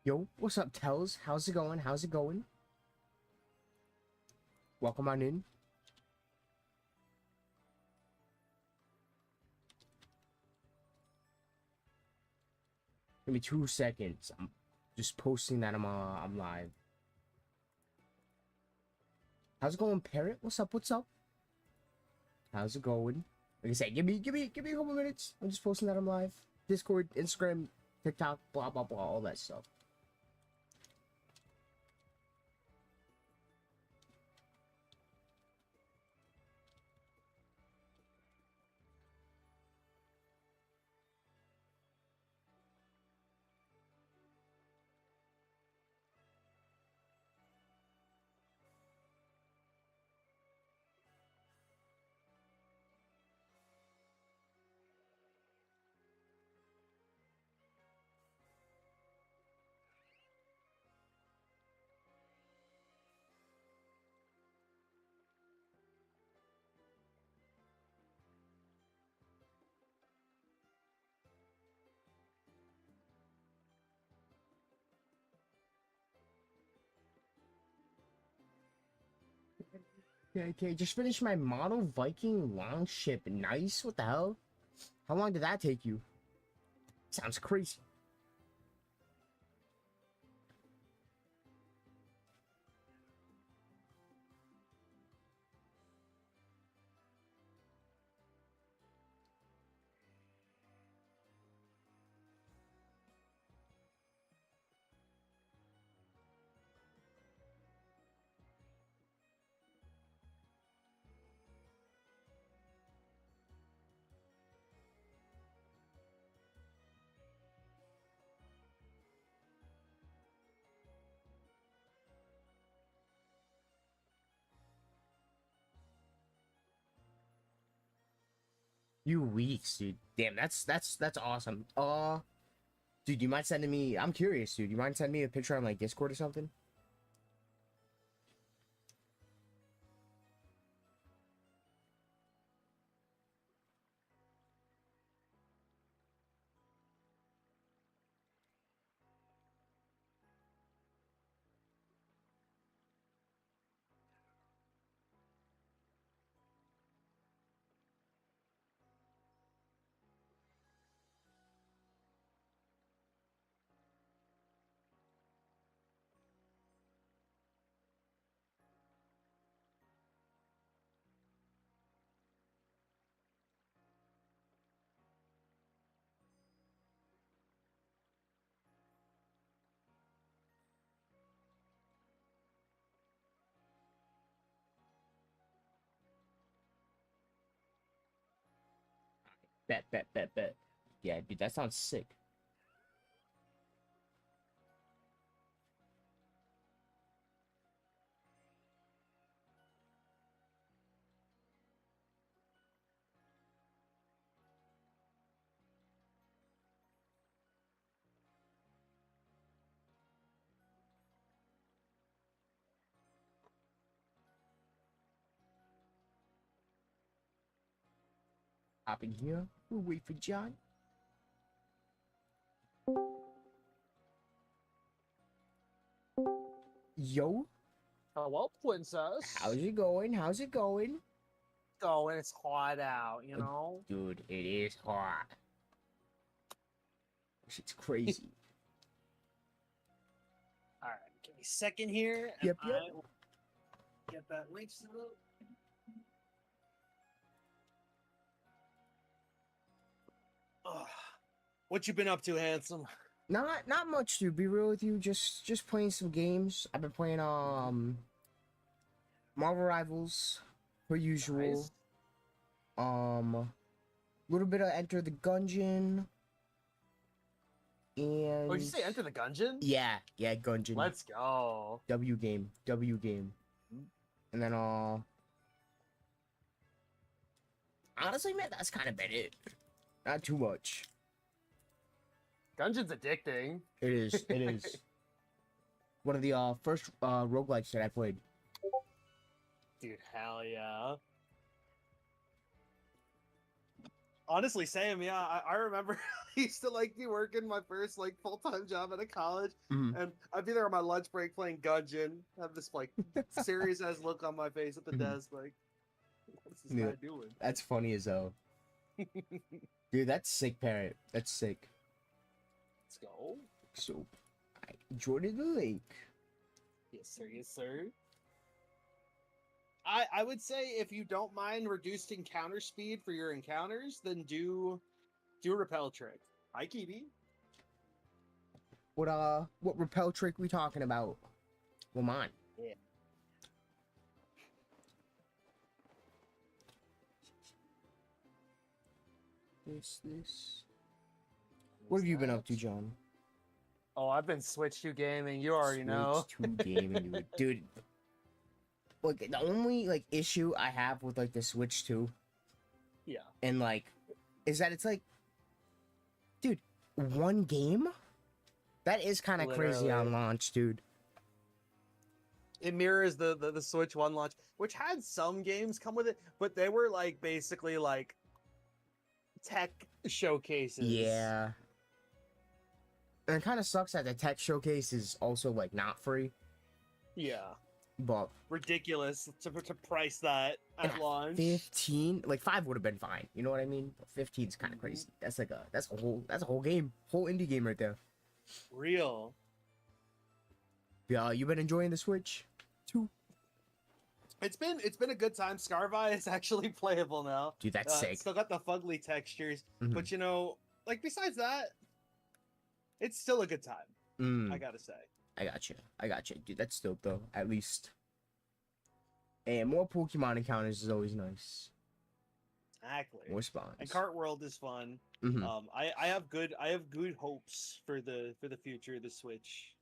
Yo, what's up, Tells? How's it going? How's it going? Welcome on in. Give me 2 seconds. I'm just posting that I'm live. How's it going, Parrot? What's up? What's up? How's it going? Like I said, give me a couple minutes. I'm just posting that I'm live. Discord, Instagram, TikTok, blah blah blah, all that stuff. Okay, just finished my model Viking longship. Nice. What the hell? How long did that take you? Sounds crazy. You weeks, dude. Damn, that's awesome. Dude, you mind sending me? I'm curious, dude. You mind sending me a picture on like Discord or something? Bet. Yeah, dude, that sounds sick. Hop in here. We'll wait for John. Yo, Hello, princess. how's it going? How's it going? Going, it's hot out, you know? Dude, it is hot. Shit's crazy. Alright, give me a second here. And Yep. I will get that link set up. Ugh. What you been up to, handsome? Not much, to be real with you. Just playing some games. I've been playing Marvel Rivals, per usual. Nice. Little bit of Enter the Gungeon. And Oh, did you say Enter the Gungeon? yeah, Gungeon. Let's go. W game. And then honestly, man, that's kind of been it. Not too much. Gungeon's addicting. It is. One of the first roguelikes that I played. Dude, hell yeah. Honestly, same. Yeah, I remember I used to like be working my first like full time job out of college, Mhm. and I'd be there on my lunch break playing Gungeon, have this like serious ass look on my face at the Mhm. desk, like, what's this Yeah, guy doing? that's funny as hell. Dude, that's sick, Parrot. That's sick. Let's go. So, I Jordan the Lake. Yes, sir. Yes, sir. I would say if you don't mind reduced encounter speed for your encounters, then do a repel trick. Hi, Kibi. What repel trick we talking about? Well, mine. Yeah. This. What have you been up to, John? Oh, I've been Switch 2 gaming. You already know. Switch 2 gaming, dude. Like the only like issue I have with like the Switch 2 Yeah. and like is that it's like, dude, one game? That is kind of crazy on Literally. launch, dude. It mirrors the Switch 1 launch, which had some games come with it, but they were like basically like tech showcases. Yeah. And it kind of sucks that the tech showcase is also like not free, Yeah. but Ridiculous to price that at launch. 15, like 5 would have been fine. You know what I mean? But 15 is kind of crazy. That's like that's a whole game, whole indie game right there. Real. Yeah, you been enjoying the Switch 2? It's been a good time. Scarvi is actually playable now. Dude, that's sick. Still got the fugly textures, Mhm. but you know, like besides that, it's still a good time. I gotta say. I got you, dude. That's dope though. At least, and more Pokemon encounters is always nice. Exactly. More spawns. And Cart World is fun. Mhm. I have good hopes for the future of the Switch.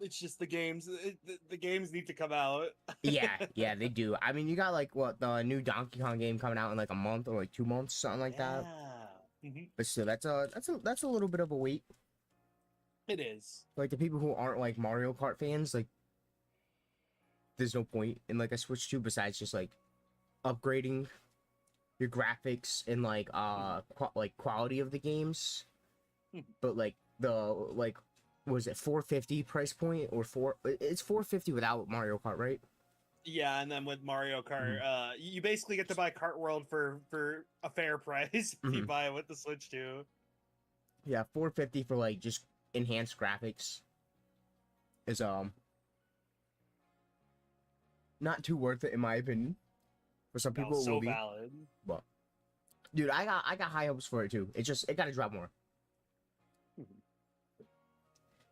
It's just the games the games need to come out. Yeah, they do. I mean, you got like what the new Donkey Kong game coming out in like a month or like 2 months, something like that. Mhm. But still, that's a little bit of a wait. It is. Like the people who aren't like Mario Kart fans, like there's no point in like a Switch 2 besides just like upgrading your graphics and like quality of the games. But like was it 450 price point or it's 450 without Mario Kart, right? Yeah, and then with Mario Kart, you basically get to buy Kart World for a fair price if you buy it with the Switch 2. Yeah, 450 for like just enhanced graphics is not too worth it in my opinion. For some people, it so will be. valid. But dude, I got high hopes for it too. It gotta drop more.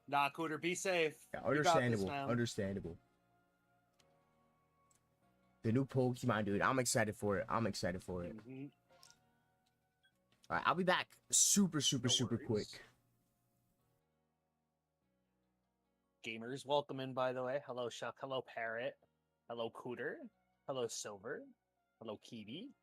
Nah, Cooter, be safe. Yeah, You got this, understandable. man. Understandable. The new Pokemon, dude. I'm excited for it. I'm excited for it. All right, I'll be back super quick. Gamers, welcome in, by the way. Hello, Shuck. Hello, Parrot. Hello, Cooter. Hello, Silver. Hello, Kiwi.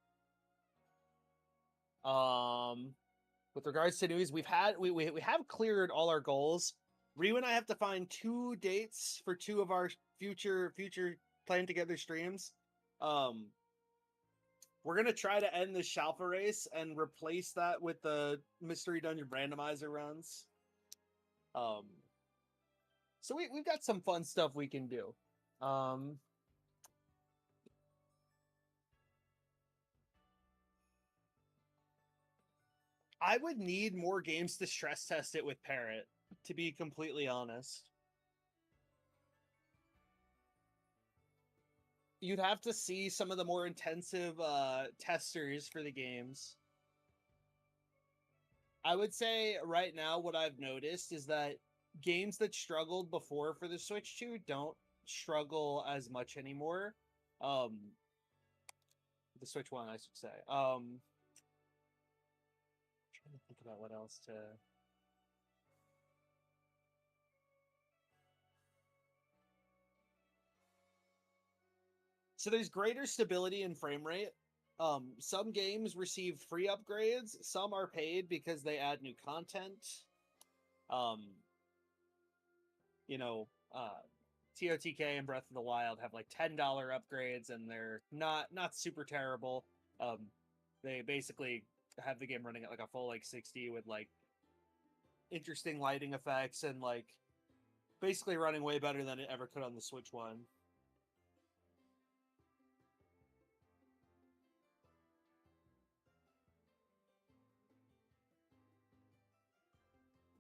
With regards to news, we have cleared all our goals. Ryu and I have to find 2 dates for 2 of our future playing together streams. We're gonna try to end the Shalfa race and replace that with the Mystery Dungeon randomizer runs. So we've got some fun stuff we can do. I would need more games to stress test it with Parrot, to be completely honest. You'd have to see some of the more intensive testers for the games. I would say right now what I've noticed is that games that struggled before for the Switch 2 don't struggle as much anymore. The Switch 1, I should say. Trying to think about what else to... So there's greater stability in frame rate. Some games receive free upgrades. Some are paid because they add new content. TOTK and Breath of the Wild have like $10 upgrades, and they're not super terrible. They basically have the game running at like a full like 60 with like interesting lighting effects and like basically running way better than it ever could on the Switch One.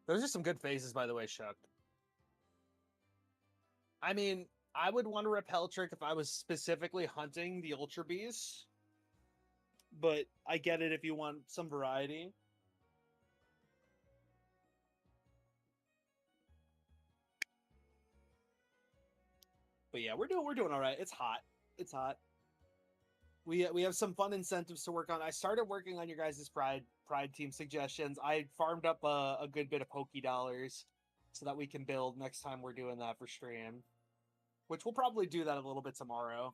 Those are some good phases, by the way, Shuck. I mean, I would want a repel trick if I was specifically hunting the Ultra Beast, but I get it if you want some variety. But yeah, we're doing all right. It's hot. It's hot. We have some fun incentives to work on. I started working on your guys' Pride team suggestions. I farmed up a good bit of Poké dollars so that we can build next time we're doing that for stream, which we'll probably do that a little bit tomorrow.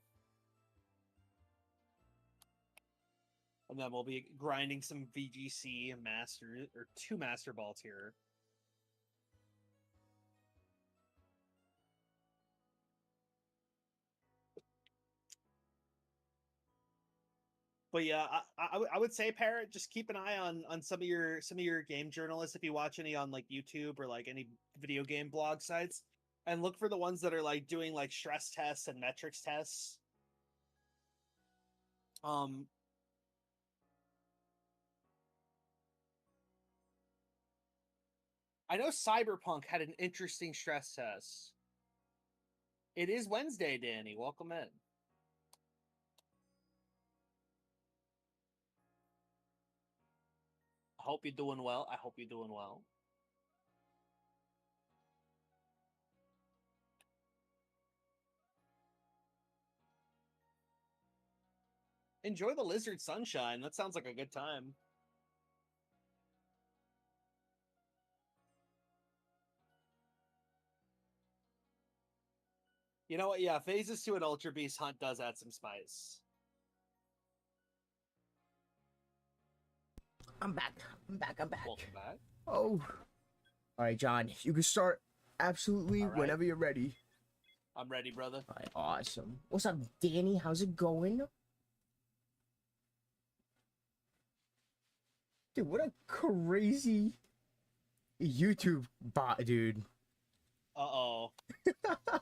And then we'll be grinding some VGC master or 2 master balls here. But yeah, I would say, Parrot, just keep an eye on some of your game journalists if you watch any on like YouTube or like any video game blog sites, and look for the ones that are like doing like stress tests and metrics tests. I know Cyberpunk had an interesting stress test. It is Wednesday, Danny. Welcome in. I hope you're doing well. I hope you're doing well. Enjoy the lizard sunshine. That sounds like a good time. You know what? Yeah, phases to an Ultra Beast hunt does add some spice. I'm back. I'm back. I'm back. Welcome back. Oh. All right, John. You can start absolutely right. whenever you're ready. I'm ready, brother. All right, awesome. What's up, Danny? How's it going? Dude, what a crazy YouTube bot, dude. Uh-oh.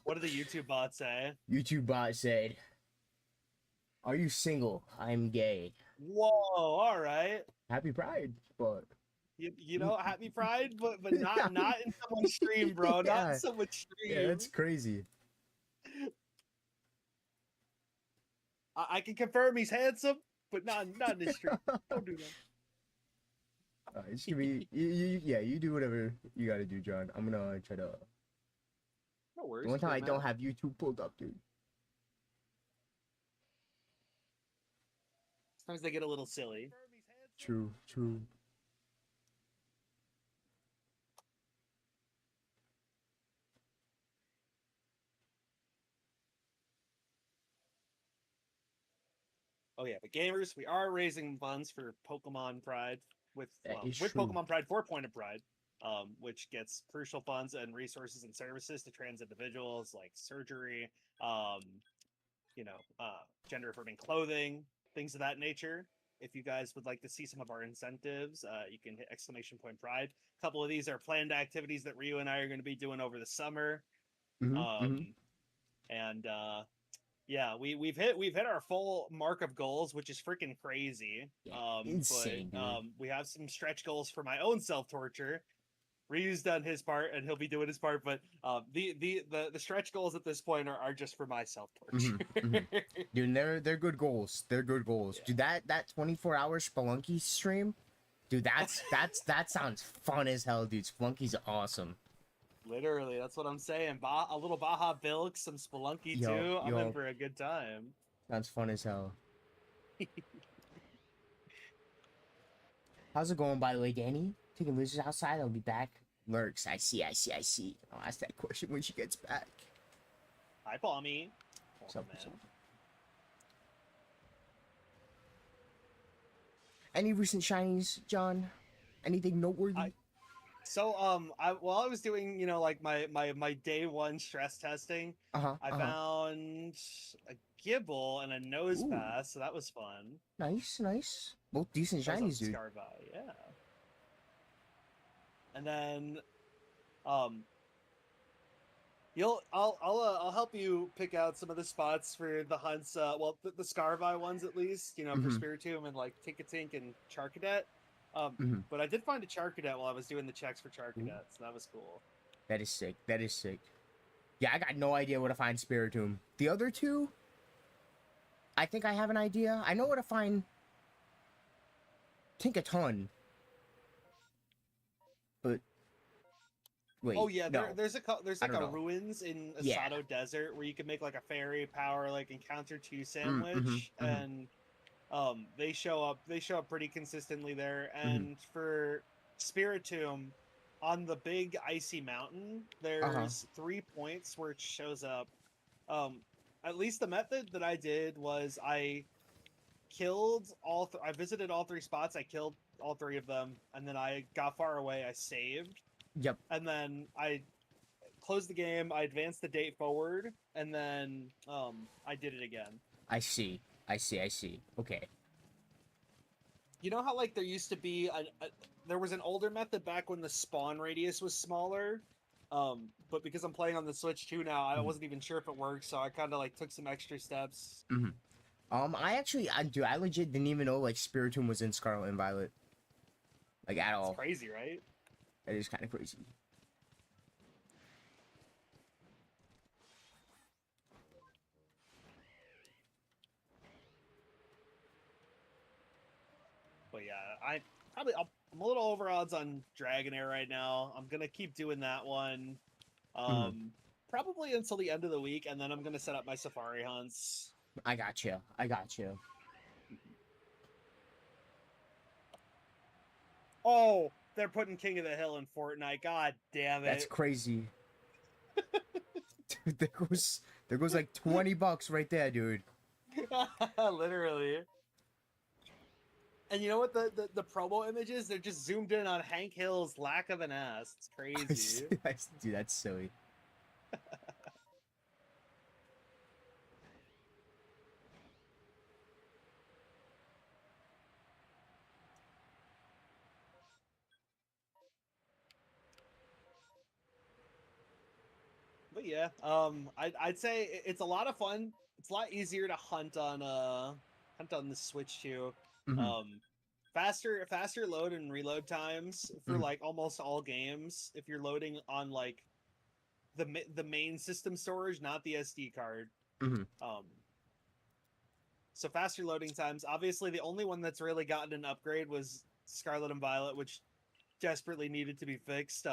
What did the YouTube bot say? YouTube bot said, "Are you single? I'm gay." Whoa, all right. Happy Pride, but You know, happy Pride, but not in someone's stream, bro. Not Yeah. in someone's stream. yeah, that's crazy. I can confirm he's handsome, but not in this stream. Don't do that. It's gonna be you do whatever you gotta do, John. I'm gonna try to. No worries. The one time good I man. don't have YouTube pulled up, dude. Sometimes they get a little silly. True. Oh yeah, but gamers, we are raising funds for Pokemon Pride with That is with true. Pokemon Pride 4 Point of Pride, which gets crucial funds and resources and services to trans individuals like surgery, gender affirming clothing, things of that nature. If you guys would like to see some of our incentives, you can hit !Pride. A couple of these are planned activities that Ryu and I are going to be doing over the summer. And yeah, we've hit our full mark of goals, which is freaking crazy. Yeah, insane, but we have some stretch goals for my own self torture. Ryu's done his part, and he'll be doing his part. But the stretch goals at this point are just for my self torture. Dude, they're good goals. They're good goals. Yeah. Dude, that 24-hour Spelunky stream, dude, that sounds fun as hell, dude. Spelunky's awesome. Literally, that's what I'm saying. A little Baja Bilk, some Spelunky too. I'm in for a good time. Sounds fun as hell. How's it going, by the way, Danny? Taking losers outside. I'll be back. Lurks. I see. I'll ask that question when she gets back. Hi, Palmy. What's up? Any recent shinies, John? Anything noteworthy? So while I was doing, like my day one stress testing, Uh-huh, I uh-huh. found a Gibble and a nose Ooh, pass, so that was fun. nice, nice. Both decent That was on shinies, dude. Scarby, yeah. And then um I'll help you pick out some of the spots for the hunts. Well, the Scarby ones at least, for Mm-hmm, Spiritomb and like Tinkatink and Charcadet. mm-hmm. But I did find a Charcadet while I was doing the checks for Ooh, Charcadet, so that was cool. that is sick. That is sick. Yeah, I got no idea where to find Spiritomb. The other two, I think I have an idea. I know where to find Tinkaton, but Oh wait, yeah, no, there's I like don't a know. ruins in Yeah. Asado Desert where you can make like a fairy power like encounter two Mm-hmm, sandwich, mm-hmm, and they show up pretty consistently there. mm-hmm. And for Spiritomb, on the big icy mountain, Uh-huh. there's 3 points where it shows up. Um, at least the method that I did was I visited all three spots, I killed all three of them, and then I got far away, I saved, Yep. and then I closed the game, I advanced the date forward, and then I did it again. I see. I see. I see. Okay. You know how like there used to be there was an older method back when the spawn radius was smaller, but because I'm playing on the Switch 2 now, I Mm-hmm. wasn't even sure if it worked, so I kind of like took some extra steps. Mm-hmm. I legit didn't even know like Spiritomb was in Scarlet and Violet, like at It's all. crazy, right? That is kind of crazy. But yeah, I'm a little over odds on Dragonair right now. I'm gonna keep doing that one, Mm-hmm. um, probably until the end of the week, and then I'm gonna set up my safari hunts. I got you. I got you. Oh, they're putting King of the Hill in Fortnite. God damn That's it! crazy. Dude, there goes like $20 right there, dude. Literally. And you know what the promo images? They're just zoomed in on Hank Hill's lack of an ass. It's crazy. Dude, that's silly. But yeah, I'd say it's a lot of fun. It's a lot easier to hunt on the Switch too. Mm-hmm. Um, faster load and reload times for Mm-hmm. like almost all games. If you're loading on like the main system storage, not the SD card. Mm-hmm. Um, so faster loading times. Obviously, the only one that's really gotten an upgrade was Scarlet and Violet, which desperately needed to be fixed.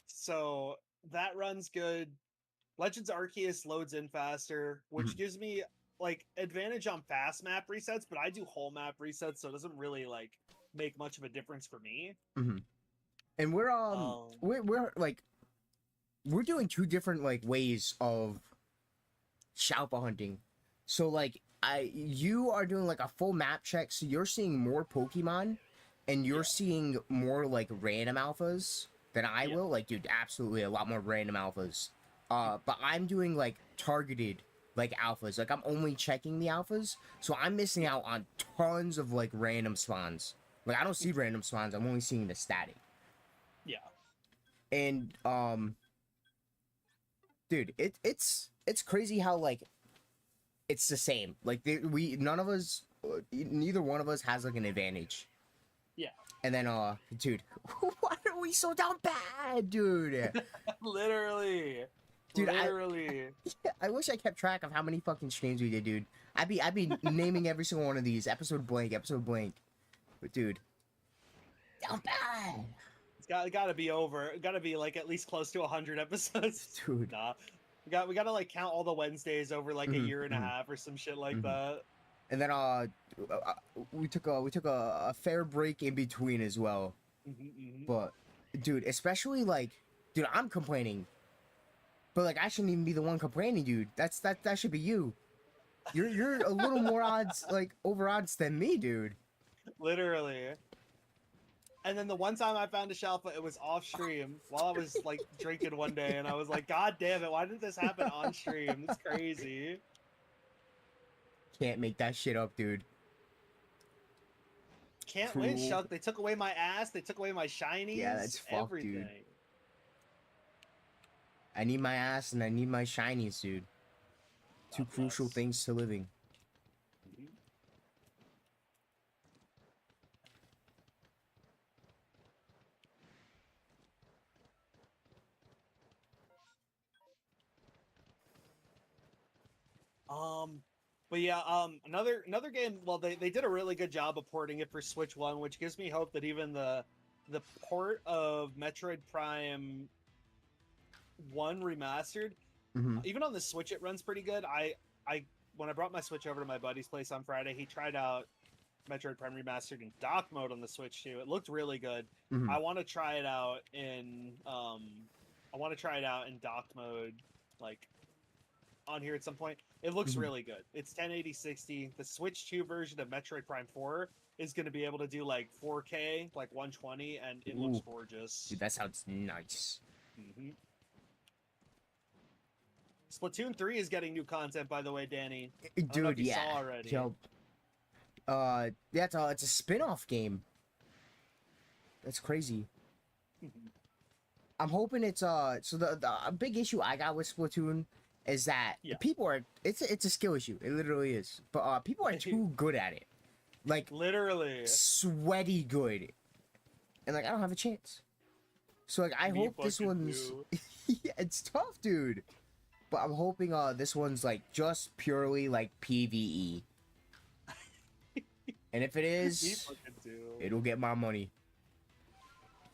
So that runs good. Legends Arceus loads in faster, which Mm-hmm. gives me like advantage on fast map resets, but I do whole map resets, so it doesn't really like make much of a difference for me. Mm-hmm. And Um, we're like we're doing two different like ways of Shalpa hunting. So like you are doing like a full map check, so you're seeing more Pokemon and you're yeah, seeing more like random alphas than I yeah, will. Like, dude, absolutely a lot more random alphas. But I'm doing like targeted like alphas. Like I'm only checking the alphas, so I'm missing yeah, out on tons of like random spawns. Like I don't see random spawns, I'm only seeing the static. yeah. And dude, it's crazy how like it's the same. Like we none of us, neither one of us has like an advantage. Yeah. And then dude, why are we so down bad, dude? Literally, Dude, literally. I wish I kept track of how many fucking streams we did, dude. I'd be naming every single one of these episode blank, episode blank. But dude, down bad, Gotta be over. Gotta be like at least close to 100 episodes. dude. Nah, we gotta like count all the Wednesdays over like a Mm-hmm, year and a mm-hmm, half or some shit like mm-hmm. that. And then we took a fair break in between as well. Mm-hmm. But dude, especially like, dude, I'm complaining, but like I shouldn't even be the one complaining, dude. That should be you. You're a little more odds like over odds than me, dude. Literally. And then the one time I found a shelf, it was off stream while I was like drinking one day, and I was like, God damn it, why didn't this happen on stream? It's crazy. Can't make that shit up, dude. Can't win, Shuck. They took away my ass, they took away my shinies. Yeah, that's fucked, everything. dude. I need my ass and I need my shinies, dude. Two God crucial bless. things to living. But yeah, another game. Well, they did a really good job of porting it for Switch One, which gives me hope that even the port of Metroid Prime One remastered, even on the Switch, it runs pretty good. I when I brought my Switch over to my buddy's place on Friday, he tried out Metroid Prime Remastered in dock mode on the Switch too. It looked really good. I want to try it out in dock mode, like on here at some point. It looks really good. It's 1080 60. The Switch 2 version of Metroid Prime 4 is going to be able to do like 4K, like 120, and it looks gorgeous. Dude, that sounds nice. Splatoon 3 is getting new content, by the way, Danny. Dude, yeah. Saw already. Yo, yeah, it's a spin-off game. That's crazy. I'm hoping it's so the big issue I got with Splatoon is that people are it's a skill issue. It literally is. But people are too good at it. Like literally sweaty good. And like I don't have a chance. So like I hope this one's yeah, it's tough, dude. But I'm hoping this one's like just purely like PvE. And if it is, it'll get my money.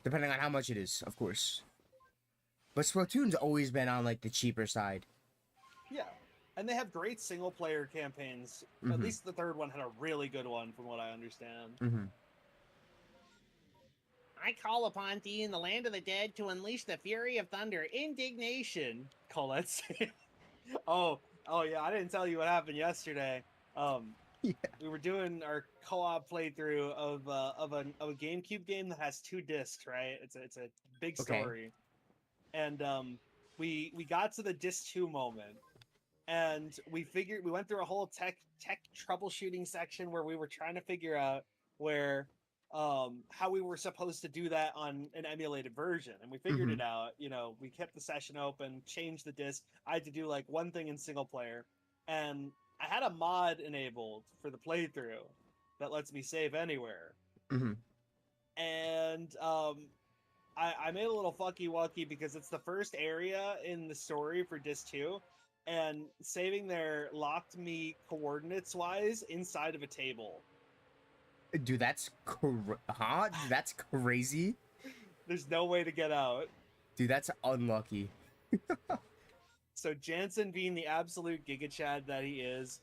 Depending on how much it is, of course. But Splatoon's always been on like the cheaper side. Yeah. And they have great single player campaigns. At least the third one had a really good one from what I understand. I call upon thee in the land of the dead to unleash the fury of thunder. Indignation. Colette said. Oh yeah, I didn't tell you what happened yesterday. We were doing our co-op playthrough of a GameCube game that has 2 discs, right? It's a big story. And we got to the disc 2 moment. And we went through a whole tech troubleshooting section where we were trying to figure out how we were supposed to do that on an emulated version, and we figured it out. You know, we kept the session open, changed the disc. I had to do like one thing in single player, and I had a mod enabled for the playthrough that lets me save anywhere. And I made a little fucky wucky because it's the first area in the story for disc 2, and saving there locked me coordinates wise inside of a table. Dude, that's that's crazy. There's no way to get out. Dude, that's unlucky. So Jansen, being the absolute Giga Chad that he is,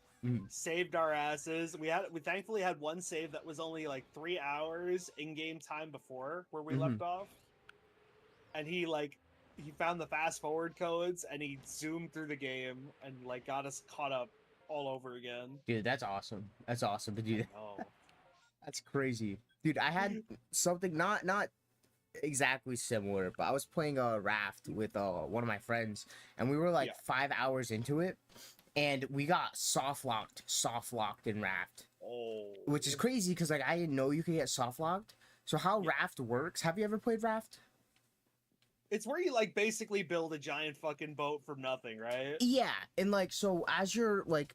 saved our asses. We thankfully had one save that was only like 3 hours in-game time before where we left off. And he found the fast forward codes and he zoomed through the game and like got us caught up all over again. Dude, that's awesome. That's awesome to do that. Oh. That's crazy. Dude, I had something not exactly similar, but I was playing a raft with one of my friends, and we were like 5 hours into it, and we got soft locked in raft. Which is crazy because like I didn't know you could get soft locked. So how raft works? Have you ever played raft? It's where you like basically build a giant fucking boat from nothing, right? Yeah, and like so as you're like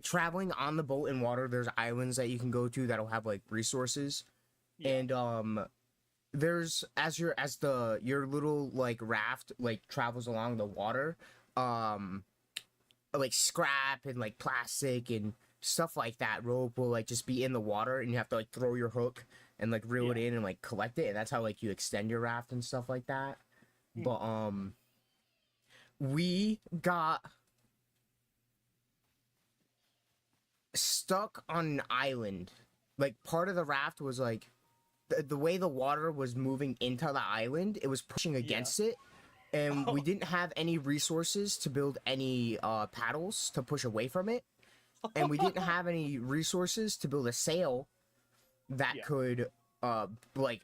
traveling on the boat in water, there's islands that you can go to that'll have like resources. And there's your little like raft like travels along the water, like scrap and like plastic and stuff like that, rope will like just be in the water, and you have to like throw your hook and like reel it in and like collect it, and that's how like you extend your raft and stuff like that. But we got stuck on an island. Like part of the raft was like the way the water was moving into the island, it was pushing against it, and we didn't have any resources to build any paddles to push away from it, and we didn't have any resources to build a sail that could like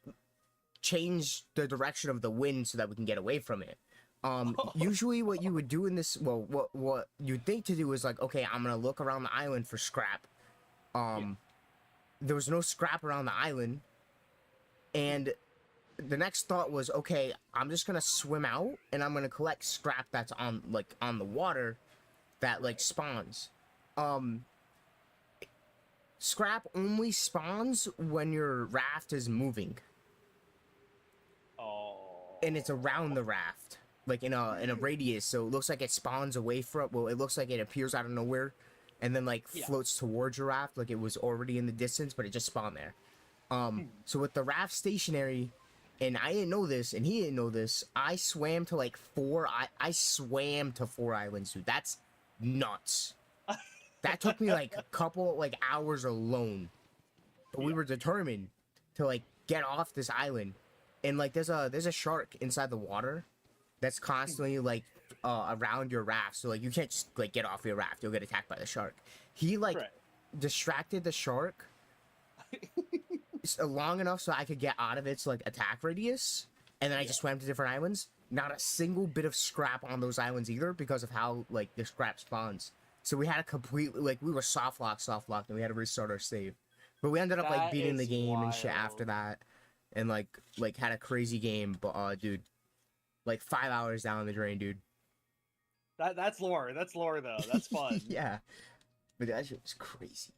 change the direction of the wind so that we can get away from it. Usually what you would do in this, well, what you'd think to do is like, okay, I'm gonna look around the island for scrap. There was no scrap around the island, and the next thought was, okay, I'm just gonna swim out and I'm gonna collect scrap that's on the water that like spawns. Scrap only spawns when your raft is moving. Oh. And it's around the raft, like in a radius, so it looks like it spawns away from. Well, it looks like it appears out of nowhere, and then like floats towards your raft, like it was already in the distance, but it just spawned there. So with the raft stationary, and I didn't know this, and he didn't know this, I swam to like I swam to 4 islands, dude. That's nuts. That took me like a couple like hours alone, but we were determined to like get off this island. And like there's a shark inside the water that's constantly like around your raft, so like you can't just like get off your raft, you'll get attacked by the shark. He like distracted the shark long enough so I could get out of its like attack radius, and then I just swam to different islands. Not a single bit of scrap on those islands either, because of how like the scrap spawns. So we had to completely, like, we were soft locked, and we had to restart our save. But we ended up like beating the game and shit after that, and like had a crazy game. But dude, like 5 hours down the drain, dude. That's lore. That's lore though. That's fun. Yeah, but that shit was crazy.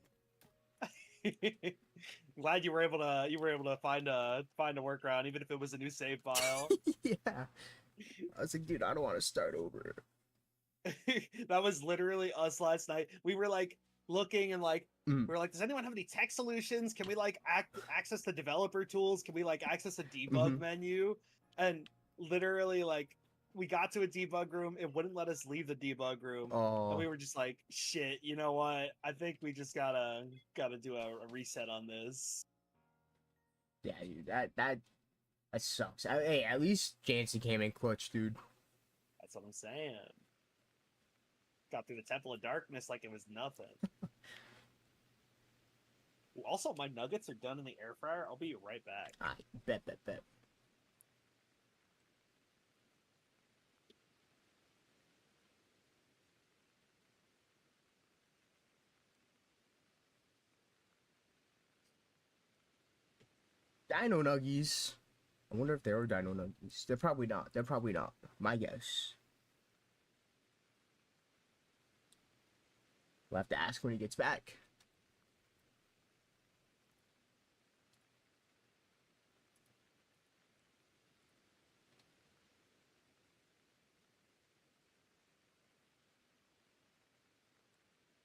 Glad you were able to find a workaround, even if it was a new save file. Yeah, I was like, dude, I don't want to start over. That was literally us last night. We were like looking and like we were like, does anyone have any tech solutions? Can we like access the developer tools? Can we like access a debug menu? And literally like we got to a debug room, it wouldn't let us leave the debug room. And we were just like, shit, you know what? I think we just gotta do a reset on this. Yeah, dude, that sucks. Hey, at least Jansen came in clutch, dude. That's what I'm saying. Got through the Temple of Darkness like it was nothing. Also, my nuggets are done in the air fryer. I'll be right back. I bet. Dino Nuggies. I wonder if they are Dino Nuggies. They're probably not. My guess. We'll have to ask when he gets back.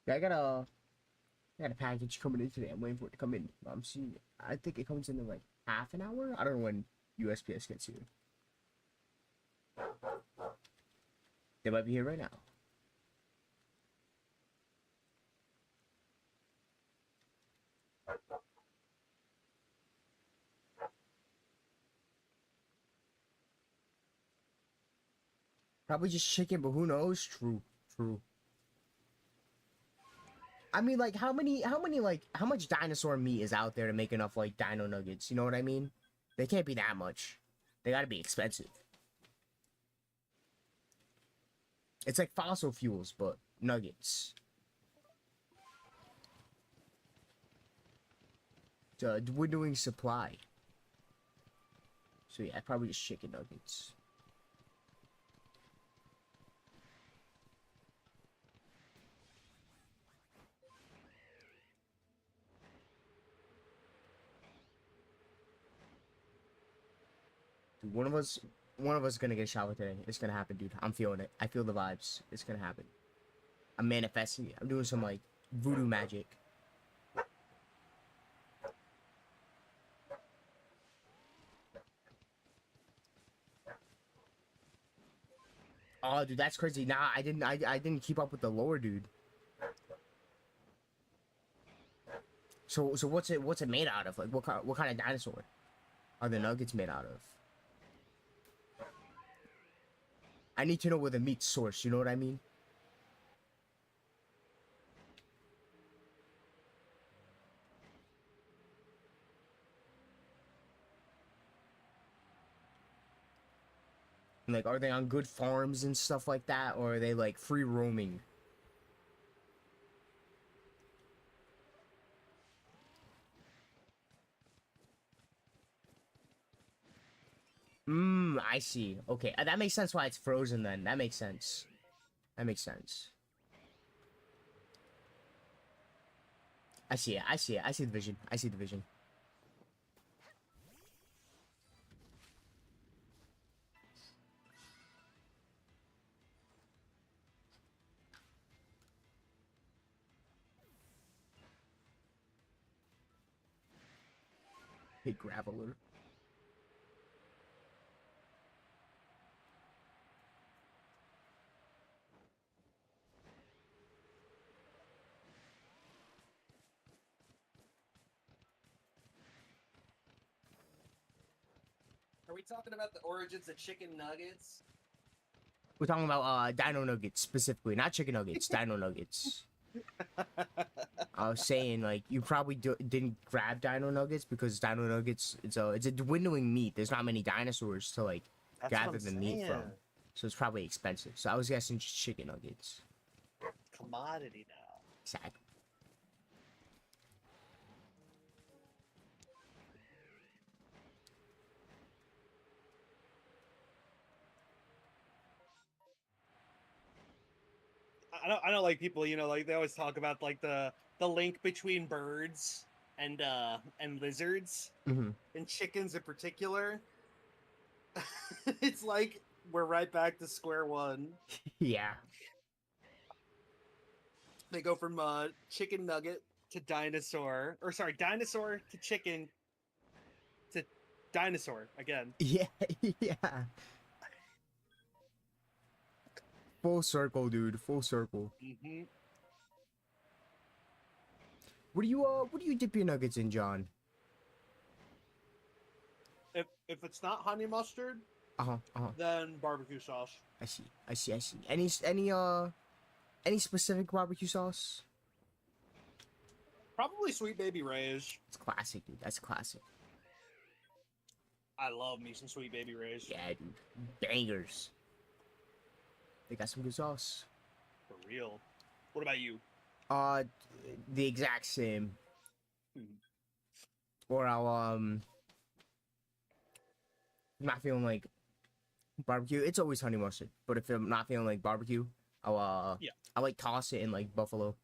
Yeah, I got a package coming in today. I'm waiting for it to come in. I'm seeing it. I think it comes in like half an hour. I don't know when USPS gets here. They might be here right now. Probably just chicken, but who knows? True. I mean, like, how much dinosaur meat is out there to make enough, like, dino nuggets? You know what I mean? They can't be that much. They gotta be expensive. It's like fossil fuels, but nuggets. Dwindling supply. So yeah, probably just chicken nuggets. Dude, one of us is gonna get a shower today. It's gonna happen, dude. I'm feeling it. I feel the vibes. It's gonna happen. I'm manifesting it. I'm doing some like voodoo magic. Oh, dude, that's crazy. Nah, I didn't keep up with the lore, dude. So what's it made out of? Like what kind of dinosaur are the nuggets made out of? I need to know where the meat's sourced, you know what I mean? Like, are they on good farms and stuff like that, or are they like free roaming? I see. Okay, that makes sense why it's frozen then. That makes sense. That makes sense. I see it. I see it. I see the vision. I see the vision. Hey, Graveler. Are we talking about the origins of chicken nuggets? We're talking about dino nuggets specifically, not chicken nuggets. Dino nuggets. I was saying like you probably didn't grab dino nuggets because dino nuggets it's a dwindling meat. There's not many dinosaurs to like That's gather what I'm the meat from, saying. so it's probably expensive. So I was guessing just chicken nuggets. Commodity now. Exactly. I know like people, you know, like they always talk about like the link between birds and lizards Mm-hmm. and chickens in particular. It's like we're right back to square one. Yeah. They go from chicken nugget to dinosaur, or sorry, dinosaur to chicken to dinosaur again. Yeah. Yeah. Full circle, dude. Full circle. Mm-hmm. What do you dip your nuggets in, John? If it's not honey mustard, Uh-huh. Uh-huh. then barbecue sauce. I see. I see. I see. Any specific barbecue sauce? Probably Sweet Baby Ray's. It's classic, dude. That's classic. I love me some Sweet Baby Ray's. Yeah, dude. Bangers. They got some good sauce. For real. What about you? The exact same. Hmm. Or I'll not feeling like barbecue. It's always honey mustard. But if I'm not feeling like barbecue, Yeah. I like toss it in like buffalo.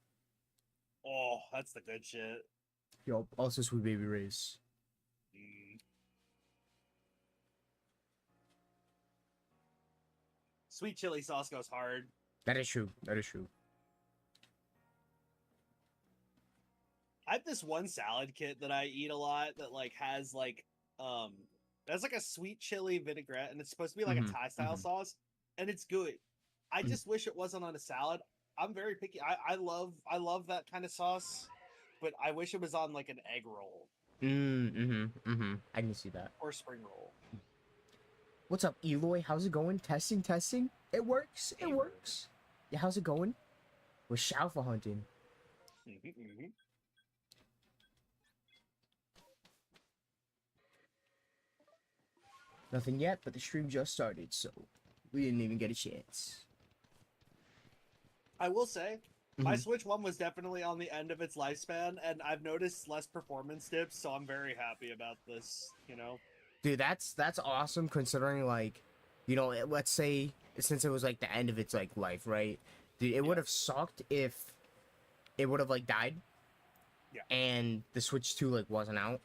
Oh, that's the good shit. Yo, also Sweet Baby Ray's. Mm. Sweet chili sauce goes hard. That is true. That is true. I have this one salad kit that I eat a lot that like has like that's like a sweet chili vinaigrette and it's supposed to be like Mhm, a Thai style mhm. sauce and it's good. I Mm. just wish it wasn't on a salad. I'm very picky. I love that kind of sauce, but I wish it was on like an egg roll I can see that. or spring roll. What's up, Eloy? How's it going? Testing, testing. It works. It Gamer. works. Yeah, how's it going? We're Shaufa hunting. Mm-hmm. Nothing yet, but the stream just started, so we didn't even get a chance. I will say, my Mhm. Switch One was definitely on the end of its lifespan, and I've noticed less performance dips, so I'm very happy about this. You know, Dude, that's awesome considering like, let's say since it was like the end of its like life, right? Dude, it would have sucked if it would have like died. Yeah. And the Switch 2 like wasn't out.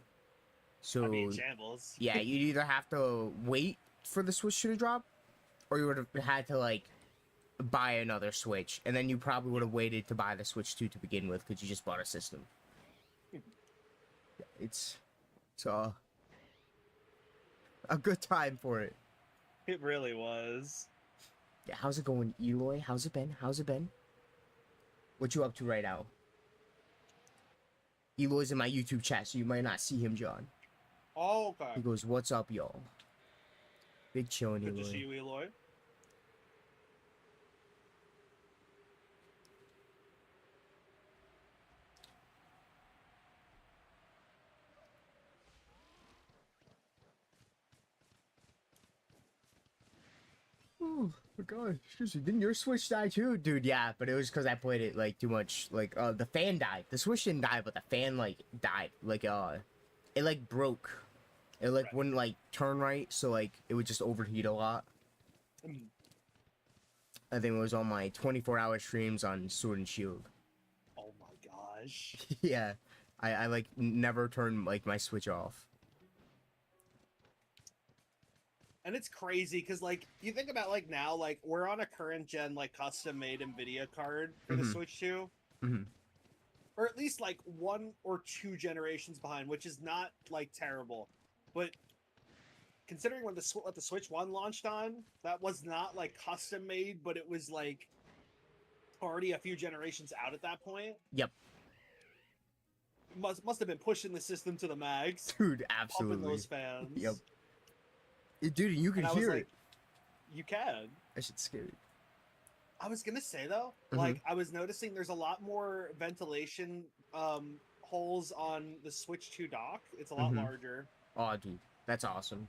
So I mean, shambles. yeah, you'd either have to wait for the Switch 2 to drop, or you would have had to like buy another Switch, and then you probably would have waited to buy the Switch 2 to begin with because you just bought a system. It's a good time for it. It really was. Yeah, how's it going, Eloy? How's it been? How's it been? What you up to right now? Eloy's in my YouTube chat, so you might not see him, John. Oh, okay. He goes, "What's up, y'all?" Big chillin', Good Eloy. to see you, Eloy. Oh my god, excuse me. Didn't your Switch die too? Dude, yeah, but it was because I played it like too much. Like the fan died. The Switch didn't die, but the fan like died. Like it like broke. It like Right. wouldn't like turn right, so like it would just overheat a lot. Mm. I think it was on my 24-hour streams on Sword and Shield. Oh my gosh. Yeah, I like never turn like my Switch off. And it's crazy because like you think about like now, like we're on a current gen like custom made NVIDIA card for the Mhm. Switch 2. Mhm. Or at least like 1 or 2 generations behind, which is not like terrible. But considering when what the Switch 1 launched on, that was not like custom made, but it was like already a few generations out at that point. Yep. Must have been pushing the system to the max, Dude, pumping absolutely. those fans. Yep. Dude, you can And I was hear like, it. you can. That shit's scary. I was gonna say though, Mhm. like I was noticing there's a lot more ventilation holes on the Switch 2 dock. It's a lot Mhm. larger. Oh, dude, that's awesome.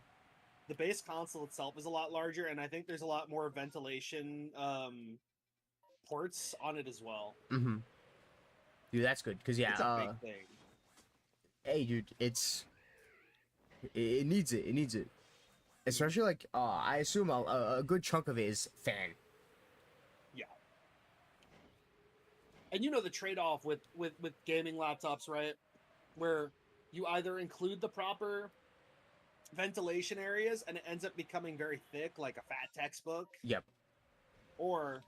The base console itself is a lot larger, and I think there's a lot more ventilation ports on it as well. Mm-hmm. Dude, that's good. Cause yeah, It's a big thing. hey, dude, it needs it. It needs it. Especially like, I assume a good chunk of it is fan. Yeah. And you know the trade-off with gaming laptops, right? Where you either include the proper ventilation areas and it ends up becoming very thick, like a fat textbook, Yep. or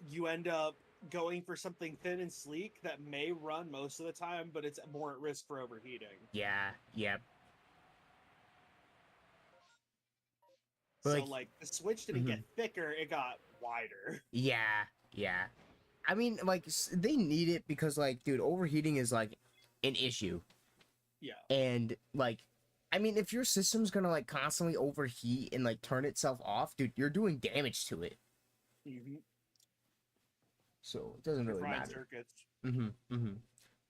you end up going for something thin and sleek that may run most of the time, but it's more at risk for overheating. Yeah. Yep. But So like, like the Switch didn't get thicker, it got wider. yeah, yeah. I mean, like, they need it because, like, dude, overheating is like an issue. Yeah. And like, I mean, if your system's gonna like constantly overheat and like turn itself off, dude, you're doing damage to it. Mm-hmm. So it doesn't really Fried matter. circuits. Mm-hmm. Mm-hmm.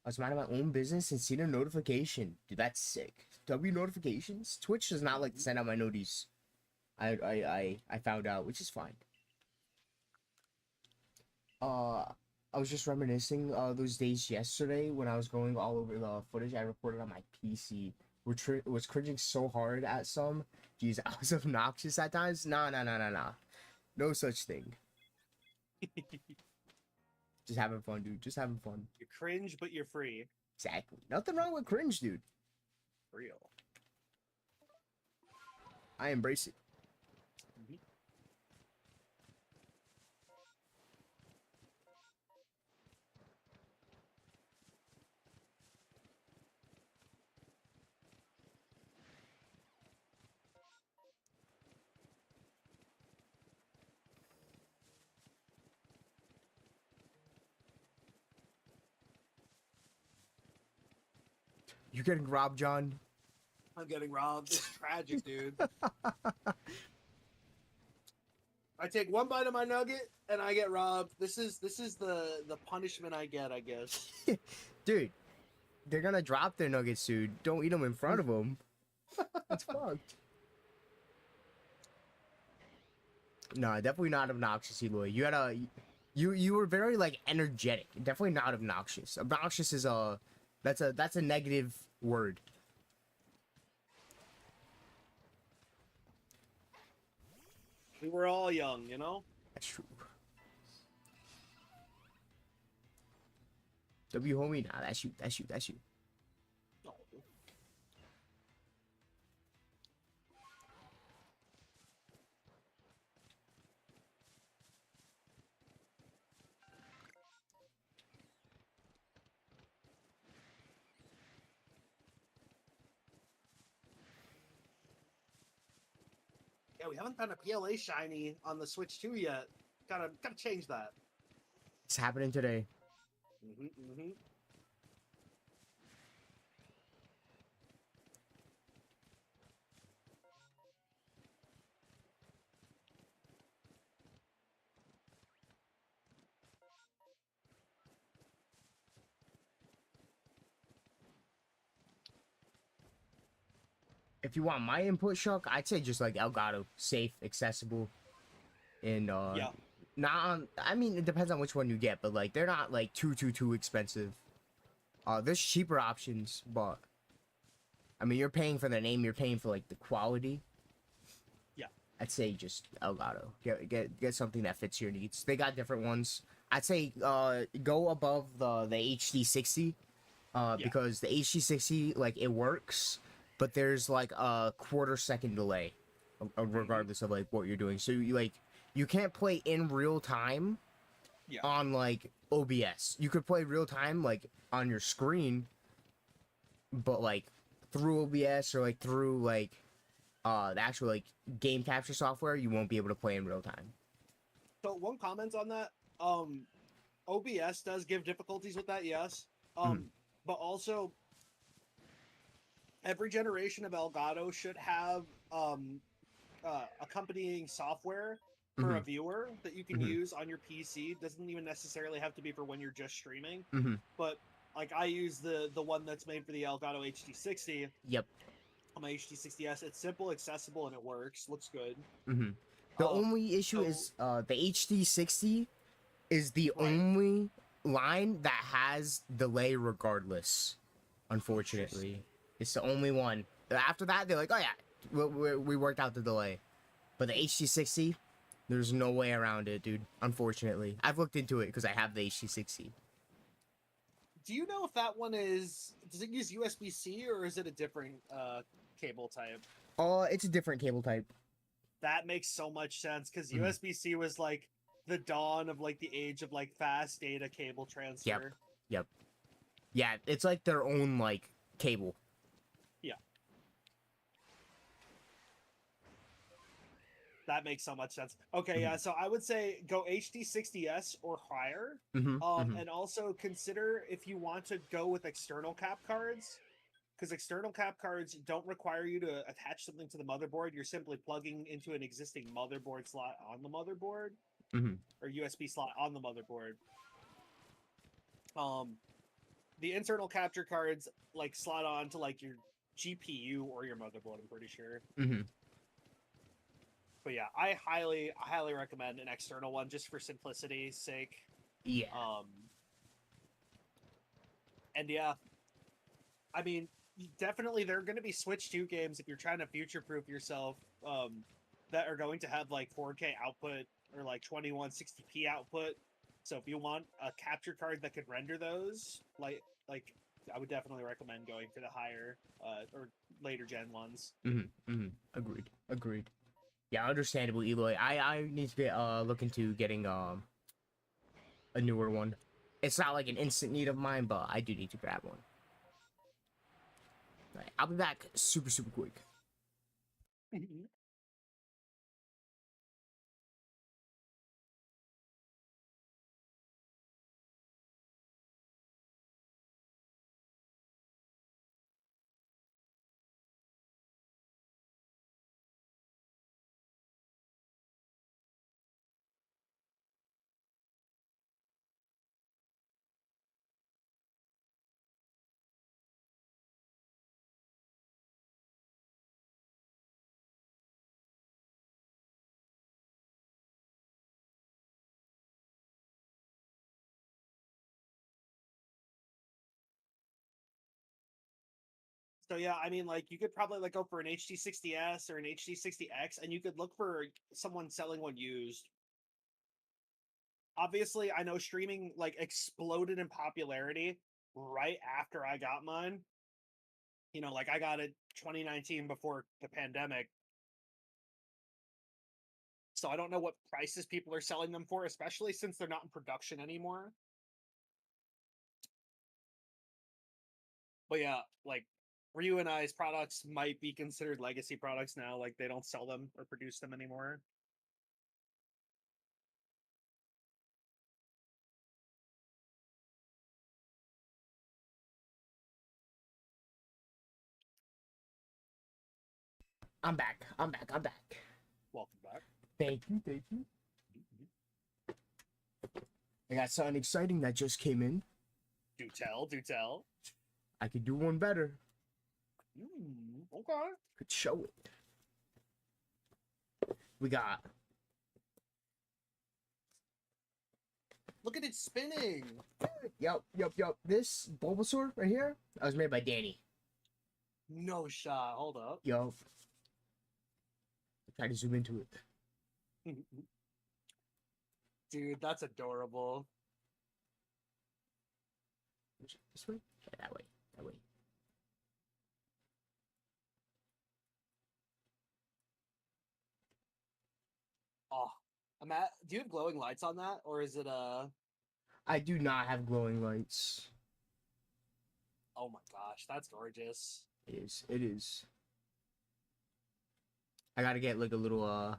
I was minding my own business and seen a notification. Dude, that's sick. W notifications? Twitch does not like to send out my notice. I found out, which is fine. I was just reminiscing those days yesterday when I was going all over the footage I recorded on my PC. Was cringing so hard at some. Jeez, I was obnoxious at times. Nah. No such thing. Just having fun, dude. Just having fun. You cringe, but you're free. Exactly. Nothing wrong with cringe, dude. Real. I embrace it. Mm-hmm. You getting robbed, John? I'm getting robbed. It's tragic, dude. I take one bite of my nugget and I get robbed. This is the punishment I get, I guess. Dude, they're gonna drop their nuggets, dude. Don't eat them in front of them. That's fucked. No, definitely not obnoxious, Eloy. You were very like energetic. Definitely not obnoxious. Obnoxious is that's a negative word. We were all young, you know? That's true. W homie, nah, that's you. No. Yeah, we haven't done a PLA shiny on the Switch 2 yet. Gotta change that. It's happening today. Mm-hmm. If you want my input, Shuck, I'd say just like Elgato, safe, accessible. and Yeah. not on. I mean, it depends on which one you get, but like they're not like too expensive. There's cheaper options, but I mean, you're paying for the name, you're paying for like the quality. Yeah. I'd say just Elgato. Get something that fits your needs. They got different ones. I'd say go above the HD60, Yeah. because the HD60 like it works, but there's like a quarter-second delay, regardless of like what you're doing. So you can't play in real time Yeah. on like OBS. You could play real time like on your screen, but like through OBS or like through like the actual like game capture software, you won't be able to play in real time. So one comment on that. OBS does give difficulties with that, yes. Mhm. But also every generation of Elgato should have accompanying software for a Mhm. viewer that you can Mhm. use on your PC. Doesn't even necessarily have to be for when you're just streaming. Mhm. But like I use the one that's made for the Elgato HD60 Yep. on my HD60S. It's simple, accessible, and it works. Looks good. Mhm. The Um, only issue so is the HD60 is the right. only line that has delay regardless. Interesting. Unfortunately, it's the only one. After that, they're like, "Oh yeah, we worked out the delay." But the HD60, there's no way around it, dude. Unfortunately, I've looked into it because I have the HD60. Do you know if that one does it use USB-C or is it a different cable type? Oh, it's a different cable type. That makes so much sense because Mhm. USB-C was like the dawn of like the age of like fast data cable Yep. transfer. Yep. Yeah, it's like their own like cable. Yeah, that makes so much sense. Okay, yeah, Mhm. so I would say go HD60S or higher. Mhm. Mhm. And also consider if you want to go with external cap cards, because external cap cards don't require you to attach something to the motherboard. You're simply plugging into an existing motherboard slot on the motherboard Mhm. or USB slot on the motherboard. Um, the internal capture cards like slot on to like your GPU or your motherboard. I'm pretty sure. Mhm. But yeah, I highly recommend an external one just for simplicity's sake. Yeah. Um, and yeah, I mean, definitely there are going to be Switch 2 games if you're trying to future proof yourself that are going to have like 4K output or like 2160p output. So if you want a capture card that could render those, like I would definitely recommend going for the higher or later gen ones. Mhm. Mhm. Agreed. Agreed. Yeah, understandable, Eloy. I need to get look into getting a newer one. It's not like an instant need of mine, but I do need to grab one. All right, I'll be back super quick. So yeah, I mean, like you could probably like go for an HD60S or an HD60X, and you could look for someone selling one used. Obviously, I know streaming like exploded in popularity right after I got mine. You know, like I got it 2019 before the pandemic. So I don't know what prices people are selling them for, especially since they're not in production anymore. But yeah, like Ryu and I's products might be considered legacy products now. Like they don't sell them or produce them anymore. I'm back. I'm back. I'm back. Welcome back. Thank you. Thank you. I got something exciting that just came in. Do tell, do tell. I could do one better. Okay. Could show it. We got Look at it spinning. Yup. This Bulbasaur right here, that was made by Danny. No shot. Hold up. Yup. Try to zoom into it. Dude, that's adorable. This way? Yeah, that way. That way. Oh, do you have glowing lights on that, or is it I do not have glowing lights. Oh my gosh, that's gorgeous. It is. It is. I gotta get like a little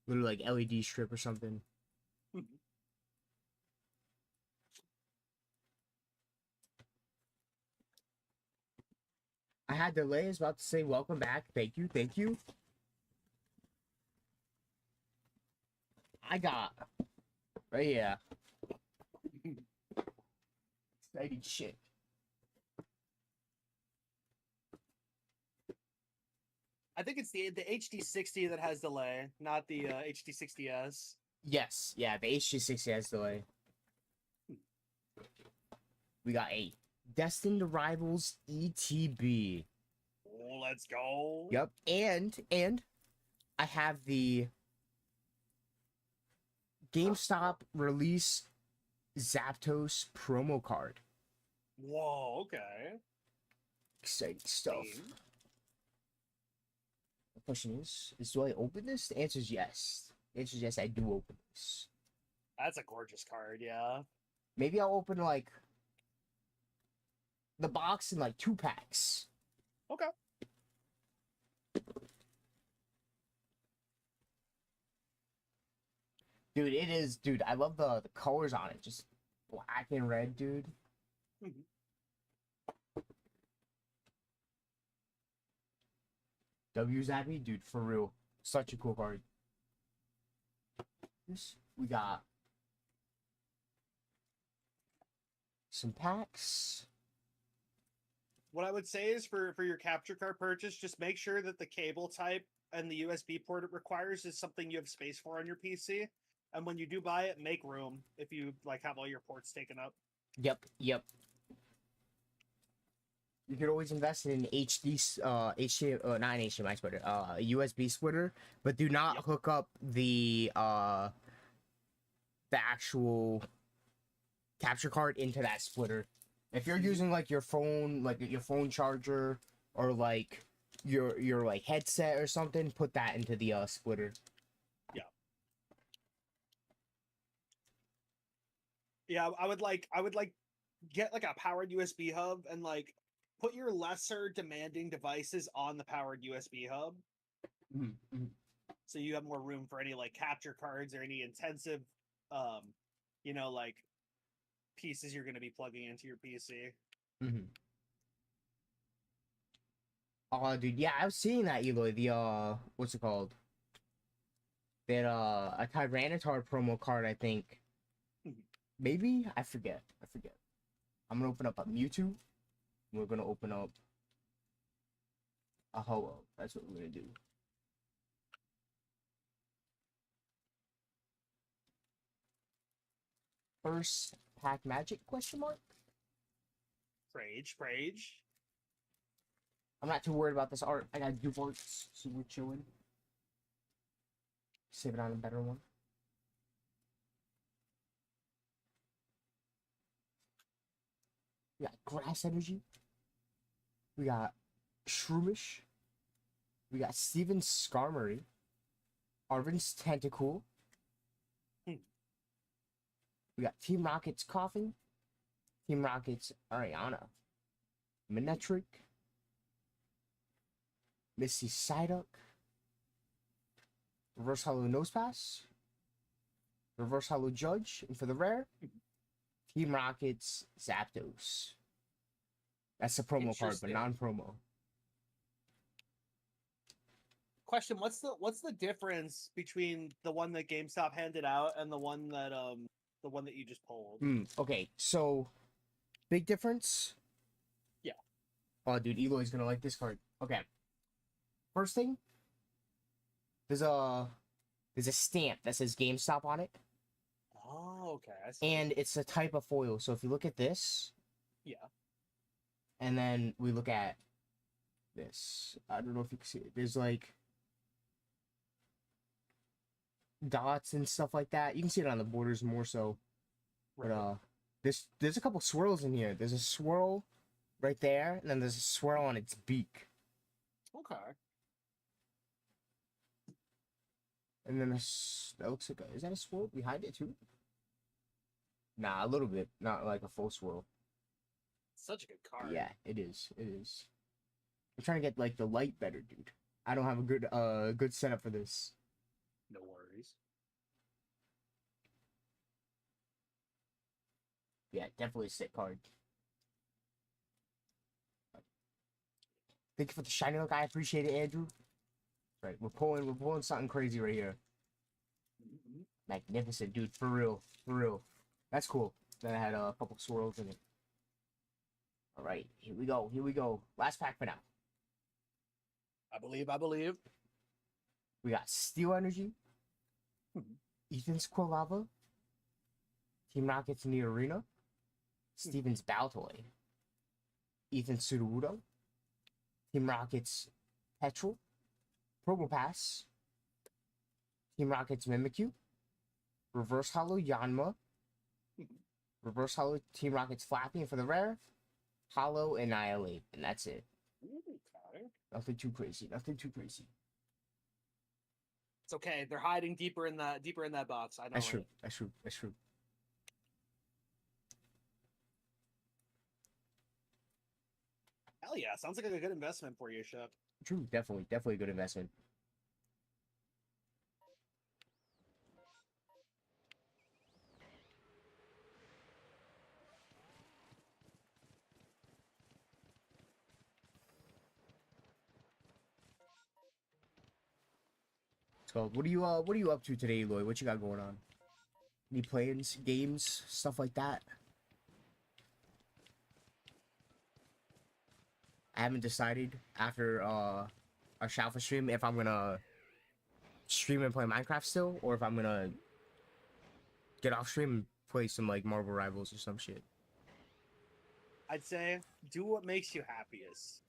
like LED strip or something. I had delay. I was about to say welcome back. Thank you. Thank you. I got right here. Exciting shit. I think it's the HD60 that has delay, not the HD60S. Yes, yeah, the HG60 has delay. We got a Destined Rivals ETB. Oh, let's go. Yep, and I have the GameStop release Zapdos promo card. Whoa, okay. Exciting stuff. Damn. The question is do I open this? The answer is yes. The answer is yes, I do open this. That's a gorgeous card, yeah. Maybe I'll open like the box in like 2 packs. Okay. Dude, it is, dude, I love the colors on it. Just black and red, dude. W Zappy, dude, for real. Such a cool card. This, we got some packs. What I would say is for your capture card purchase, just make sure that the cable type and the USB port it requires is something you have space for on your PC. And when you do buy it, make room if you like have all your ports taken up. Yep. You could always invest in an not an HDMI splitter, a USB splitter, but do not hook up the actual capture card into that splitter. If you're using like your phone charger or like your like headset or something, put that into the splitter. Yeah, I would like get like a powered USB hub and like put your lesser demanding devices on the powered USB hub. Mm-hmm. So you have more room for any like capture cards or any intensive like pieces you're going to be plugging into your PC. Mm-hmm. Oh, dude, yeah, I was seeing that, Eloy. The what's it called? That a Tyranitar promo card, I think. Maybe I forget. I'm gonna open up a Mewtwo. We're gonna open up a Ho-Oh. That's what we're gonna do. First pack magic question mark? Prage. I'm not too worried about this art. I got Duvarts, so we're chilling. Save it on a better one. We got Grass Energy. We got Shroomish. We got Steven Skarmory. Arvin's Tentacool. We got Team Rocket's Coughing. Team Rocket's Ariana. Manectric. Misty Psyduck. Reverse Hollow Nosepass. Reverse Hollow Judge. And for the rare, Team Rocket's Zapdos. That's the promo card, but non-promo. Question: What's the difference between the one that GameStop handed out and the one that you just pulled? Okay, so big difference. Yeah. Oh, dude, Eloy's gonna like this card. Okay. First thing, there's a stamp that says GameStop on it. Oh, okay. I see. And it's a type of foil. So if you look at this, Yeah. and then we look at this, I don't know if you can see it. There's like dots and stuff like that. You can see it on the borders more so. Right. But there's a couple swirls in here. There's a swirl right there, and then there's a swirl on its beak. Okay. And then that looks like is that a swirl behind it too? Nah, a little bit, not like a full swirl. Such a good card. Yeah, it is. It is. I'm trying to get like the light better, dude. I don't have a good setup for this. No worries. Yeah, definitely a sick card. Thank you for the shiny look. I appreciate it, Andrew. Right, we're pulling something crazy right here. Mm-hmm. Magnificent, dude. For real, for real. That's cool. Then I had a couple swirls in it. All right, here we go. Here we go. Last pack for now. I believe. We got Steel Energy, Ethan's Quilava, Team Rocket's in the Arena, Steven's Baltoy, Ethan's Sudowoodo, Team Rocket's Petrol, Probopass, Team Rocket's Mimikyu, Reverse Hollow Yanma, Reverse Hollow Team Rocket's Flappy, and for the rare, Hollow Annihilate, and that's it. Okay. Nothing too crazy. Nothing too crazy. It's okay. They're hiding deeper in that box. I know. That's true. Right? That's true. That's true. Hell yeah! Sounds like a good investment for you, Shep. True. Definitely a good investment. So, what are you up to today, Lloyd? What you got going on? Any plans, games, stuff like that? I haven't decided after our Shalfa stream if I'm gonna stream and play Minecraft still, or if I'm gonna get off stream and play some like Marvel Rivals or some shit. I'd say do what makes you happiest.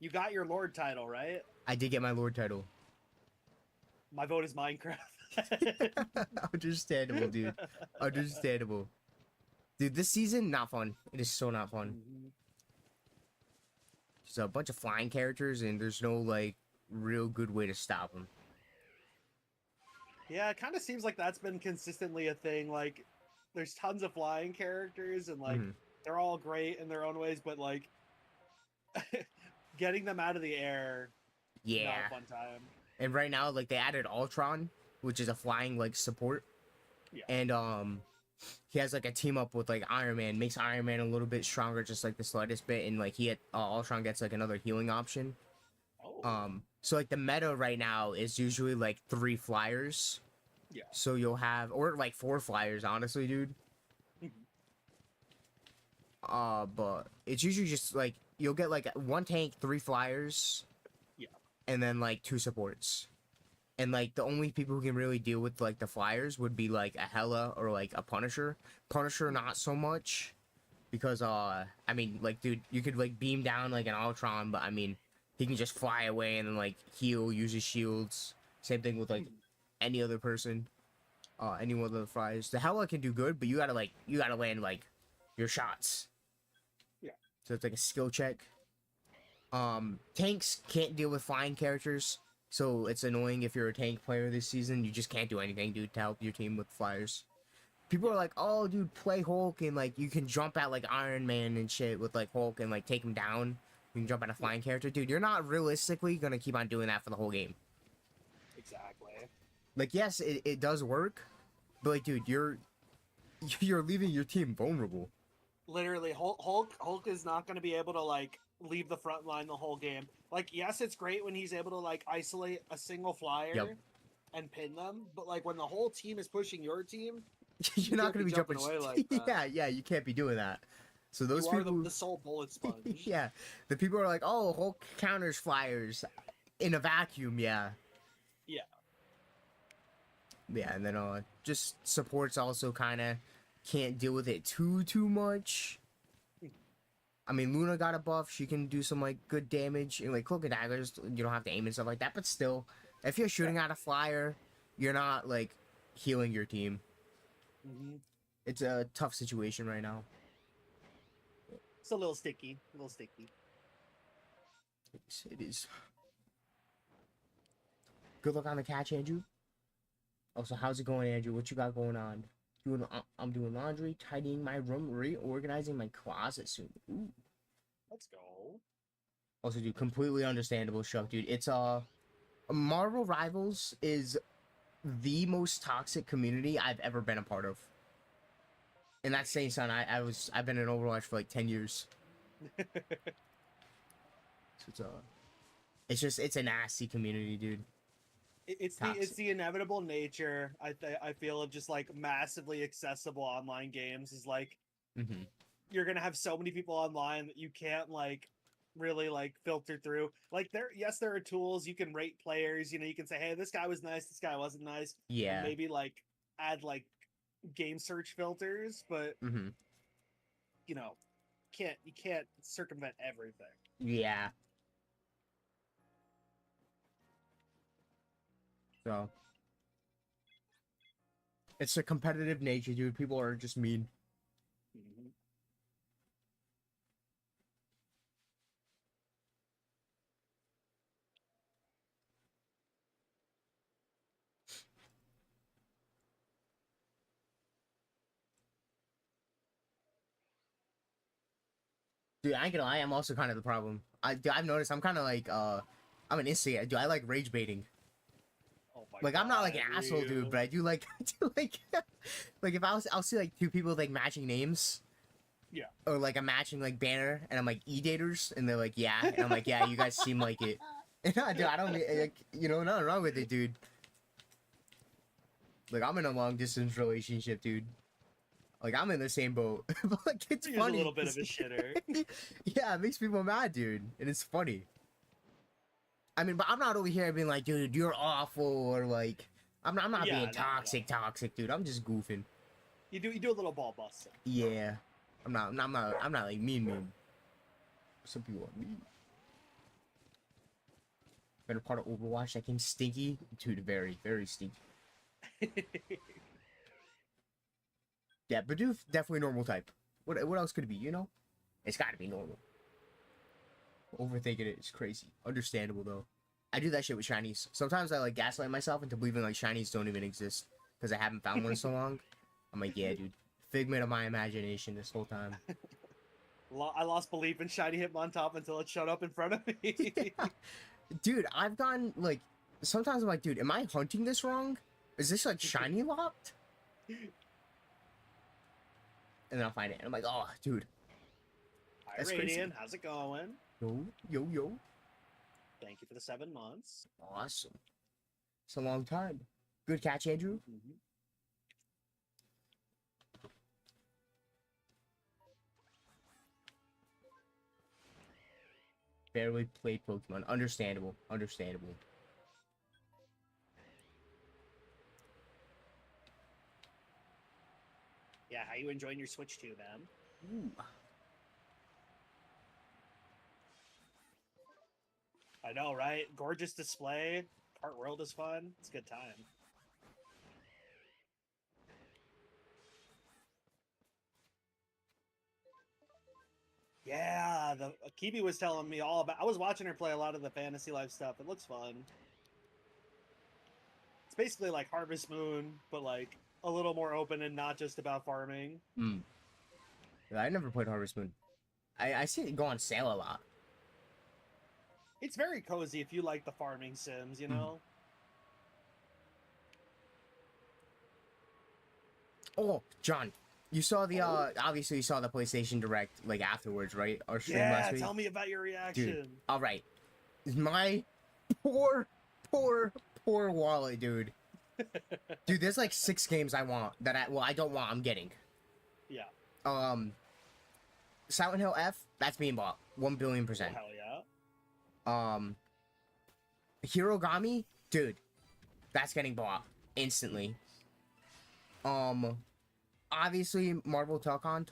You got your Lord title, right? I did get my Lord title. My vote is Minecraft. Understandable, dude. Understandable. Dude, this season, not fun. It is so not fun. There's a bunch of flying characters, and there's no, like, real good way to stop them. Yeah, it kind of seems like that's been consistently a thing. Like, there's tons of flying characters, and, like, they're all great in their own ways, but, like, getting them out of the air, yeah, not a fun time. And right now, like, they added Ultron, which is a flying, like, support. Yeah. And, he has, like, a team up with, like, Iron Man. Makes Iron Man a little bit stronger, just, like, the slightest bit. And, like, Ultron gets, like, another healing option. Oh. So, like, the meta right now is usually, like, 3 flyers. Yeah. So you'll have... Or, like, 4 flyers, honestly, dude. But it's usually just, like... You'll get, like, 1 tank, 3 flyers... And then, like, 2 supports. And, like, the only people who can really deal with, like, the flyers would be, like, a Hela or, like, a Punisher. Punisher, not so much. Because, I mean, like, dude, you could, like, beam down, like, an Ultron, but, I mean, he can just fly away and then, like, heal, use his shields. Same thing with, like, any other person. Any one of the flyers. The Hela can do good, but you gotta land, like, your shots. Yeah. So it's, like, a skill check. Tanks can't deal with flying characters, so it's annoying if you're a tank player this season. You just can't do anything, dude, to help your team with flyers. People are like, oh, dude, play Hulk, and, like, you can jump at, like, Iron Man and shit with, like, Hulk and, like, take him down. You can jump at a flying character. Dude, you're not realistically gonna keep on doing that for the whole game. Exactly. Like, yes, it does work, but, like, dude, you're leaving your team vulnerable. Literally, Hulk is not going to be able to, like, leave the front line the whole game. Like, yes, it's great when he's able to, like, isolate a single flyer and pin them, but, like, when the whole team is pushing your team, you're not going to be jumping away like that. yeah, you can't be doing that. So those you people are the sole bullet sponge. yeah, the people are like, oh, Hulk counters flyers in a vacuum. Yeah. Yeah, and then just supports also kind of can't deal with it too much. I mean, Luna got a buff. She can do some, like, good damage. And, like, Cloak and Daggers, you don't have to aim and stuff like that. But still, if you're shooting at a flyer, you're not, like, healing your team. Mm-hmm. It's a tough situation right now. It's a little sticky. A little sticky. It is. Good luck on the catch, Andrew. Also, how's it going, Andrew? What you got going on? I'm doing laundry, tidying my room, reorganizing my closet soon. Ooh. Let's go. Also, dude, completely understandable, Shuck, dude. It's Marvel Rivals is the most toxic community I've ever been a part of. And that's saying something. I've been in Overwatch for like 10 years. So it's a nasty community, dude. It's the inevitable nature I feel of just like massively accessible online games is like you're gonna have so many people online that you can't like really like filter through. Like there are tools you can rate players. You know, you can say, hey, this guy was nice, this guy wasn't nice. Yeah. And maybe like add like game search filters, but you know, you can't circumvent everything. Yeah. So it's a competitive nature, dude. People are just mean. Dude, I ain't gonna lie, I'm also kind of the problem. I've noticed I'm kind of like I'm an instigator. Dude, I like rage baiting. Oh my like God, I'm not like an asshole, dude, but I do like like like if I'll see like two people like matching names. Yeah. Or like I'm matching like banner and I'm like e-daters and they're like yeah and I'm like yeah you guys seem like it. And dude, I don't like nothing wrong with it, dude. Like I'm in a long distance relationship, dude. Like I'm in the same boat. But like it's He's funny. a little bit of a shitter. Yeah, it makes people mad, dude, and it's funny. I mean, but I'm not over here being like, dude, you're awful, or like, I'm not being toxic, dude. I'm just goofing. You do a little ball busting. Yeah, I'm not like mean. Some people are mean. Better part of Overwatch that game stinky, dude. Very, very stinky. Yeah, Bidoof definitely normal type. What else could it be? You know, it's got to be normal. Overthinking it is crazy. Understandable though. I do that shit with shinies. Sometimes I like gaslight myself into believing like shinies don't even exist because I haven't found one in so long. I'm like, yeah, dude, figment of my imagination this whole time. I lost belief in shiny Hitmontop until it showed up in front of me. Yeah. Dude, I've gone like sometimes I'm like, dude, am I hunting this wrong? Is this like shiny locked? And then I'll find it. And I'm like, oh, dude. Hi, Radiant. How's it going? Yo. Thank you for the 7 months. Awesome. It's a long time. Good catch, Andrew. Barely played Pokemon. Understandable. Yeah, how you enjoying your Switch 2, man? Ooh. I know, right? Gorgeous display. Part world is fun. It's a good time. Yeah, the Kibi was telling me all about. I was watching her play a lot of the Fantasy Life stuff. It looks fun. It's basically like Harvest Moon, but like a little more open and not just about farming. Yeah, I never played Harvest Moon. I see it go on sale a lot. It's very cozy if you like the farming sims, you know? Oh, John, you saw the obviously you saw the PlayStation Direct like afterwards, right? Our stream last week. Yeah, tell me about your reaction. Dude, all right. My poor wallet, dude. Dude, there's like 6 games I want that I don't want. I'm getting. Yeah. Silent Hill F, that's being bought 1 billion %. Oh, hell yeah. Hirogami, dude, that's getting bought instantly. Obviously Marvel Tokon.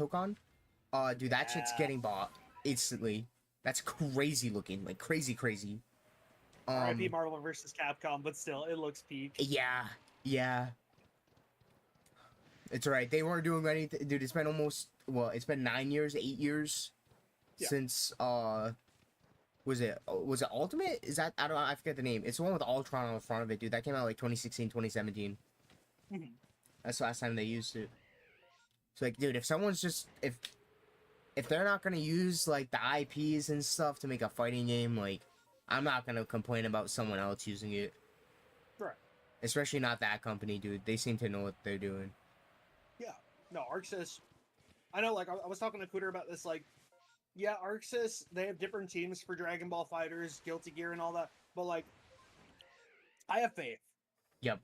Dude, that shit's Yeah. getting bought instantly. That's crazy looking, like crazy. R.I.P. Marvel versus Capcom, but still, it looks peak. Yeah. It's alright. They weren't doing anything, dude. It's been it's been 9 years, 8 years Yeah. since was it Ultimate? Is that, I don't know, I forget the name. It's the one with Ultron on the front of it, dude. That came out like 2016, 2017. Mhm. That's the last time they used it. So like, dude, if someone's just if they're not gonna use like the IPs and stuff to make a fighting game, like I'm not gonna complain about someone else using it. Right. Especially not that company, dude. They seem to know what they're doing. Yeah. No, ArcSys. I know, like, I was talking to Cooter about this, like, yeah, ArcSys, they have different teams for Dragon Ball Fighters, Guilty Gear, and all that, but, like, I have faith. Yep.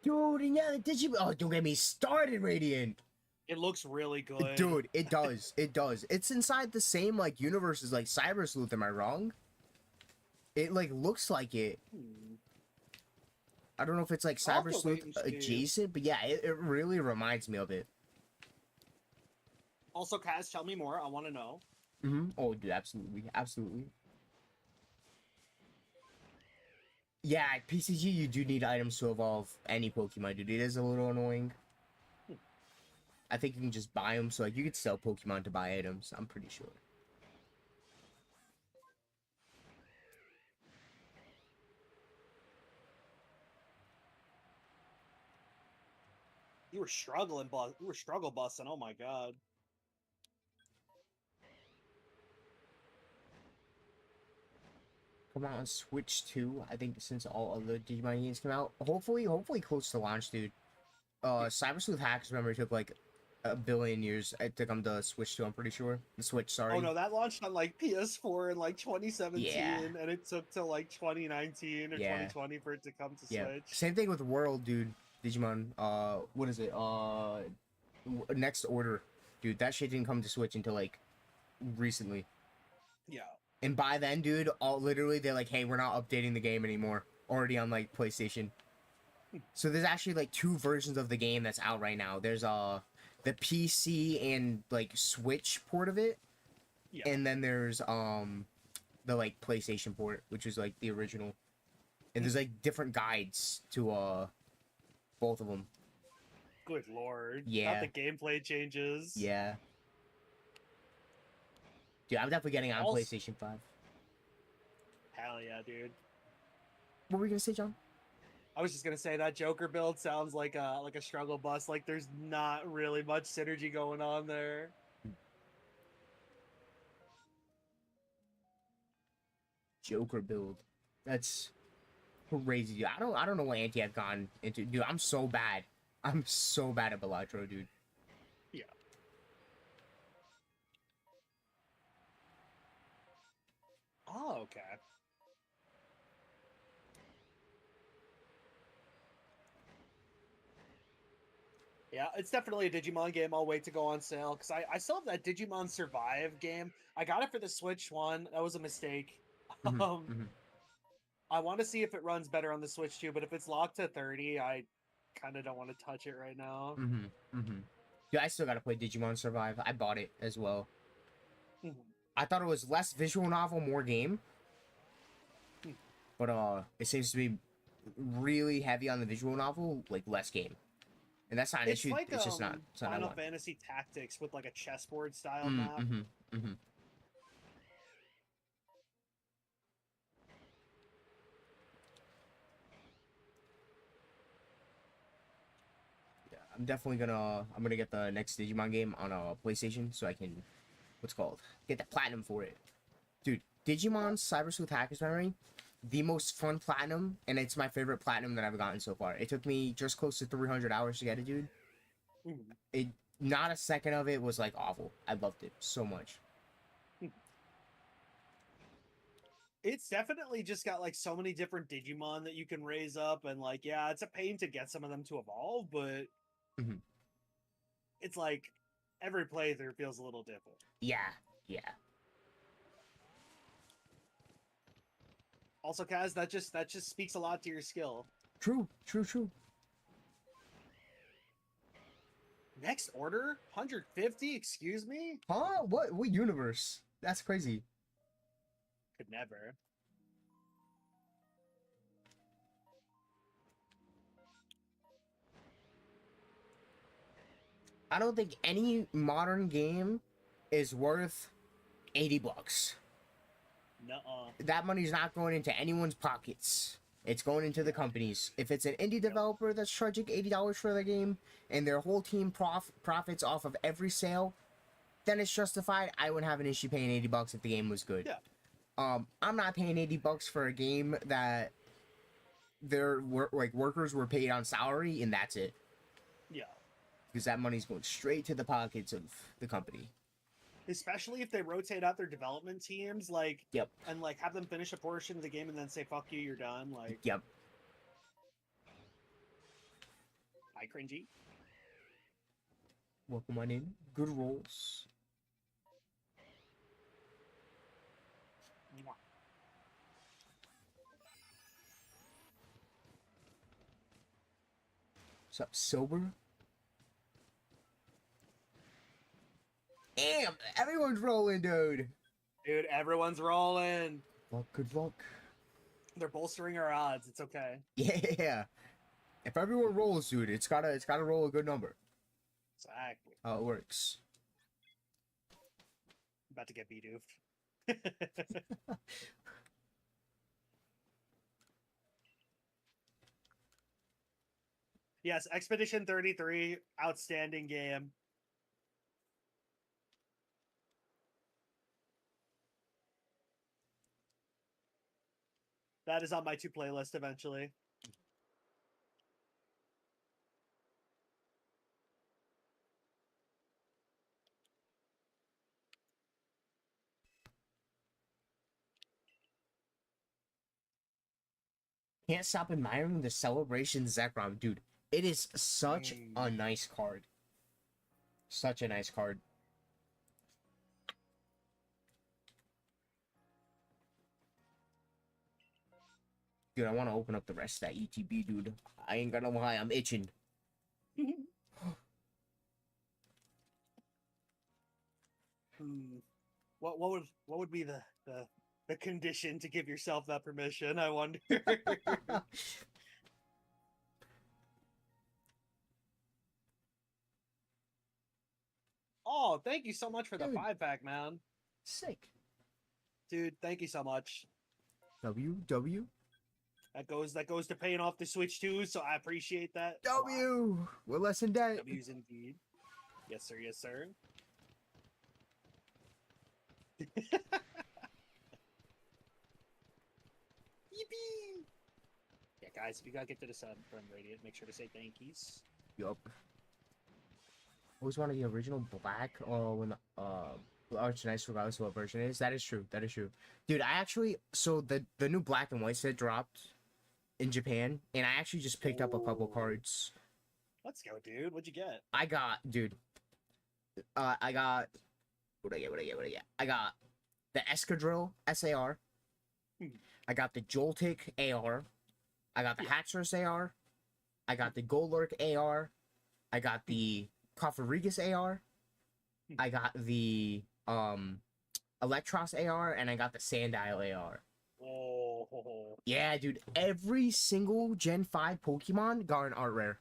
Dude, and yeah, oh, don't get me started, Radiant. It looks really good. Dude, it does. It does. It's inside the same, like, universe as, like, Cyber Sleuth, am I wrong? It, like, looks like it. I don't know if it's, like, I'll have Cyber to wait Sleuth and see. adjacent, but yeah, it really reminds me of it. Also, Kaz, tell me more. I want to know. Oh, dude, absolutely. Yeah, PCG, you do need items to evolve any Pokemon, dude. It is a little annoying. I think you can just buy them, so like you could sell Pokemon to buy items. I'm pretty sure. You were struggling, boss. You were struggle busting. Oh my god. Come out on Switch 2, I think, since all other Digimon games came out. Hopefully close to launch, dude. Cyber Sleuth Hackers Memory took like a billion years. It took them to Switch 2, I'm pretty sure. The Switch, sorry. Oh no, that launched on like PS4 in like 2017, Yeah. and it took till like 2019 or 2020 for it to come to Switch. Same thing with World, dude. Digimon. What is it? Next Order, dude. That shit didn't come to Switch until like recently. Yeah. And by then, dude, literally they're like, hey, we're not updating the game anymore. Already on like PlayStation. So there's actually like 2 versions of the game that's out right now. There's the PC and like Switch port of it. Yeah. And then there's the like PlayStation port, which is like the original. And there's like different guides to both of them. Good lord. Yeah. Not the gameplay changes. Yeah. Dude, I'm definitely getting on Also- PlayStation 5. Hell yeah, dude. What were we gonna say, John? I was just gonna say that Joker build sounds like a struggle bus. Like there's not really much synergy going on there. Joker build. That's crazy, dude. I don't know what anti I've gone into. Dude, I'm so bad. I'm so bad at Belatro, dude. Yeah. Oh, okay. Yeah, it's definitely a Digimon game. I'll wait to go on sale because I still have that Digimon Survive game. I got it for the Switch one. That was a mistake. I want to see if it runs better on the Switch too, but if it's locked to 30, I kind of don't want to touch it right now. Dude, I still gotta play Digimon Survive. I bought it as well. Mhm. I thought it was less visual novel, more game. But it seems to be really heavy on the visual novel, like less game. And that's not an It's issue. like It's just not. It's not Final what I want. Fantasy Tactics with like a chessboard style map. Yeah, I'm definitely gonna. I'm gonna get the next Digimon game on a PlayStation so I can, what's it called, get the platinum for it. Dude, Digimon Cyber Sleuth Hackers Memory, the most fun platinum, and it's my favorite platinum that I've gotten so far. It took me just close to 300 hours to get it, dude. It, not a second of it was like awful. I loved it so much. It's definitely just got like so many different Digimon that you can raise up, and like, yeah, it's a pain to get some of them to evolve, but it's like every playthrough feels a little different. Yeah. Also, Kaz, that just speaks a lot to your skill. True. Next order? 150? Excuse me? Huh? What universe? That's crazy. Could never. I don't think any modern game is worth $80. Nuh-uh. That money's not going into anyone's pockets. It's going into the companies. If it's an indie developer that's charging $80 for the game and their whole team profits off of every sale, then it's justified. I wouldn't have an issue paying $80 if the game was good. Yeah. I'm not paying $80 for a game that their workers were paid on salary and that's it. Yeah. Because that money's going straight to the pockets of the company. Especially if they rotate out their development teams, like, Yep. and like have them finish a portion of the game and then say "fuck you, you're done." Like, Yep. hi, cringy. Welcome on in. Good rolls. Mwah. What's up, Sober? Damn, everyone's rolling, dude. Dude, everyone's rolling. Luck, good luck. They're bolstering our odds. It's okay. Yeah. If everyone rolls, dude, it's gotta roll a good number. Exactly. How it works. About to get bedoofed. Yes, Expedition 33, outstanding game. That is on my to play list eventually. Can't stop admiring the celebration Zekrom, dude. It is such a nice card. Such a nice card. Dude, I want to open up the rest of that ETB, dude. I ain't gonna lie, I'm itching. What would be the condition to give yourself that permission? I wonder. Oh, thank you so much for the Dude. 5-pack, man. Sick. Dude, thank you so much. W. That goes to paying off the Switch too, so I appreciate that. a lot. W. We're less in debt. W's indeed. Yes, sir. Yes, sir. Yippee! Yeah, guys, if you gotta get to the sub from Radiant, make sure to say thank yous. Yup. Always wanted the original black when Arch Nice regardless of what version it is. That is true. That is true. Dude, I actually so the new black and white set dropped in Japan, and I actually just picked up a couple cards. Let's go, dude. What'd you get? I got, dude. I got what I get? I got the Escadrille SAR. I got the Joltik AR. I got the Haxorus AR. I got the Golurk AR. I got the Cofferegus AR. I got the Electros AR, and I got the Sandile AR. Oh, Yeah, dude. Every single Gen 5 Pokemon got an art rare.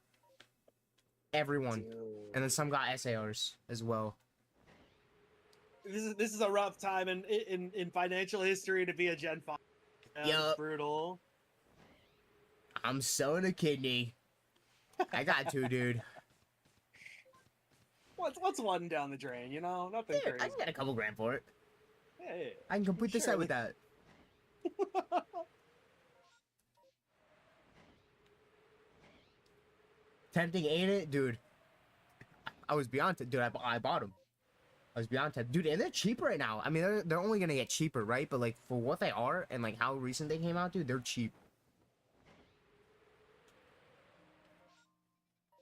Everyone. dude. And then some got SARs as well. This is a rough time in financial history to be a Gen 5. Yeah, Yup. brutal. I'm selling a kidney. I got two, dude. What's one down the drain? You know, nothing Yeah, crazy. I can get a couple grand for it. Hey. I can complete the set with that. Tempting, ain't it, dude? I was beyond it, dude. I bought them. I was beyond it, dude. And they're cheap right now. I mean, they're only gonna get cheaper, right? But like for what they are and like how recent they came out, dude, they're cheap.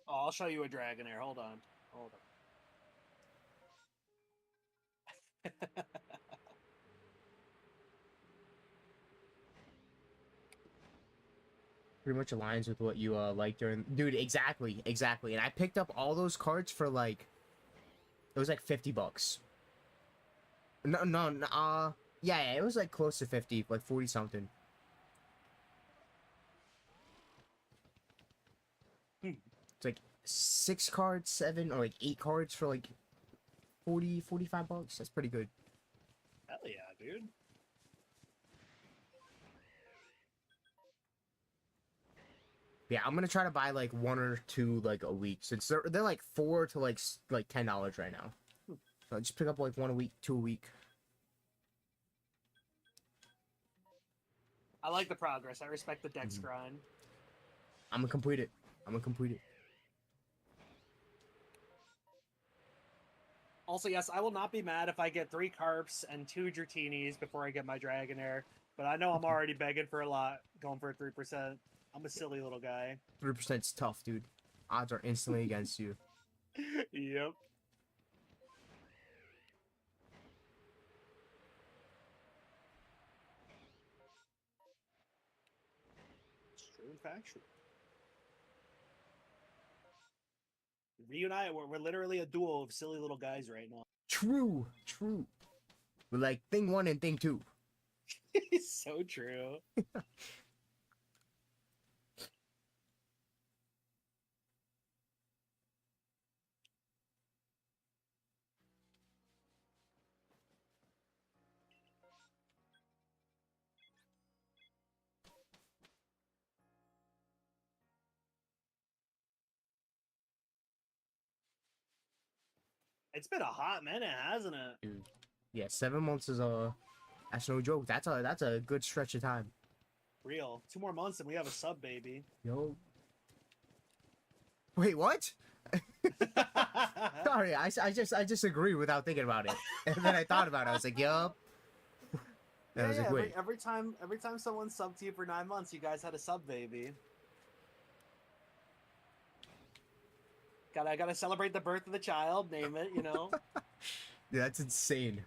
Oh, I'll show you a Dragonair. Hold on. Hold on. Pretty much aligns with what you like during. Dude, exactly, exactly. And I picked up all those cards for like. It was like $50. No, yeah, it was like close to 50, like 40 something. Hmm. It's like 6 cards, 7 or like 8 cards for like 40, $45. That's pretty good. Hell yeah, dude. Yeah, I'm gonna try to buy like 1 or 2 like a week since they're like $4 to like $10 right now. So I just pick up like 1 a week, 2 a week. I like the progress. I respect the dex grind. I'm gonna complete it. I'm gonna complete it. Also, yes, I will not be mad if I get 3 carps and 2 Dratini's before I get my Dragonair. But I know I'm already begging for a lot, going for a 3%. I'm a silly little guy. 3%'s tough, dude. Odds are instantly against you. Yep. It's true and factual. Reunite, we're literally a duo of silly little guys right now. True, true. But like thing 1 and thing 2. It's so true. It's been a hot minute, hasn't it? Dude. Yeah, 7 months is that's no joke. That's a good stretch of time. Real. 2 more months and we have a sub baby. Yo. Wait, what? Sorry, I just agreed without thinking about it. And then I thought about it. I was like, yup. And I was like, wait. every time someone subbed to you for 9 months, you guys had a sub baby. Gotta celebrate the birth of the child, name it, you know. Yeah, that's insane.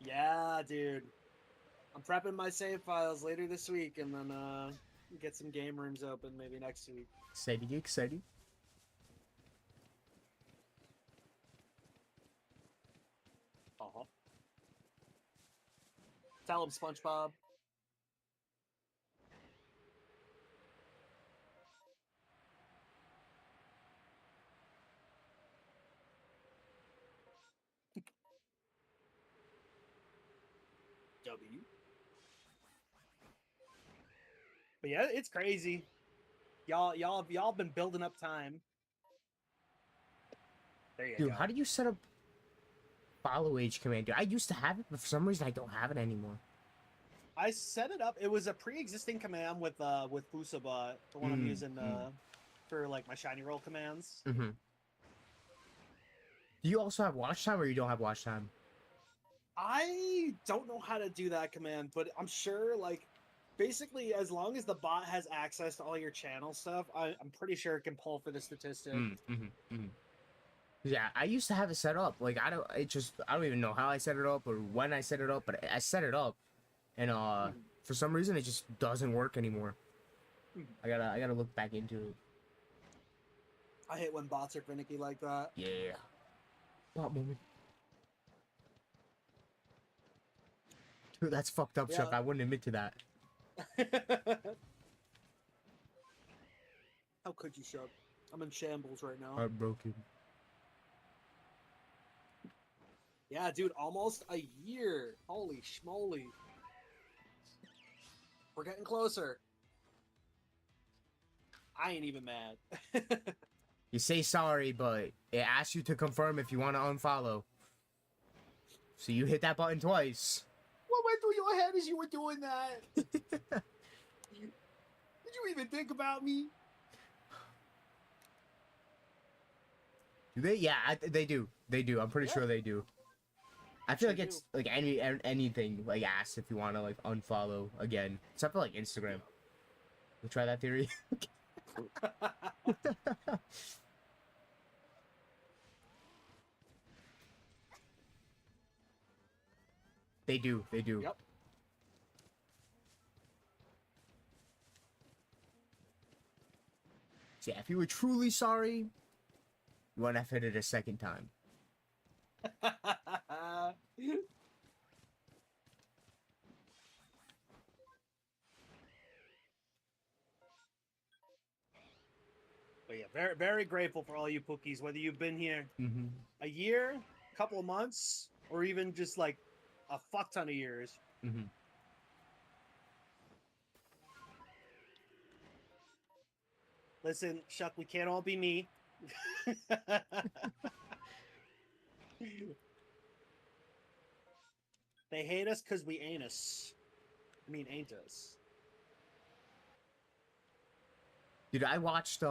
Yeah, dude. I'm prepping my save files later this week, and then get some game rooms open maybe next week. Exciting, exciting. Uh-huh. Tell him, SpongeBob. W. But yeah, it's crazy. Y'all been building up time. There you Dude, go. how do you set up follow age command? Dude, I used to have it, but for some reason I don't have it anymore. I set it up. It was a pre-existing command with Fusabot, the one I'm using for like my shiny roll commands. Mm-hmm. Do you also have watch time, or you don't have watch time? I don't know how to do that command, but I'm sure like basically as long as the bot has access to all your channel stuff, I'm pretty sure it can pull for the statistic. Yeah, I used to have it set up. Like I don't even know how I set it up or when I set it up, but I set it up, and for some reason it just doesn't work anymore. I gotta look back into it. I hate when bots are finicky like that. Yeah. Bot moment. Dude, that's fucked up, Chef. I wouldn't admit to that. How could you, Shub? I'm in shambles right now. Heartbroken. Yeah, dude, almost a year. Holy schmoly. We're getting closer. I ain't even mad. You say sorry, but it asks you to confirm if you want to unfollow. So you hit that button twice. What went through your head as you were doing that? Did you even think about me? Do they? Yeah, they do. They do. I'm pretty sure they do. I feel like it's like anything like asked if you want to like unfollow again, except for like Instagram. We'll try that theory. They do. They do. Yep. So yeah, if you were truly sorry, you wouldn't have hit it a second time. But yeah, very, very grateful for all you Pookies, whether you've been here Mm-hmm. a year, a couple of months, or even just like a fuck ton of years. Mm-hmm. Listen, Shuck, we can't all be me. They hate us because we ain't us. I mean, ain't us. Dude, I watched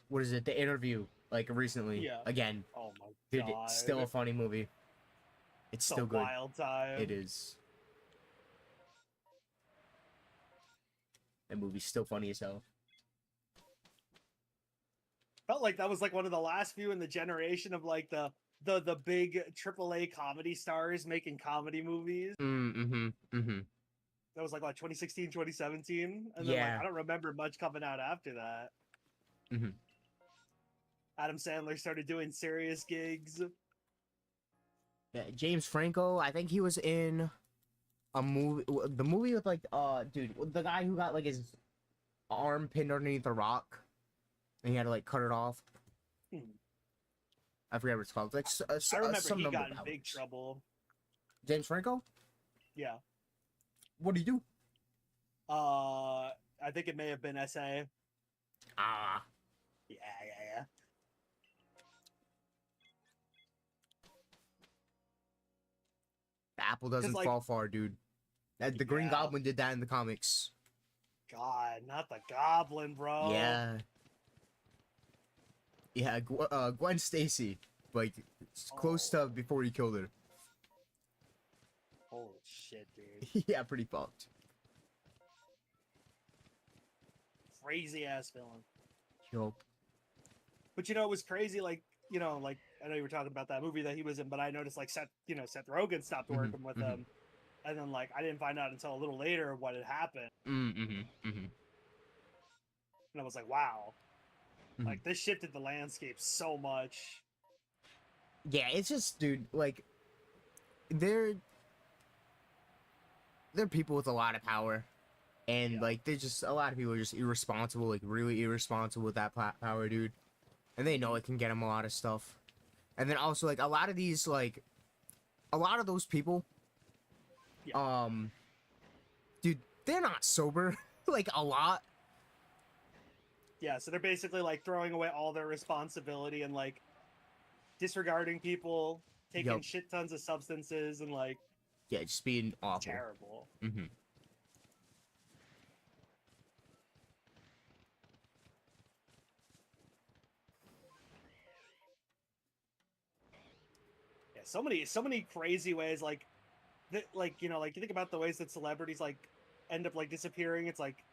what is it? The Interview, like recently. Yeah. Again. Oh my Dude, god. it's still a funny movie. It's It's still a good. wild time. It is. That movie's still funny as hell. Felt like that was like one of the last few in the generation of like the big AAA comedy stars making comedy movies. Mm-hmm. Mm-hmm. That was like what, 2016, 2017, and then like Yeah. I don't remember much coming out after that. Mm-hmm. Adam Sandler started doing serious gigs. Yeah, James Franco, I think he was in a movie, the movie with like, dude, the guy who got like his arm pinned underneath a rock, and he had to like cut it off. Hmm. I forget what it's called. Like, I remember some he number got in of big hours. trouble. James Franco? Yeah. What do you do? I think it may have been SA. Ah, Yeah. the apple doesn't like- fall far, dude. The Green Yeah. Goblin did that in the comics. God, not the Goblin, bro. Yeah. Yeah, Gwen Stacy, like, it's close to before he killed her. Holy shit, dude. Yeah, pretty fucked. Crazy ass villain. Yo. But you know, it was crazy. Like, you know, like I know you were talking about that movie that he was in, but I noticed like Seth Rogen stopped Mhm, working with him, and then like I didn't find out until a little later what had happened, Mm-hmm. and I was like, wow, Mhm. like this shifted the landscape so much. Yeah, it's just, dude, like, they're people with a lot of power, and Yeah. like they're just, a lot of people are just irresponsible, like really irresponsible with that power, dude, and they know it can get them a lot of stuff. And then also, like, a lot of these, like, a lot of those people, dude, they're not sober. Like, a lot. Yeah, so they're basically like throwing away all their responsibility and like disregarding people, taking Yup. shit tons of substances, and like Yeah, just being awful. terrible. Mm-hmm. Yeah, so many crazy ways. Like you know, like you think about the ways that celebrities like end up like disappearing. It's like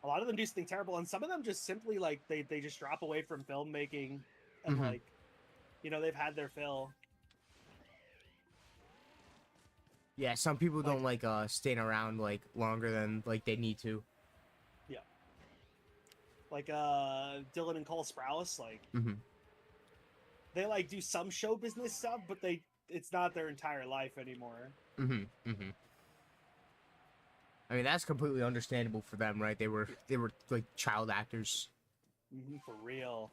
a lot of them do something terrible, and some of them just simply like they just drop away from filmmaking, and Mhm. like, you know, they've had their fill. Yeah, some people don't Like- like staying around like longer than like they need to. Like Dylan and Cole Sprouse, like Mm-hmm. they like do some show business stuff, but it's not their entire life anymore. Mm-hmm. Mm-hmm. I mean, that's completely understandable for them, right? They were like child actors. For real.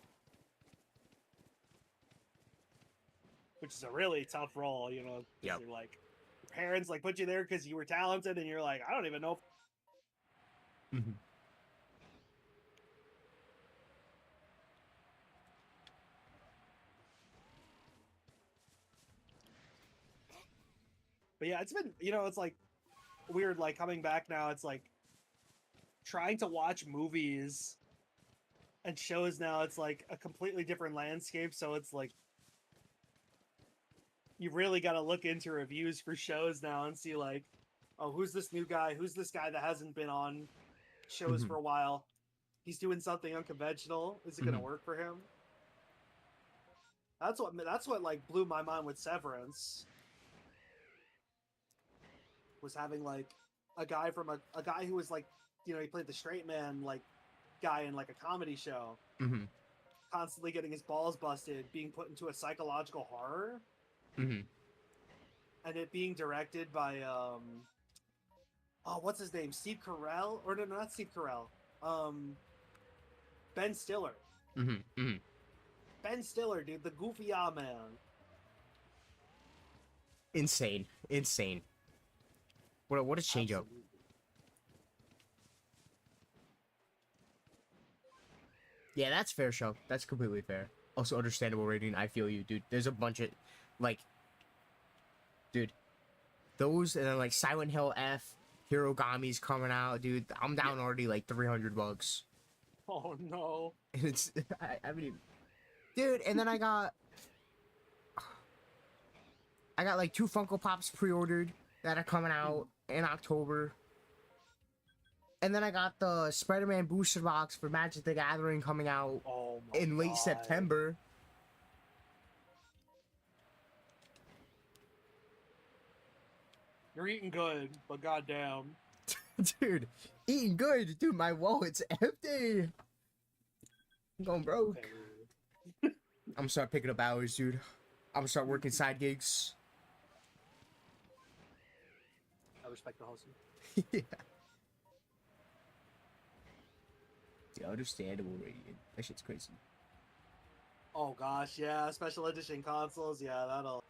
Which is a really tough role, you know. 'Cause Yep. you're like, your parents like put you there because you were talented, and you're like, I don't even know. Mm-hmm. But yeah, it's been, you know, it's like weird, like coming back now. It's like trying to watch movies and shows now. It's like a completely different landscape. So it's like you really got to look into reviews for shows now and see like, oh, who's this new guy? Who's this guy that hasn't been on shows Mhm. for a while? He's doing something unconventional. Is it going to Mhm. work for him? That's what like blew my mind with Severance. was having like a guy from a guy who was like, you know, he played the straight man like guy in like a comedy show, Mm-hmm. constantly getting his balls busted, being put into a psychological horror, Mm-hmm. and it being directed by oh, what's his name? Steve Carell? Or no, not Steve Carell. Ben Stiller. Mm-hmm. Mm-hmm. Ben Stiller, dude, the goofy man. Insane. Insane. What a change up. Absolutely. Yeah, that's fair, show. That's completely fair. Also understandable rating. I feel you, dude. There's a bunch of like, dude, those and then like Silent Hill F, Hirogami's coming out, dude. I'm down already like $300. Oh no. And it's I mean, dude. And then I got like 2 Funko Pops pre-ordered that are coming out in October. And then I got the Spider-Man booster box for Magic the Gathering coming out Oh my in late God. September. You're eating good, but goddamn. Dude, eating good. Dude, my wallet's empty. I'm going broke. Okay. I'm gonna start picking up hours, dude. I'm gonna start working side gigs. I respect the hustle. Yeah. The understandable rating. That shit's crazy. Oh gosh, yeah, special edition consoles, yeah, that'll.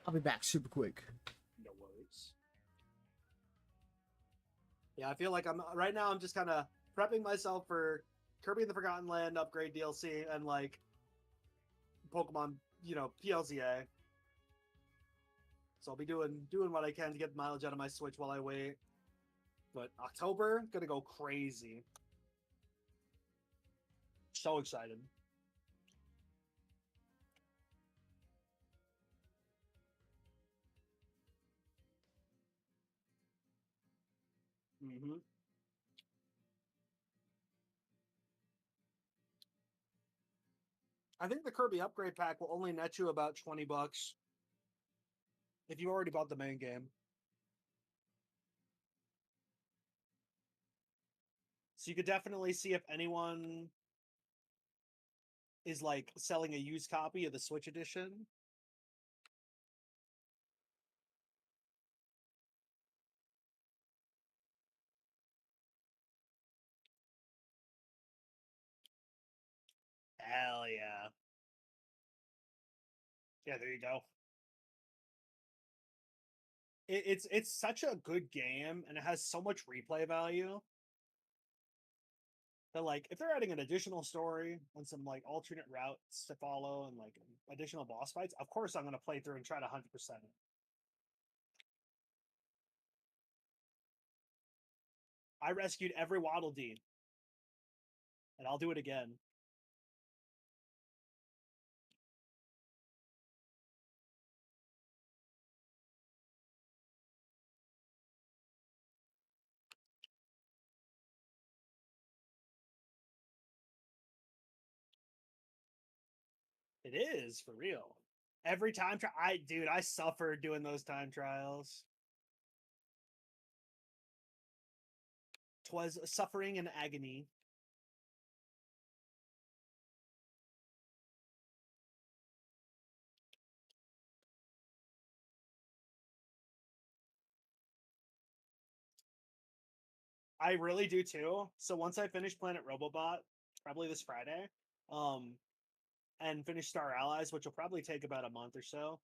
I'll be back super quick. No worries. Yeah, I feel like I'm right now. I'm just kind of prepping myself for Kirby and the Forgotten Land upgrade DLC and like Pokemon, you know, PLZA. So I'll be doing what I can to get mileage out of my Switch while I wait. But October, gonna go crazy. So excited. Mm-hmm. I think the Kirby upgrade pack will only net you about $20 if you already bought the main game. So you could definitely see if anyone is like selling a used copy of the Switch edition. Hell yeah. Yeah, there you go. It's such a good game and it has so much replay value that like if they're adding an additional story and some like alternate routes to follow and like additional boss fights, of course I'm gonna play through and try to 100% it. I rescued every Waddle Dee, and I'll do it again. It is for real. Every time dude, I suffered doing those time trials. 'Twas suffering and agony. I really do too. So once I finish Planet Robobot, probably this Friday, um, and finish Star Allies, which will probably take about a month or so,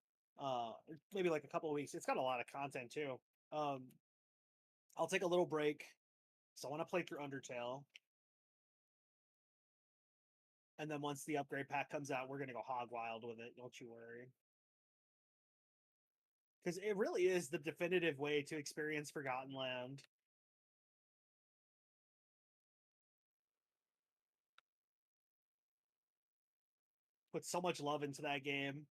maybe like a couple of weeks. It's got a lot of content too. Um, I'll take a little break. So I want to play through Undertale, and then once the upgrade pack comes out, we're gonna go hog wild with it. Don't you worry, because it really is the definitive way to experience Forgotten Land. Put so much love into that game.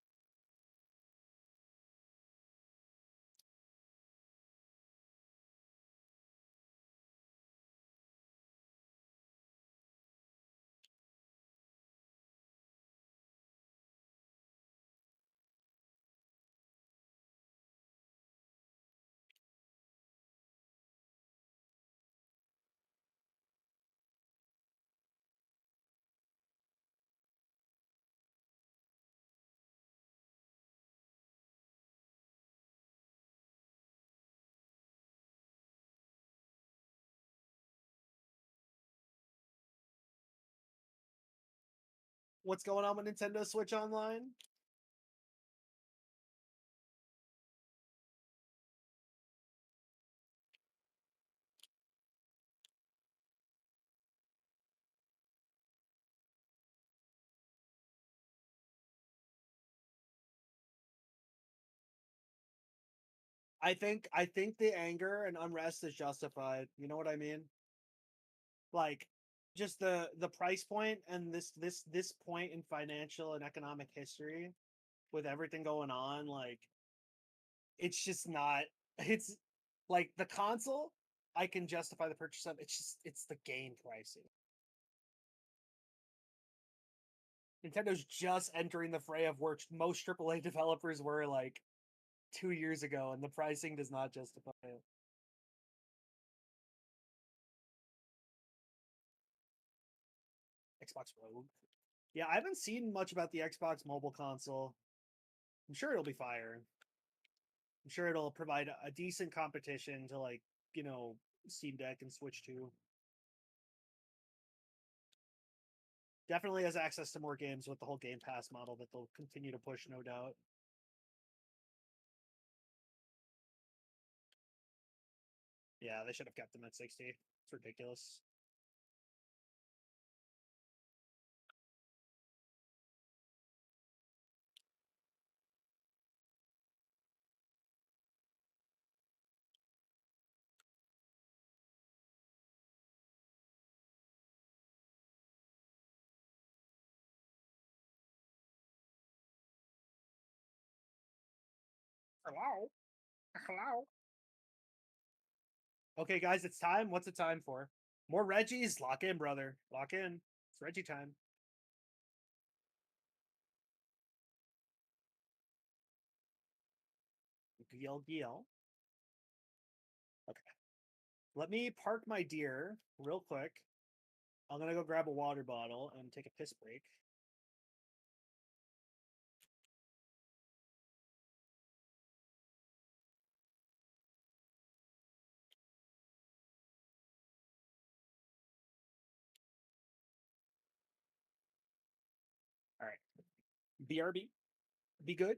What's going on with Nintendo Switch Online? I think the anger and unrest is justified. You know what I mean? Like just the price point and this point in financial and economic history with everything going on, like it's just not it's like the console I can justify the purchase of. It's the game pricing. Nintendo's just entering the fray of where most AAA developers were like 2 years ago, and the pricing does not justify it. Xbox Rogue. Yeah, I haven't seen much about the Xbox mobile console. I'm sure it'll be fire. I'm sure it'll provide a decent competition to like, Steam Deck and Switch 2. Definitely has access to more games with the whole Game Pass model that they'll continue to push, no doubt. Yeah, they should have kept them at 60. It's ridiculous. Hello? Hello? Okay, guys, it's time. What's it time for? More Reggies? Lock in, brother. Lock in. It's Reggie time. Gil Gil. Okay. Let me park my deer real quick. I'm gonna go grab a water bottle and take a piss break. All right. BRB. Be good.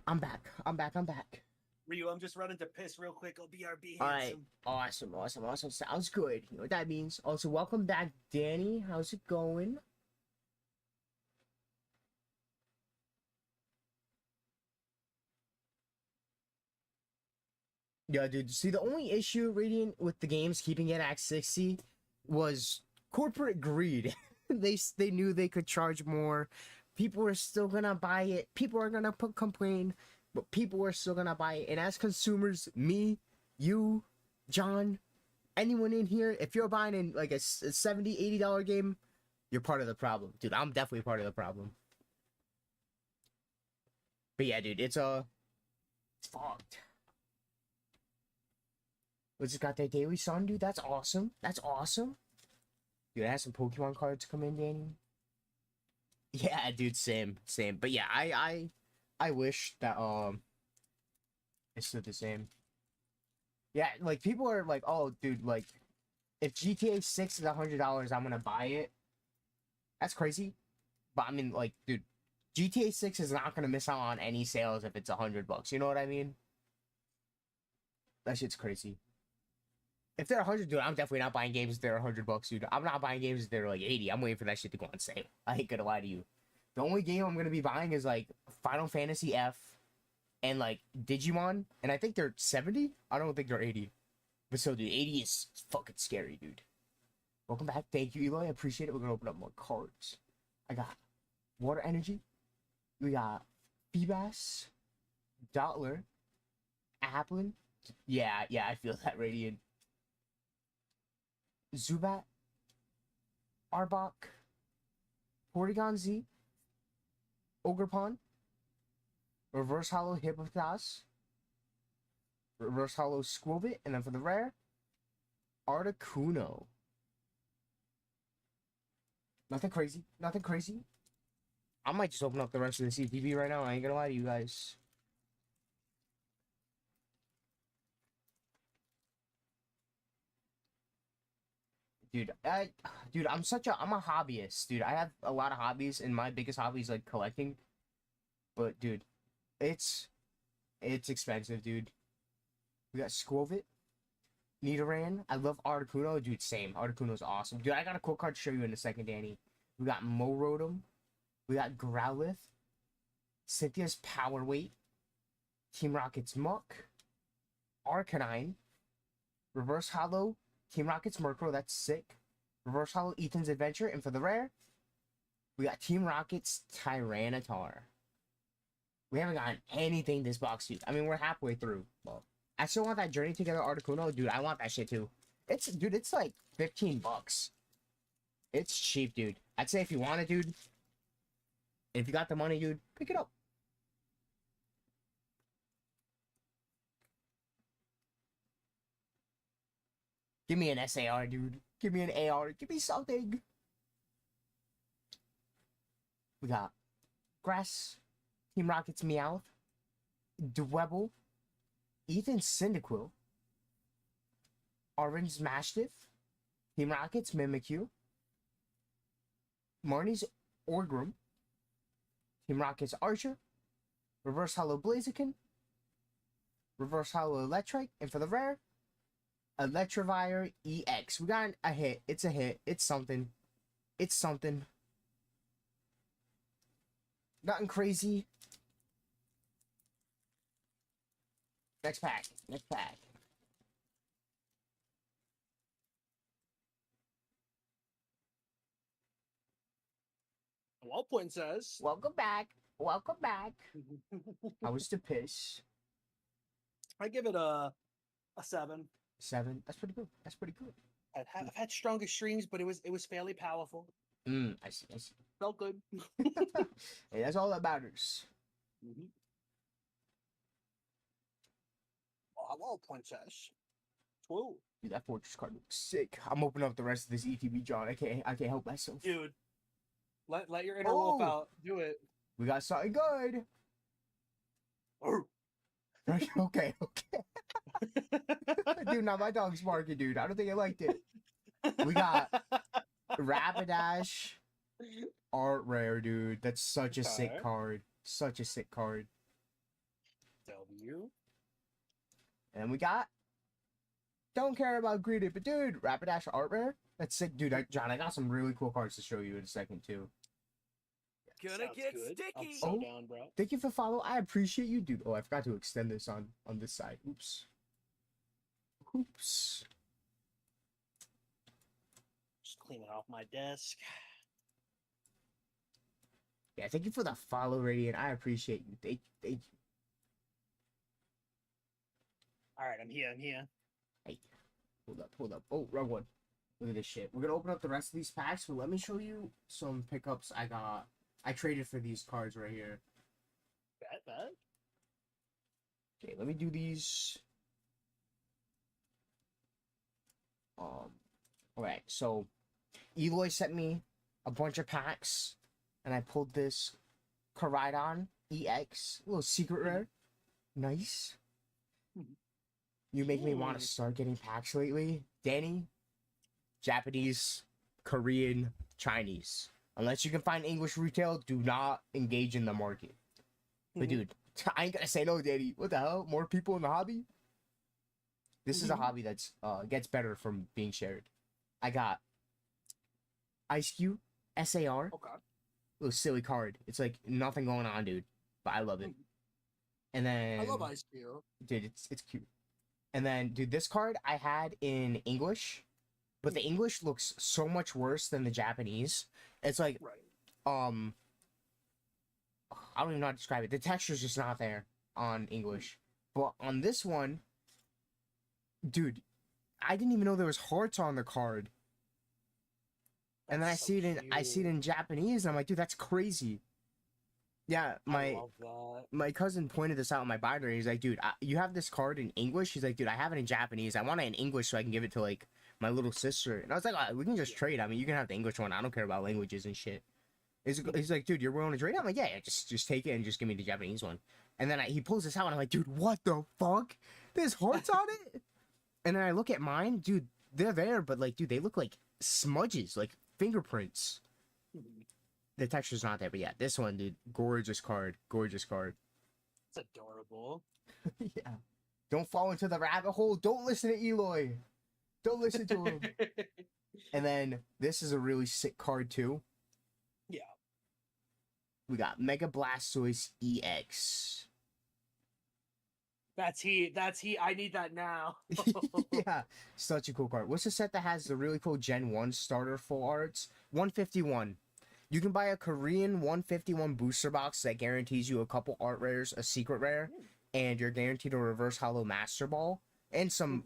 I'm back. I'm back. I'm back. Ryu, I'm just running to piss real quick. I'll BRB All right. handsome. Awesome. Awesome. Awesome. Sounds good. You know what that means. Also, welcome back, Danny. How's it going? Yeah, dude. See, the only issue, Radiant, with the games keeping it at 60 was corporate greed. They knew they could charge more. People were still gonna buy it. People are gonna complain, but people were still gonna buy it. And as consumers, me, you, John, anyone in here, if you're buying in like a $70, $80 game, you're part of the problem. Dude, I'm definitely part of the problem. But yeah, dude, it's fucked. We just got that daily sun, dude. That's awesome. That's awesome. Dude, I had some Pokemon cards come in, Danny. Yeah, dude, same. But yeah, I wish that it's still the same. Yeah, like people are like, oh, dude, like if GTA 6 is $100, I'm gonna buy it. That's crazy. But I mean, like, dude, GTA 6 is not gonna miss out on any sales if it's $100. You know what I mean? That shit's crazy. If they're 100, dude, I'm definitely not buying games if they're $100, dude. I'm not buying games if they're like 80. I'm waiting for that shit to go on sale. I ain't gonna lie to you. The only game I'm gonna be buying is like Final Fantasy F and like Digimon, and I think they're 70. I don't think they're 80. But so, dude, 80 is fucking scary, dude. Welcome back. Thank you, Eloy. I appreciate it. We're gonna open up more cards. I got Water Energy. We got Feebas, Dottler, Applin. Yeah, I feel that Radiant. Zubat, Arbok, Porygon Z, Ogerpon, Reverse Hollow Hippopotas, Reverse Hollow Squovit, and then for the rare, Articuno. Nothing crazy. Nothing crazy. I might just open up the rest of the CTV right now. I ain't gonna lie to you guys. Dude, I'm a hobbyist, dude. I have a lot of hobbies, and my biggest hobby is like collecting. But dude, it's expensive, dude. We got Squovit, Nidoran. I love Articuno, dude. Same. Articuno's awesome, dude. I got a cool card to show you in a second, Danny. We got Morotom. We got Growlithe. Cynthia's Power Weight. Team Rocket's Muck. Arcanine. Reverse Hollow. Team Rocket's Murkrow. That's sick. Reverse Hollow Ethan's Adventure. And for the rare, we got Team Rocket's Tyranitar. We haven't gotten anything this box, dude. I mean, we're halfway through. Well, I still want that Journey Together Articuno. Dude, I want that shit too. It's like 15 bucks. It's cheap, dude. I'd say if you want it, dude. If you got the money, dude, pick it up. Give me an SAR, dude. Give me an AR. Give me something. We got Grass, Team Rocket's Meowth, Dwebble, Ethan Cyndaquil, Orange Mastiff, Team Rocket's Mimikyu, Marnie's Orgrim, Team Rocket's Archer, Reverse Hollow Blaziken, Reverse Hollow Electrike, and for the rare, Electivire EX. We got a hit. It's a hit. It's something. It's something. Nothing crazy. Next pack. Next pack. Well, Princess. Welcome back. Welcome back. How was the piss? I give it a 7. 7. That's pretty good. That's pretty good. I've had stronger streams, but it was fairly powerful. I see. I see. Felt good. Hey, that's all that matters. Mm-hmm. Oh, hello, Princess. Whoa. Dude, that fortress card looks sick. I'm opening up the rest of this ETB, John. I can't help myself. Dude. Let your inner wolf Oh. out. Do it. We got something good. Oh. Okay. Dude, now my dog's barking, dude. I don't think I liked it. We got Rapidash Art Rare, dude. That's such a sick card. Such a sick card. W. And we got Don't Care About Greedy, but dude, Rapidash Art Rare. That's sick, dude. John, I got some really cool cards to show you in a second too. Gonna Sounds get good. sticky. I'm so down, bro. Thank you for follow. I appreciate you, dude. Oh, I forgot to extend this on this side. Oops. Just clean it off my desk. Yeah, thank you for the follow, Radiant. I appreciate you. Thank you. All right, I'm here. Hey, hold up. Oh, wrong one. Look at this shit. We're gonna open up the rest of these packs, but let me show you some pickups I got. I traded for these cards right here. Bet. Okay, let me do these. Alright, so Eloy sent me a bunch of packs, and I pulled this Koraidon EX, a little secret rare. Nice. You make me want to start getting packs lately. Danny, Japanese, Korean, Chinese. Unless you can find English retail, do not engage in the market. But dude, I ain't gonna say no, Danny. What the hell? More people in the hobby? This is a hobby that's gets better from being shared. I got Ice Cube, SAR. Okay. Little silly card. It's like nothing going on, dude. But I love it. And then I love Ice Cube. dude, it's cute. And then, dude, this card I had in English, but the English looks so much worse than the Japanese. It's like, Right. I don't even know how to describe it. The texture's just not there on English. But on this one, dude, I didn't even know there was hearts on the card. And then I That's so see it cute. in Japanese, and I'm like, dude, that's crazy. Yeah, I love that. my cousin pointed this out in my binder. He's like, dude, you have this card in English? He's like, dude, I have it in Japanese. I want it in English so I can give it to, like, my little sister. And I was like, we can just trade. I mean, you can have the English one. I don't care about languages and shit. He's like, dude, you're willing to trade? I'm like, yeah, just take it and just give me the Japanese one. And then he pulls this out, and I'm like, dude, what the fuck? There's hearts on it? And then I look at mine, dude, they're there, but, like, dude, they look like smudges, like fingerprints. The texture's not there, but yeah, this one, dude, gorgeous card. Gorgeous card. It's adorable. Yeah. Don't fall into the rabbit hole. Don't listen to Eloy. Don't listen to him. And then this is a really sick card too. Yeah. We got Mega Blastoise EX. That's heat. That's heat. I need that now. Yeah, such a cool card. What's the set that has the really cool Gen 1 starter full arts? 151. You can buy a Korean 151 booster box that guarantees you a couple art rares, a secret rare, and you're guaranteed a reverse hollow Master Ball and some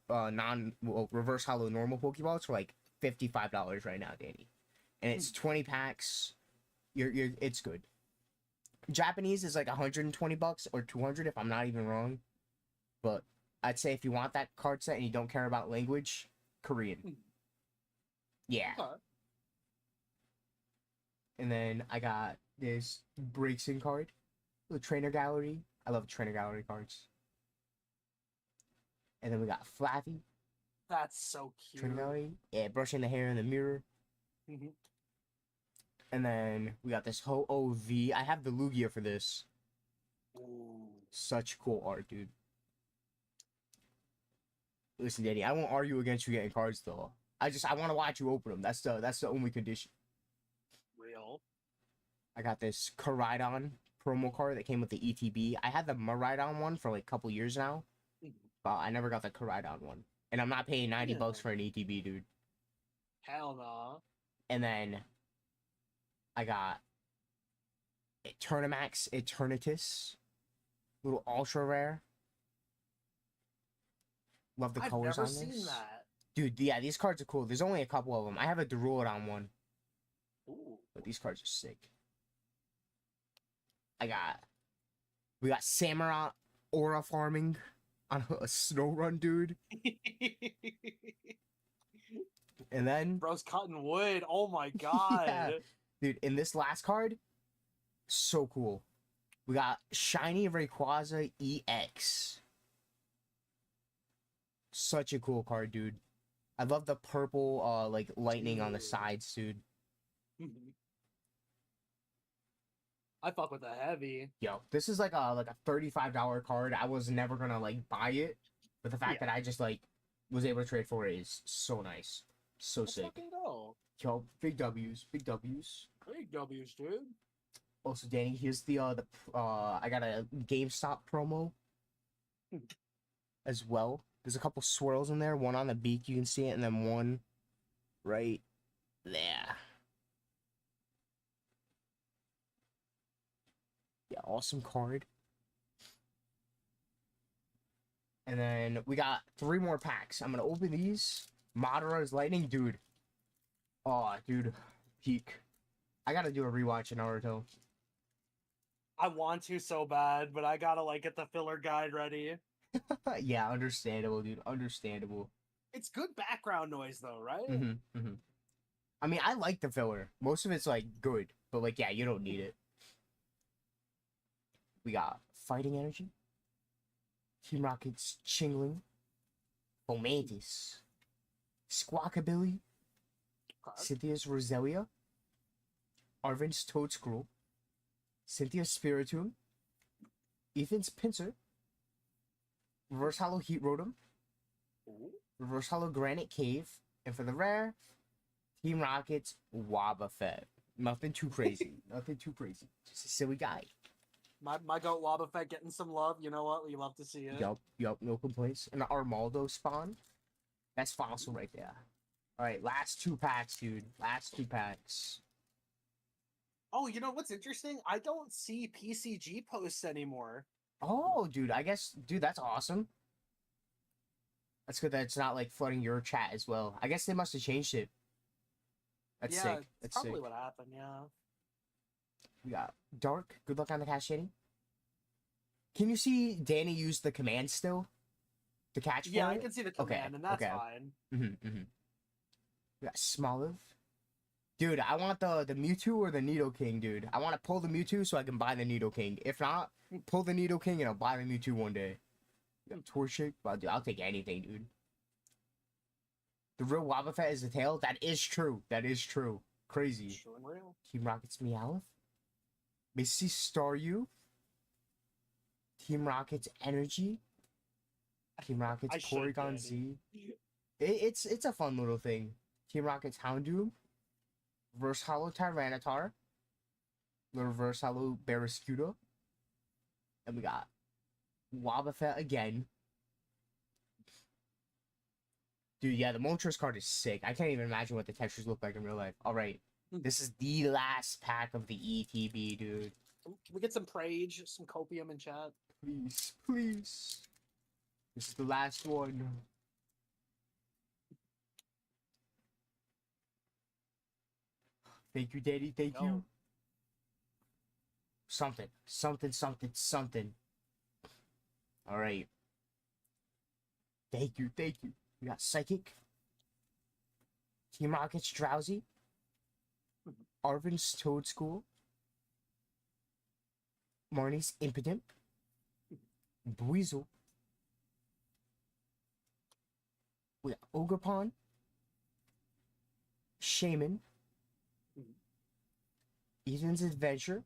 reverse hollow normal Pokeballs for like $55 right now, Danny. And it's 20 packs. It's good. Japanese is like 120 bucks or 200 if I'm not even wrong. But I'd say if you want that card set and you don't care about language, Korean. Yeah. Okay. And then I got this Breaksin card. The Trainer Gallery. I love Trainer Gallery cards. And then we got Flappy. That's so cute. Trainer Gallery. Yeah, brushing the hair in the mirror. Mm-hmm. And then we got this Ho-Oh-V. I have the Lugia for this. Ooh. Such cool art, dude. Listen, Danny, I won't argue against you getting cards though. I want to watch you open them. That's the only condition. Real. I got this Koraidon promo card that came with the ETB. I had the Miraidon one for like a couple years now, but I never got the Koraidon one. And I'm not paying 90 bucks for an ETB, dude. Hell no. And then I got Eternamax Eternatus, little ultra rare. Love the colors on this. I've never seen that. Dude, yeah, these cards are cool. There's only a couple of them. I have a Duraludon one. Ooh. But these cards are sick. We got Samurai Aura farming on a snow run, dude. And then Bro's cutting wood. Oh my god. Yeah. Dude, in this last card, so cool. We got Shiny Rayquaza EX. Such a cool card, dude. I love the purple, like, lightning on the sides, dude. I fuck with the heavy. Yo, this is like a $35 card. I was never gonna, like, buy it. But the fact that I just, like, was able to trade for it is so nice. So Let's sick. fucking go. Yo, big W's. Big W's. Big W's, dude. Also, Danny, here's I got a GameStop promo as well. There's a couple swirls in there. One on the beak, you can see it, and then one right there. Yeah, awesome card. And then we got 3 more packs. I'm gonna open these. Madara's Lightning, dude. Oh, dude, peak. I gotta do a rewatch in Naruto. I want to so bad, but I gotta like get the filler guide ready. Yeah, understandable, dude. Understandable. It's good background noise though, right? I mean, I like the filler. Most of it's like good, but like, yeah, you don't need it. We got Fighting Energy, Team Rocket's Chingling, Fomantis, Squawkabilly, Cynthia's Roselia, Arvin's Toadscruel, Cynthia's Spiritomb, Ethan's Pinsir, Reverse Hollow Heat Rotom, Reverse Hollow Granite Cave, and for the rare, Team Rocket's Wobbuffet. Nothing too crazy. Nothing too crazy. Just a silly guy. My goat Wobbuffet getting some love. You know what? We love to see it. Yup, no complaints. And the Armaldo spawn. That's fossil right there. Alright, last 2 packs, dude. Last 2 packs. Oh, you know what's interesting? I don't see PCG posts anymore. Oh, dude, I guess, dude, that's awesome. That's good that it's not, like, flooding your chat as well. I guess they must have changed it. That's yeah, sick. it's That's probably sick. what happened. Yeah. We got Dark. Good luck on the catch, Shady. Can you see Danny use the command still? To catch Yeah, for I it? can see the Okay, command, and that's okay. fine. We got Smoliv. Dude, I want the Mewtwo or the Nidoking, dude. I want to pull the Mewtwo so I can buy the Nidoking. If not, pull the Nidoking and I'll buy the Mewtwo one day. We got Torchic. Well, dude, I'll take anything, dude. The real Wobbuffet is the tail? That is true. That is true. Crazy. True and real. Team Rocket's Meowth. Misty Staryu. Team Rocket's Energy. Team Rocket's I should, Porygon Danny. Z. It's a fun little thing. Team Rocket's Houndoom. Reverse Hollow Tyranitar. Reverse Hollow Barraskewda. And we got Wobbuffet again. Dude, yeah, the Moltres card is sick. I can't even imagine what the textures look like in real life. Alright. This is the last pack of the ETB, dude. Can we get some Prage, some Copium in chat? Please, please. This is the last one. Thank you, Daddy. Thank No. you. Something. Alright. Thank you. We got Psychic. Team Rocket's Drowsy. Arvin's Toad School. Marnie's Impotent. Buizel. We got Ogerpon. Shaman. Ethan's Adventure.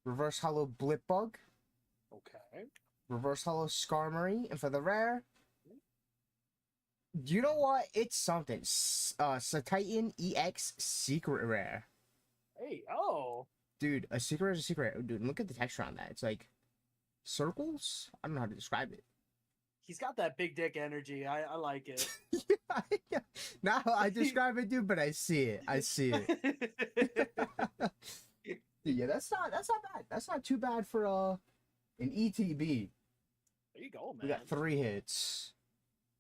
Reverse Hollow Blipbug. Okay. Reverse Hollow Skarmory. And for the rare, you know what? It's something. Titan EX Secret Rare. Hey, oh. Dude, a secret is a secret. Dude, look at the texture on that. It's like circles? I don't know how to describe it. He's got that big dick energy. I like it. Yeah. Now I describe it, dude, but I see it. Dude, yeah, that's not bad. That's not too bad for an ETB. There you go, man. We got 3 hits.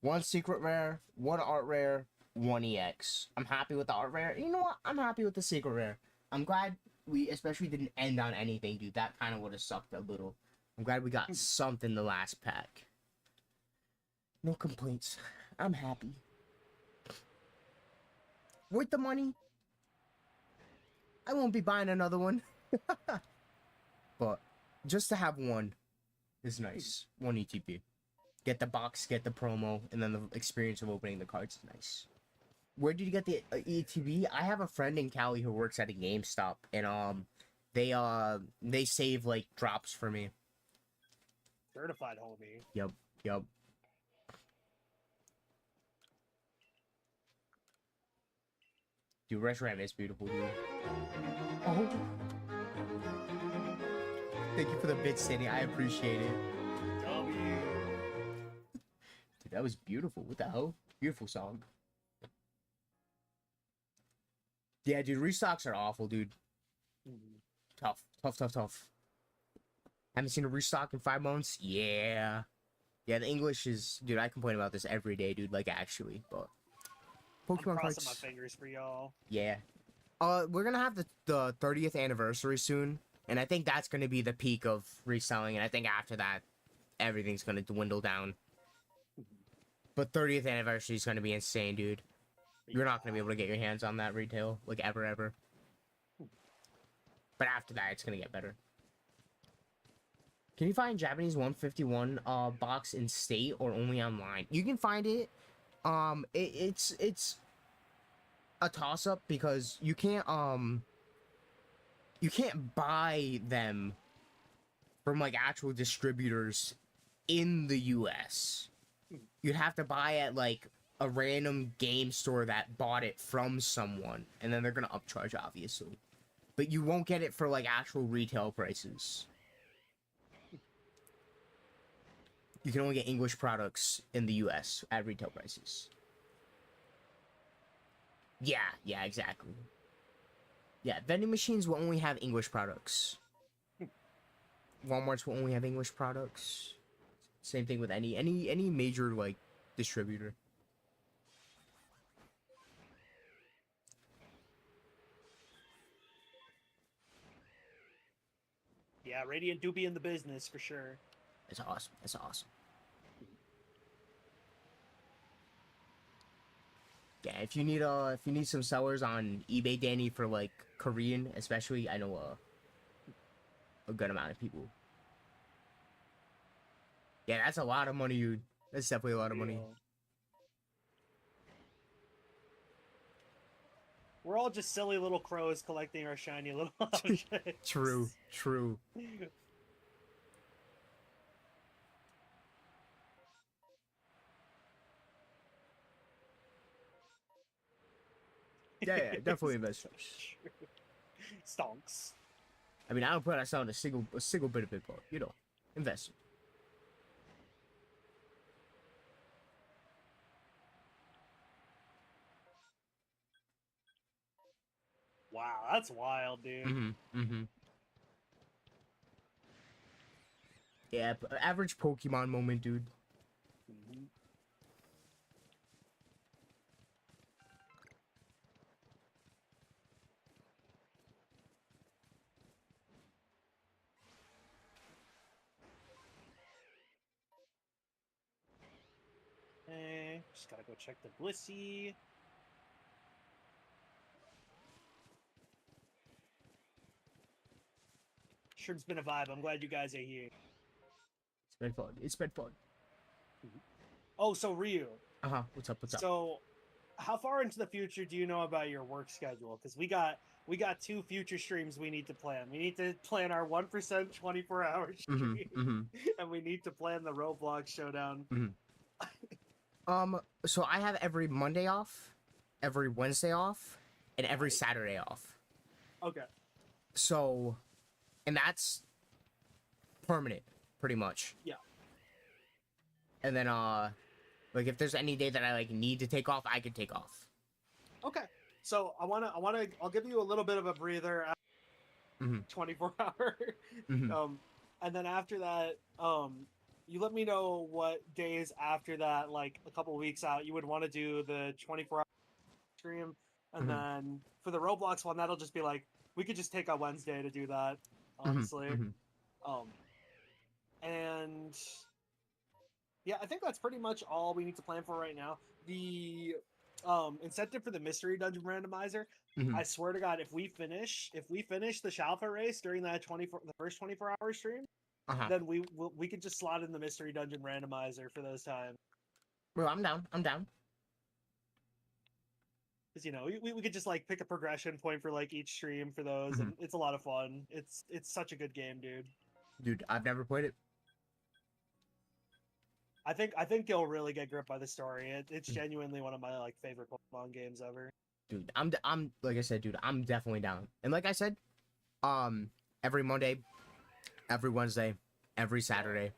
1 secret rare, 1 art rare, 1 EX. I'm happy with the art rare. You know what? I'm happy with the secret rare. I'm glad we especially didn't end on anything, dude. That kind of would have sucked a little. I'm glad we got something the last pack. No complaints. I'm happy. With the money, I won't be buying another one. But just to have one is nice. 1 ETP. Get the box, get the promo, and then the experience of opening the cards is nice. Where did you get the ETB? I have a friend in Cali who works at a GameStop, and they save like drops for me. Certified homie. Yep. Dude, Reshiram is beautiful, dude. Oh. Thank you for the bit, Sandy. I appreciate it. W. Dude, that was beautiful. What the hell? Beautiful song. Yeah, dude, restocks are awful, dude. Tough. Haven't seen a restock in 5 months? Yeah. Yeah, the English is... Dude, I complain about this every day, dude. Like, actually, but... Pokemon I'm crossing cards... my fingers for y'all. Yeah. We're gonna have the 30th anniversary soon, and I think that's gonna be the peak of reselling, and I think after that, everything's gonna dwindle down. But 30th anniversary is gonna be insane, dude. You're not gonna be able to get your hands on that retail, like, ever. But after that, it's gonna get better. Can you find Japanese 151 box in state or only online? You can find it. It's a toss-up because you can't buy them from like actual distributors in the US. You'd have to buy at like a random game store that bought it from someone, and then they're gonna upcharge, obviously. but you won't get it for like actual retail prices. You can only get English products in the US at retail prices. Yeah, exactly. Yeah, vending machines will only have English products. Walmart's will only have English products. Same thing with any major like distributor. Yeah, Radiant do be in the business for sure. That's awesome. That's awesome. Yeah, if you need some sellers on eBay, Danny, for like Korean, especially, I know a good amount of people. Yeah, that's a lot of money, dude. That's definitely a lot of money. Yeah. We're all just silly little crows collecting our shiny little objects. True, true. Yeah, definitely investors. Stonks. I mean, I don't put myself in a single bit of it, but you know, invest. Wow, that's wild, dude. Mm-hmm. Yeah, average Pokemon moment, dude. Mm-hmm. Okay, just gotta go check the Blissey. Sure, it's been a vibe. I'm glad you guys are here. It's been fun. It's been fun. Oh, so Ryu. What's up? What's up? So, how far into the future do you know about your work schedule? Because we got 2 future streams we need to plan. We need to plan our 1% 24-hour stream, and we need to plan the Roblox showdown. So I have every Monday off, every Wednesday off, and every Saturday off. Okay. So, and that's permanent, pretty much. Yeah. And then, like if there's any day that I like need to take off, I can take off. Okay. So I'll give you a little bit of a breather. 24-hour. And then after that, you let me know what days after that, like a couple weeks out, you would want to do the 24-hour stream. And then for the Roblox one, that'll just be like, we could just take a Wednesday to do that, honestly. And yeah, I think that's pretty much all we need to plan for right now. The incentive for the mystery dungeon randomizer, I swear to God, if we finish the Shalfa race during that the first 24-hour stream, then we could just slot in the mystery dungeon randomizer for those times. Bro, I'm down. I'm down. Because you know, we could just like pick a progression point for like each stream for those, and it's a lot of fun. It's such a good game, dude. Dude, I've never played it. I think you'll really get gripped by the story. It's genuinely one of my like favorite Pokemon games ever. Dude, I'm like I said, dude, I'm definitely down. And like I said, every Monday, every Wednesday, every Saturday.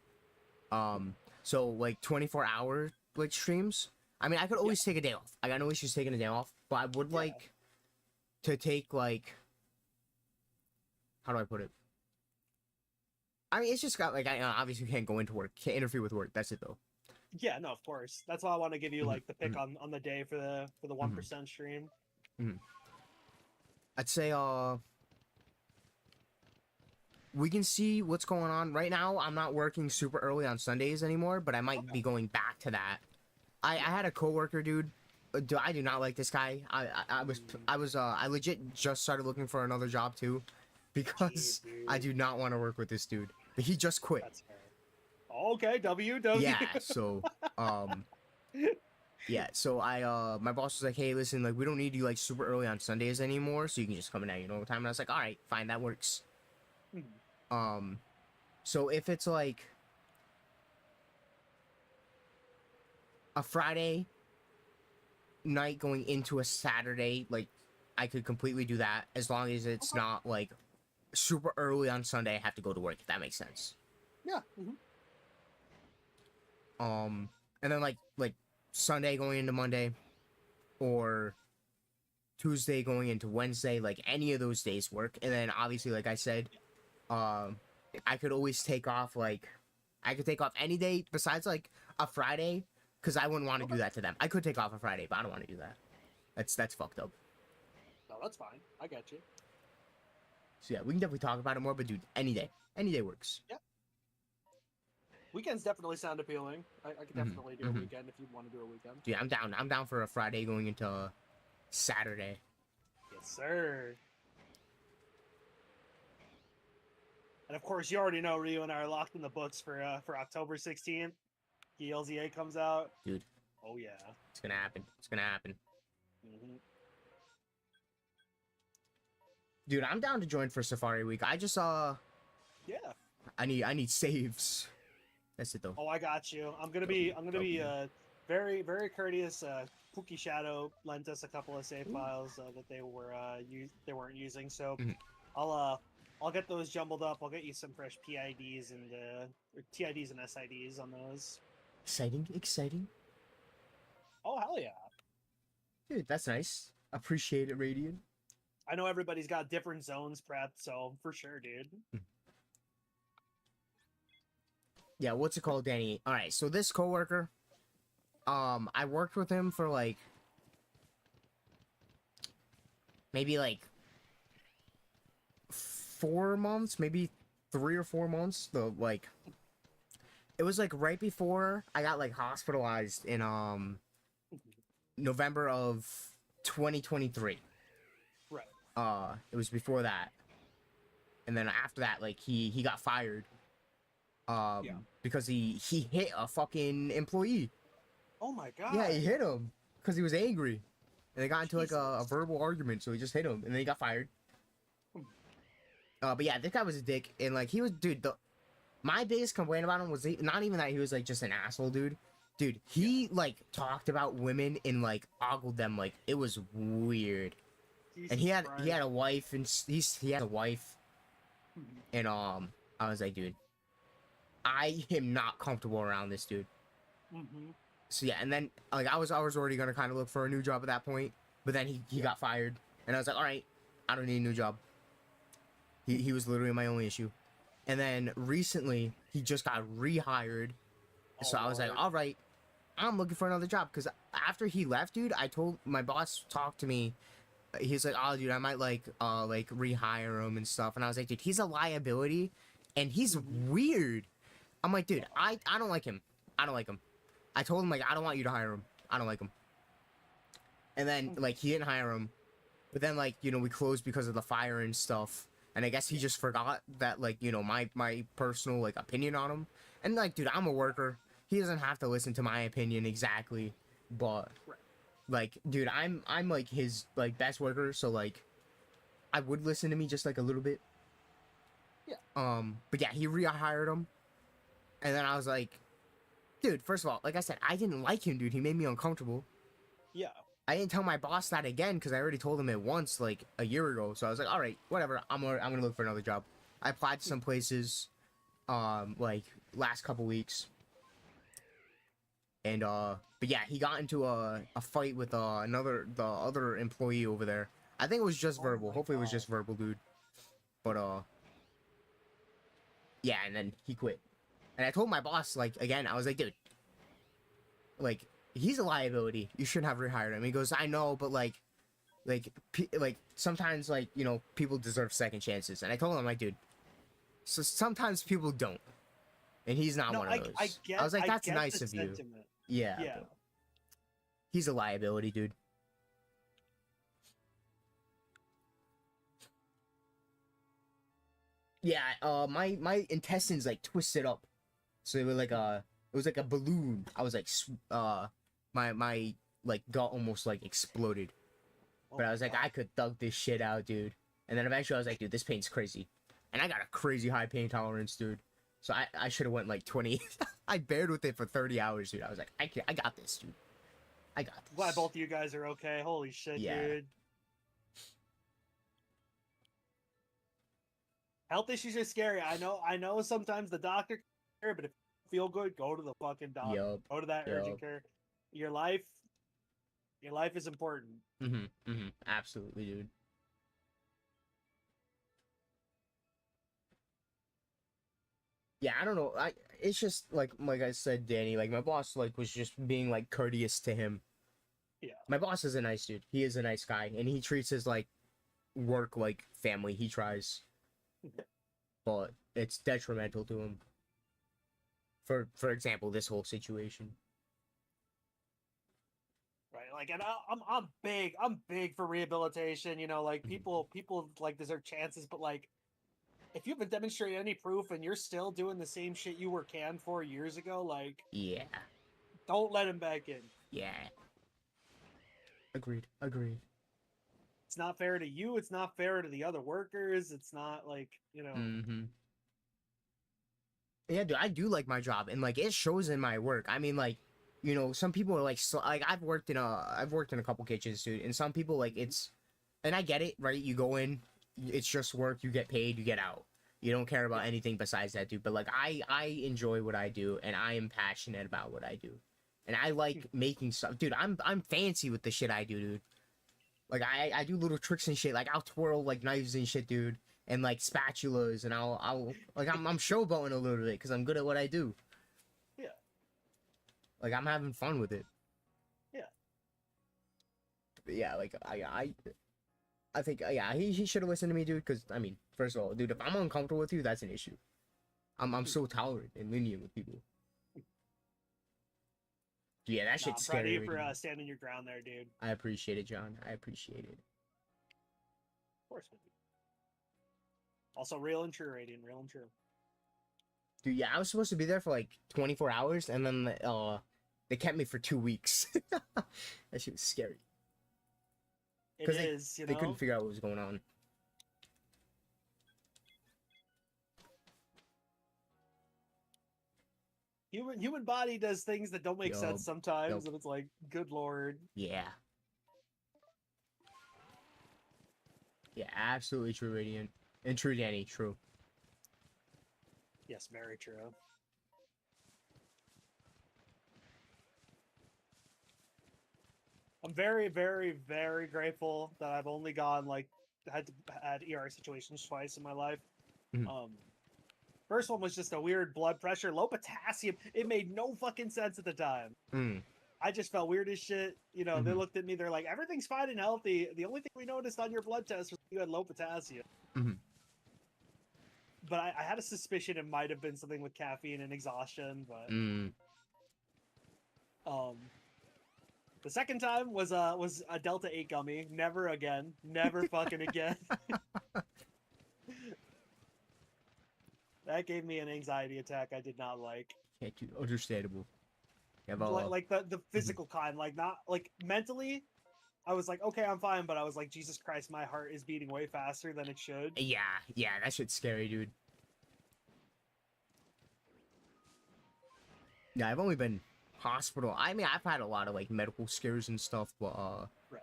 So like 24-hour like streams. I mean, I could always take a day off. I got no issues taking a day off, but I would like to take like, how do I put it? I mean, it's just got like I obviously can't go into work, can't interfere with work. That's it though. Yeah, no, of course. That's why I want to give you like the pick on the day for the 1% stream. I'd say we can see what's going on right now. I'm not working super early on Sundays anymore, but I might be going back to that. I had a coworker, dude. I do not like this guy. I legit just started looking for another job too, because I do not want to work with this dude. But he just quit. That's fair. Okay, W. Yeah, so so my boss was like, hey, listen, like we don't need you like super early on Sundays anymore, so you can just come in at your normal time. And I was like, all right, fine, that works. So if it's like a Friday night going into a Saturday, like I could completely do that as long as it's Okay. not like super early on Sunday. I have to go to work. If that makes sense. Yeah. And then like Sunday going into Monday, or Tuesday going into Wednesday, like any of those days work. And then obviously, like I said, I could always take off. Like I could take off any day besides like a Friday, because I wouldn't want to do that to them. I could take off a Friday, but I don't want to do that. That's fucked up. No, that's fine. I got you. So yeah, we can definitely talk about it more. But dude, any day works. Weekends definitely sound appealing. I could definitely do a weekend if you want to do a weekend. Dude, I'm down. I'm down for a Friday going into Saturday. Yes, sir. And of course, you already know Ryu and I are locked in the books for October 16th. The LZA comes out. Dude. Oh yeah. It's gonna happen. It's gonna happen. Dude, I'm down to join for Safari Week. I just Yeah. I need saves. That's it though. Oh, I got you. I'm gonna be very, very courteous. Pookie Shadow lent us a couple of save files that they weren't using, so I'll get those jumbled up. I'll get you some fresh PIDs and or TIDs and SIDs on those. Exciting. Oh hell yeah! Dude, that's nice. Appreciate it, Radiant. I know everybody's got different zones prepped, so for sure, dude. Yeah, what's it called, Danny? All right, so this coworker, I worked with him for like maybe like 4 months, maybe 3 or 4 months. It was like right before I got like hospitalized in November of 2023. Right. It was before that, and then after that, like he got fired. Because he hit a fucking employee. Oh my god. Yeah, he hit him because he was angry, and they got into like a verbal argument. So he just hit him, and then he got fired. But yeah, this guy was a dick, and like he was, dude. My biggest complaint about him was not even that he was like just an asshole, dude. Dude, he like talked about women and like ogled them, like it was weird. Jesus And he had Christ. a wife, and he had a wife, and I was like, dude, I am not comfortable around this dude. So yeah, and then like I was already gonna kind of look for a new job at that point, but then he got fired, and I was like, all right, I don't need a new job. He was literally my only issue, and then recently he just got rehired, so I was like, all right, I'm looking for another job, because after he left, dude, I told my boss talked to me. He's like, oh dude, I might like rehire him and stuff, and I was like, dude, he's a liability, and he's weird. I'm like, dude, I don't like him. I don't like him. I told him, like, I don't want you to hire him. I don't like him. And then, like, he didn't hire him. But then, like, you know, we closed because of the fire and stuff. And I guess he just forgot that, like, you know, my personal, like, opinion on him. And, like, dude, I'm a worker. He doesn't have to listen to my opinion exactly. But, like, dude, I'm like, his, like, best worker. So, like, I would listen to me just, like, a little bit. Yeah. But, yeah, he rehired him. And then I was like, dude, first of all, like I said, I didn't like him, dude. He made me uncomfortable. Yeah. I didn't tell my boss that again because I already told him it once, like a year ago. So I was like, all right, whatever. I'm gonna look for another job. I applied to some places, like last couple weeks. And but yeah, he got into a fight with the other employee over there. I think it was just verbal. Hopefully it was just verbal, dude. But yeah, and then he quit. And I told my boss, like, again, I was like, dude, like, he's a liability. You shouldn't have rehired him. He goes, I know, but, like, sometimes, like, you know, people deserve second chances. And I told him, like, dude, so sometimes people don't. And he's not one of those. I was like, that's nice of you. Yeah. Yeah. He's a liability, dude. Yeah, my intestines, like, twisted up. So it was like a balloon. I was like, my like gut almost like exploded. But I was like, I could thug this shit out, dude. And then eventually I was like, dude, this pain's crazy. And I got a crazy high pain tolerance, dude. So I should have went like 20. I bared with it for 30 hours, dude. I was like, I got this, dude. I got this. Glad both of you guys are okay. Holy shit, Yeah. dude. Health issues are scary. I know sometimes the doctor can care, but if you feel good, go to the fucking doctor. Yup. Go to that urgent care. Your life is important. Absolutely, dude. Yeah, I don't know. It's just like I said, Danny. Like my boss, like was just being like courteous to him. Yeah. My boss is a nice dude. He is a nice guy, and he treats his like work like family. He tries, but it's detrimental to him. For example, this whole situation. Right. Like, and I'm big for rehabilitation. You know, like people like deserve chances, but like, if you haven't demonstrated any proof and you're still doing the same shit you were canned for years ago, like, Yeah. don't let him back in. Yeah. Agreed. It's not fair to you. It's not fair to the other workers. It's not like, you know. Yeah, dude, I do like my job, and like it shows in my work. I mean, like, you know, some people are like, like I've worked in a couple kitchens, dude, and some people like it's, and I get it, right? You go in, it's just work, you get paid, you get out. You don't care about anything besides that, dude. But like I enjoy what I do, and I am passionate about what I do, and I like making stuff, dude. I'm fancy with the shit I do, dude. Like I do little tricks and shit. Like I'll twirl like knives and shit, dude, and like spatulas, and I'll like I'm showboating a little bit because I'm good at what I do. Yeah. Like I'm having fun with it. Yeah. But yeah, like I think yeah he should have listened to me, dude. Because I mean, first of all, dude, if I'm uncomfortable with you, that's an issue. I'm so tolerant and lenient with people. Yeah, that shit's I'm proud of scary. you for standing your ground there, dude. I appreciate it, John. I appreciate it. Of course. Also, real and true, Radiant. Real and true. Dude, yeah, I was supposed to be there for like 24 hours, and then they kept me for 2 weeks. That shit was scary. It is, you know. They couldn't figure out what was going on. Human body does things that don't make sense sometimes, and it's like, good lord. Yeah. Yeah, absolutely true, Radiant. And true, Danny, true. Yes, very true. I'm very, very, very grateful that I've only gone like had ER situations twice in my life. First one was just a weird blood pressure, low potassium. It made no fucking sense at the time. I just felt weird as shit. You know, they looked at me, they're like, everything's fine and healthy. The only thing we noticed on your blood test was you had low potassium. But I had a suspicion it might have been something with caffeine and exhaustion, but the second time was a Delta 8 gummy. Never again. Never fucking again. That gave me an anxiety attack I did not like. Yeah, dude, understandable. Yeah, like the physical kind, like not like mentally. I was like, okay, I'm fine, but I was like, Jesus Christ, my heart is beating way faster than it should. Yeah, that shit's scary, dude. Yeah, I've only been hospital. I mean, I've had a lot of like medical scares and stuff, but right.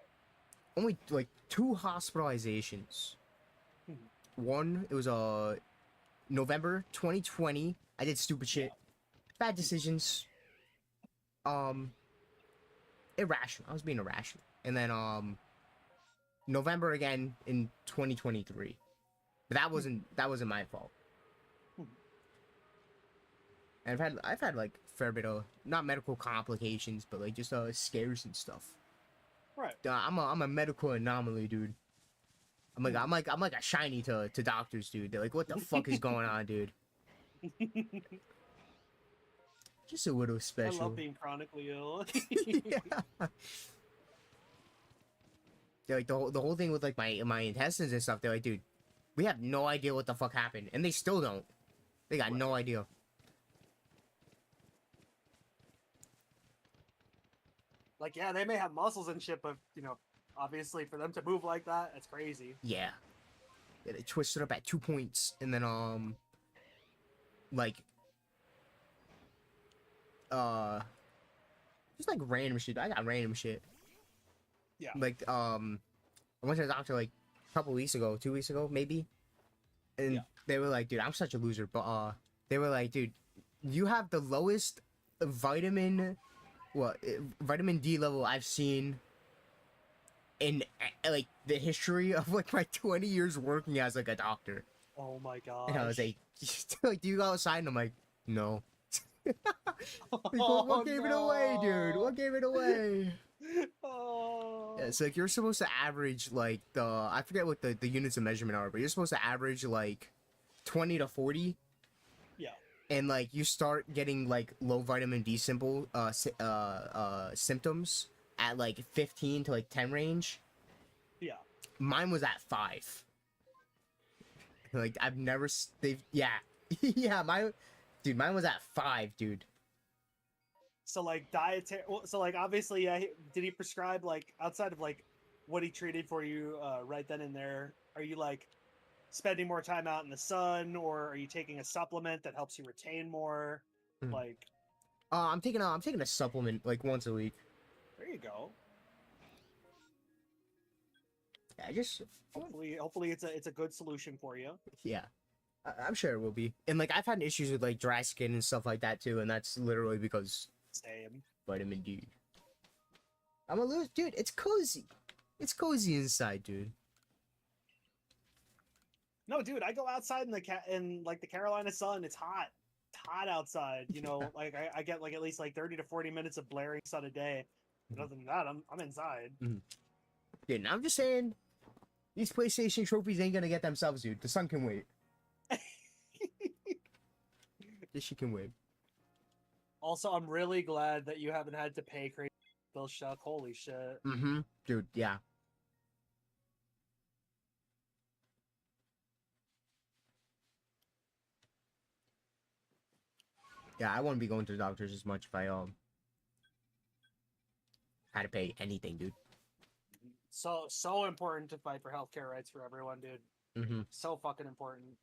Only like 2 hospitalizations. One, it was November 2020. I did stupid shit, bad decisions. Irrational. I was being irrational. And then November again in 2023. But that wasn't my fault. And I've had like a fair bit of not medical complications, but like just scares and stuff. Right. I'm a medical anomaly, dude. I'm like a shiny to doctors, dude. They're like, what the fuck is going on, dude? Just a little special. I love being chronically ill. Yeah. They're like the whole thing with like my intestines and stuff. They're like, dude, we have no idea what the fuck happened, and they still don't. They got no idea. Like, yeah, they may have muscles and shit, but you know, obviously for them to move like that, it's crazy. Yeah, they twisted up at 2 points, and then like just like random shit. I got random shit. Yeah. Like I went to the doctor like a couple weeks ago, 2 weeks ago, maybe. and Yeah. they were like, dude, I'm such a loser, but they were like, dude, you have the lowest vitamin vitamin D level I've seen in like the history of like my 20 years working as like a doctor. Oh my gosh. And I was like, like, do you go outside? And I'm like, no. Oh, What gave it away, dude? What gave it away? Oh. Yeah, it's like you're supposed to average like I forget what the units of measurement are, but you're supposed to average like 20 to 40. Yeah. And like you start getting like low vitamin D symptoms at like 15 to like 10 range. Yeah. Mine was at 5. Like I've never they've yeah. Yeah, mine was at 5, dude. So like dietary. So like obviously, yeah. Did he prescribe like outside of like what he treated for you right then and there? Are you like spending more time out in the sun, or are you taking a supplement that helps you retain more? Mhm. Like, I'm taking a supplement like once a week. there you go. Yeah, just Hopefully it's a good solution for you. yeah. I'm sure it will be. And like I've had issues with like dry skin and stuff like that too, and that's literally because Same. vitamin D. I'm a loser, dude. It's cozy. It's cozy inside, dude. No, dude, I go outside in like the Carolina sun. It's hot. It's hot outside. You know, like I get like at least like 30 to 40 minutes of blaring sun a day. But other than that, I'm inside. Dude, and I'm just saying, these PlayStation trophies ain't gonna get themselves, dude. The sun can wait. This shit can wait. Also, I'm really glad that you haven't had to pay crazy bill, Shuck. Holy shit. Dude, yeah. Yeah, I wouldn't be going to the doctors as much if I had to pay anything, dude. So important to fight for healthcare rights for everyone, dude. So fucking important.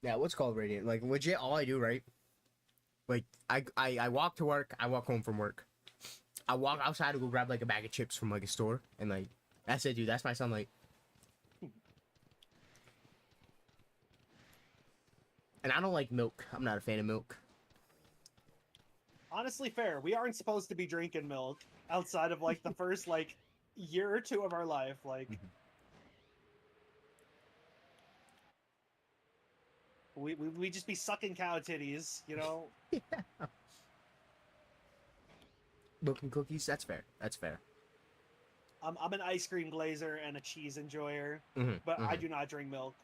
Yeah, what's called radiant? Like legit, all I do, right? Like I walk to work, I walk home from work. I walk outside to go grab like a bag of chips from like a store, and like that's it, dude. That's my sunlight. And I don't like milk. I'm not a fan of milk. Honestly, fair. We aren't supposed to be drinking milk outside of like the first like year or two of our life. Like, we just be sucking cow titties, you know. Yeah. Milk and cookies. That's fair. That's fair. I'm an ice cream glazer and a cheese enjoyer, but I do not drink milk.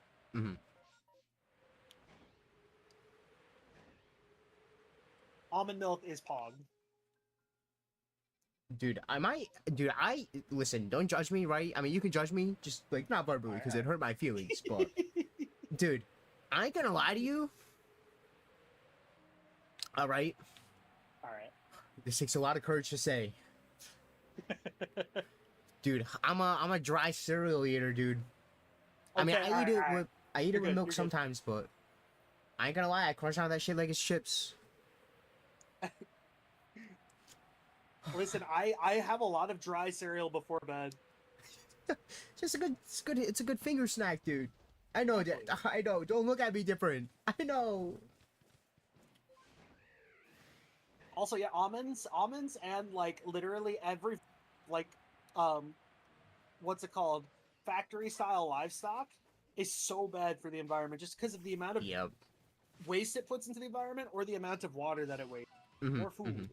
Almond milk is pog. Dude, I listen, don't judge me, right? I mean, you can judge me, just like not verbally, because it hurt my feelings, but dude, I ain't gonna lie to you. All right. This takes a lot of courage to say. Dude, I'm a dry cereal eater, dude. I mean, I eat it with milk sometimes, but I ain't gonna lie, I crunch on that shit like it's chips. Listen, I have a lot of dry cereal before bed. It's a good finger snack, dude. I know that. I know. Don't look at me different. I know. Also, yeah, almonds, and like literally every, like, what's it called? Factory style livestock is so bad for the environment just because of the amount of waste it puts into the environment or the amount of water that it wastes or food.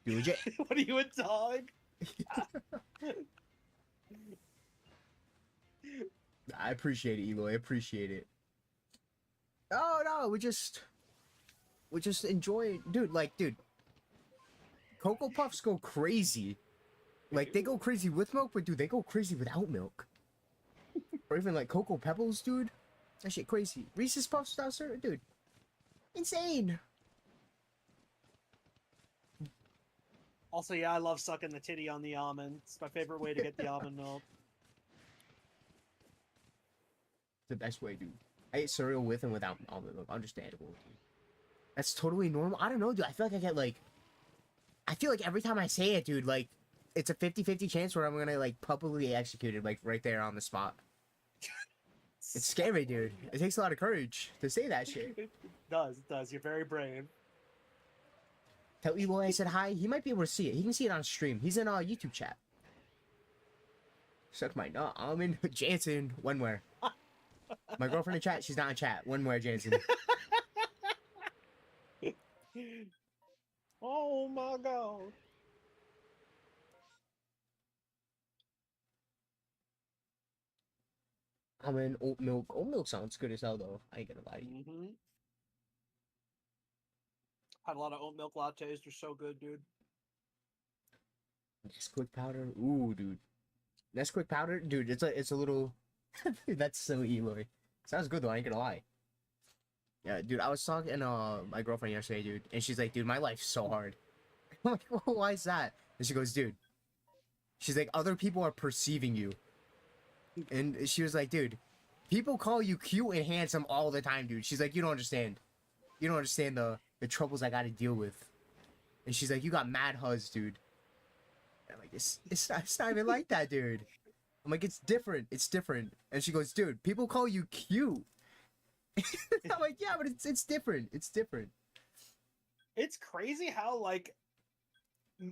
Dude, What are you, a dog? I appreciate it, Eloy. I appreciate it. Oh no, we just enjoy, dude. Like, dude, Cocoa Puffs go crazy. Like, they go crazy with milk, but dude, they go crazy without milk. Or even like Cocoa Pebbles, dude. That shit crazy. Reese's Puffs without syrup, dude. Insane. Also, yeah, I love sucking the titty on the almond. It's my favorite way to get the almond milk. the best way, dude. I ate cereal with and without almond milk. Understandable, dude. That's totally normal. I don't know, dude. I feel like I get like... I feel like every time I say it, dude, like, it's a 50-50 chance where I'm gonna, like, publicly execute it, like, right there on the spot. It's scary, dude. It takes a lot of courage to say that shit. It does. It does. You're very brave. Tell Eloy I said hi. He might be able to see it. He can see it on stream. He's in our YouTube chat. Suck my nut. I'm in Jansen. One where? My girlfriend in chat. She's not in chat. One where, Jansen. Oh my god. I'm in oat milk. Oat milk sounds good as hell, though. I ain't gonna lie to you. Mm-hmm. Had a lot of oat milk lattes. They're so good, dude. Nesquik powder. Ooh, dude. Nesquik powder, dude. It's a little. Dude, that's so Eloy. Sounds good though. I ain't gonna lie. Yeah, dude. I was talking to my girlfriend yesterday, dude, and she's like, "Dude, my life's so hard." I'm like, well, "Why is that?" And she goes, "Dude." She's like, "Other people are perceiving you," and she was like, "Dude, people call you cute and handsome all the time, dude." She's like, "You don't understand. You don't understand the troubles I got to deal with." And she's like, "You got mad huzz, dude." And I'm like, it's not even like that, dude. I'm like, it's different. It's different. And she goes, "Dude, people call you cute." I'm like, "Yeah, but it's different. It's different." It's crazy how like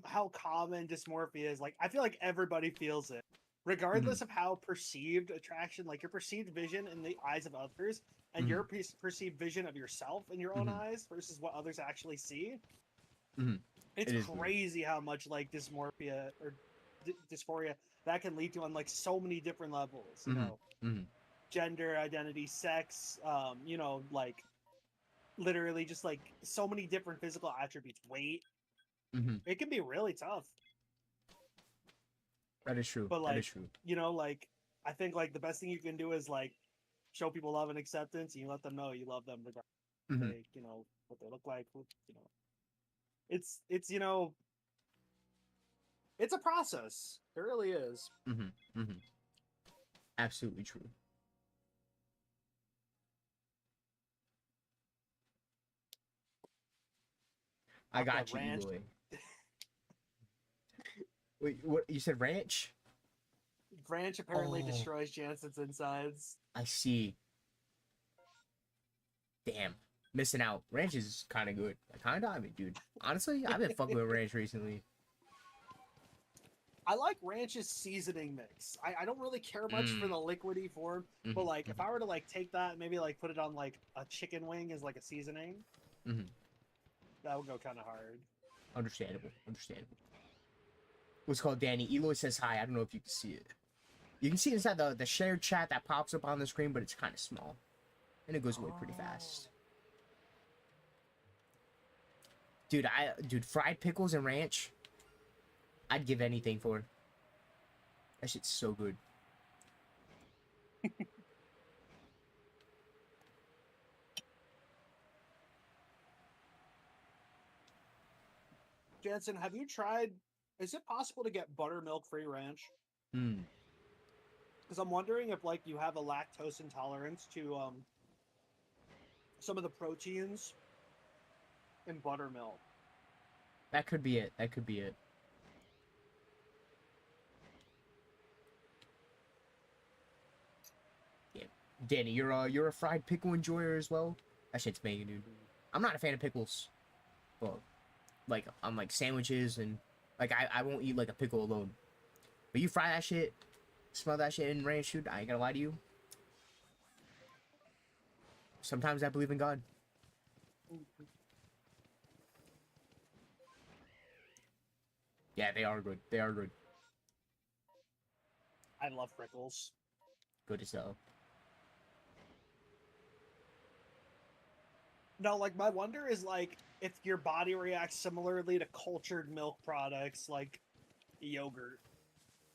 how common dysmorphia is. Like, I feel like everybody feels it, regardless of how perceived attraction, like your perceived vision in the eyes of others, and your perceived vision of yourself in your own eyes versus what others actually see. It's crazy how much like dysmorphia or dysphoria that can lead to on like so many different levels. You know, gender identity, sex. You know, like literally just like so many different physical attributes. Weight. It can be really tough. That is true. But like, that is true. you know, like I think like the best thing you can do is like show people love and acceptance, and you let them know you love them regardless, like, you know, what they look like. You know, it's you know, it's a process. It really is. Absolutely true. I got you, Ranch. Eloy. Wait, what? You said ranch? Ranch apparently destroys Jansen's insides. I see. Damn. Missing out. Ranch is kind of good. Kinda? I mean, dude. Honestly, I've been fucking with ranch recently. I like ranch's seasoning mix. I don't really care much for the liquidy form, but like if I were to like take that and maybe like put it on like a chicken wing as like a seasoning, that would go kind of hard. Understandable. Understandable. What's called Danny? Eloy says hi. I don't know if you can see it. You can see inside the shared chat that pops up on the screen, but it's kind of small. And it goes away pretty fast. Dude, fried pickles and ranch, I'd give anything for. That shit's so good. Jansen, have you tried? Is it possible to get buttermilk-free ranch? Because I'm wondering if like you have a lactose intolerance to some of the proteins in buttermilk. That could be it. That could be it. Yeah. Danny, you're a fried pickle enjoyer as well? That shit's banging, dude. I'm not a fan of pickles. Well, like on like sandwiches and like I won't eat like a pickle alone. But you fry that shit, smell that shit in ranch, dude. I ain't gonna lie to you. Sometimes I believe in God. Yeah, they are good. They are good. I love pickles. Good as hell. No, like my wonder is like if your body reacts similarly to cultured milk products like yogurt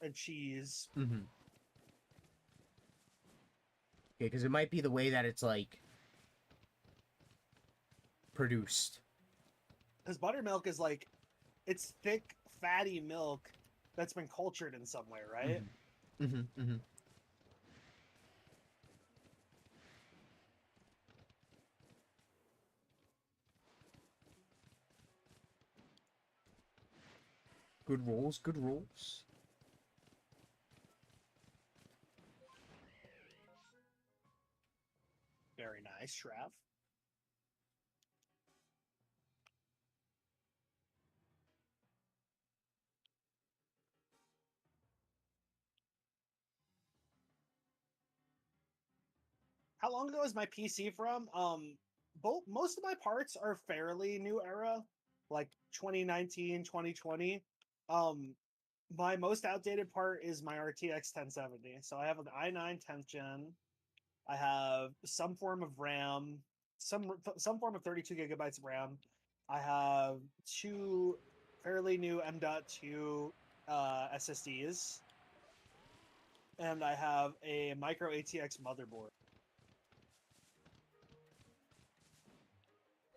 and cheese. Okay, because it might be the way that it's like produced. Because buttermilk is like, it's thick, fatty milk that's been cultured in some way, right? Good rolls, good rolls. Very nice, Shrav. How long ago is my PC from? Most of my parts are fairly new era, like 2019, 2020. Um, my most outdated part is my RTX 1070. So I have an i9 10th gen. I have some form of RAM, some form of 32 gigabytes of RAM. I have two fairly new M.2 SSDs, and I have a micro ATX motherboard.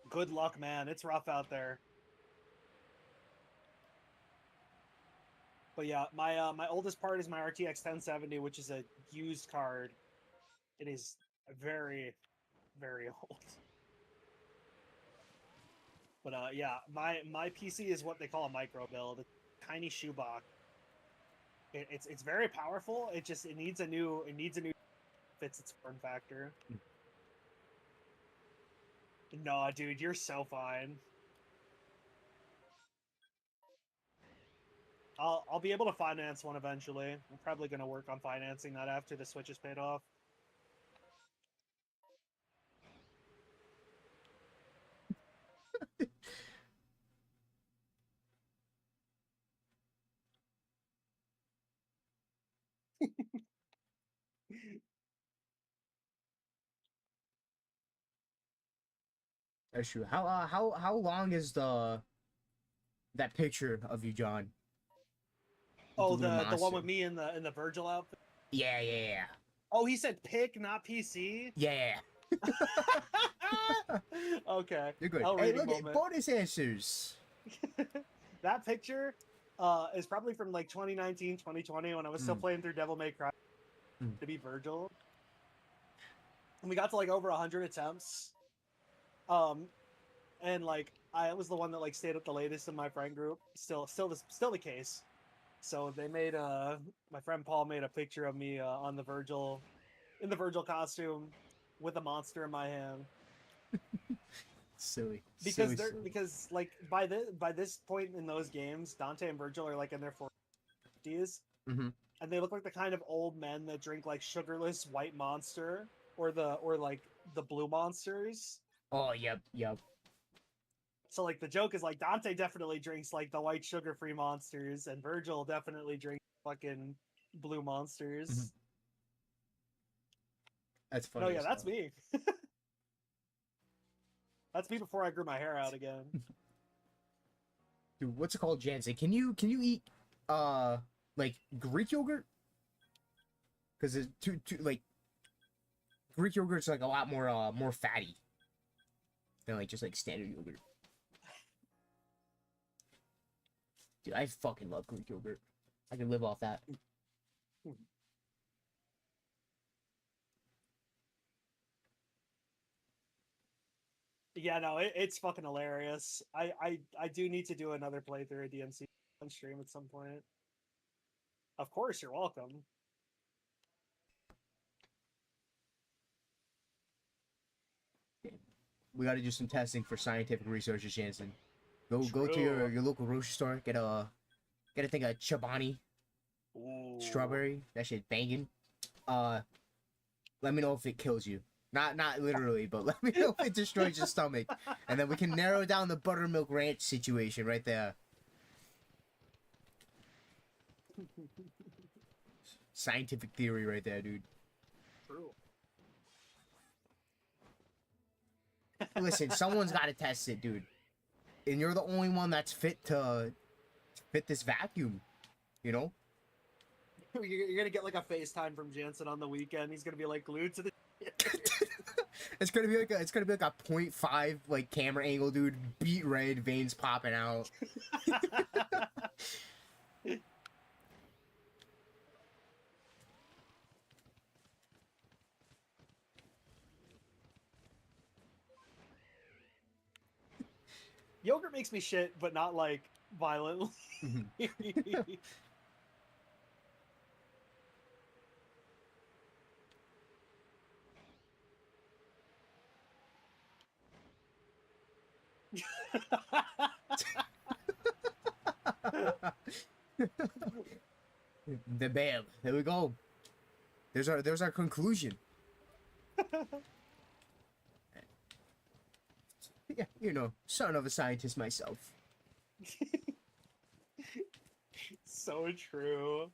Good luck, man. It's rough out there. But yeah, my oldest part is my RTX 1070, which is a used card. It is very, very old. But yeah, my PC is what they call a micro build, a tiny shoebox. It's very powerful. It needs a new fits its form factor. No, dude, you're so fine. I'll be able to finance one eventually. I'm probably gonna work on financing that after the Switch is paid off. That's true. How long is that picture of you, John? With Oh, little the one monster? with me in the Virgil outfit. Yeah, yeah, yeah. Oh, he said pick, not PC. Yeah. Okay. You're good. L Hey, reading look at moment. bonus answers. That picture is probably from like 2019, 2020 when I was still playing through Devil May Cry to be Virgil. And we got to like over 100 attempts. And like I was the one that like stayed up the latest in my friend group. Still the case. So they made my friend Paul made a picture of me on the Virgil in the Virgil costume with a monster in my hand. Silly. Because silly. because like by this point in those games, Dante and Virgil are like in their 40s, Mm-hmm. and they look like the kind of old men that drink like sugarless white monster or like the blue monsters. Oh, yep. So like the joke is like Dante definitely drinks like the white sugar free monsters, and Virgil definitely drinks fucking blue monsters. Mhm. That's funny. No, yeah, as that's hell. me. That's me before I grew my hair out again. Dude, what's it called, Jansen? Can you eat like Greek yogurt? Because it's too like Greek yogurt's like a lot more fatty than like just like standard yogurt. Dude, I fucking love Greek yogurt. I can live off that. Yeah, no, it's fucking hilarious. I do need to do another playthrough of DMC on stream at some point. Of course, you're welcome. We got to do some testing for scientific researchers, Jansen. Go to True. your local grocery store. Get a thing of Chobani Ooh. strawberry. That shit banging. Let me know if it kills you. Not literally, but let me know if it destroys your stomach, and then we can narrow down the buttermilk ranch situation right there. Scientific theory right there, dude. True. Listen, someone's got to test it, dude. And you're the only one that's fit to fit this vacuum, you know? You're gonna get like a FaceTime from Jansen on the weekend. He's gonna be like glued to the. It's gonna be like a 0.5 like camera angle, dude. Beat red, veins popping out. Yogurt makes me shit, but not like violently. The bam. There we go. There's our conclusion. Yeah, you know, son of a scientist myself. So true.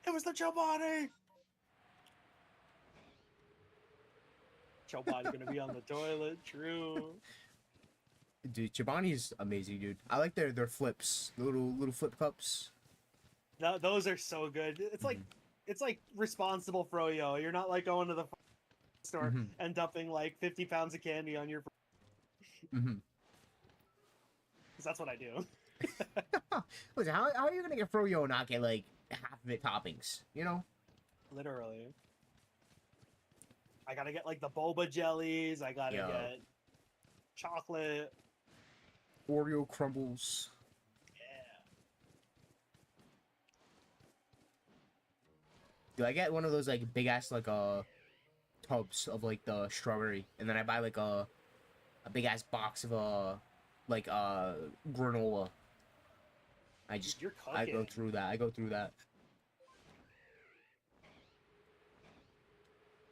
It was the Chobani. Chobani gonna be on the toilet. True. Dude, Chobani's amazing, dude. I like their flips, the little flip cups. Those are so good. It's like responsible froyo. You're not like going to the store Mhm. and dumping like 50 pounds of candy on your. Mm-hmm. Because that's what I do. Listen, how are you gonna get froyo and not get like half of it toppings? You know? Literally. I gotta get like the boba jellies. I gotta Yo. get chocolate. Oreo crumbles. Yeah. Do I get one of those like big ass like tubs of like the strawberry, and then I buy like a big ass box of like granola. You're I go cooking. through that. I go through that.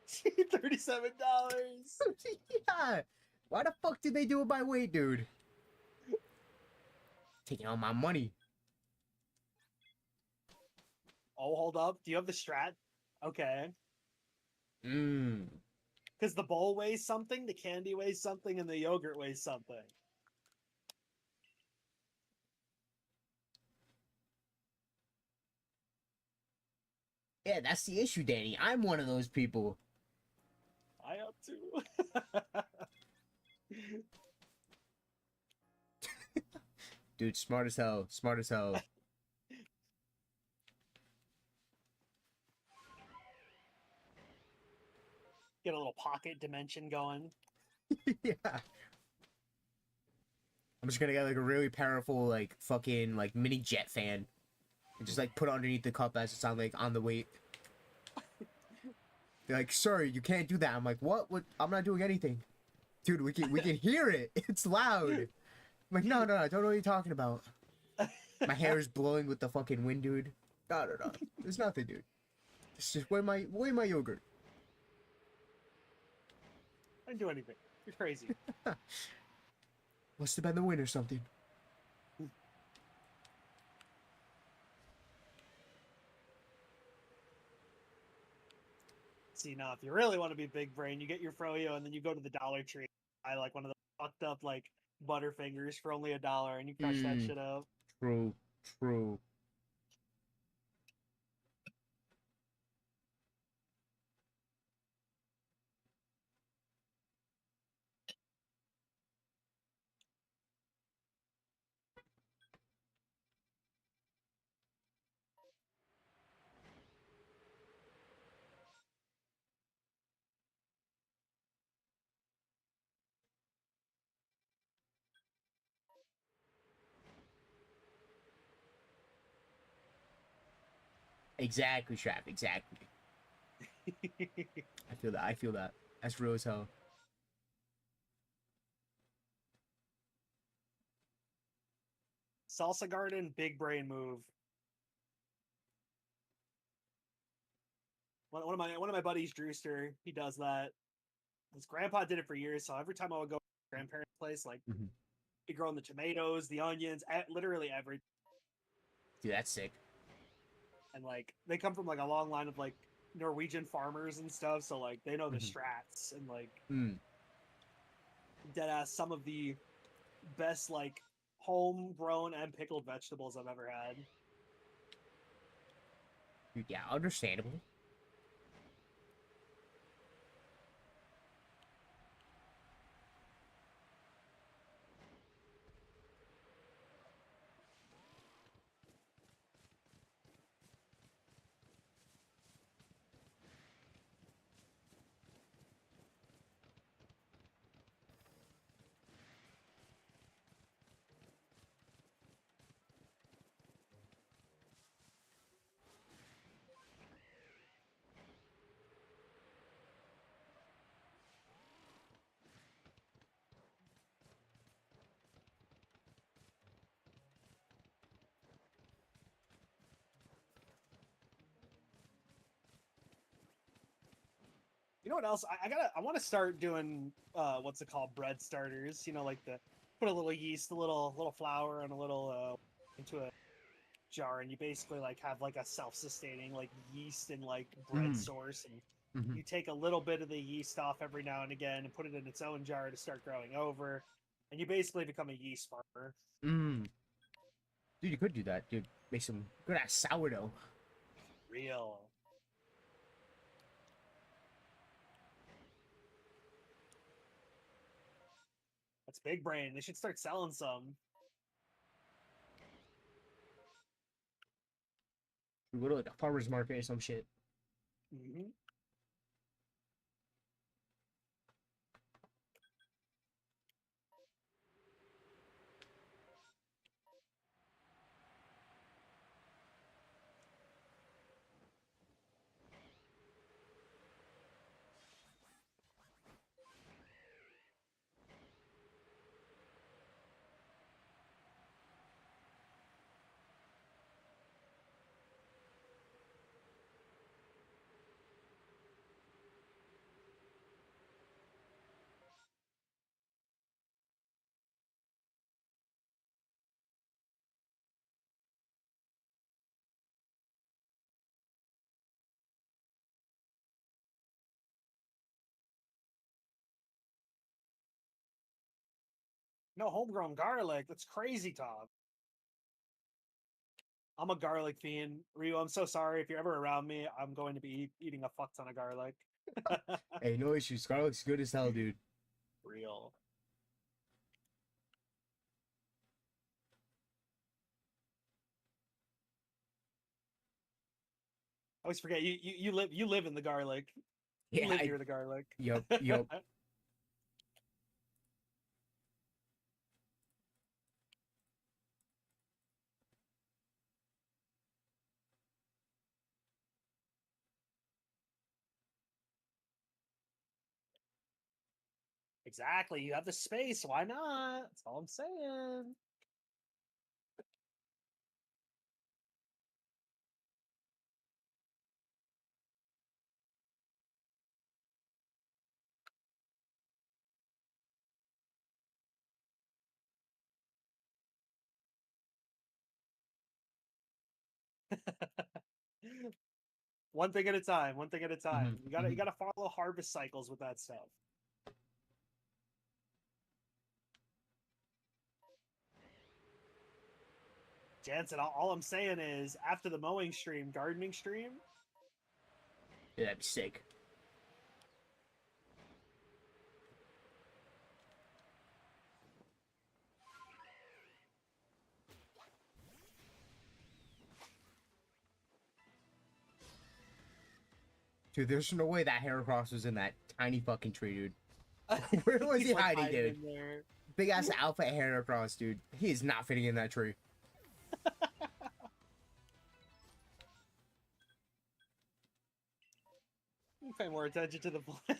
$37. Yeah. Why the fuck did they do it by weight, dude? Taking all my money. Oh, hold up. Do you have the strat? Okay. Mmm. Because the bowl weighs something, the candy weighs something, and the yogurt weighs something. Yeah, that's the issue, Danny. I'm one of those people. I up too. Dude, smart as hell. Smart as hell. Get a little pocket dimension going. Yeah. I'm just gonna get like a really powerful like fucking like mini jet fan and just like put it underneath the cup as it's on like on the weight. They're like, sorry, you can't do that. I'm like, what? I'm not doing anything. Dude, we can hear it. It's loud. I'm like, no, I don't know what you're talking about. My hair is blowing with the fucking wind, dude. No. There's nothing, dude. Just weigh my yogurt. I didn't do anything. You're crazy. Must have been the wind or something. See, now, if you really want to be big brain, you get your froyo and then you go to the Dollar Tree. I like one of the fucked up like Butterfingers for only $1, and you crush that shit up. True. Exactly, Trap. Exactly. I feel that. That's real as hell. Salsa Garden, big brain move. One of my buddies, Drewster, he does that. His grandpa did it for years, so every time I would go to my grandparents' place, like Mhm. he'd grow the tomatoes, the onions, literally everything. Dude, that's sick. And like they come from like a long line of like Norwegian farmers and stuff, so like they know the Mhm. strats and like Mm. dead ass some of the best like homegrown and pickled vegetables I've ever had. Dude, yeah, understandable. know what else? I want to start doing what's it called? Bread starters. You know, like the put a little yeast, a little flour, and a little into a jar, and you basically like have like a self-sustaining like yeast and like bread source, and you take a little bit of the yeast off every now and again and put it in its own jar to start growing over, and you basically become a yeast farmer. Dude, you could do that, dude. Make some good ass sourdough. Real. That's big brain. They should start selling some. We go to like a farmer's market or some shit. Mm-hmm. No homegrown garlic. That's crazy talk. I'm a garlic fiend. Ryu, I'm so sorry. If you're ever around me, I'm going to be eating a fuck ton of garlic. Hey, no issues. Garlic's good as hell, dude. Real. I always forget you live in the garlic. You Yeah, live near the garlic. yup. Exactly. You have the space. Why not? That's all I'm saying. One thing at a time. One thing at a time. You gotta follow harvest cycles with that stuff. Jansen, all I'm saying is after the mowing stream, gardening stream. Yeah, that'd be sick. Dude, there's no way that Heracross was in that tiny fucking tree, dude. Where was He's he like hiding, dude? in there. Big ass alpha Heracross, dude. He is not fitting in that tree. You pay more attention to the plan.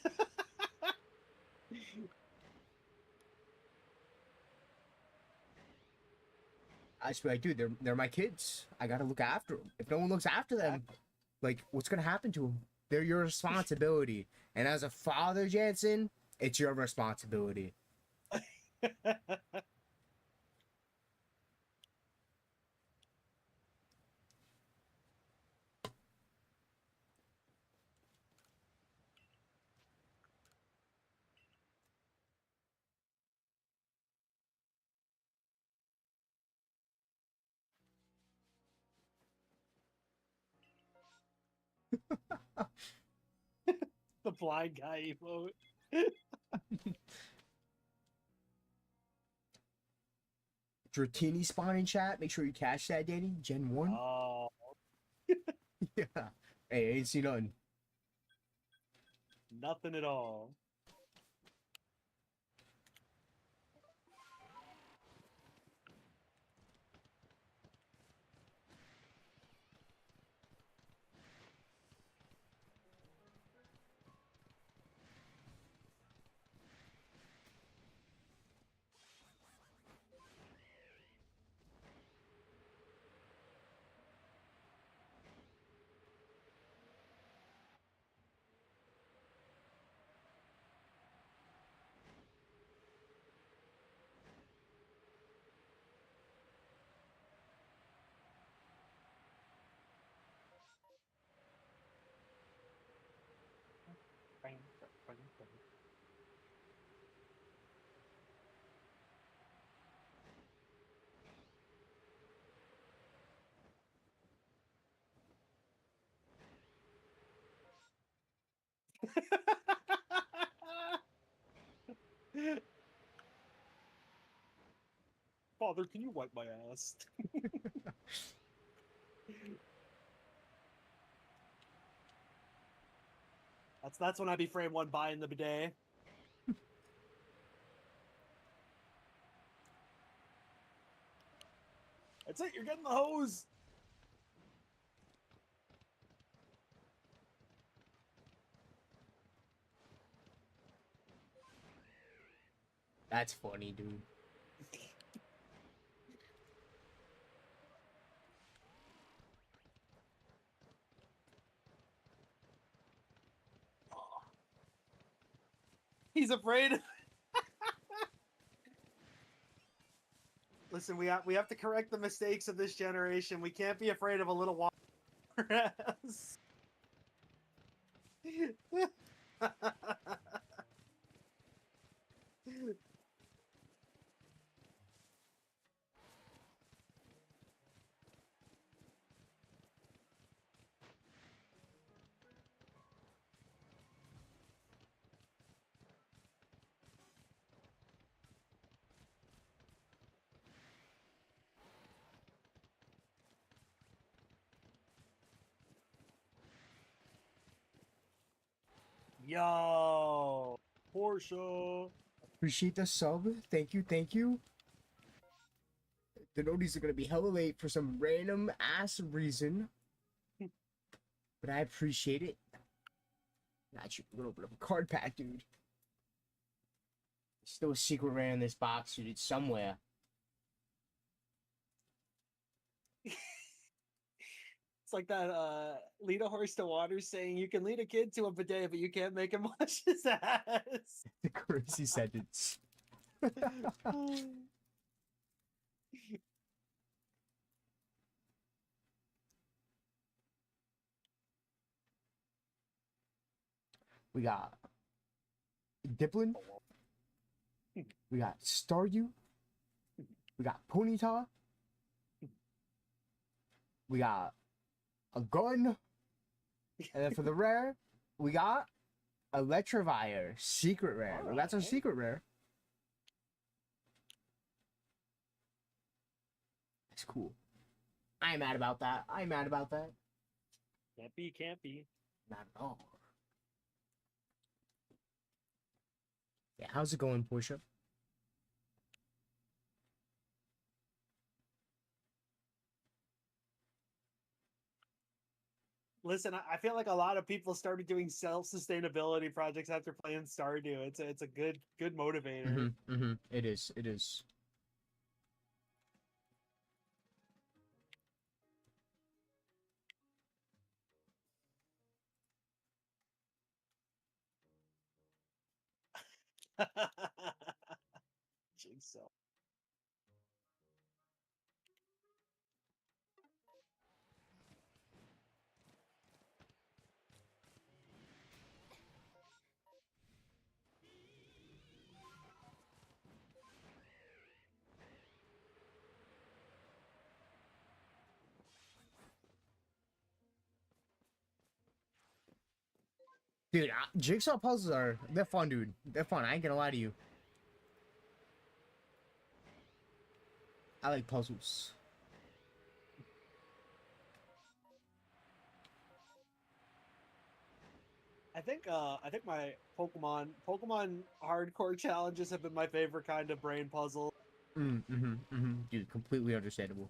I just be like, dude, they're my kids. I gotta look after them. If no one looks after them, like, what's gonna happen to them? They're your responsibility. And as a father, Jansen, it's your responsibility. The blind guy emote. Dratini spawn in chat. Make sure you catch that, Danny. Gen 1. Oh, Yeah. Hey, I ain't seen nothing. nothing at all. Father, can you wipe my ass? That's when I be frame one buying the bidet. That's it, you're getting the hose. That's funny, dude. He's afraid. Listen, we have to correct the mistakes of this generation. We can't be afraid of a little water ass. Yo, Porsche. Appreciate the sub. Thank you, thank you. The noties are gonna be hella late for some random ass reason. But I appreciate it. Got you. We're gonna open up a card pack, dude. There's still a secret rare in this box, dude. It's somewhere. It's like that lead a horse to water saying you can lead a kid to a bidet, but you can't make him wash his ass. The crazy sentence. We got Diplin. We got Staryu. We got Ponyta. We got a gun. And then for the rare, we got Electrovire. Secret rare. Well, that's our secret rare. That's cool. I ain't mad about that. I ain't mad about that. Can't be, can't be. Not at all. Yeah, how's it going, Portia? Listen, I feel like a lot of people started doing self-sustainability projects after playing Stardew. It's a good motivator. It is. It is. Jigsaw. Dude, jigsaw puzzles they're fun, dude. They're fun. I ain't gonna lie to you. I like puzzles. I think my Pokemon hardcore challenges have been my favorite kind of brain puzzle. Dude, completely understandable.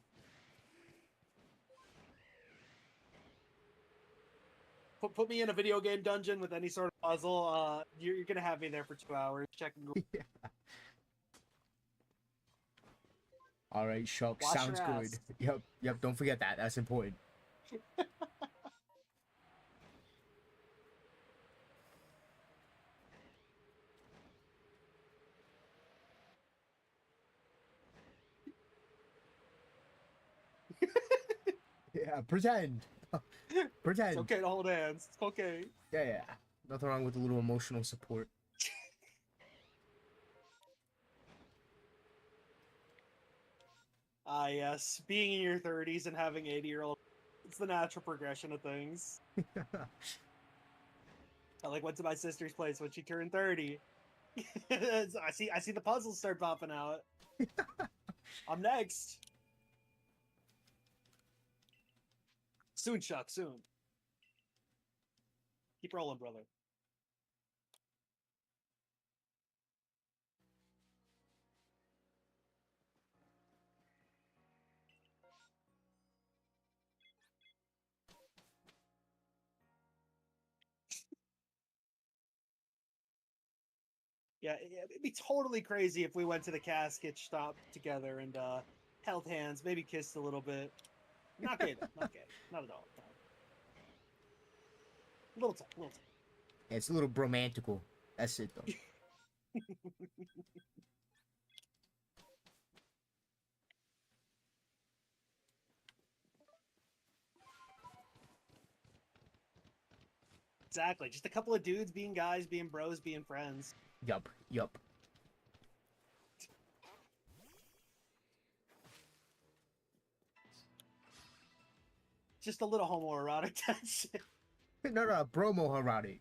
Put me in a video game dungeon with any sort of puzzle. You're gonna have me there for 2 hours checking. Yeah. All right, Shuck. Wash Sounds your good. ass. Yep. Don't forget that. That's important. Yeah, pretend. Pretend. It's okay to hold hands. It's okay. Yeah. Nothing wrong with a little emotional support. Ah, yes. Being in your 30s and having 80-year-old, it's the natural progression of things. I like went to my sister's place when she turned 30. I see the puzzles start popping out. I'm next. Soon, Chuck, soon. Keep rolling, brother. Yeah, it'd be totally crazy if we went to the casket stop together and held hands, maybe kissed a little bit. Not gay, though. Not gay. Not at all. No. Little time, little time. It's a little bromantical. That's it, though. Exactly. Just a couple of dudes being guys, being bros, being friends. Yup, yup. Just a little homoerotic tension. No, bromo erotic.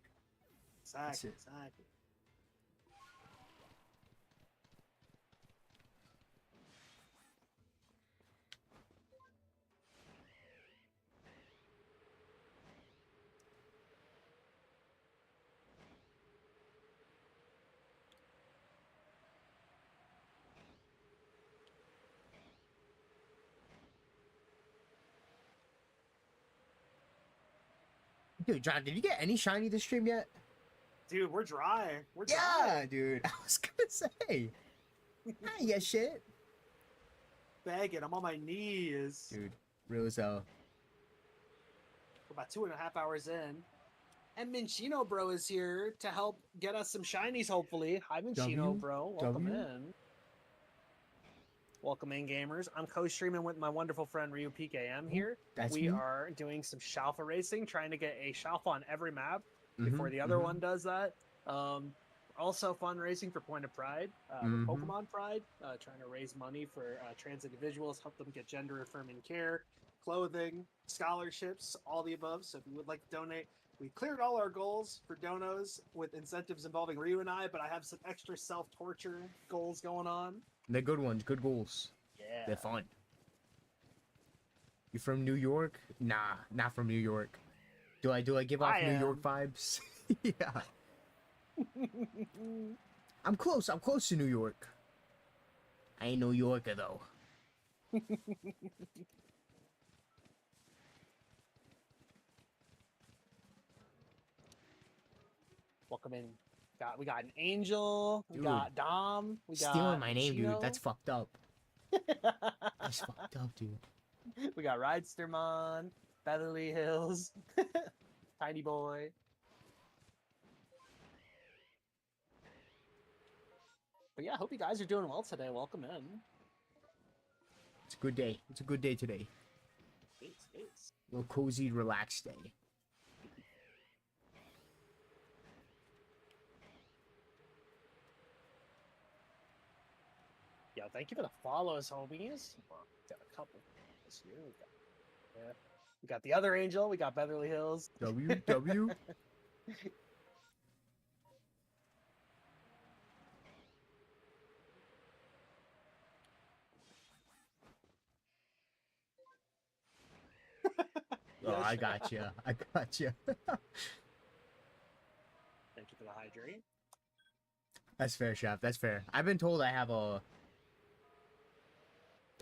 Exactly, it. exactly. Dude, John, did you get any shiny this stream yet? Dude, we're dry. We're Yeah, dry. dude. I was gonna say. I ain't get shit. Bag it. I'm on my knees. Dude, real as hell. We're about 2.5 hours in. And Minchino Bro is here to help get us some shinies, hopefully. Hi, Minchino W? Bro. Welcome W? in. Welcome in, gamers. I'm co-streaming with my wonderful friend Ryu PKM here. That's we me. are doing some Shalfa racing, trying to get a Shalfa on every map before the other one does that. Also fun racing for Point of Pride, with Pokemon Pride, trying to raise money for trans individuals, help them get gender-affirming care, clothing, scholarships, all the above. So if you would like to donate, we cleared all our goals for donos with incentives involving Ryu and I, but I have some extra self-torture goals going on. They're good ones, good goals. Yeah. They're fun. You from New York? Nah, not from New York. Do I give off New York vibes? Yeah. I'm close to New York. I ain't New Yorker though. Welcome in. We got an Angel. We Dude, got Dom. We got stealing my name, Chino. dude. That's fucked up. That's fucked up, dude. We got Ridestermon, Beverly Hills, Tiny Boy. But yeah, I hope you guys are doing well today. Welcome in. It's a good day. It's a good day today. It's. A little cozy, relaxed day. Yeah, thank you for the follows, homies. Got a couple this year. We got the other Angel. We got Beverly Hills. W. Oh, I got you. I got you. Thank you for the hydrate. That's fair, Chef. That's fair. I've been told I have an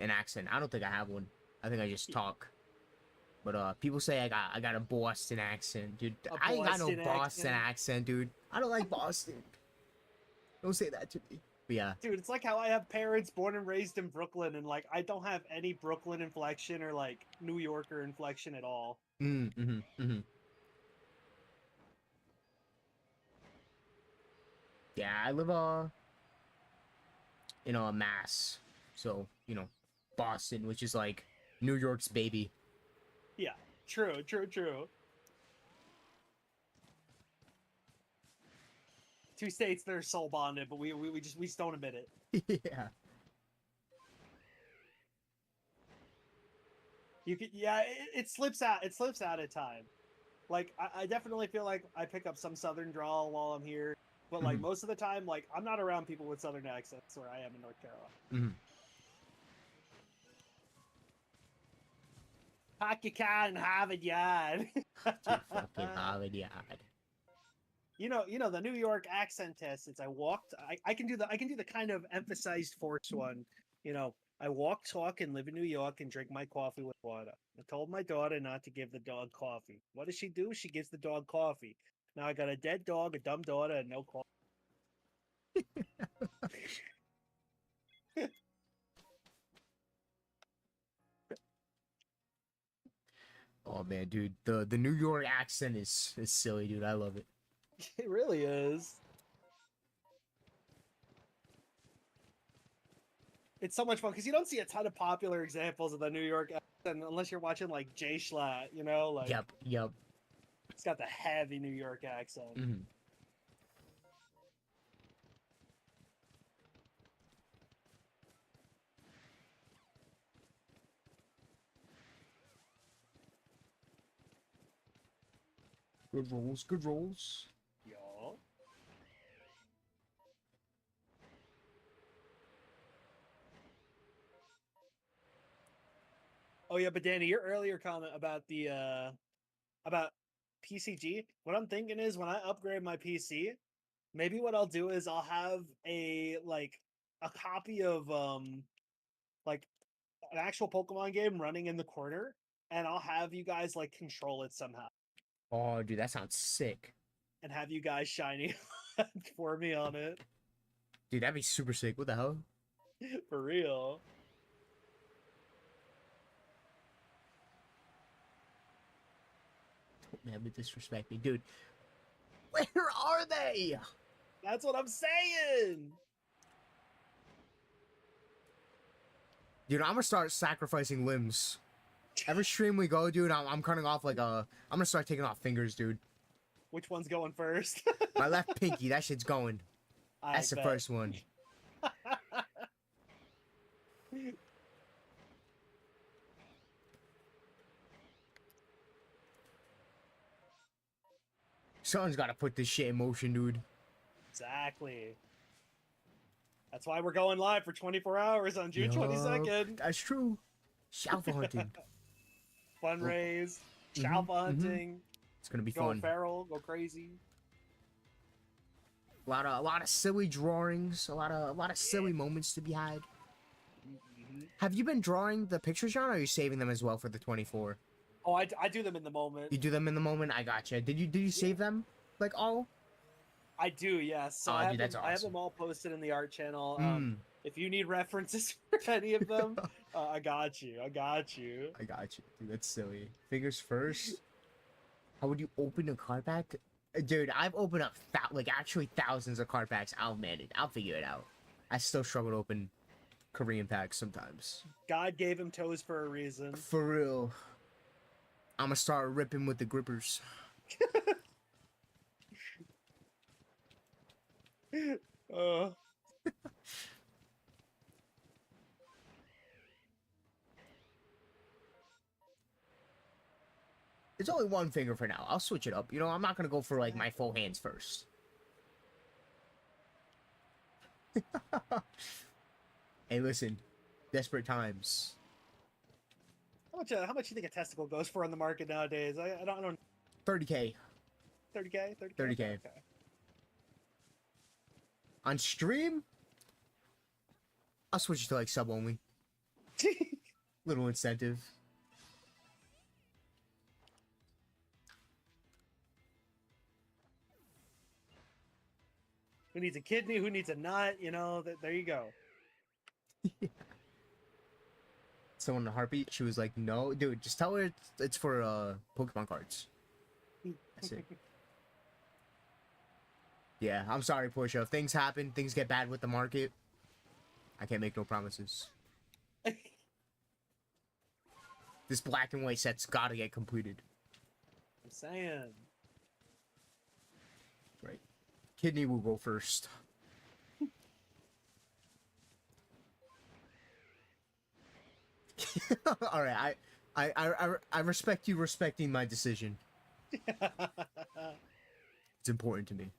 accent. I don't think I have one. I think I just talk. But people say I got a Boston accent, dude. I ain't got no Boston accent, dude. I don't like Boston. Don't say that to me. But yeah. Dude, it's like how I have parents born and raised in Brooklyn, and like I don't have any Brooklyn inflection or like New Yorker inflection at all. Yeah, I live in Mass, so Boston, which is like New York's baby. Yeah, true. Two states that are soul bonded, but we just don't admit it. Yeah. You could, yeah, it slips out. It slips out at time. Like I definitely feel like I pick up some Southern drawl while I'm here, but like Mhm. most of the time, like I'm not around people with Southern accents where I am in North Carolina. Mhm. Pack your car and have it, yard. Dude, fucking Harvard Yard. You know the New York accent test. Since I walked, I can do the kind of emphasized force one. You know, I walk, talk, and live in New York and drink my coffee with water. I told my daughter not to give the dog coffee. What does she do? She gives the dog coffee. Now I got a dead dog, a dumb daughter, and no coffee. Oh man, dude, the New York accent is silly, dude. I love it. It really is. It's so much fun because you don't see a ton of popular examples of the New York accent unless you're watching like Jay Schlatt, you know, like Yep, yep. it's got the heavy New York accent. Mhm. Good rolls, good rolls. Y'all. Oh yeah, but Danny, your earlier comment about the about PCG, what I'm thinking is when I upgrade my PC, maybe what I'll do is I'll have a copy of like an actual Pokemon game running in the corner, and I'll have you guys like control it somehow, Oh, dude, that sounds sick. and have you guys shiny for me on it Dude, that'd be super sick. What the hell? for real. Man, but disrespect me, dude. Where are they? That's what I'm saying. Dude, I'm gonna start sacrificing limbs. Every stream we go, dude, I'm cutting off like I'm gonna start taking off fingers, dude. Which one's going first? My left pinky, that shit's going. I That's the bet. first one. Someone's gotta put this shit in motion, dude. Exactly. That's why we're going live for 24 hours on June Yup, 22nd. That's true. Alpha hunting. Fundraise, Mhm, alpha mhm. hunting, It's gonna be go fun. feral, go crazy. A lot of silly drawings, a lot of silly moments to be had. Mhm. Have you been drawing the pictures, John, or are you saving them as well for the 24? Oh, I do them in the moment. You do them in the moment? I gotcha. Did you save them? Like all? I do, yes. So Aw, I have dude, that's them, I have awesome. them all posted in the art channel. Mm. If you need references for any of them, I got you. I got you. I got you. Dude, that's silly. Fingers first. How would you open a card pack? Dude, I've opened up actually thousands of card packs. I'll manage. I'll figure it out. I still struggle to open Korean packs sometimes. God gave him toes for a reason. For real. I'm gonna start ripping with the grippers. uh, It's only one finger for now. I'll switch it up. You know, I'm not gonna go for like my full hands first. Hey, listen. Desperate times. how much do you think a testicle goes for on the market nowadays? I don't 30K. 30K? 30K. Okay. On stream? I'll switch it to like sub only. Little incentive. Who needs a kidney? Who needs a nut? You know, there you go. Someone in a heartbeat, she was like, no, dude, just tell her it's for Pokemon cards. That's it. Yeah, I'm sorry, Portia. If things happen, things get bad with the market, I can't make no promises. This black and white set's gotta get completed. I'm saying. Right. Kidney will go first. Alright, I respect you respecting my decision. It's important to me.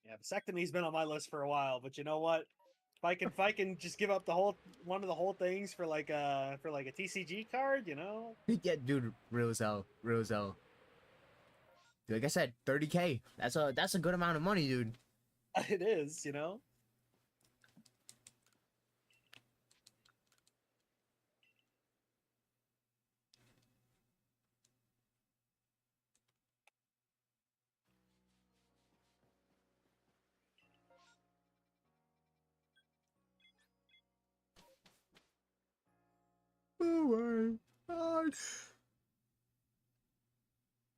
Yeah, vasectomy's been on my list for a while, but you know what? If I can just give up the whole one of the whole things for like a TCG card, you know? Yeah, dude, Roselle. Dude, like I said, 30K. That's a good amount of money, dude. It is, you know? Oh my god.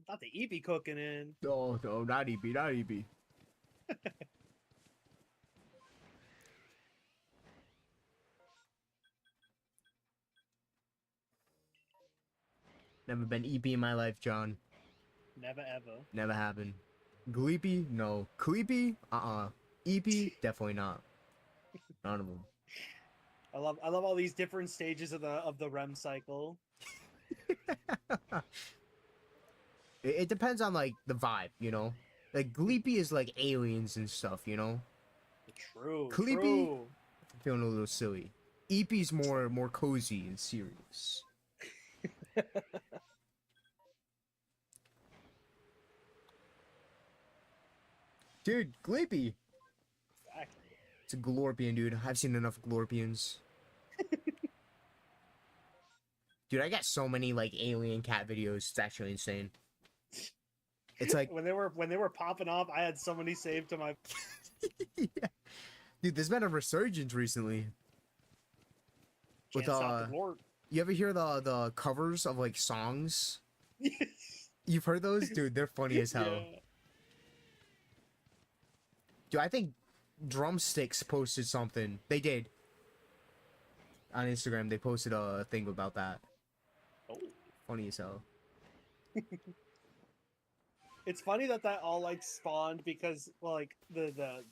Not the EP cooking in. No, no, not EB, not EB. Never been EP in my life, John. Never ever. Never happened. Gleepy? No. Cleepy? EP? Definitely not. None of them. I love all these different stages of the REM cycle. It depends on like the vibe, you know? Like Gleepy is like aliens and stuff, you know? True. Creepy? True. I'm feeling a little silly. EP's more cozy and serious. Dude, Gleepy! Exactly. It's a Glorpian, dude. I've seen enough Glorpians. Dude, I got so many like alien cat videos. It's actually insane. It's like when they were popping off, I had so many saved to my. yeah. Dude, there's been a resurgence recently. Can't With stop the Lord. you ever hear the covers of like songs? You've heard those? Dude, they're funny as hell. Yeah. Dude, I think Drumsticks posted something. They did. On Instagram, they posted a thing about that. Oh. Funny as hell. It's funny that all like spawned because well, like the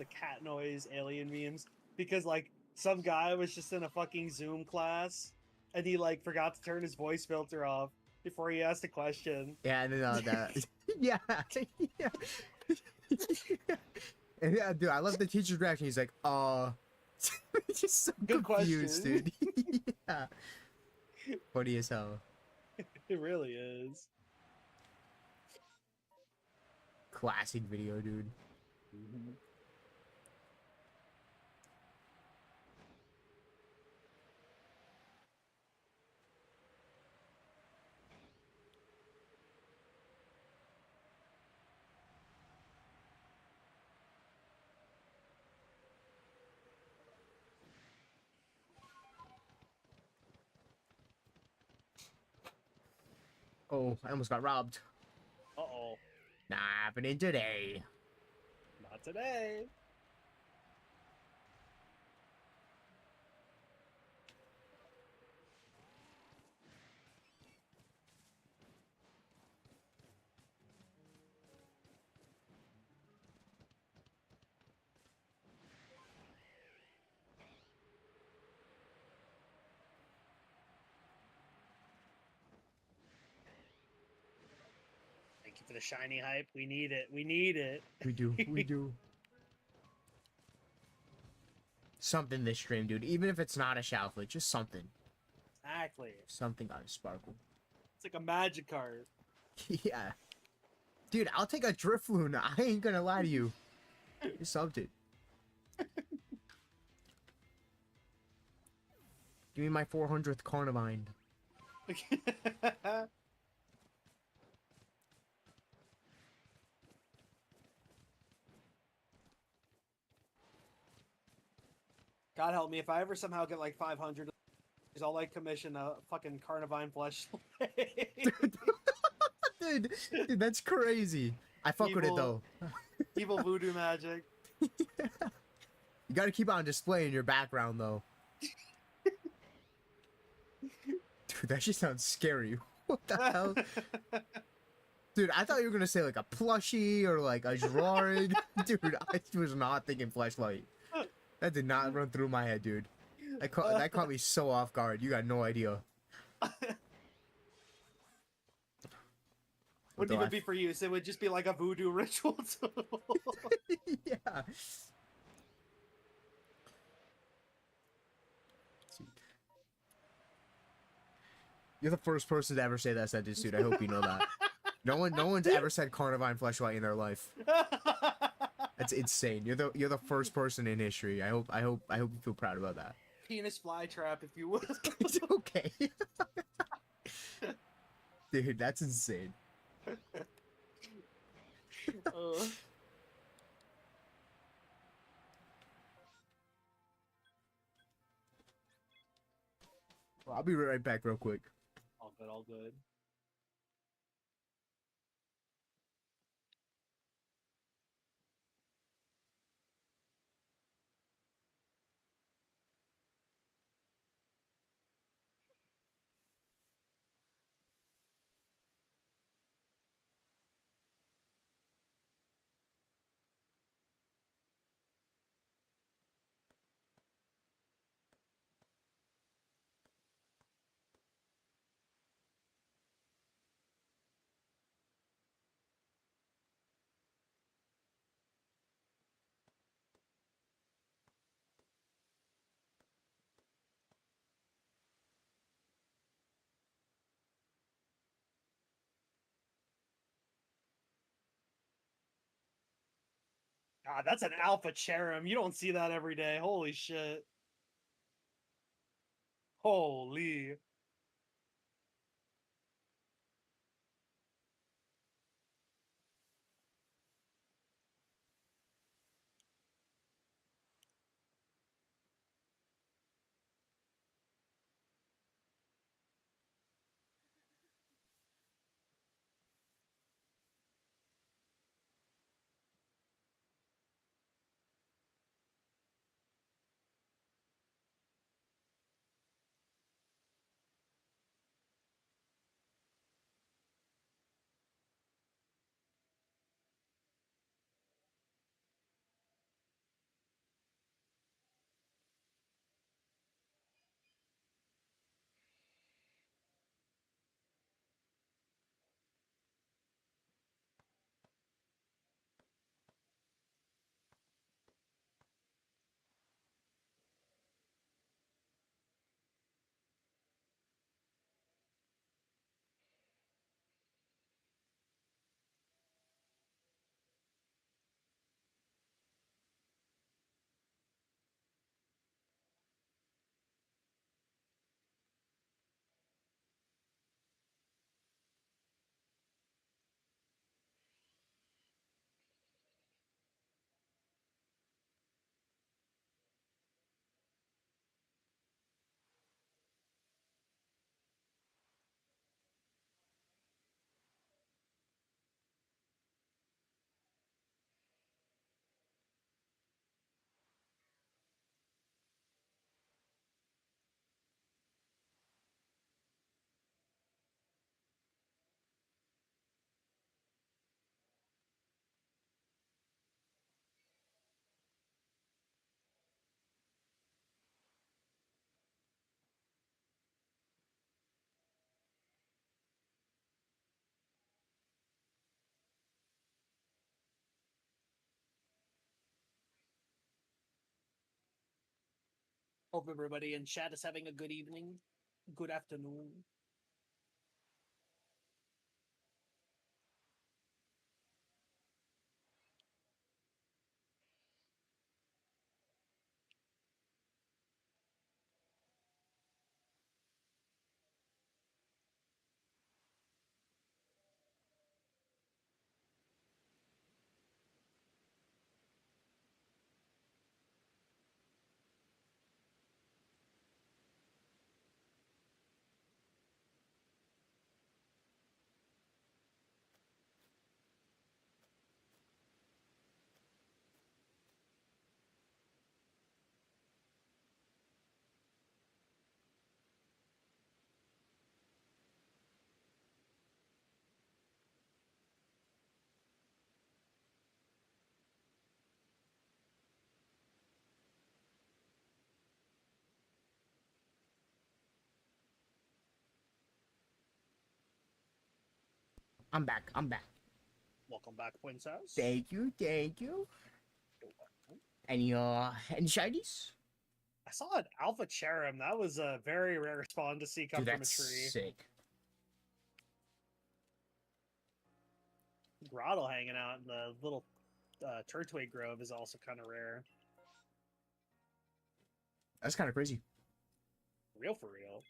cat noise alien memes because like some guy was just in a fucking Zoom class and he like forgot to turn his voice filter off before he asked a question. Yeah, and then that. Yeah. Yeah. And yeah, dude, I love the teacher's reaction. He's like, just so Good confused, question. dude. Yeah. Funny as hell. It really is. Classic video, dude. Oh, I almost got robbed. Uh-oh. Not happening today. Not today. Thank you for the shiny hype. We need it. We need it. We do. We do. Something this stream, dude. Even if it's not a Shoutlet, just something. Exactly. Something got to sparkle. It's like a magic card. Yeah. Dude, I'll take a Drifloon. I ain't gonna lie to you. Just something. Give me my 400th Carnivine. God help me if I ever somehow get like 500. I'll like commission a fucking Carnivine fleshlight. Dude, that's crazy. I fuck with it though. Evil voodoo magic. You gotta keep it on display in your background though. Dude, that shit sounds scary. What the hell? Dude, I thought you were gonna say like a plushie or like a drawing. Dude, I was not thinking flashlight. That did not run through my head, dude. That caught me so off guard. You got no idea. Wouldn't even be for use. It would just be like a voodoo ritual tool. Yeah. You're the first person to ever say that sentence, dude. I hope you know that. No one's ever said Carnivine fleshlight in their life. That's insane. You're the first person in history. I hope you feel proud about that. Penis flytrap, if you would. It's okay. Dude, that's insane. Well, I'll be right back real quick. All good, all good. God, that's an alpha cherum. You don't see that every day. Holy shit. Holy. Hope everybody in chat is having a good evening, good afternoon. I'm back. I'm back. Welcome back, Princess. Thank you. Thank you. Any shinies? I saw an alpha cherub. That was a very rare spawn to see come Dude, from a that's tree. sick. Grotto hanging out in the little turtwig grove is also kind of rare. That's kind of crazy. Real for real.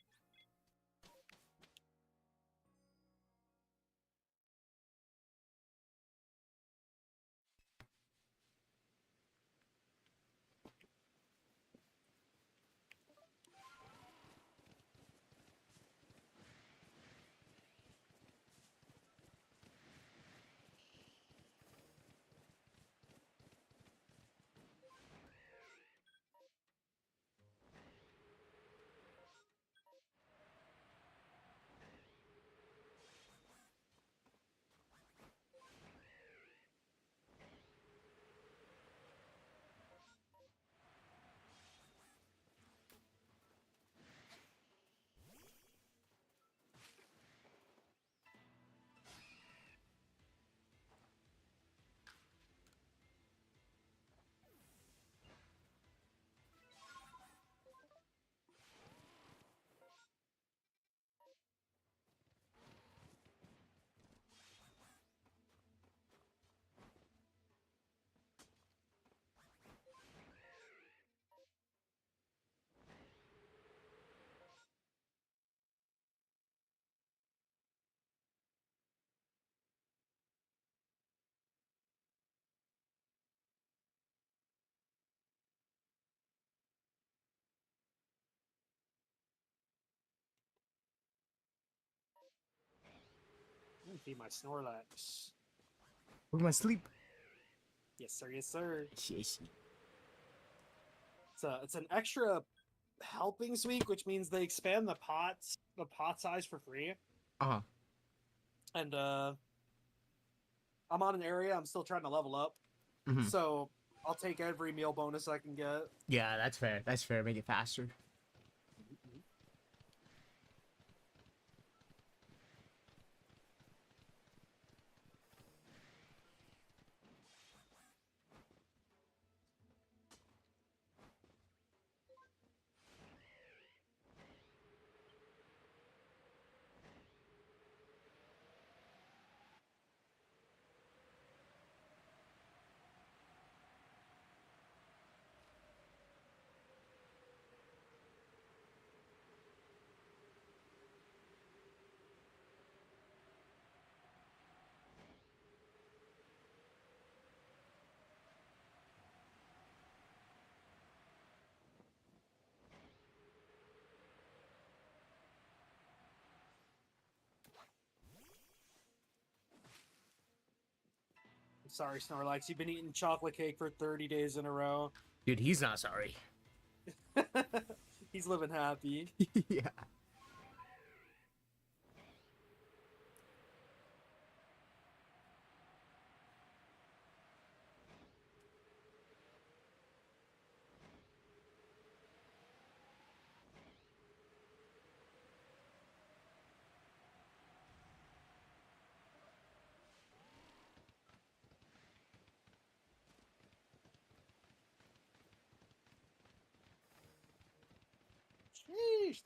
I'm gonna feed my Snorlax. With my sleep. Yes, sir. Yes, sir. Yes. It's an extra helpings week, which means they expand the pot size for free. Uh-huh. And I'm on an area I'm still trying to level up, Mhm. so I'll take every meal bonus I can get. Yeah, that's fair. That's fair. Make it faster. I'm sorry, Snorlax. You've been eating chocolate cake for 30 days in a row. Dude, he's not sorry. He's living happy. Yeah. Sheesh.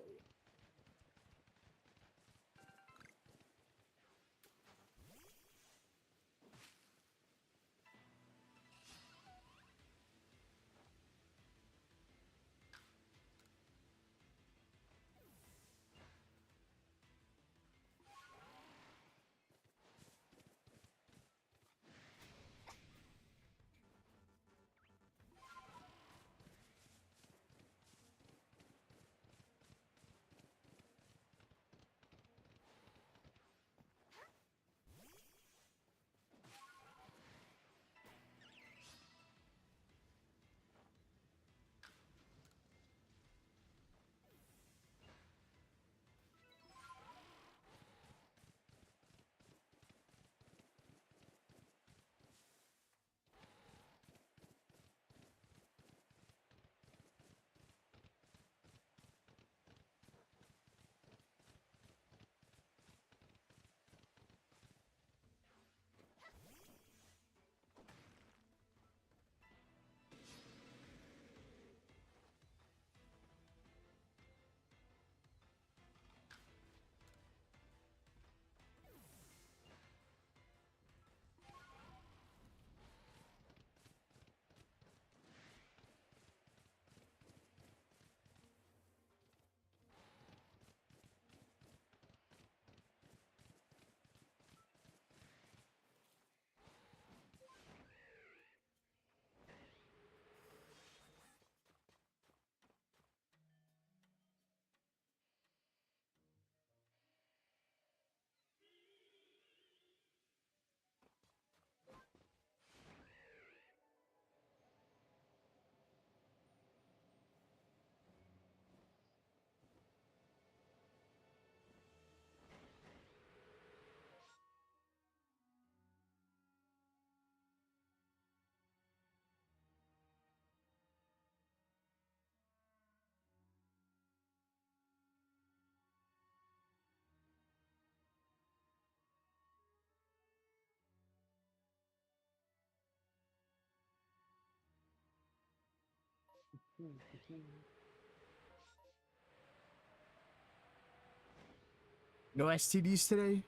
No STDs today?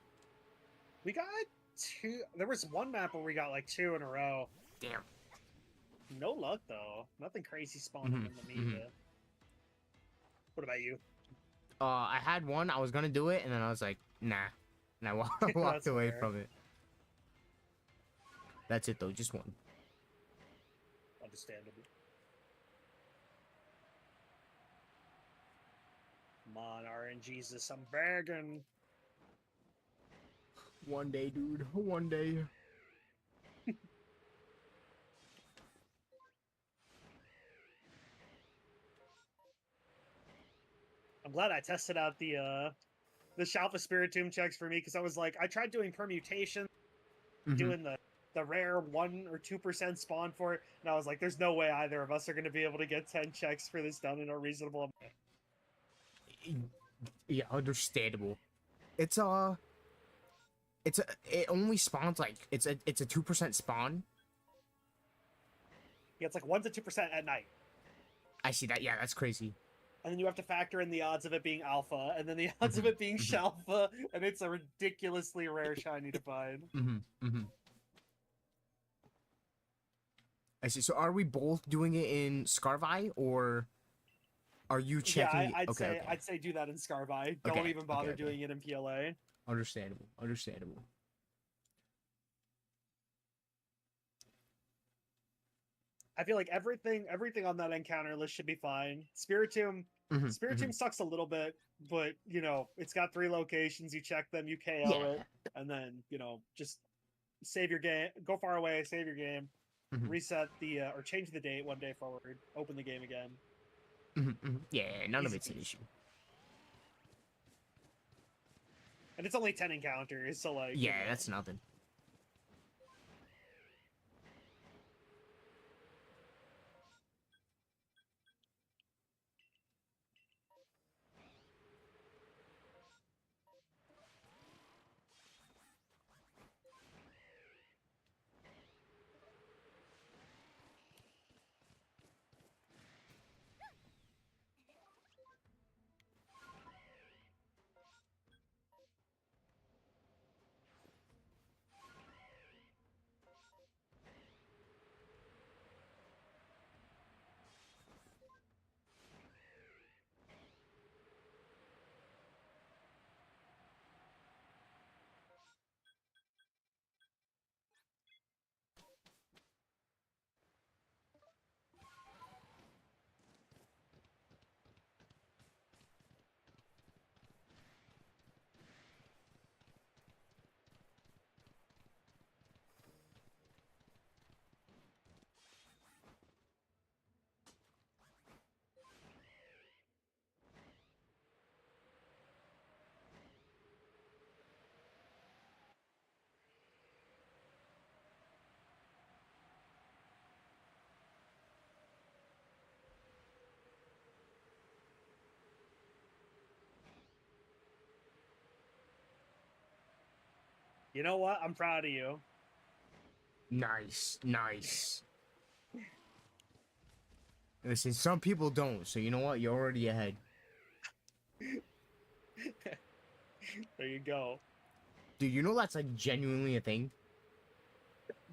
We got 2. There was one map where we got like 2 in a row. Damn. No luck though. Nothing crazy spawning in the media. What about you? I had one. I was gonna do it, and then I was like, nah. And I walked That's away fair. from it. That's it though, just one. Understandable. Come on, RNGesus, I'm begging. One day, dude. One day. I'm glad I tested out the Shalfa Spiritomb checks for me, because I was like, I tried doing permutation, doing the rare 1 or 2% spawn for it, and I was like, there's no way either of us are going to be able to get 10 checks for this done in a reasonable amount. Yeah, understandable. It only spawns like it's a 2% spawn. Yeah, it's like 1 to 2% at night. I see that. Yeah, that's crazy. And then you have to factor in the odds of it being alpha, and then the odds of it being shalfa, and it's a ridiculously rare shiny to find. I see. So are we both doing it in Scarvi, or are you checking? Yeah, Okay. I'd say do that in Scarvi. Don't Okay, even bother okay. doing it in PLA. Understandable. I feel like everything on that encounter list should be fine. Spiritomb sucks a little bit, but you know, it's got 3 locations, you check them, you KO it, and then, you know, just save your game, go far away, save your game, reset the or change the date 1 day forward, open the game again. Yeah, none of Easy it's an peasy. issue. And it's only 10 encounters, so like, Yeah, you know. that's nothing. You know what? I'm proud of you. Nice. Listen, some people don't, so you know what? You're already ahead. There you go. Dude, you know that's like genuinely a thing?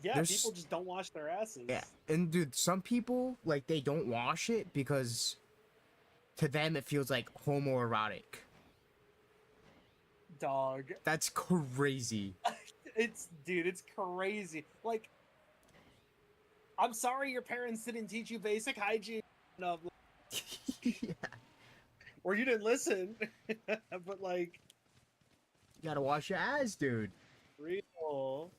Yeah, people just don't wash their asses. Yeah, and dude, some people, like, they don't wash it because to them it feels like homoerotic. Dog. That's crazy. Dude, it's crazy. Like, I'm sorry your parents didn't teach you basic hygiene of, Yeah. or you didn't listen. But like, You gotta wash your ass, dude. real.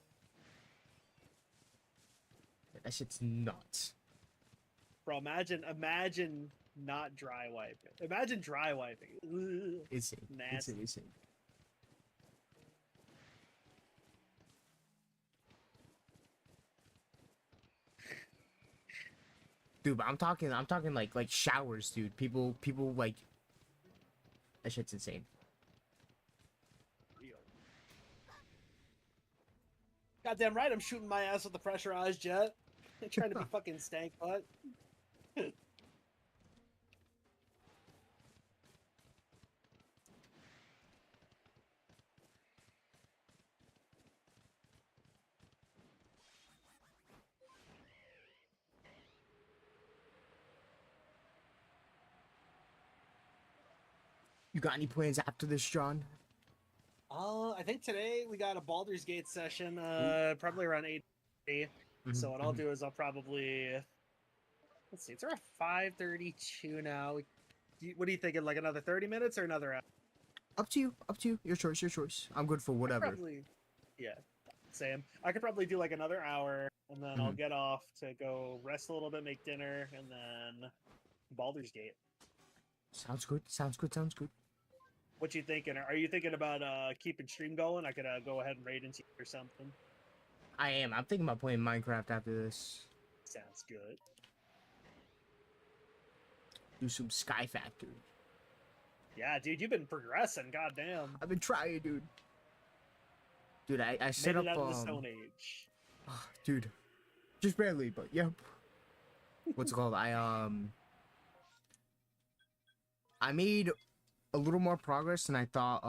That shit's nuts. Bro, imagine not dry wiping. Imagine dry wiping. Ugh, Insane. nasty. Insane. Dude, but I'm talking like showers, dude. People like that shit's insane. Real. Goddamn right, I'm shooting my ass with the pressurized jet. Trying to be fucking stank butt. You got any plans after this, John? I think today we got a Baldur's Gate session, probably around 8. So what I'll do is I'll probably let's see, it's around 5:32 now. What are you thinking? Like another 30 minutes or another hour? Up to you. Up to you. Your choice. Your choice. I'm good for whatever. Probably, yeah, same. I could probably do like another hour, and then I'll get off to go rest a little bit, make dinner, and then Baldur's Gate. Sounds good. Sounds good. Sounds good. What you thinking? Are you thinking about keeping stream going? I could go ahead and raid into you or something. I am. I'm thinking about playing Minecraft after this. Sounds good. Do some SkyFactory. Yeah, dude, you've been progressing. Goddamn. I've been trying, dude. Dude, I set Made it up out of the Stone Age. dude, just barely, but yep. What's it called? I made a little more progress than I thought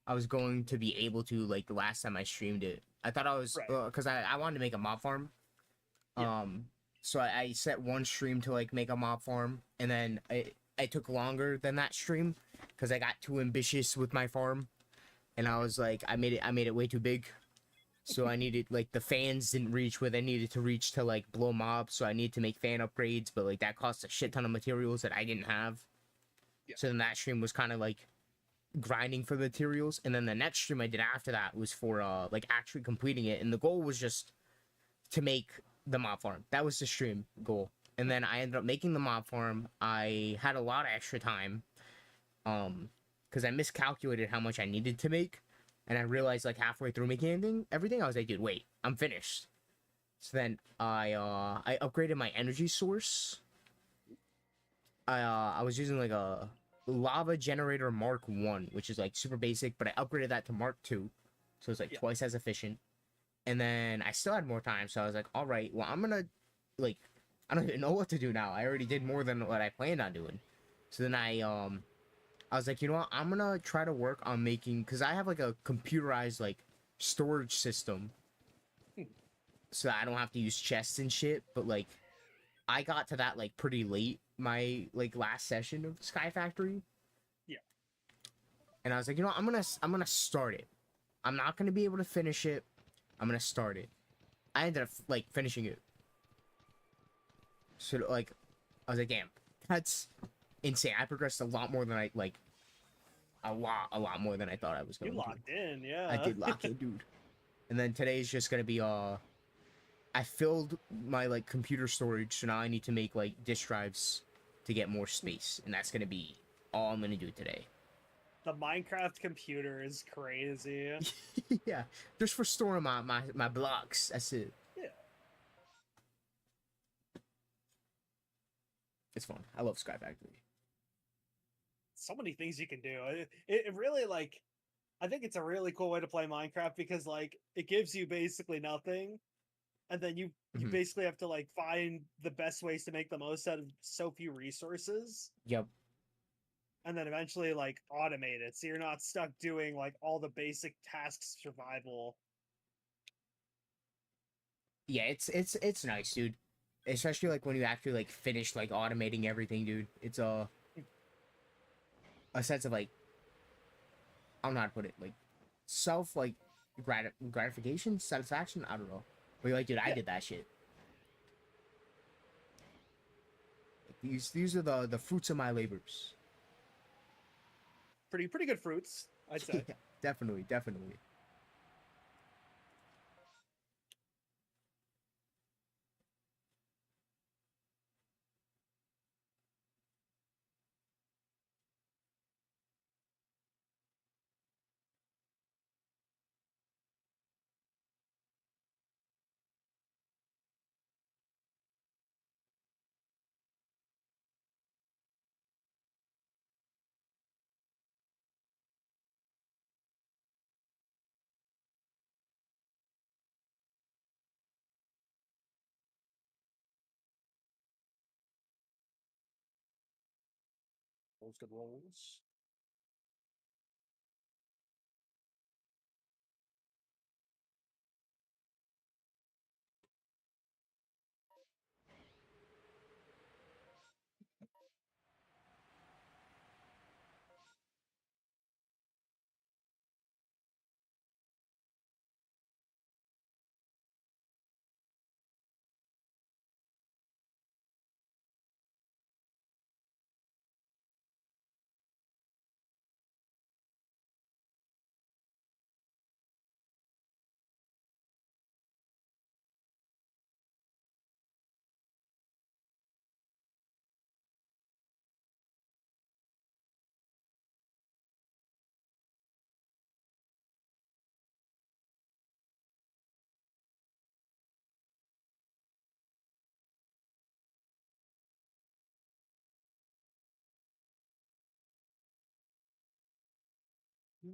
I was going to be able to, like the last time I streamed it. I thought I was because I wanted to make a mob farm. Yeah. So I set one stream to like make a mob farm, and then I took longer than that stream because I got too ambitious with my farm, and I was like I made it way too big. So I needed, like, the fans didn't reach where they needed to reach to, like, blow mobs. So I needed to make fan upgrades, but, like, that cost a shit ton of materials that I didn't have. Yeah. So then that stream was kind of, like, grinding for the materials. And then the next stream I did after that was for, like, actually completing it. And the goal was just to make the mob farm. That was the stream goal. And then I ended up making the mob farm. I had a lot of extra time. Because I miscalculated how much I needed to make. And I realized, like, halfway through making everything, I was like, dude, wait, I'm finished. So then I upgraded my energy source. I was using, like, a lava generator Mark 1, which is, like, super basic, but I upgraded that to Mark 2. So it's, like, twice as efficient. And then I still had more time, so I was like, all right, well, I'm gonna, like, I don't even know what to do now. I already did more than what I planned on doing. So then I was like, you know what? I'm gonna try to work on making, because I have like a computerized like storage system, so I don't have to use chests and shit. But like, I got to that like pretty late, my like last session of SkyFactory. Yeah. And I was like, you know what? I'm gonna start it. I'm not gonna be able to finish it. I'm gonna start it. I ended up like finishing it. So like, I was like, damn, that's insane. I progressed a lot more than I like. A lot more than I thought I was going You to. locked in, yeah. I did lock in, dude. And then today's just gonna be I filled my like computer storage, so now I need to make like disk drives to get more space, and that's gonna be all I'm gonna do today. The Minecraft computer is crazy. Yeah, just for storing my blocks. That's it. Yeah. It's fun. I love SkyFactory. So many things you can do. It really, like, I think it's a really cool way to play Minecraft because, like, it gives you basically nothing, and then you basically have to like find the best ways to make the most out of so few resources. Yep. And then eventually like automate it, so you're not stuck doing like all the basic tasks survival. Yeah, it's nice, dude. Especially like when you actually like finish like automating everything, dude. It's a sense of like, I don't know how to put it, like self like gratification, satisfaction. I don't know. But you're like, dude, I did that shit. These are the fruits of my labors. Pretty good fruits, I'd say. Yeah, definitely. Roasted rolls. Did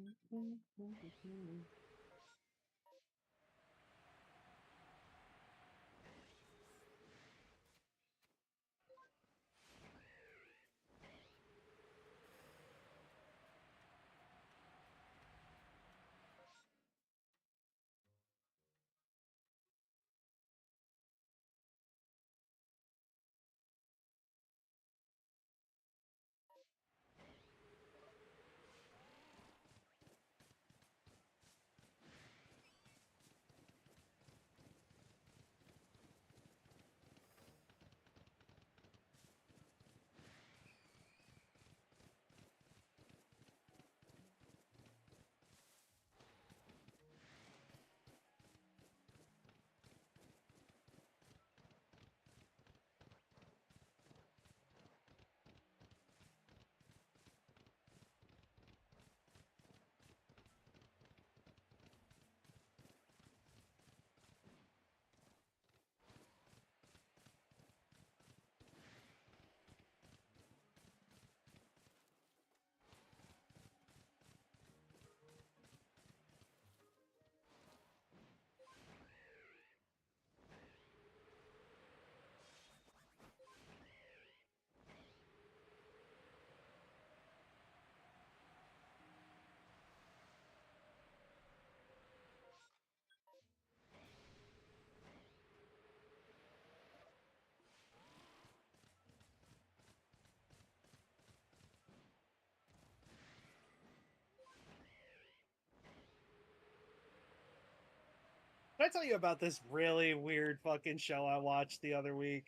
I tell you about this really weird fucking show I watched the other week?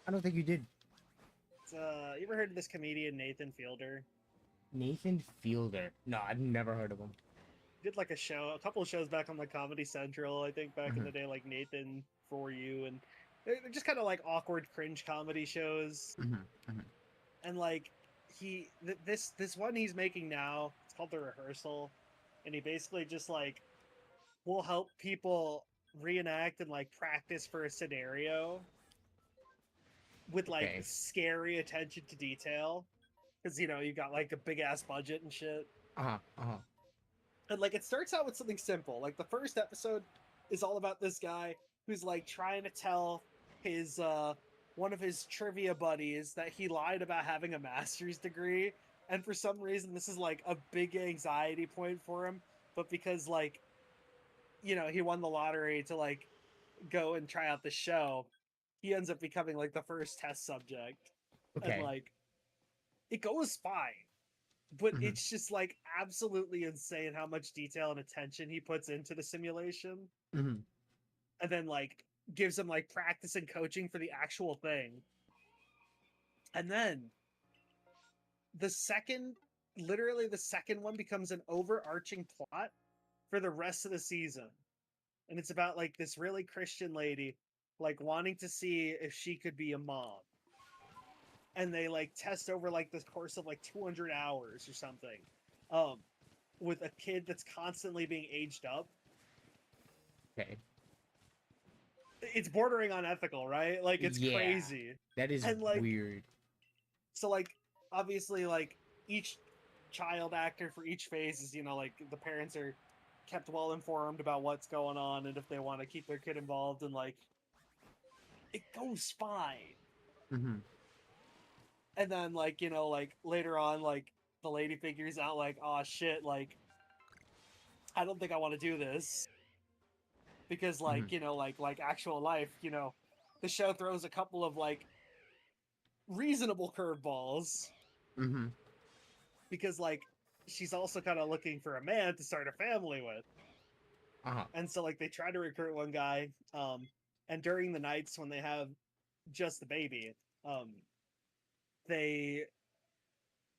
I don't think you did. It's, you ever heard of this comedian Nathan Fielder? Nathan Fielder. No, I've never heard of him. Did like a couple of shows back on like Comedy Central, I think back in Mhm. the day, like Nathan For You, and they're just kind of like awkward cringe comedy shows. And like this one he's making now, it's called The Rehearsal, and he basically just like will help people reenact and like practice for a scenario with like Okay. scary attention to detail, because you got like a big ass budget and shit. And like it starts out with something simple. Like the first episode is all about this guy who's like trying to tell his one of his trivia buddies that he lied about having a master's degree, and for some reason this is like a big anxiety point for him, but because like he won the lottery to like go and try out the show, he ends up becoming like the first test subject. And Okay. like it goes fine, but Mhm. it's just like absolutely insane how much detail and attention he puts into the simulation, Mhm. and then like gives him like practice and coaching for the actual thing. And then the second literally the second one becomes an overarching plot for the rest of the season. And it's about like this really Christian lady like wanting to see if she could be a mom. And they like test over like the course of like 200 hours or something. With a kid that's constantly being aged up. Okay. It's bordering on ethical, right? Like it's Yeah. crazy. That is And like weird. so like obviously like each child actor for each phase is like the parents are kept well informed about what's going on and if they want to keep their kid involved, and like it goes fine. Mhm. And then like like later on like the lady figures out like, oh shit, like I don't think I want to do this, because like Mhm. like actual life, the show throws a couple of like reasonable curveballs, Mhm. because like she's also kind of looking for a man to start a family with. And so like they try to recruit one guy, and during the nights when they have just the baby, they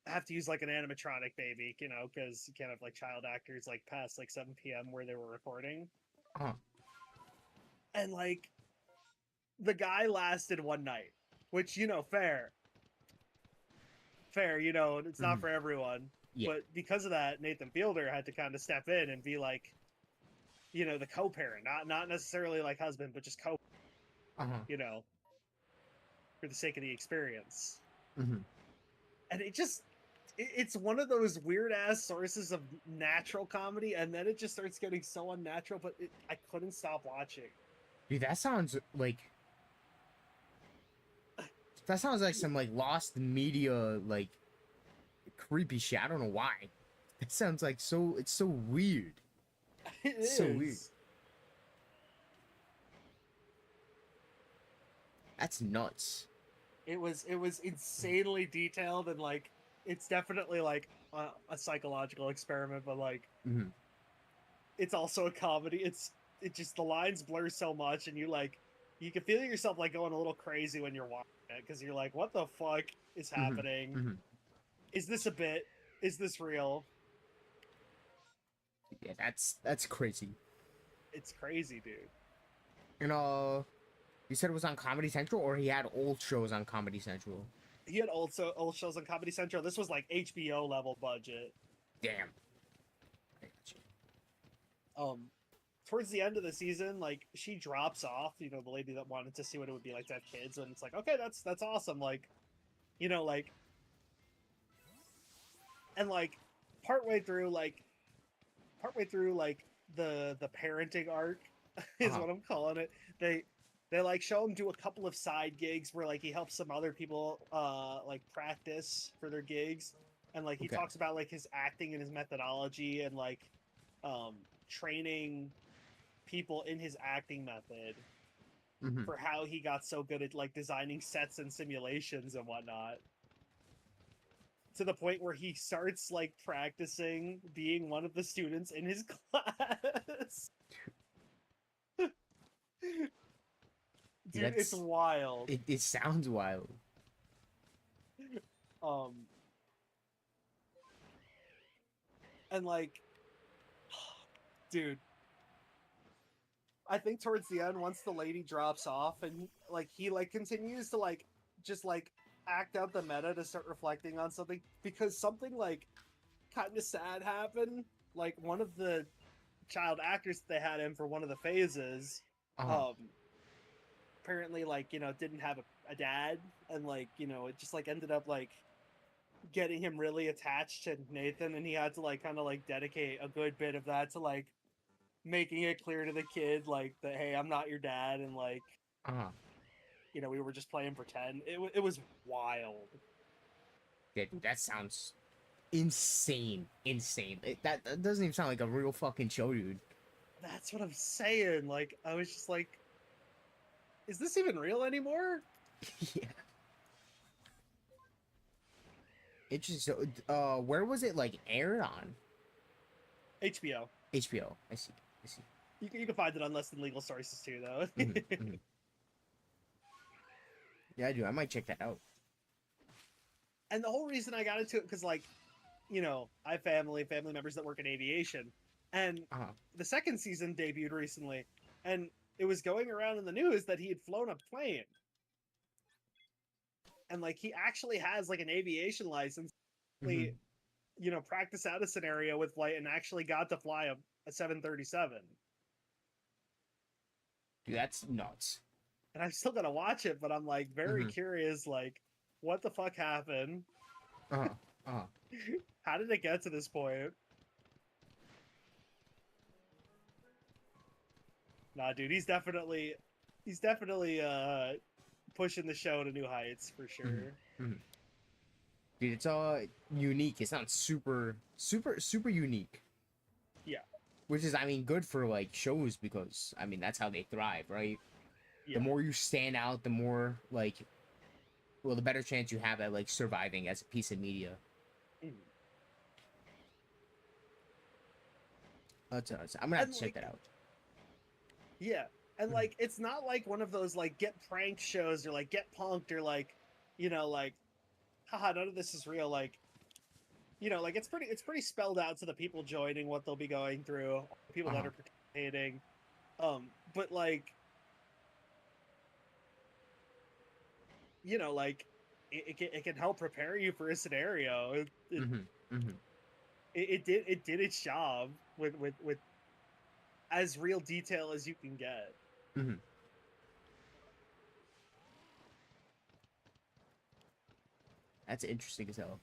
have to use like an animatronic baby, because you can't have like child actors like past like 7 p.m. where they were recording. Uh-huh. And like the guy lasted one night, which fair, it's not Mhm. for everyone. Yeah. But because of that, Nathan Fielder had to kind of step in and be like, the co-parent, not necessarily like husband, but just Uh-huh. you know, for the sake of the experience. Mhm. And it just it's one of those weird ass sources of natural comedy, and then it just starts getting so unnatural. But I couldn't stop watching. Dude, that sounds like some like lost media like creepy shit. I don't know why. It sounds like it's so weird. It's so weird. That's nuts. It was insanely detailed, and like it's definitely like a psychological experiment, but like Mm-hmm. it's also a comedy. It just the lines blur so much, and you can feel yourself like going a little crazy when you're watching it because you're like, what the fuck is happening? Mm-hmm. Is this a bit? Is this real? Yeah, that's crazy. It's crazy, dude. And you said it was on Comedy Central, or he had old shows on Comedy Central? He had old shows on Comedy Central. This was like HBO level budget. Damn. Towards the end of the season, like she drops off, the lady that wanted to see what it would be like to have kids, and it's like, okay, that's awesome. Like, like, and like partway through the parenting arc is what I'm calling it. They like show him do a couple of side gigs where like he helps some other people like practice for their gigs, and like he talks about like his acting and his methodology and like training people in his acting method for how he got so good at like designing sets and simulations and whatnot, to the point where he starts like practicing being one of the students in his class. Dude, it's wild. It sounds wild. And like, dude, I think towards the end, once the lady drops off and like he like continues to like just like act out the meta to start reflecting on something, because something like kind of sad happened. Like one of the child actors that they had in for one of the phases, apparently like didn't have a dad, and like it just like ended up like getting him really attached to Nathan, and he had to like kind of like dedicate a good bit of that to like making it clear to the kid like that, hey, I'm not your dad, and like we were just playing pretend. It was wild. That sounds insane. That doesn't even sound like a real fucking show, dude. That's what I'm saying. Like I was just like, is this even real anymore? Yeah. Interesting. So, where was it like aired on? HBO. HBO. I see. You can find it on less than legal sources too, though. Yeah, I do. I might check that out. And the whole reason I got into it, because like, I have family members that work in aviation, and the second season debuted recently, and it was going around in the news that he had flown a plane, and like he actually has like an aviation license. Practice out a scenario with flight and actually got to fly a 737. Dude, that's nuts. And I'm still gonna watch it, but I'm like very curious, like, what the fuck happened? How did it get to this point? Nah, dude, he's definitely pushing the show to new heights for sure. Dude, it's unique. It's not super unique. Yeah. Which is, I mean, good for like shows, because I mean that's how they thrive, right? Yeah. The more you stand out, the more like, well, the better chance you have at like surviving as a piece of media. I'm gonna have to check that out. Yeah, and like it's not like one of those like get pranked shows or like get punked or like, like, haha, none of this is real. Like, like it's pretty spelled out to the people joining what they'll be going through, people that are participating. But like, like it can help prepare you for a scenario. It did its job with as real detail as you can get. That's interesting as hell.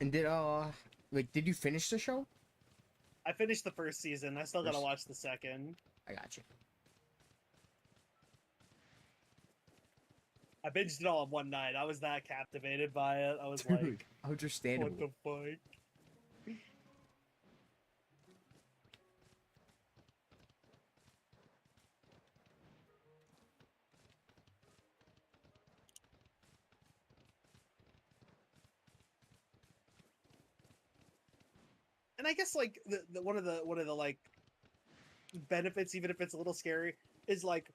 And did you finish the show? I finished the first season. I still gotta First- watch the second. I got you. I binged it all in one night. I was that captivated by it. I was Dude, like, understandable. what the fuck? And I guess like the one of the like benefits, even if it's a little scary, is like,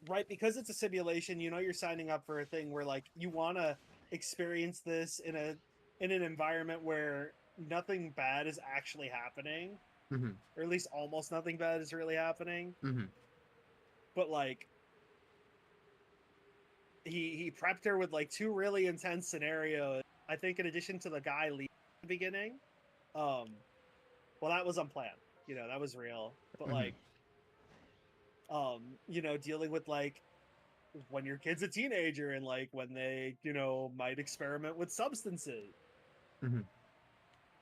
right, because it's a simulation, you know, you're signing up for a thing where like you want to experience this in an environment where nothing bad is actually happening, Mm-hmm. or at least almost nothing bad is really happening. Mm-hmm. But like he prepped her with like two really intense scenarios. I think in addition to the guy leaving at the beginning, well, that was unplanned. You know, that was real. But Mhm. like, you know, dealing with like when your kid's a teenager and like when they, you know, might experiment with substances. Mhm.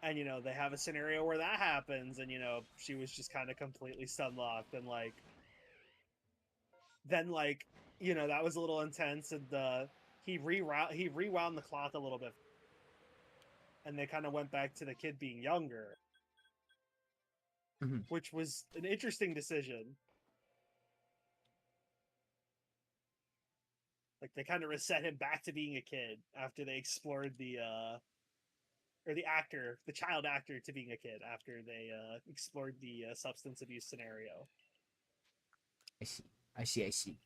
And you know, they have a scenario where that happens, and you know, she was just kind of completely stun locked, and like, then like, you know, that was a little intense, and he rewound the clock a little bit, and they kind of went back to the kid being younger, Mhm. which was an interesting decision. Like they kind of reset him back to being a kid after they explored the or the child actor to being a kid after they explored the substance abuse scenario. I see. I see. I see.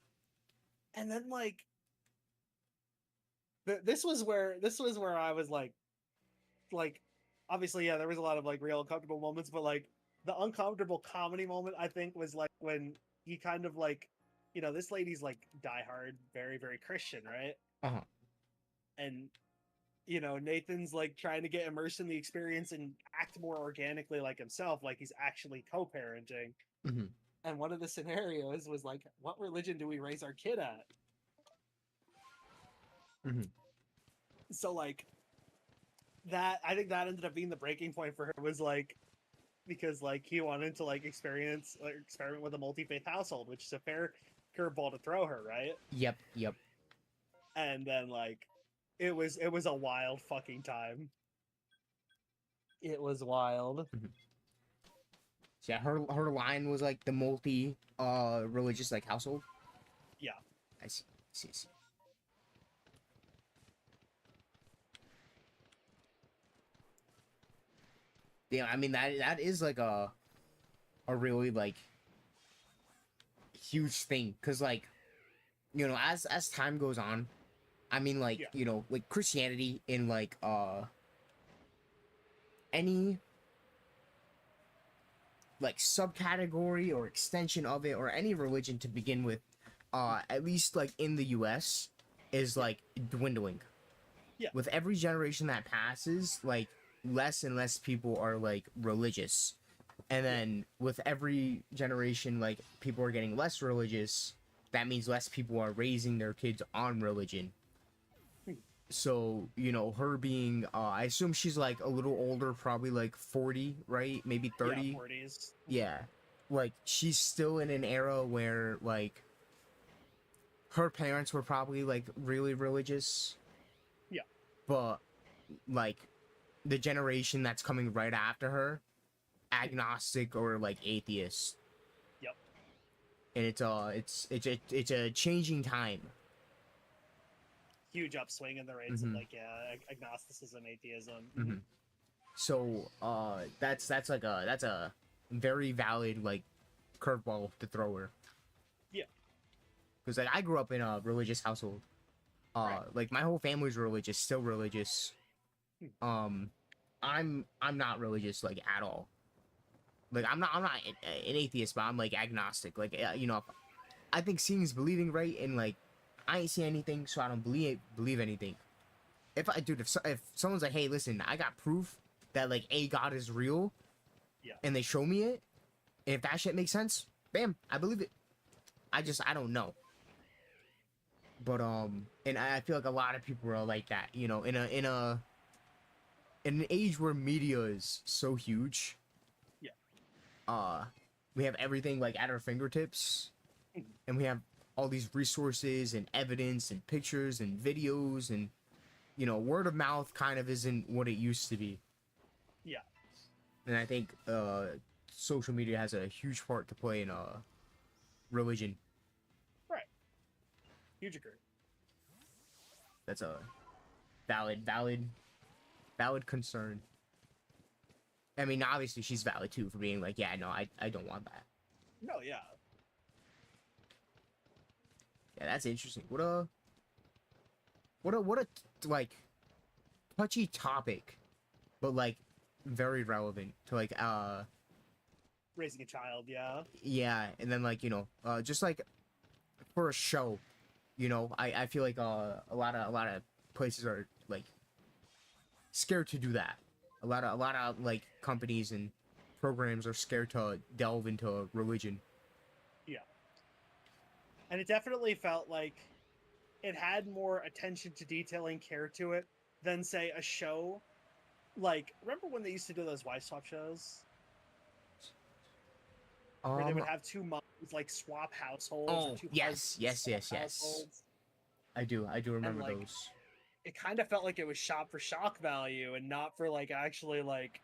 And then like this was where I was like obviously, yeah, there was a lot of like real uncomfortable moments, but like the uncomfortable comedy moment I think was like when he kind of like, you know, this lady's like diehard, very very Christian, right? Uh-huh. And you know, Nathan's like trying to get immersed in the experience and act more organically like himself, like he's actually co-parenting. Mm-hmm. And one of the scenarios was like, what religion do we raise our kid at? Mm-hmm. So like that, I think that ended up being the breaking point for her, was like, because like he wanted to like experiment with a multi-faith household, which is a fair curveball to throw her, right? Yep. Yep. And then like it was a wild fucking time. It was wild. So yeah, her line was like the multi religious like household. Yeah. I see. I see. Yeah, I mean that is like a really like huge thing, because like, you know, as time goes on, I mean like, Yeah. you know, like Christianity in like any like subcategory or extension of it, or any religion to begin with, at least like in the US, is like dwindling. Yeah. With every generation that passes, like less and less people are like religious. And then with every generation, like people are getting less religious. That means less people are raising their kids on religion. So, you know, her being, I assume she's like a little older, probably like 40, right? Maybe 30. Yeah, 40s. Yeah. Like, she's still in an era where, like, her parents were probably, like, really religious. Yeah. But, like, the generation that's coming right after her, agnostic or, like, atheist. Yep. And it's a changing time. Huge upswing in the rates Mhm. of like, yeah, agnosticism, atheism. Mhm. So, that's like that's a very valid, like, curveball to throw her. Yeah. Because, like, I grew up in a religious household. Right. Like, my whole family's religious, still religious. I'm not religious, like, at all. Like, I'm not an atheist, but I'm, like, agnostic. Like, you know, I think seeing is believing, right? And, like, I ain't seen anything, so I don't believe anything. If someone's like, hey, listen, I got proof that, like, God is real, Yeah. and they show me it, and if that shit makes sense, bam, I believe it. I don't know. But and I feel like a lot of people are like that, you know, in a in an age where media is so huge, Yeah. we have everything like at our fingertips, and we have all these resources and evidence and pictures and videos, and word of mouth kind of isn't what it used to be. Yeah. And I think social media has a huge part to play in religion. Right. Huge agree. That's a valid concern. I mean, obviously she's valid too for being like, yeah, no, I don't want that. No, yeah. Yeah, that's interesting. What a like touchy topic, but like very relevant to like Raising a child, yeah. yeah, and then like just like for a show, I feel like a lot of places are like scared to do that. A lot of like companies and programs are scared to delve into religion. Yeah. And it definitely felt like it had more attention to detail and care to it than, say, a show. Like, remember when they used to do those wife swap shows? Where they would have two moms, like, swap households. Oh, or two yes, husbands yes. swap households. I do remember like, those. It kind of felt like it was shot for shock value and not for, like, actually, like,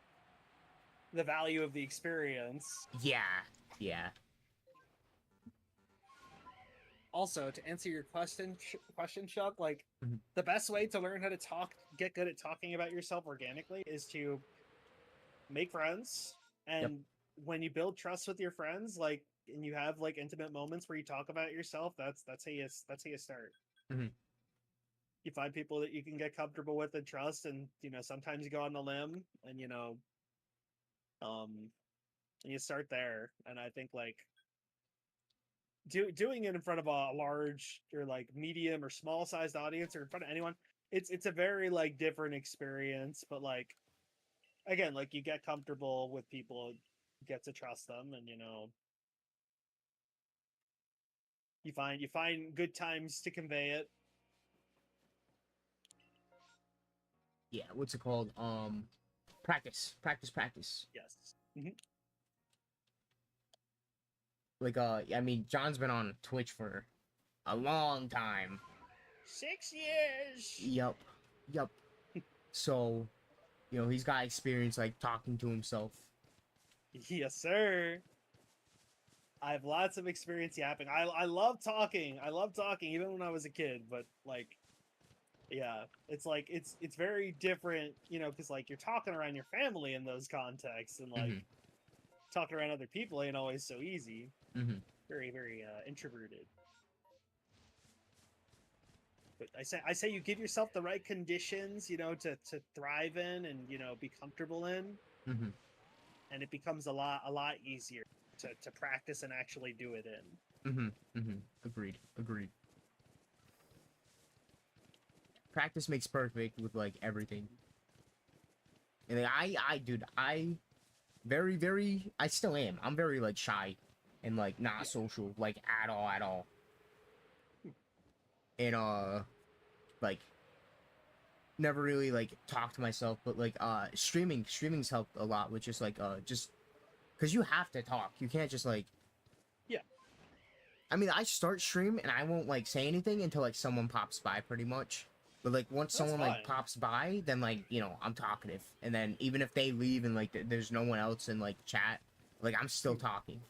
the value of the experience. Yeah. Also, to answer your question, Chuck, like Mhm. the best way to learn how to get good at talking about yourself organically, is to make friends. And when you build trust with your friends, like, and you have like intimate moments where you talk about yourself, that's how you start. Mhm. You find people that you can get comfortable with and trust, and sometimes you go on a limb, and and you start there. And I think like doing it in front of a large or like medium or small sized audience, or in front of anyone, it's a very like different experience. But like, again, like, you get comfortable with people, get to trust them, and you find good times to convey it. Yeah, what's it called? Practice. Yes. Mm-hmm. Like I mean, John's been on Twitch for a long time. 6 years. Yup. So, he's got experience like talking to himself. Yes, sir. I have lots of experience yapping. I love talking. I love talking even when I was a kid, but like, yeah, it's like it's very different, because like you're talking around your family in those contexts, and like talking around other people ain't always so easy. Mm-hmm. Very, very introverted. But I say you give yourself the right conditions, to thrive in and be comfortable in, Mm-hmm. and it becomes a lot easier to practice and actually do it in. Mm-hmm. Mm-hmm. Agreed. Practice makes perfect with like everything. And like, I very, I still am. I'm very like shy and like not social, like at all. And like never really like talk to myself, but like streaming's helped a lot with just like just because you have to talk. You can't just like, Yeah. I mean, I start stream and I won't like say anything until like someone pops by, pretty much. But like once That's someone like fine. pops by, then like I'm talkative, and then even if they leave and like there's no one else in like chat, like I'm still talking,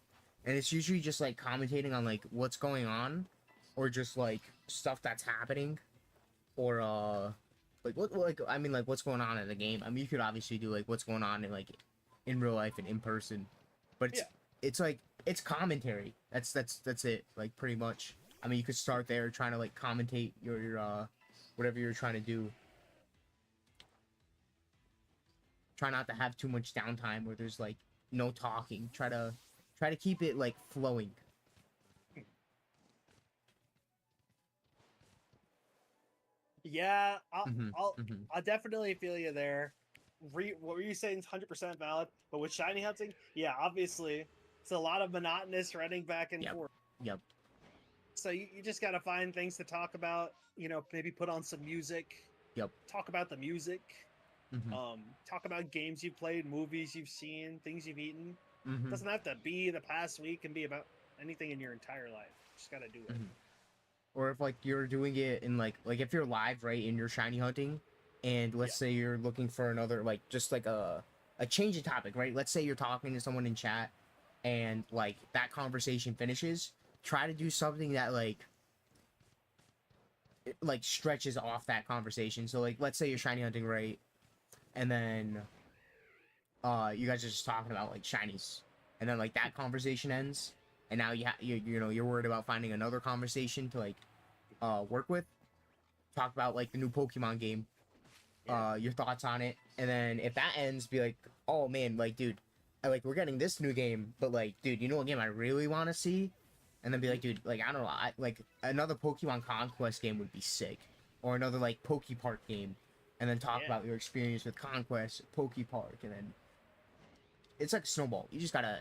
and it's usually just like commentating on like what's going on, or just like stuff that's happening, or like what like I mean like what's going on in the game. I mean, you could obviously do like what's going on in like in real life and in person, but it's like it's commentary. That's it, like pretty much. I mean, you could start there trying to like commentate your whatever you're trying to do. Try not to have too much downtime where there's like no talking. Try to keep it like flowing. Yeah, Mm-hmm. I'll definitely feel you there. What were you saying is 100% valid, but with shiny hunting, yeah, obviously it's a lot of monotonous running back and forth. Yep. So you just got to find things to talk about, maybe put on some music. Yep. Talk about the music. Talk about games you've played, movies you've seen, things you've eaten. Mm-hmm. Doesn't have to be the past week. Can be about anything in your entire life. Just gotta do it. Mm-hmm. Or if like you're doing it in like if you're live, right, and you're shiny hunting, and let's say you're looking for another like just like a change of topic, right? Let's say you're talking to someone in chat, and like that conversation finishes. Try to do something that like stretches off that conversation. So like let's say you're shiny hunting, right, and then you guys are just talking about like shinies, and then like that conversation ends, and now you're worried about finding another conversation to like work with. Talk about like the new Pokemon game, your thoughts on it, and then if that ends, be like, oh man, like dude, we're getting this new game, but like dude, you know what game I really want to see? And then be like, dude, like I don't know, like another Pokemon Conquest game would be sick, or another like Poke Park game, and then talk about your experience with Conquest, Poke Park, and then it's like a snowball. You just gotta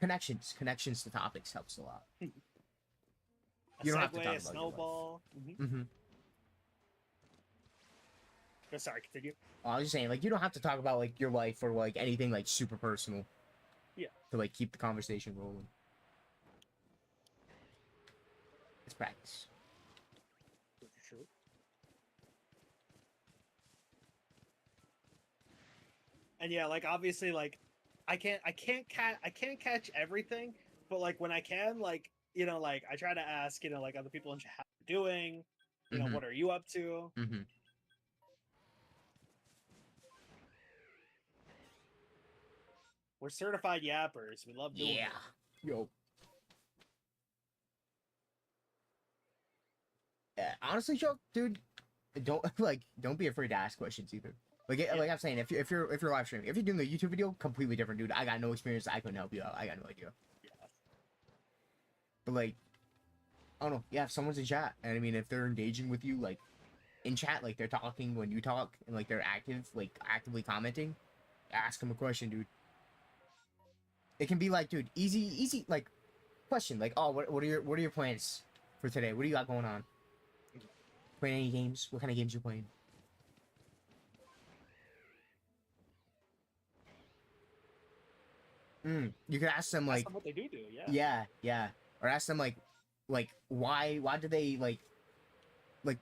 connections to topics helps a lot. You don't have to talk about a snowball. Sorry, continue. I was just saying, like, you don't have to talk about like your life or like anything like super personal. Yeah. To like keep the conversation rolling. It's practice. True. And yeah, like obviously, like I can't catch everything, but like when I can, like like I try to ask, like other people in chat how they're doing, know, what are you up to? We're certified yappers. We love doing it. Yo. Honestly, Joe, dude, don't be afraid to ask questions either. Like I'm saying, if you're live streaming, if you're doing a YouTube video, completely different, dude. I got no experience. I couldn't help you out. I got no idea. Yeah. But like, I don't know. Yeah, if someone's in chat, and I mean, if they're engaging with you, like in chat, like they're talking when you talk, and like they're actively commenting, ask them a question, dude. It can be like, dude, easy, like question, like, oh, what are your plans for today? What do you got going on? Playing any games? What kind of games you playing? You could ask them like, ask them what they do. Yeah. Or ask them like why do they like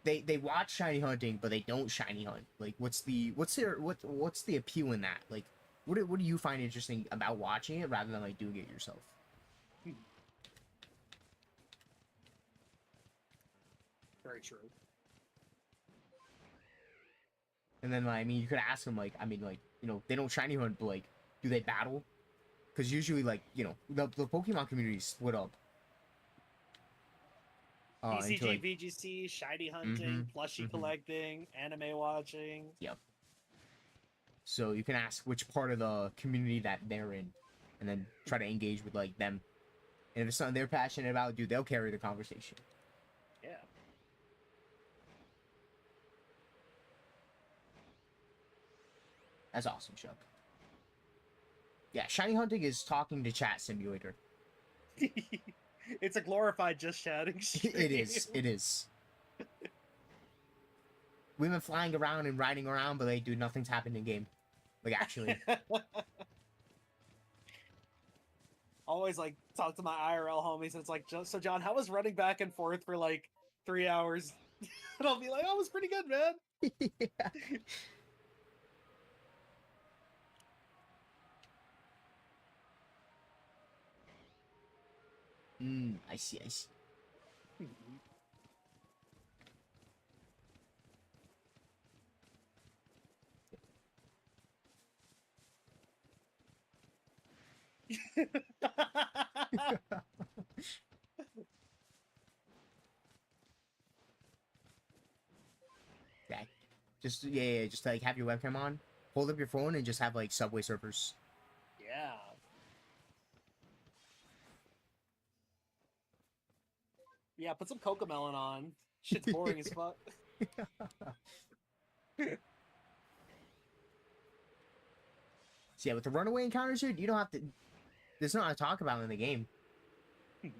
they watch shiny hunting but they don't shiny hunt? Like what's the appeal in that? Like what do you find interesting about watching it rather than like doing it yourself? Very true. And then like, I mean, you could ask them like, I mean, like, they don't shiny hunt, but like, do they battle? Because usually, like, the Pokemon community is split up. PCG, into, like, VGC, shiny hunting, plushie collecting, anime watching. Yep. So you can ask which part of the community that they're in, and then try to engage with like them. And if it's something they're passionate about, dude, they'll carry the conversation. Yeah. That's awesome, Chuck. Yeah, shiny hunting is talking to chat simulator. It's a glorified just chatting stream. It is. We've been flying around and riding around, but like, dude, nothing's happened in game. Like, actually. Always like talk to my IRL homies. And it's like, so John, how was running back and forth for like 3 hours? And I'll be like, oh, it was pretty good, man. Yeah. I see. Okay. Just just like have your webcam on, hold up your phone, and just have like Subway Surfers. Yeah. Yeah, put some Cocomelon on. Shit's boring as fuck. So yeah, with the runaway encounters, dude, you don't have to. There's not to talk about in the game. Yeah.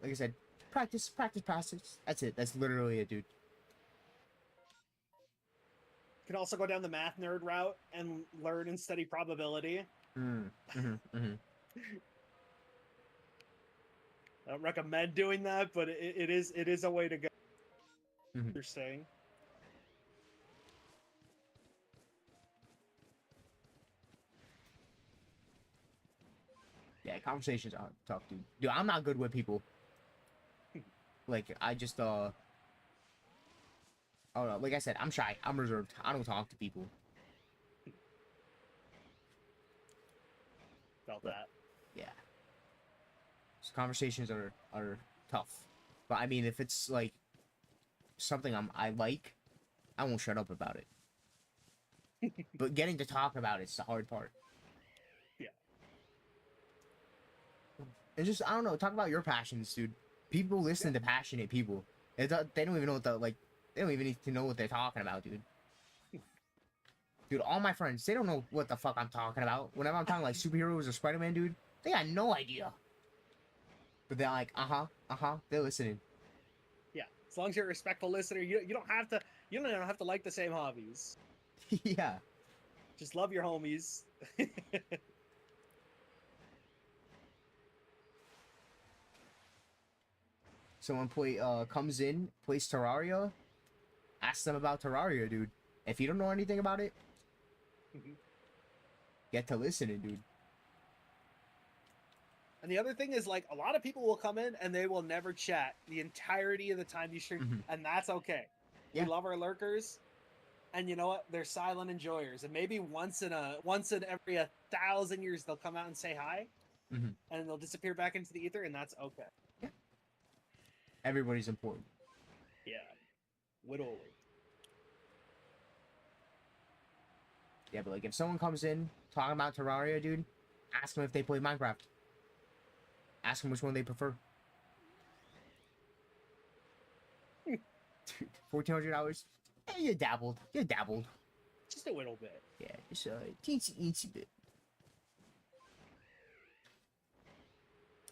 Like I said, practice, practice, practice. That's it. That's literally it, dude. Can also go down the math nerd route and learn and study probability. Mm-hmm. I don't recommend doing that, but it is a way to go. Mhm. Interesting. Yeah, conversations are tough, dude. Dude, I'm not good with people. Like, I just, I don't know. Like I said, I'm shy. I'm reserved. I don't talk to people. Felt But- that. Yeah. So conversations are tough. But I mean, if it's like something I like, I won't shut up about it. But getting to talk about it's the hard part. Yeah. It's just, I don't know. Talk about your passions, dude. People listen to passionate people. They don't even know what they don't even need to know what they're talking about, dude. Dude, all my friends, they don't know what the fuck I'm talking about. Whenever I'm talking like superheroes or Spider-Man, dude, they got no idea. But they're like, they're listening. Yeah. As long as you're a respectful listener, you don't have to like the same hobbies. Yeah. Just love your homies. Someone comes in, plays Terraria, ask them about Terraria, dude. If you don't know anything about it, get to listening, dude. And the other thing is, like, a lot of people will come in and they will never chat the entirety of the time you stream, Mhm. and that's okay. Yeah. We love our lurkers, and you know what? They're silent enjoyers, and maybe once in every 1,000 years they'll come out and say hi, Mhm. and they'll disappear back into the ether, and that's okay. Everybody's important. Yeah, literally. Yeah, but like if someone comes in talking about Terraria, dude, ask them if they play Minecraft. Ask them which one they prefer. Dude, $1,400. Hey, you dabbled. You dabbled. Just a little bit. Yeah, just a teensy bit.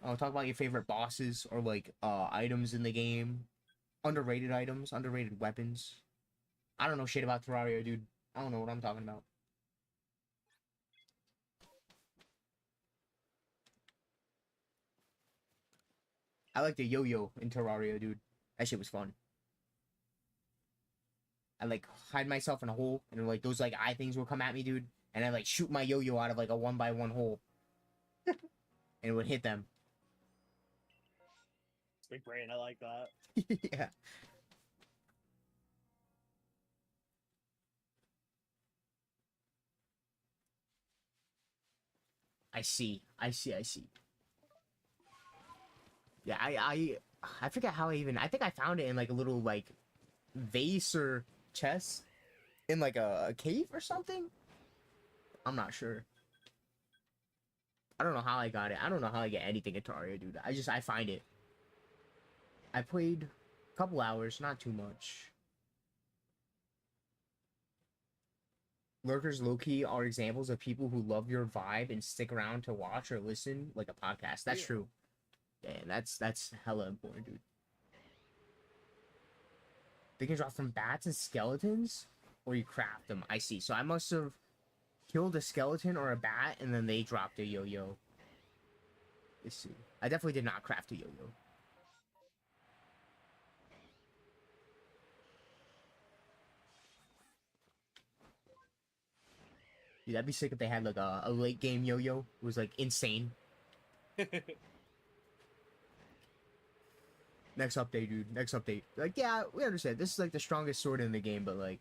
Oh, talk about your favorite bosses or like items in the game. Underrated items, underrated weapons. I don't know shit about Terraria, dude. I don't know what I'm talking about. I like the yo-yo in Terraria, dude. That shit was fun. I like hide myself in a hole, and like those like eye things will come at me, dude. And I like shoot my yo-yo out of like a 1x1 hole, and it would hit them. It's big brain. I like that. Yeah. I see. Yeah, I forget how I think I found it in like a little like vase or chest in like a cave or something. I'm not sure. I don't know how I got it. I don't know how I get anything in Terraria, dude. I find it. I played a couple hours, not too much. Lurkers low-key are examples of people who love your vibe and stick around to watch or listen like a podcast. That's Yeah. true. Yeah, that's hella important, dude. They can drop from bats and skeletons, or you craft them. I see. So I must have killed a skeleton or a bat, and then they dropped a yo-yo. Let's see. I definitely did not craft a yo-yo. Dude, that'd be sick if they had like a late game yo-yo. It was like insane. Next update, dude. Next update. Like, yeah, we understand. This is like the strongest sword in the game, but like,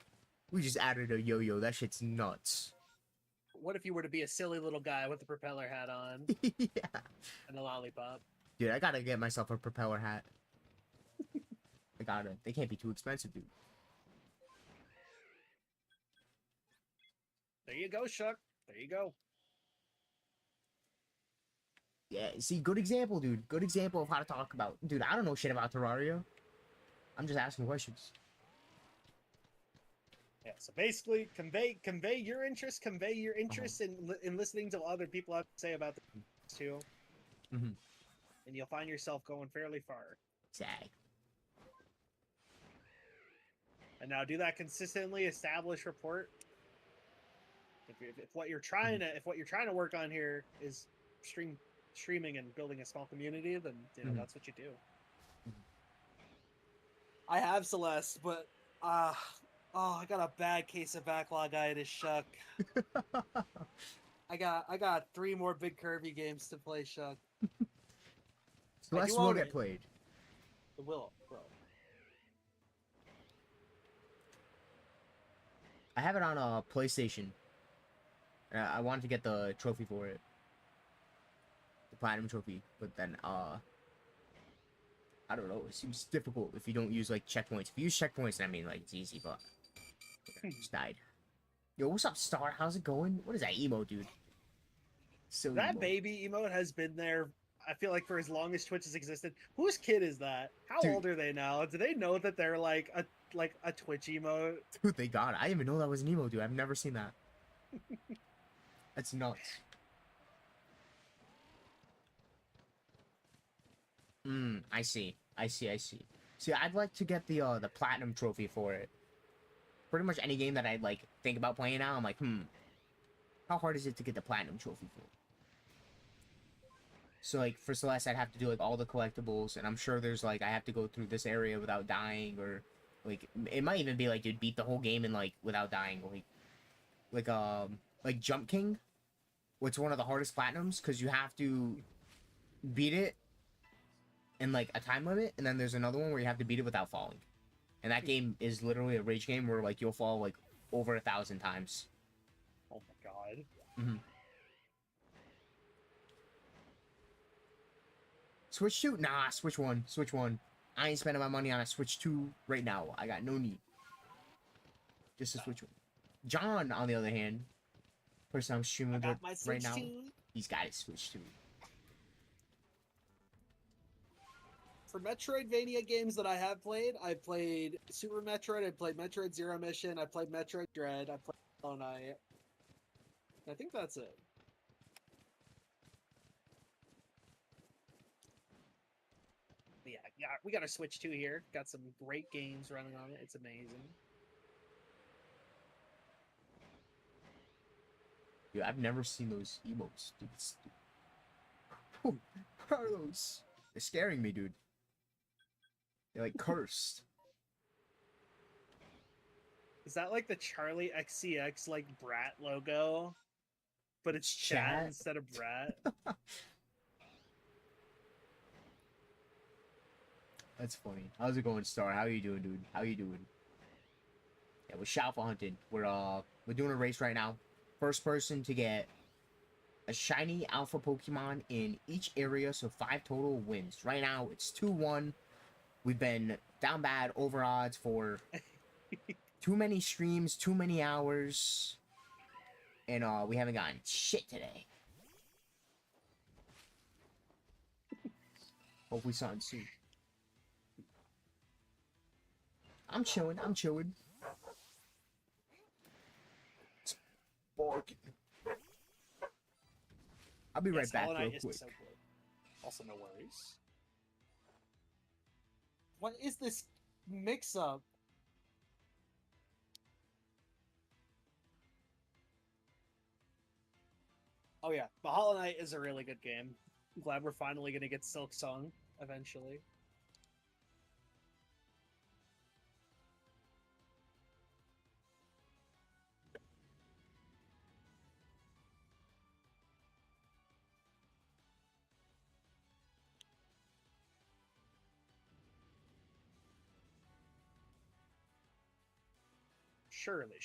we just added a yo-yo. That shit's nuts. What if you were to be a silly little guy with a propeller hat on Yeah. and a lollipop? Dude, I gotta get myself a propeller hat. I gotta. They can't be too expensive, dude. There you go, Shuck. There you go. Yeah, see, good example, dude. Good example of how to talk about. Dude, I don't know shit about Terraria. I'm just asking questions. Yeah. So basically, convey your interest. Convey your interest in listening to what other people have to say about the too, Mm-hmm. and you'll find yourself going fairly far. Exactly. And now do that consistently. Establish report. If what you're trying to work on here is streaming and building a small community, then that's what you do. I have Celeste, but I got a bad case of backlog-itis, Shuck. I got 3 more big Kirby games to play, Shuck. Celeste will get played. It will, bro. I have it on a PlayStation. I wanted to get the trophy for it. The platinum trophy. But then, I don't know. It seems difficult if you don't use, like, checkpoints. If you use checkpoints, then I mean, like, it's easy, but... Okay, just died. Yo, what's up, Star? How's it going? What is that emo, dude? So that emo. baby emote has been there, I feel like, for as long as Twitch has existed. Whose kid is that? How Dude. old are they now? Do they know that they're, like a Twitch emote? Dude, they got it. I didn't even know that was an emo, dude. I've never seen that. That's nuts. I see. See, I'd like to get the platinum trophy for it. Pretty much any game that I'd, like, think about playing now, I'm like, how hard is it to get the platinum trophy for? So, like, for Celeste, I'd have to do, like, all the collectibles, and I'm sure there's, like, I have to go through this area without dying, or, like, it might even be, like, dude, beat the whole game in, like, without dying, like, Jump King, which is one of the hardest platinums, because you have to beat it in, like, a time limit, and then there's another one where you have to beat it without falling. And that game is literally a rage game where, like, you'll fall, like, over 1,000 times. Oh my god. Switch 2? Nah, Switch 1. Switch 1. I ain't spending my money on a Switch 2 right now. I got no need. Just a Switch 1. John, on the other hand, person I'm streaming with right now, he's got his Switch 2. For Metroidvania games that I have played, I've played Super Metroid, I played Metroid Zero Mission, I played Metroid Dread, I played Hollow Knight. I think that's it. But yeah, we got a Switch 2 here. Got some great games running on it. It's amazing. Dude, I've never seen those emotes. Dude, what are those? They're scaring me, dude. They're like cursed. Is that like the Charlie XCX like Brat logo? But it's Chat instead of Brat? That's funny. How's it going, Star? How you doing, dude? How you doing? Yeah, we're Shalfa hunting. We're doing a race right now. First person to get a shiny alpha Pokemon in each area, so 5 total wins. Right now, it's 2-1. We've been down bad over odds for too many streams, too many hours, and we haven't gotten shit today. Hopefully something soon. I'm chilling. It's barking. I'll be right back real quick. So also, no worries. What is this mix-up? Oh yeah, but Hollow Knight is a really good game. I'm glad we're finally gonna get Silk Song eventually. Surely.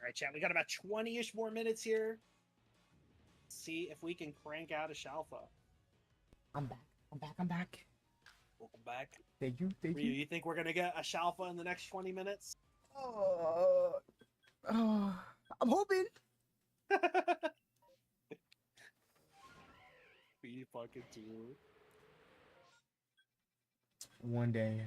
right, chat. We got about 20-ish more minutes here. See if we can crank out a Shalfa. I'm back. I'm back. I'm back. Welcome back. Thank you. Thank Ryu, you. you think we're gonna get a Shalfa in the next 20 minutes? I'm hoping. We fucking do. One day.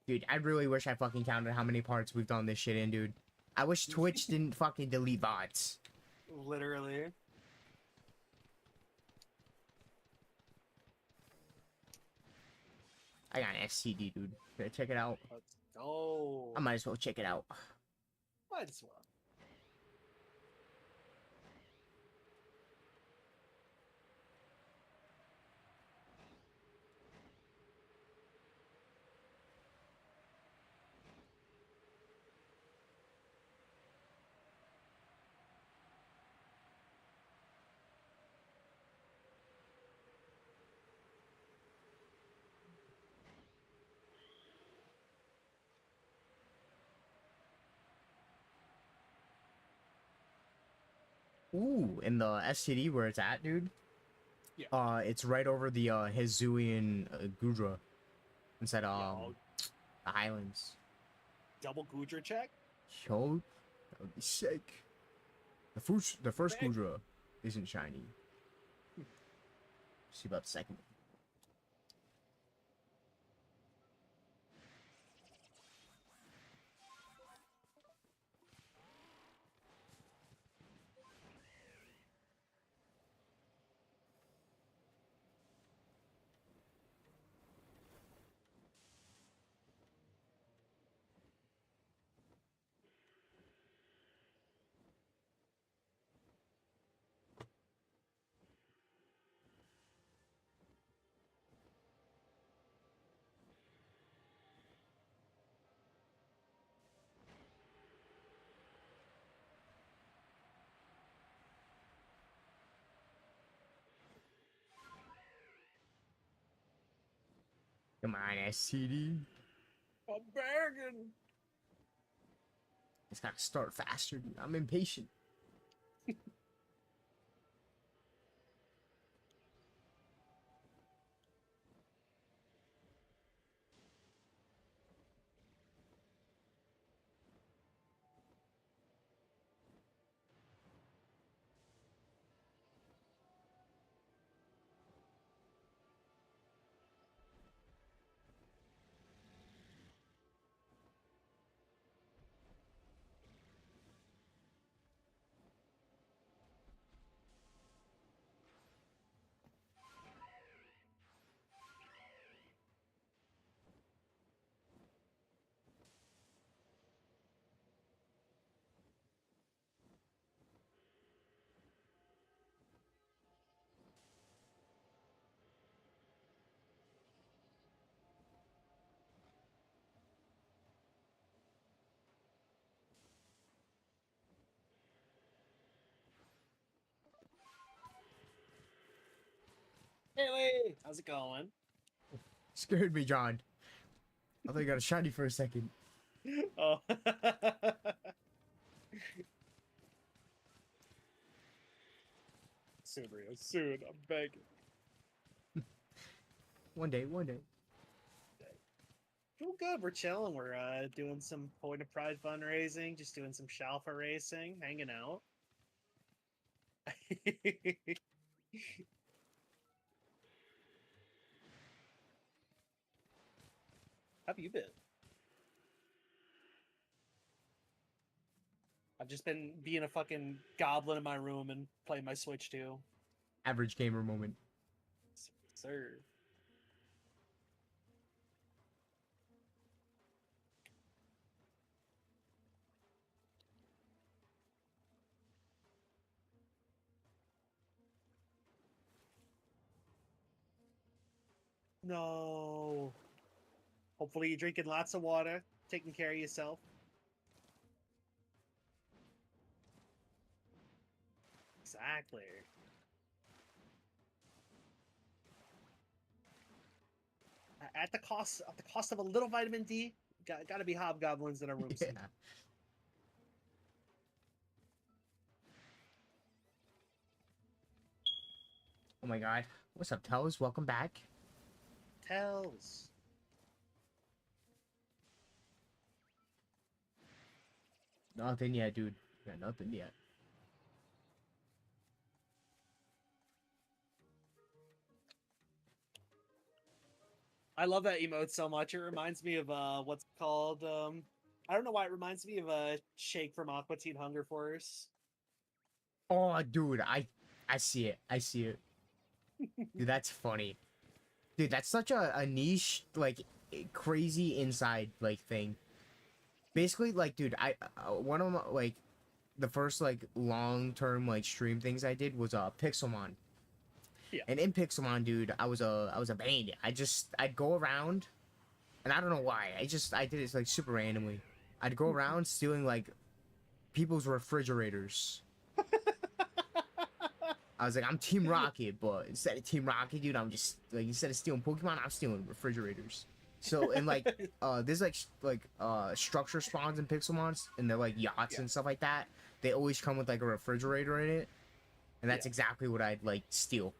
Dude, I really wish I fucking counted how many parts we've done this shit in, dude. I wish Twitch didn't fucking delete VODs. Literally. I got an SCD, dude. Should I check it out? Let's go. I might as well check it out. Might as well. Ooh, in the SCD where it's at, dude. Yeah. It's right over the Hizuian Gudra. Instead Yo, the Highlands. double Gudra check? Yo, that would be sick. The first Big. Gudra isn't shiny. See about the second. Come on, SCD. I'm begging. It's gotta start faster, dude. I'm impatient. Haley, how's it going? Scared me, John. I thought you got a shiny for a second. Oh. Soon, Rio. Soon. I'm begging. One day, one day. Feel good. We're chilling. We're doing some Point of Pride fundraising, just doing some Shalfa racing, hanging out. How have you been? I've just been being a fucking goblin in my room and playing my Switch too. Average gamer moment. Sir. No. Hopefully you're drinking lots of water, taking care of yourself. Exactly. At the cost of a little vitamin D, Gotta be hobgoblins in our rooms. Yeah. Oh my god. What's up, Tells? Welcome back. Tells. Nothing yet, dude. Yeah, nothing yet. I love that emote so much. It reminds me of what's it called I don't know why it reminds me of Shake from Aqua Teen Hunger Force. Oh, dude, I see it. I see it. Dude, that's funny. Dude, that's such a niche, like, crazy inside, like, thing. Basically, like, dude, one of my, like, the first, like, long-term, like, stream things I did was, Pixelmon. Yeah. And in Pixelmon, dude, I was a bandit. I'd go around, and I don't know why. I did it, like, super randomly. I'd go around stealing, like, people's refrigerators. I was like, I'm Team Rocket, but instead of Team Rocket, dude, I'm just like, instead of stealing Pokemon, I'm stealing refrigerators. So and like there's like structure spawns in Pixelmons, and they're like yachts and stuff like that. They always come with like a refrigerator in it, and that's exactly what I'd like steal.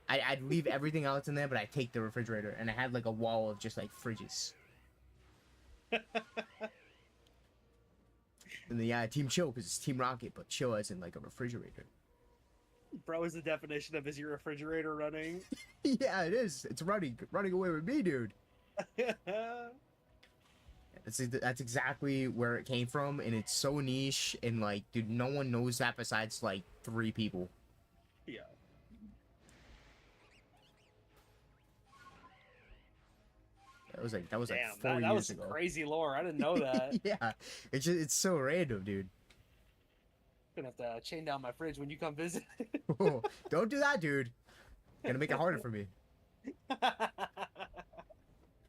I'd leave everything else in there, but I'd take the refrigerator, and I had like a wall of just like fridges. And then Team Chill because it's Team Rocket, but Chill as in like a refrigerator. Bro is the definition of is your refrigerator running? Yeah, it is. It's running away with me, dude. That's exactly where it came from, and it's so niche, and like, dude, no one knows that besides like 3 people. Yeah. That was like Damn, 4 that years was ago. crazy lore. I didn't know that. Yeah, it's so random, dude. Gonna have to chain down my fridge when you come visit. Oh, don't do that, dude. Gonna make it harder for me. You're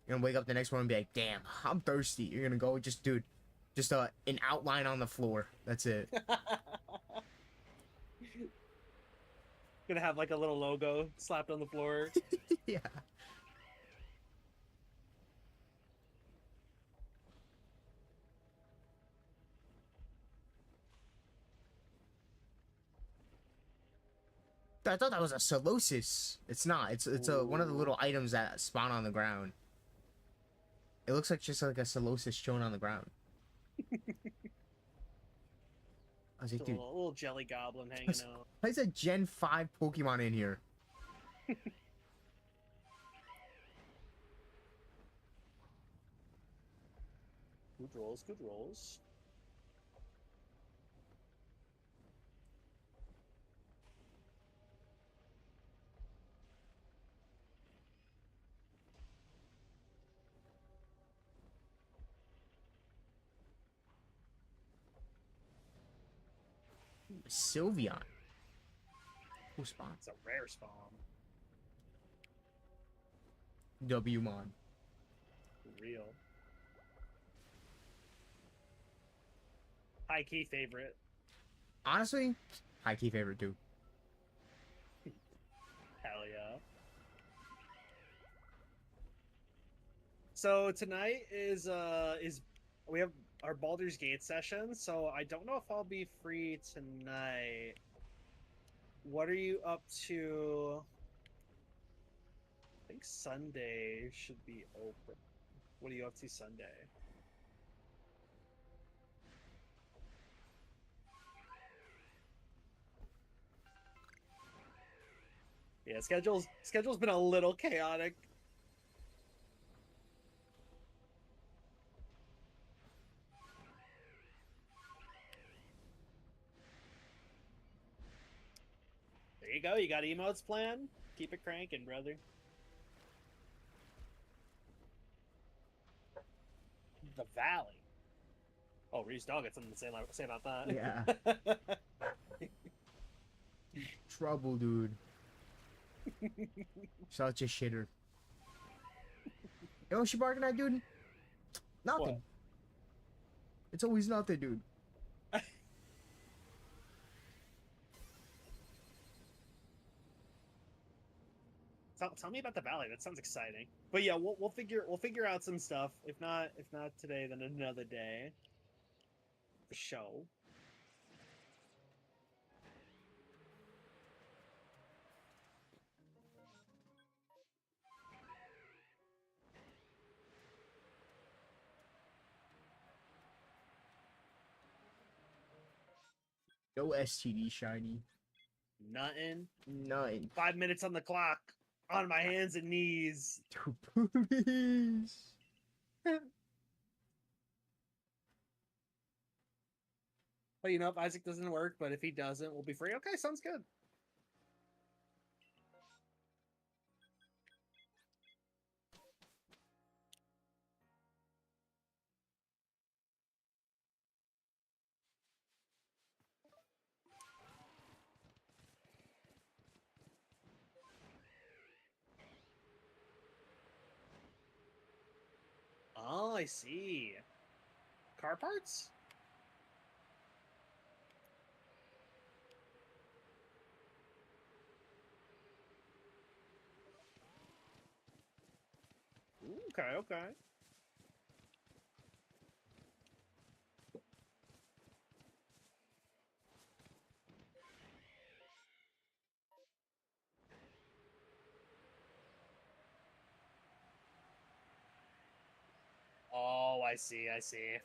gonna wake up the next morning and be like, damn, I'm thirsty. You're gonna go just, dude, just an outline on the floor. That's it. Gonna have like a little logo slapped on the floor. Yeah. I thought that was a Solosis. It's not. It's one of the little items that spawn on the ground. It looks like just like a Solosis chilling on the ground. I was like, A dude, little jelly goblin hanging out. why is a Gen 5 Pokemon in here? Good rolls, good rolls. Sylveon. Cool spawn. It's a rare spawn. Wmon. Real. High key favorite. Honestly, high key favorite too. Hell yeah. So tonight is we have our Baldur's Gate session, so I don't know if I'll be free tonight. What are you up to? I think Sunday should be open. What are you up to Sunday? Yeah, schedule's been a little chaotic. There you go. You got emotes planned? Keep it cranking, brother. The Valley. Oh, Reese Dog got something to say about that. Yeah. Trouble, dude. Such a shitter. You know what she barking at, dude? Nothing. What? It's always nothing, dude. Tell me about the valley. That sounds exciting. But yeah, we'll figure out some stuff. If not today, then another day. For show. No STD shiny. Nothing. Nine. 5 minutes on the clock. On my hands and knees. Two boobies. But you know, if Isaac doesn't work, but if he doesn't, we'll be free. Okay, sounds good. Oh, I see. Car parts? Ooh, okay, okay. Oh, I see, I see.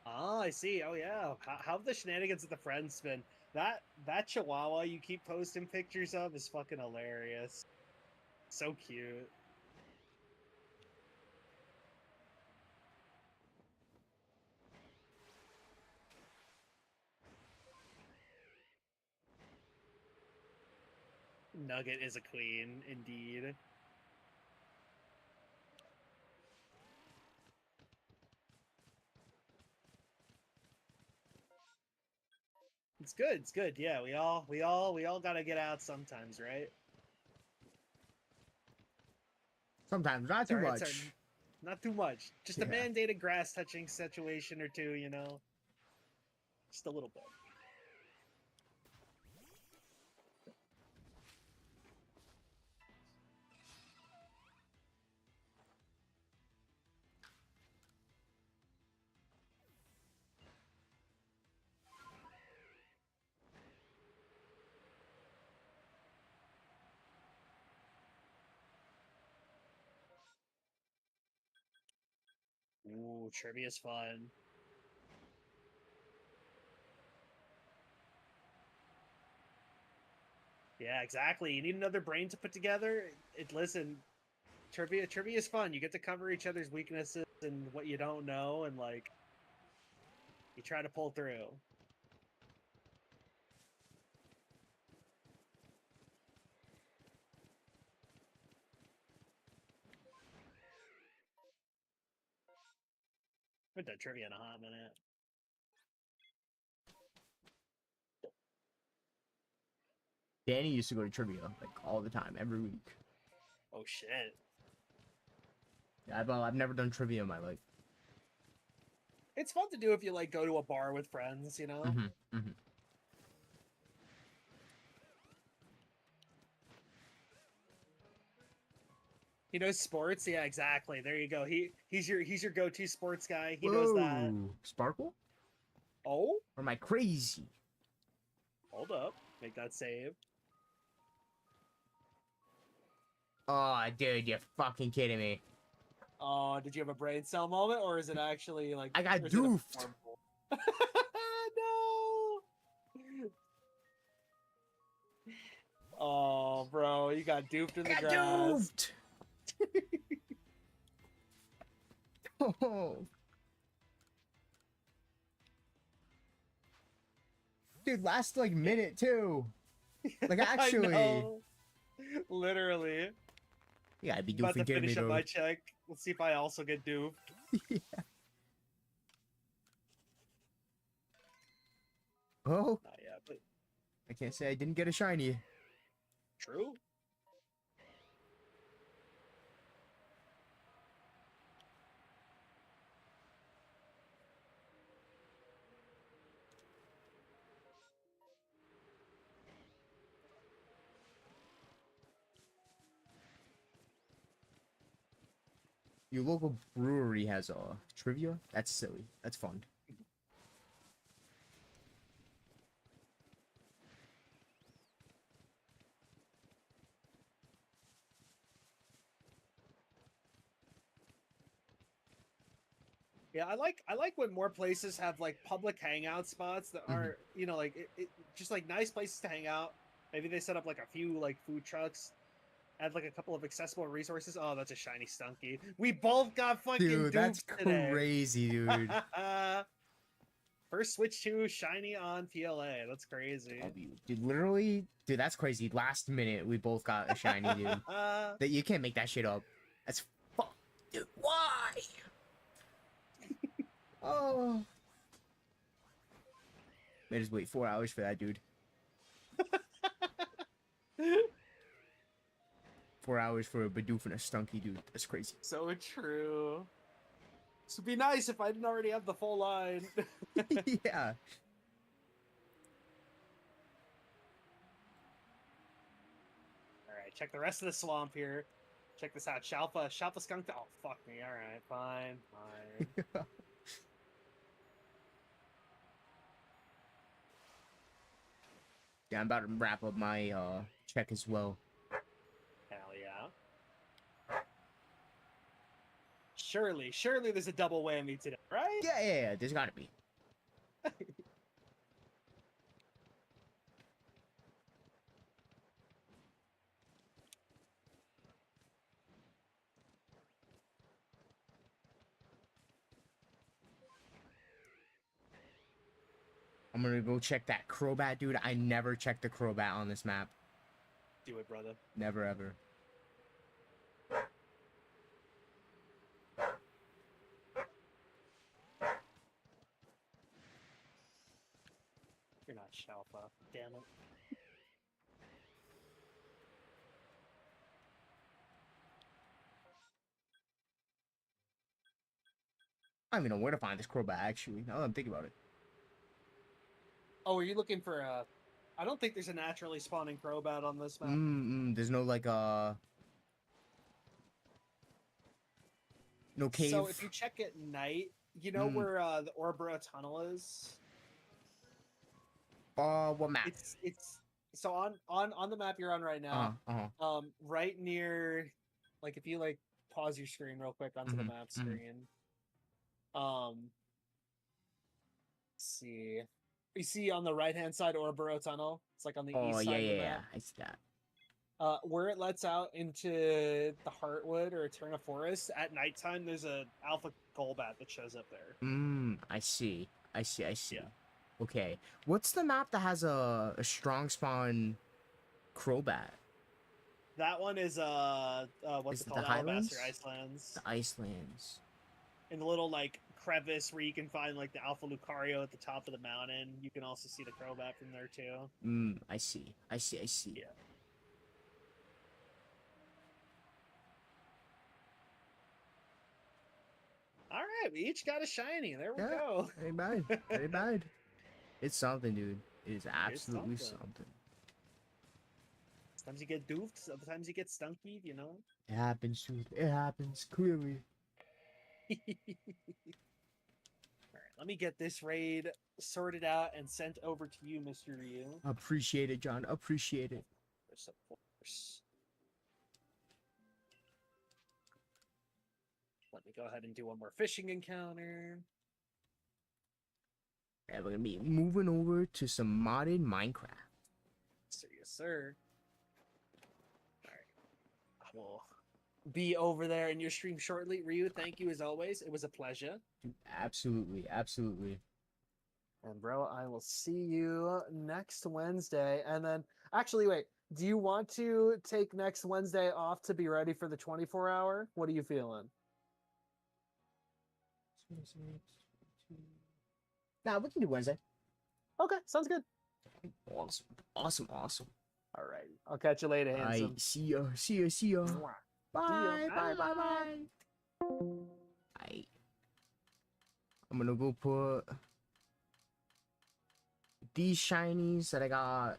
Oh, I see. Oh, yeah. How have the shenanigans of the friends been? That chihuahua you keep posting pictures of is fucking hilarious. So cute. Nugget is a queen, indeed. It's good. It's good. Yeah, we all gotta get out sometimes, right? Sometimes, not too It's our, much. not too much. Just a Yeah. mandated grass touching situation or two, you know. Just a little bit. Ooh, trivia's fun. Yeah, exactly. You need another brain to put together. Listen, trivia is fun. You get to cover each other's weaknesses and what you don't know, and like you try to pull through. We've done trivia in a hot minute. Danny used to go to trivia like all the time, every week. Oh shit. Yeah, I've never done trivia in my life. It's fun to do if you like go to a bar with friends, you know? Mm-hmm. Mm-hmm. He knows sports. Yeah, exactly. There you go. He's your go-to sports guy. He knows that. Whoa, Sparkle? Oh, Or am I crazy? hold up. Make that save. Oh, dude, you're fucking kidding me. Oh, did you have a brain cell moment, or is it actually like? I got or is it a doofed. harmful- No. Oh, bro, you got duped in the I got grass. doofed. Oh. Dude, last like minute too. Like I actually. know. Literally. You gotta be About to doofing kidding me, finish up bro. my check. Let's see if I also get duped. Yeah. Oh, Not yet, but I can't say I didn't get a shiny. true. Your local brewery has a trivia? That's silly. That's fun. Yeah, I like when more places have like public hangout spots that are like just like nice places to hang out. Maybe they set up like a few like food trucks, add like a couple of accessible resources. Oh, that's a shiny Stunky. We both got fucking Dude, that's duped today. crazy, dude. First switch to shiny on PLA. That's crazy. Dude, literally, dude, that's crazy. Last minute, we both got a shiny, dude. That you can't make that shit up. That's fuck, dude. Why? Oh. Made us wait 4 hours for that, dude. 4 hours for a Bidoof and a Stunky, dude. That's crazy. So true. This would be nice if I didn't already have the full line. Yeah. Alright, check the rest of the swamp here. Check this out. Shalpa skunk. Oh, fuck me. Alright, fine. Yeah, I'm about to wrap up my check as well. Hell yeah. Surely there's a double whammy today, right? Yeah, there's gotta be. I'm gonna go check that Crobat, dude. I never checked the Crobat on this map. Do it, brother. Never ever. You're not Shalpa. Damn it. I don't even know where to find this Crobat, actually. Now that I'm thinking about it. Oh, are you looking for a... I don't think there's a naturally spawning Crobat on this map. There's no, like, no cave. So if you check at night, you know where the Orboro tunnel is? What map? It's so on the map you're on right now. Right near, like if you like pause your screen real quick onto the map screen. Let's see. You see on the right hand side Orboro tunnel? It's like on the east side of the map. I see that. Where it lets out into the Heartwood or Eterna Forest at nighttime, there's a Alpha Golbat that shows up there. I see. Yeah. Okay. What's the map that has a strong spawn Crobat? That one is what's Is it it called? the Highlands? Alabaster Icelands. The Icelands. In the little like crevice where you can find like the Alpha Lucario at the top of the mountain. You can also see the Crobat from there too. I see. Yeah. All right, we each got a shiny. There we go. Ain't bad. Ain't bad. It's something, dude. It is absolutely something. Sometimes you get doofed, sometimes you get stunky, you know? It happens, dude. It happens, clearly. Alright, Let me get this raid sorted out and sent over to you, Mr. Ryu. Appreciate it, John. Appreciate it. Of course. Let me go ahead and do one more fishing encounter. And we're gonna be moving over to some modded Minecraft. So, yes, sir. All right. I will be over there in your stream shortly. Ryu, thank you as always. It was a pleasure. Dude, absolutely, absolutely. And bro, I will see you next Wednesday. And then, actually, wait. Do you want to take next Wednesday off to be ready for the 24-hour? What are you feeling? Nah, we can do Wednesday. Okay, sounds good. Awesome, awesome, awesome. All right. I'll catch you later, handsome. Alright, see ya, see ya, see ya. Mwah. Bye, ya. bye, bye, bye. Alright. I'm gonna go put these shinies that I got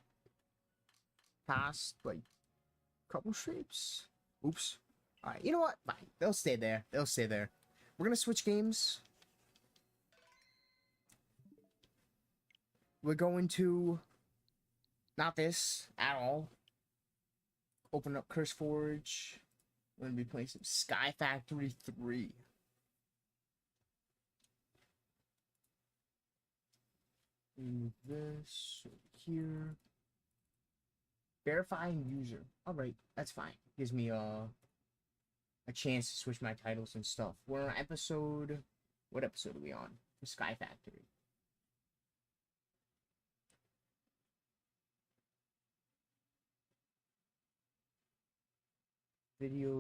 past like a couple streams. Oops. Alright, you know what? Fine. They'll stay there. They'll stay there. We're gonna switch games. We're going to not this at all. Open up Curse Forge. We're gonna be playing some SkyFactory 3. Move this over here. Verifying user. Alright, that's fine. Gives me a chance to switch my titles and stuff. We're on episode. What episode are we on? For SkyFactory. Videos.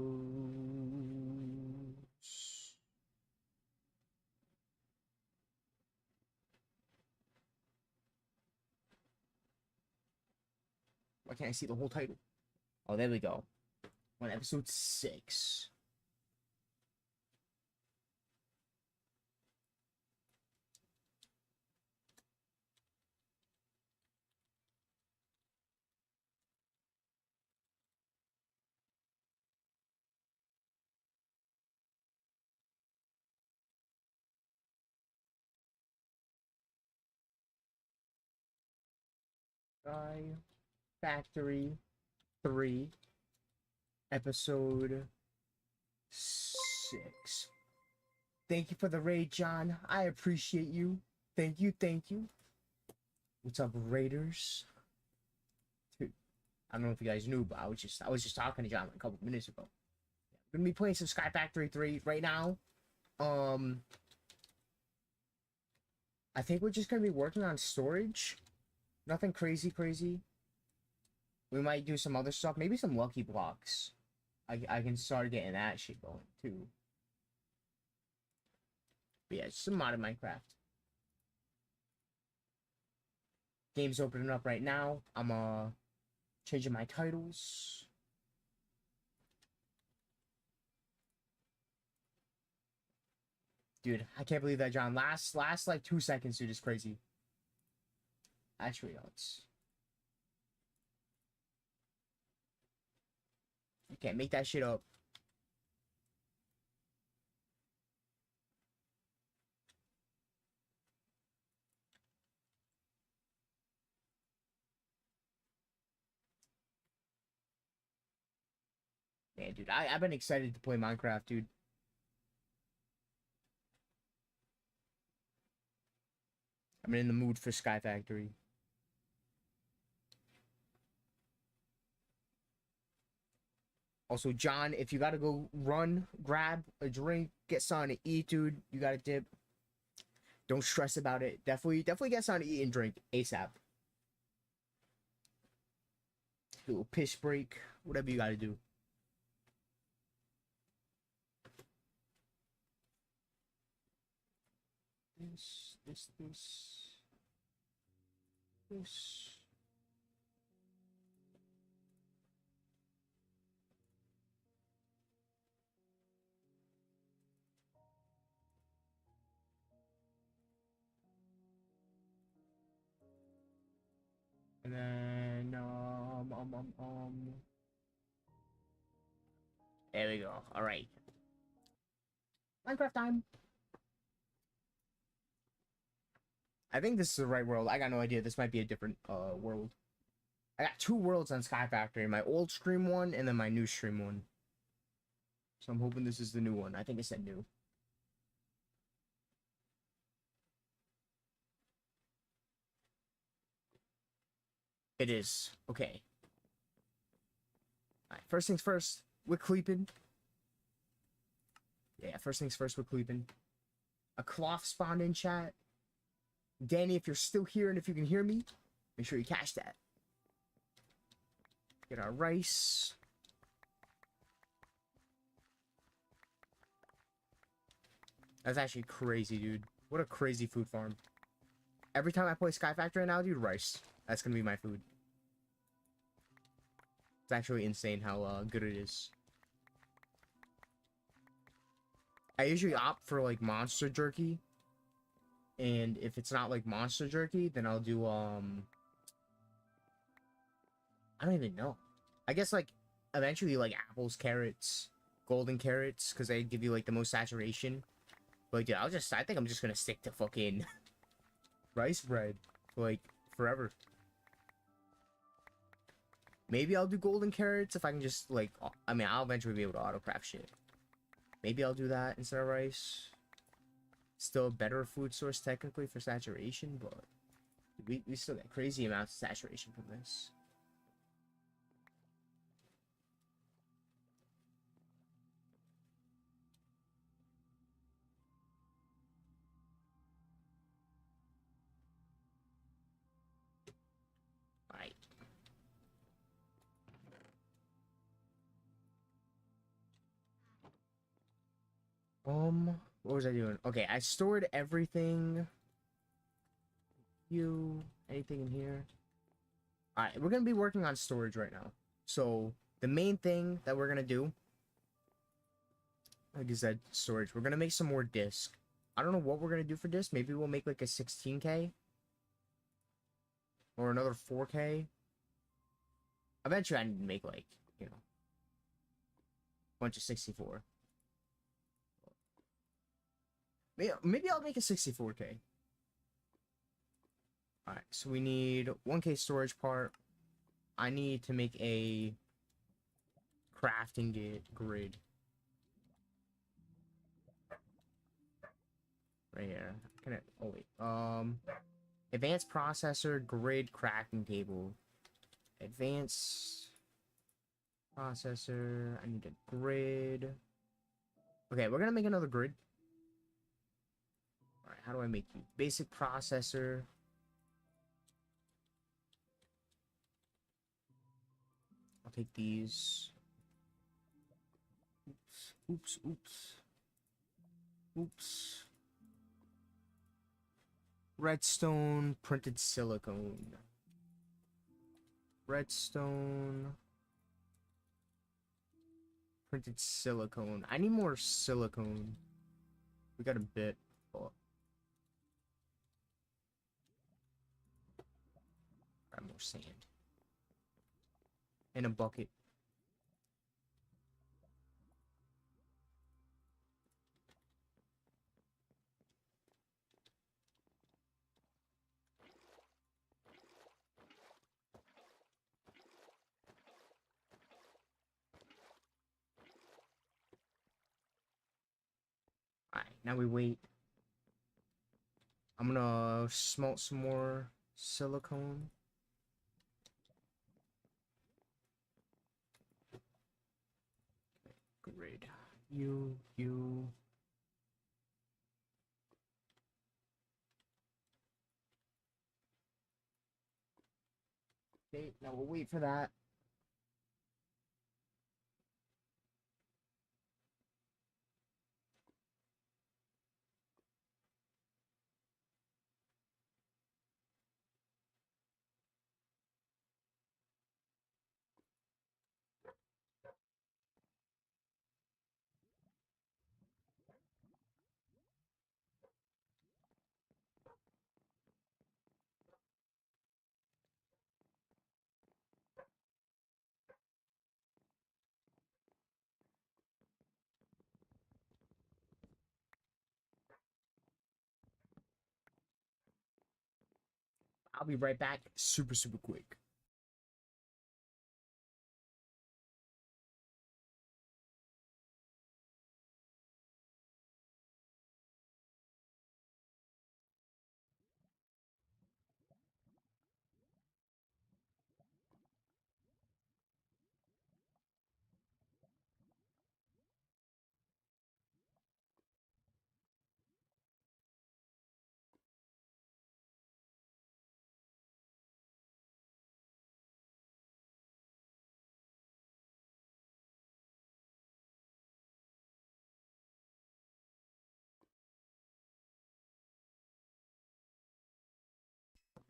Why can't I see the whole title? Oh, there we go. On episode 6. Sky Factory 3, episode 6. Thank you for the raid, John. I appreciate you. Thank you, thank you. What's up, Raiders? Dude, I don't know if you guys knew, but I was just talking to John a couple minutes ago. We're gonna be playing some Sky Factory 3 right now. I think we're just gonna be working on storage. Nothing crazy. We might do some other stuff, maybe some lucky blocks. I can start getting that shit going too. But yeah, it's some modded Minecraft. Game's opening up right now. I'm changing my titles. Dude, I can't believe that, John. Last like 2 seconds, dude, is crazy. Actually, it's... You can't make that shit up. Man, dude, I've been excited to play Minecraft, dude. I'm in the mood for Sky Factory. Also, John, if you gotta go run, grab a drink, get something to eat, dude, you gotta dip. Don't stress about it. Definitely get something to eat and drink ASAP. Do a piss break, whatever you gotta do. This. And then, there we go. All right. Minecraft time. I think this is the right world. I got no idea. This might be a different world. I got 2 worlds on SkyFactory. My old stream one and then my new stream one. So I'm hoping this is the new one. I think it said new. It is. Okay. Alright, first things first. We're creeping. Yeah, first things first, we're creeping. A cloth spawned in chat. Danny, if you're still here and if you can hear me, make sure you catch that. Get our rice. That's actually crazy, dude. What a crazy food farm. Every time I play SkyFactory now, dude, rice. That's gonna be my food. It's actually insane how good it is. I usually opt for like monster jerky. And if it's not like monster jerky, then I'll do I don't even know. I guess like eventually like apples, carrots, golden carrots, because they give you like the most saturation. But dude, I think I'm just gonna stick to fucking rice bread for like forever. Maybe I'll do golden carrots if I can just like, I mean, I'll eventually be able to auto-craft shit. Maybe I'll do that instead of rice. Still a better food source technically for saturation, but we still get crazy amounts of saturation from this. Alright. What was I doing? Okay, I stored everything. Anything in here? Alright, we're gonna be working on storage right now. So, the main thing that we're gonna do, like I said, storage. We're gonna make some more disk. I don't know what we're gonna do for disk. Maybe we'll make like a 16K. Or another 4K. Eventually, I need to make like, you know, a bunch of 64. Maybe I'll make a 64K. Alright, so we need 1K storage part. I need to make a crafting grid. Right here. Can I, oh wait. Advanced processor grid crafting table. Advanced processor. I need a grid. Okay, we're gonna make another grid. Alright, how do I make you? Basic processor. I'll take these. Oops. Redstone printed silicone. Redstone printed silicone. I need more silicone. We got a bit. Oh. Got more sand. And a bucket. Alright, now we wait. I'm gonna smelt some more silicone. Grid. You. Okay, now we'll wait for that. I'll be right back super quick.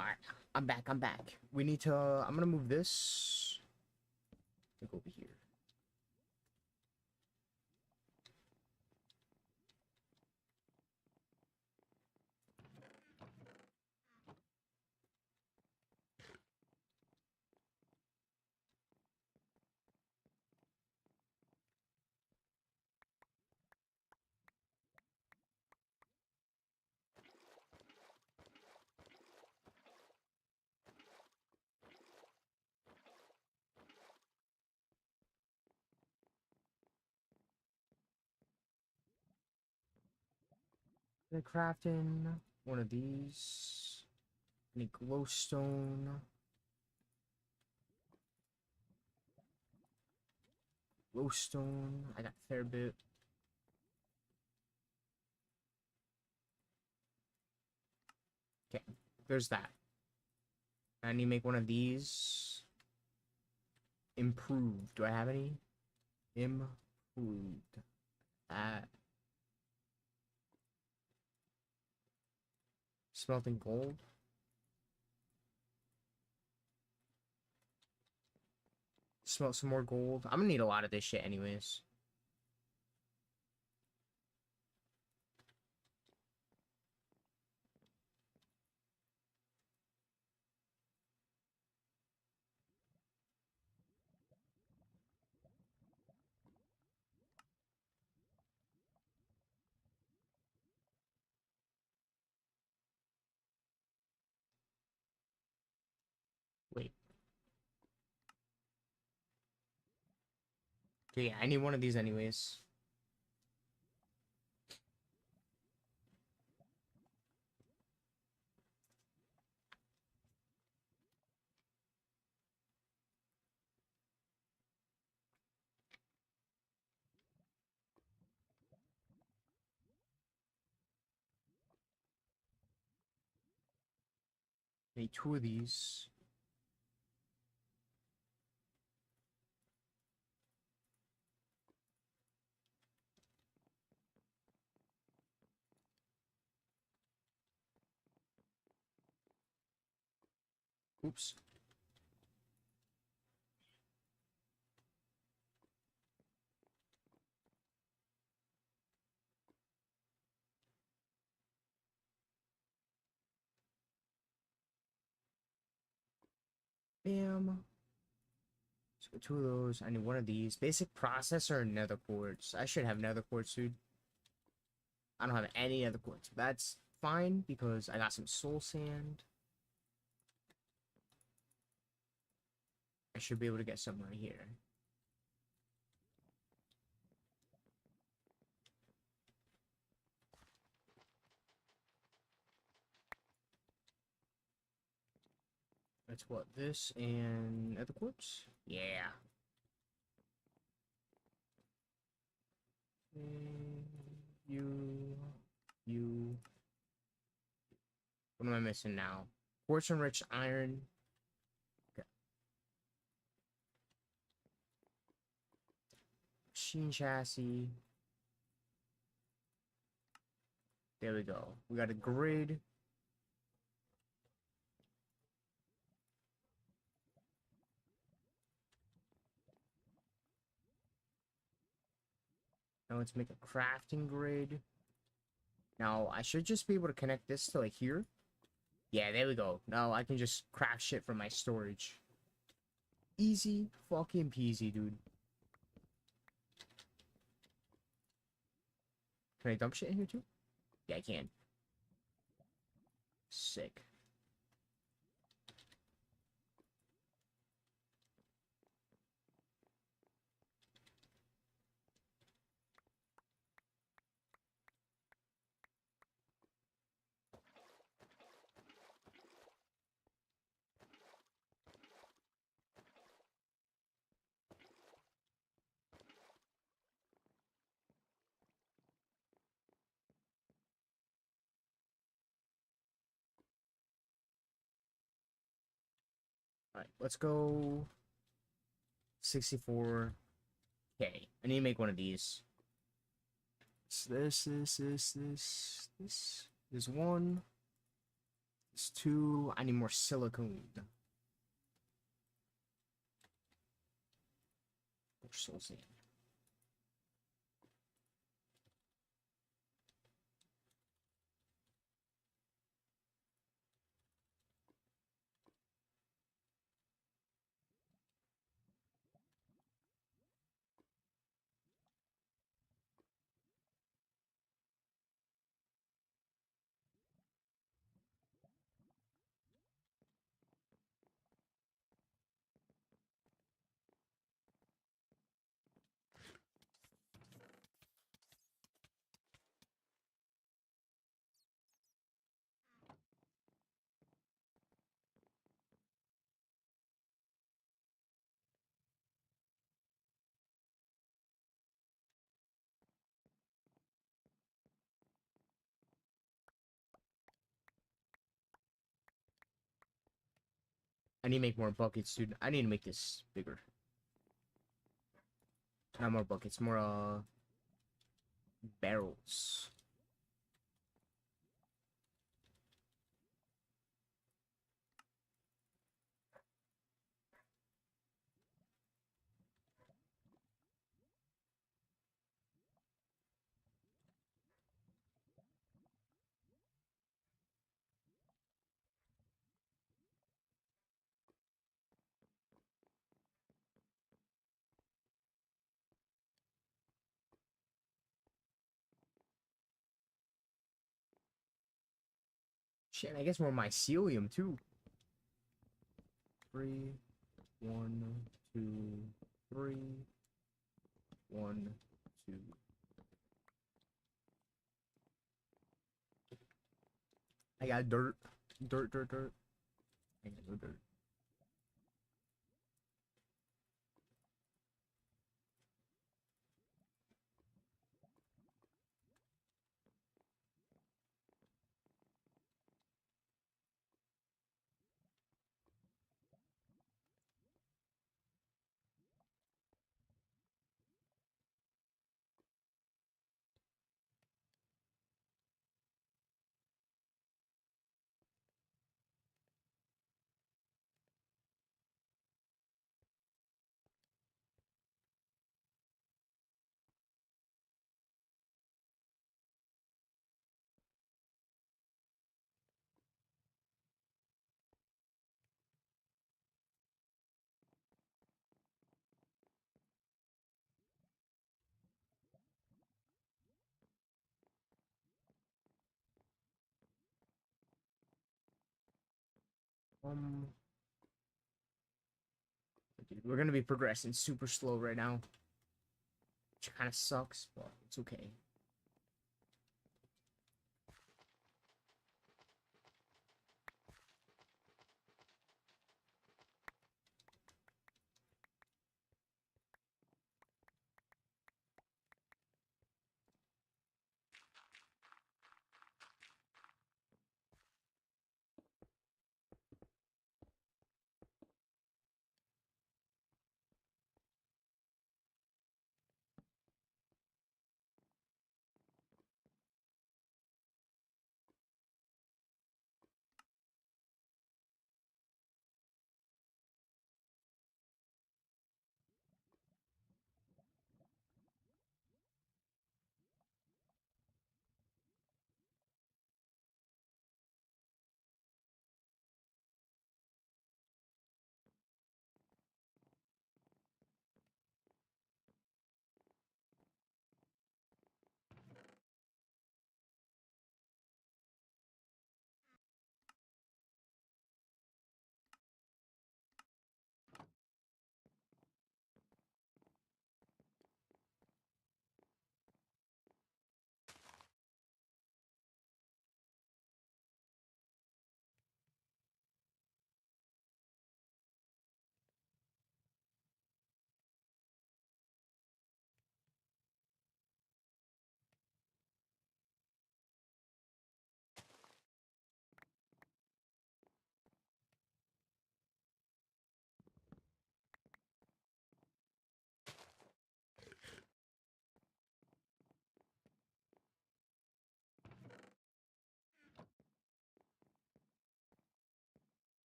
Alright, I'm back. We need to, I'm gonna move this. Like over here. Gonna crafting one of these. Any glowstone. Glowstone. I got a fair bit. Okay, there's that. I need to make one of these. Improved. Do I have any? Improved. That. Smelting gold. Smelt some more gold. I'm gonna need a lot of this shit anyways. Wait. Okay, yeah, I need one of these anyways. Need two of these. Oops. Bam. So two of those. I need one of these. Basic processor and nether quartz. I should have nether quartz, dude. I don't have any nether quartz. That's fine because I got some soul sand. I should be able to get some right here. That's what, this and nether quartz? Yeah. You. What am I missing now? Quartz enriched iron. Okay. Machine chassis. There we go. We got a grid. Now let's make a crafting grid. Now I should just be able to connect this to like here. Yeah, there we go. Now I can just craft shit from my storage. Easy fucking peasy, dude. Can I dump shit in here too? Yeah, I can. Sick. Alright, let's go 64K. I need to make one of these. This is one. This two. I need more silicone. More soul sand. I need to make more buckets, dude. I need to make this bigger. Not more buckets, more barrels. Shit, I guess more mycelium too. 3, 1, 2, 3, 1, 2. I got dirt. Dirt. I got no dirt. Dude, we're gonna be progressing super slow right now, which kind of sucks, but it's okay.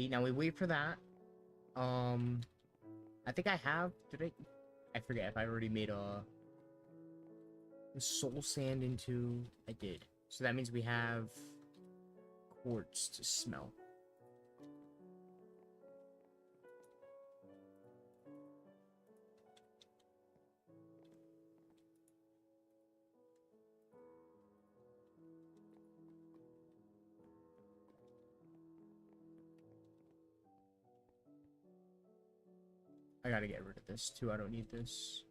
Okay, now we wait for that. I think I have. Did I forget if I already made a soul sand into. I did. So that means we have quartz to smelt. I gotta get rid of this too. I don't need this.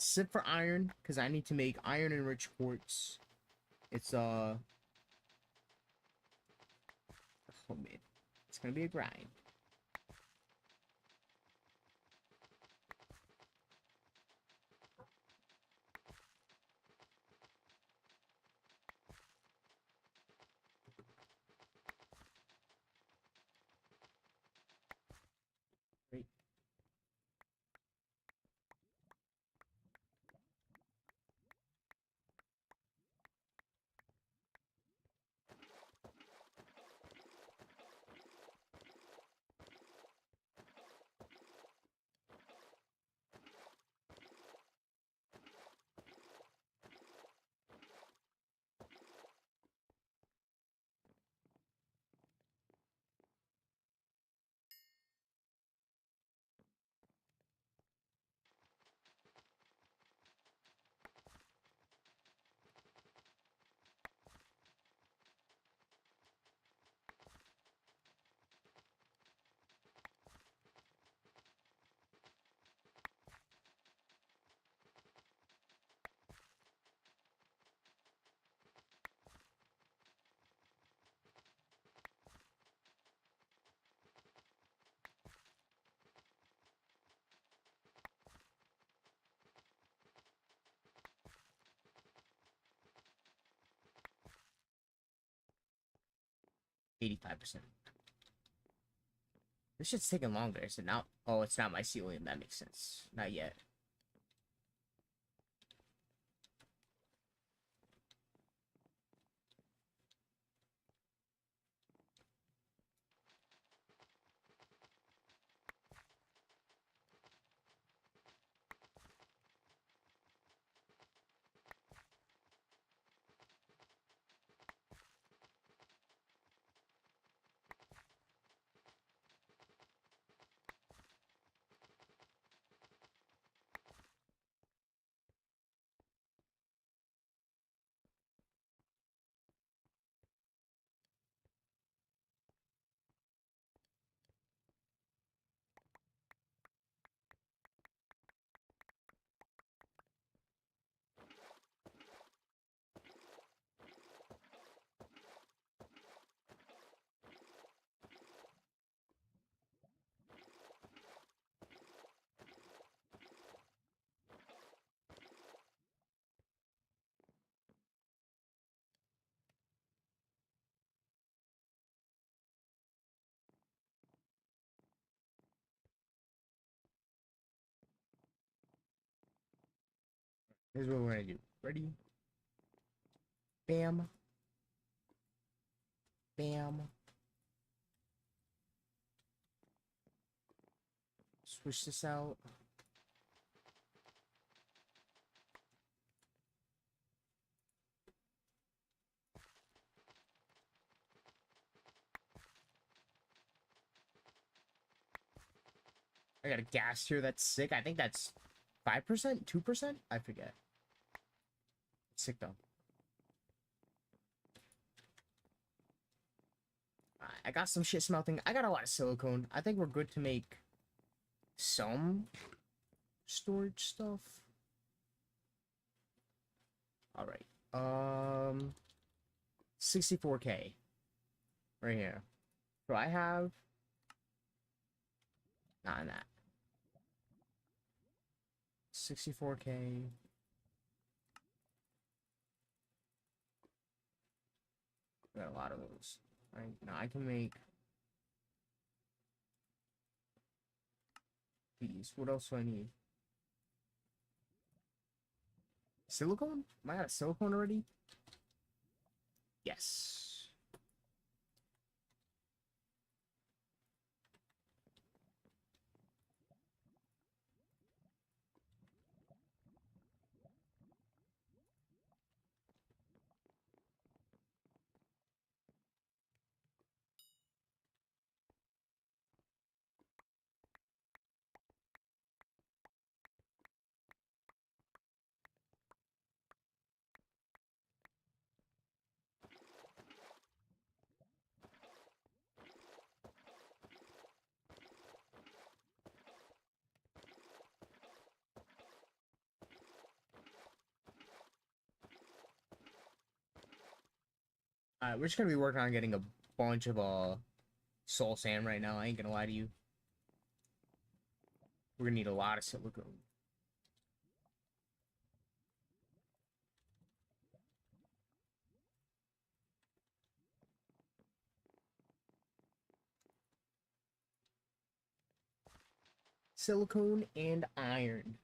Sip for iron because I need to make iron enriched quartz. It's oh man, it's gonna be a grind. Right. $85%. This shit's taking longer. Is it now? Oh, it's not my ceiling. That makes sense. Not yet. Here's what we're gonna do. Ready? Bam. Bam. Switch this out. I got a gas here that's sick. I think that's 5%, 2%? I forget. Sick though. Alright, I got some shit smelting. I got a lot of silicone. I think we're good to make some storage stuff. Alright. 64K. Right here. So I have not in that. 64K. Got a lot of those. Right now I can make these. What else do I need? Silicone? Am I out of silicone already? Yes. We're just gonna be working on getting a bunch of soul sand right now. I ain't gonna lie to you. We're gonna need a lot of silicone. Silicone and iron.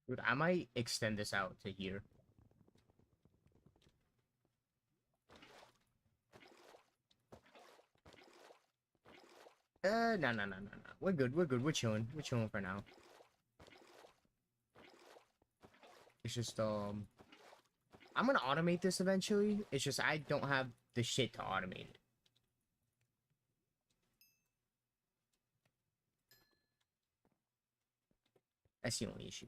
Dude, I might extend this out to here. No. We're good. We're good. We're chilling. We're chilling for now. It's just, I'm gonna automate this eventually. It's just I don't have the shit to automate it. That's the only issue.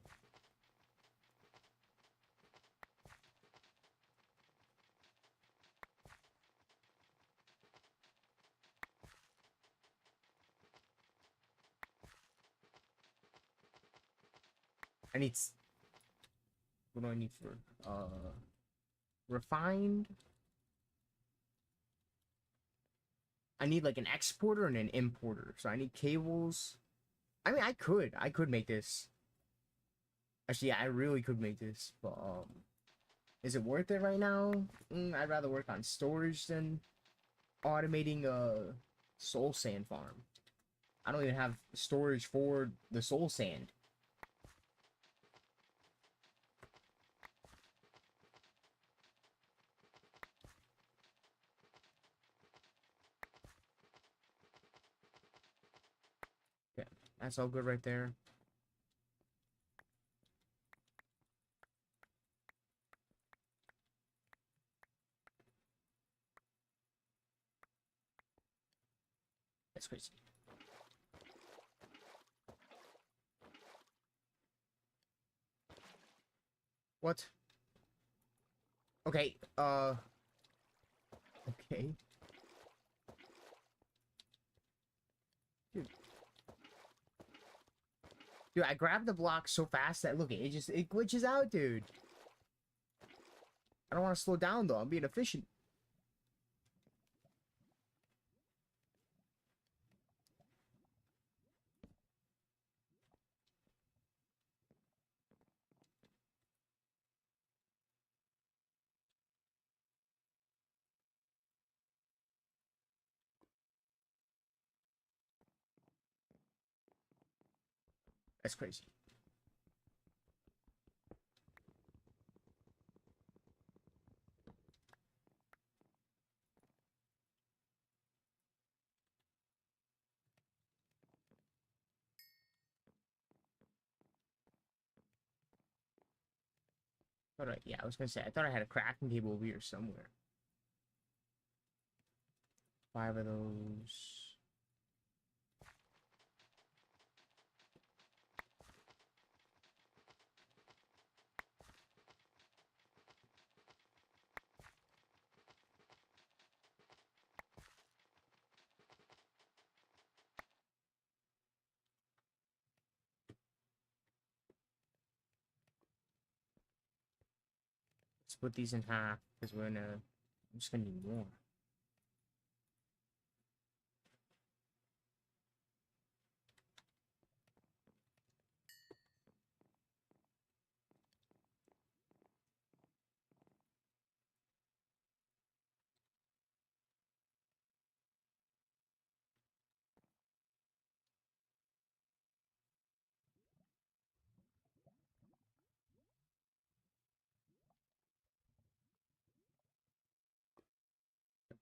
I need... What do I need for, refined? I need, like, an exporter and an importer. So I need cables. I mean, I could make this. Actually, yeah, I really could make this, but, is it worth it right now? I'd rather work on storage than automating, Soul sand farm. I don't even have storage for the soul sand. Okay, that's all good right there. That's crazy. What? Okay, okay. Dude, I grabbed the block so fast that, look, it glitches out, dude. I don't want to slow down, though. I'm being efficient. That's crazy. Yeah, I was gonna say, I thought I had a cracking cable over here somewhere. 5 of those. Split these in half because I'm just gonna need more.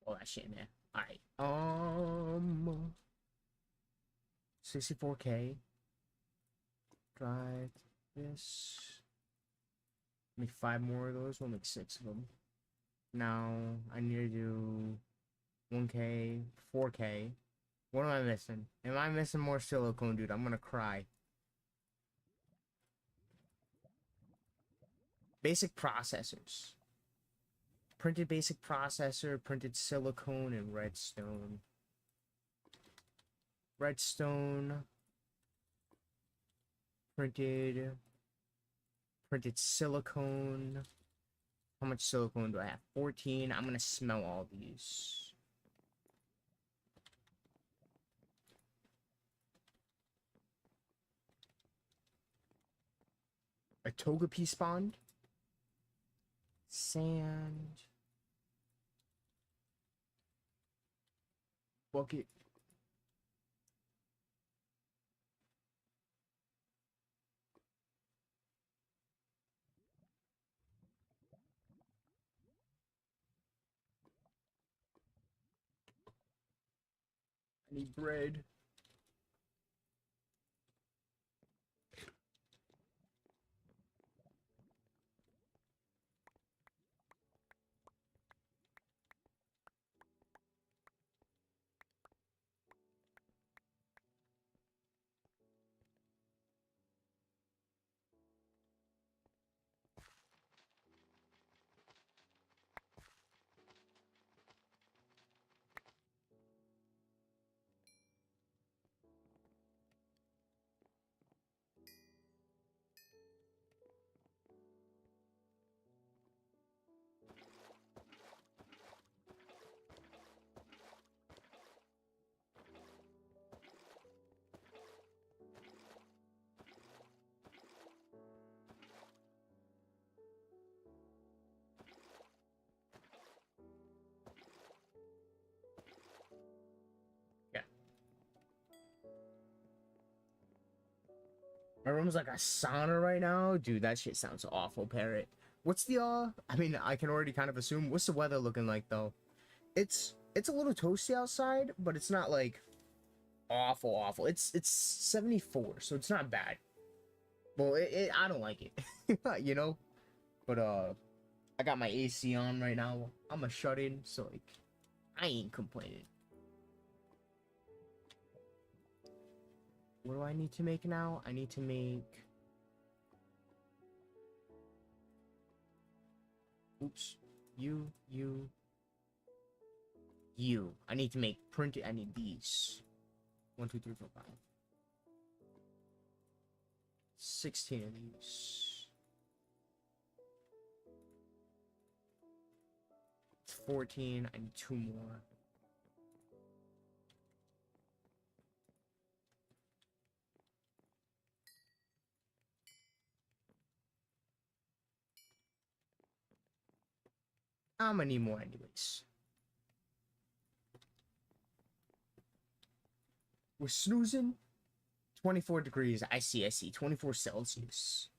All that shit in there. Alright. 64K. Drive this. Make 5 more of those. We'll make 6 of them. Now, I need to do 1K, 4K. What am I missing? Am I missing more silicone, dude? I'm gonna cry. Basic processors. Printed basic processor, printed silicone, and redstone. Redstone. Printed silicone. How much silicone do I have? 14. I'm gonna smell all these. A togepi spawned. Sand. Bucket. I need bread. My room's like a sauna right now. Dude, that shit sounds awful, Parrot. What's the I mean, I can already kind of assume. What's the weather looking like though? It's a little toasty outside, but it's not like awful. It's 74, so it's not bad. Well, I don't like it. You know? But I got my AC on right now. I'm a shut in, so like I ain't complaining. What do I need to make now? I need to make... Oops. You. I need to make printed. I need these. 1, 2, 3, 4, 5. 16 of these. 14. I need 2 more. I'm gonna need more anyways. We're snoozing. 24 degrees. I see. 24 Celsius.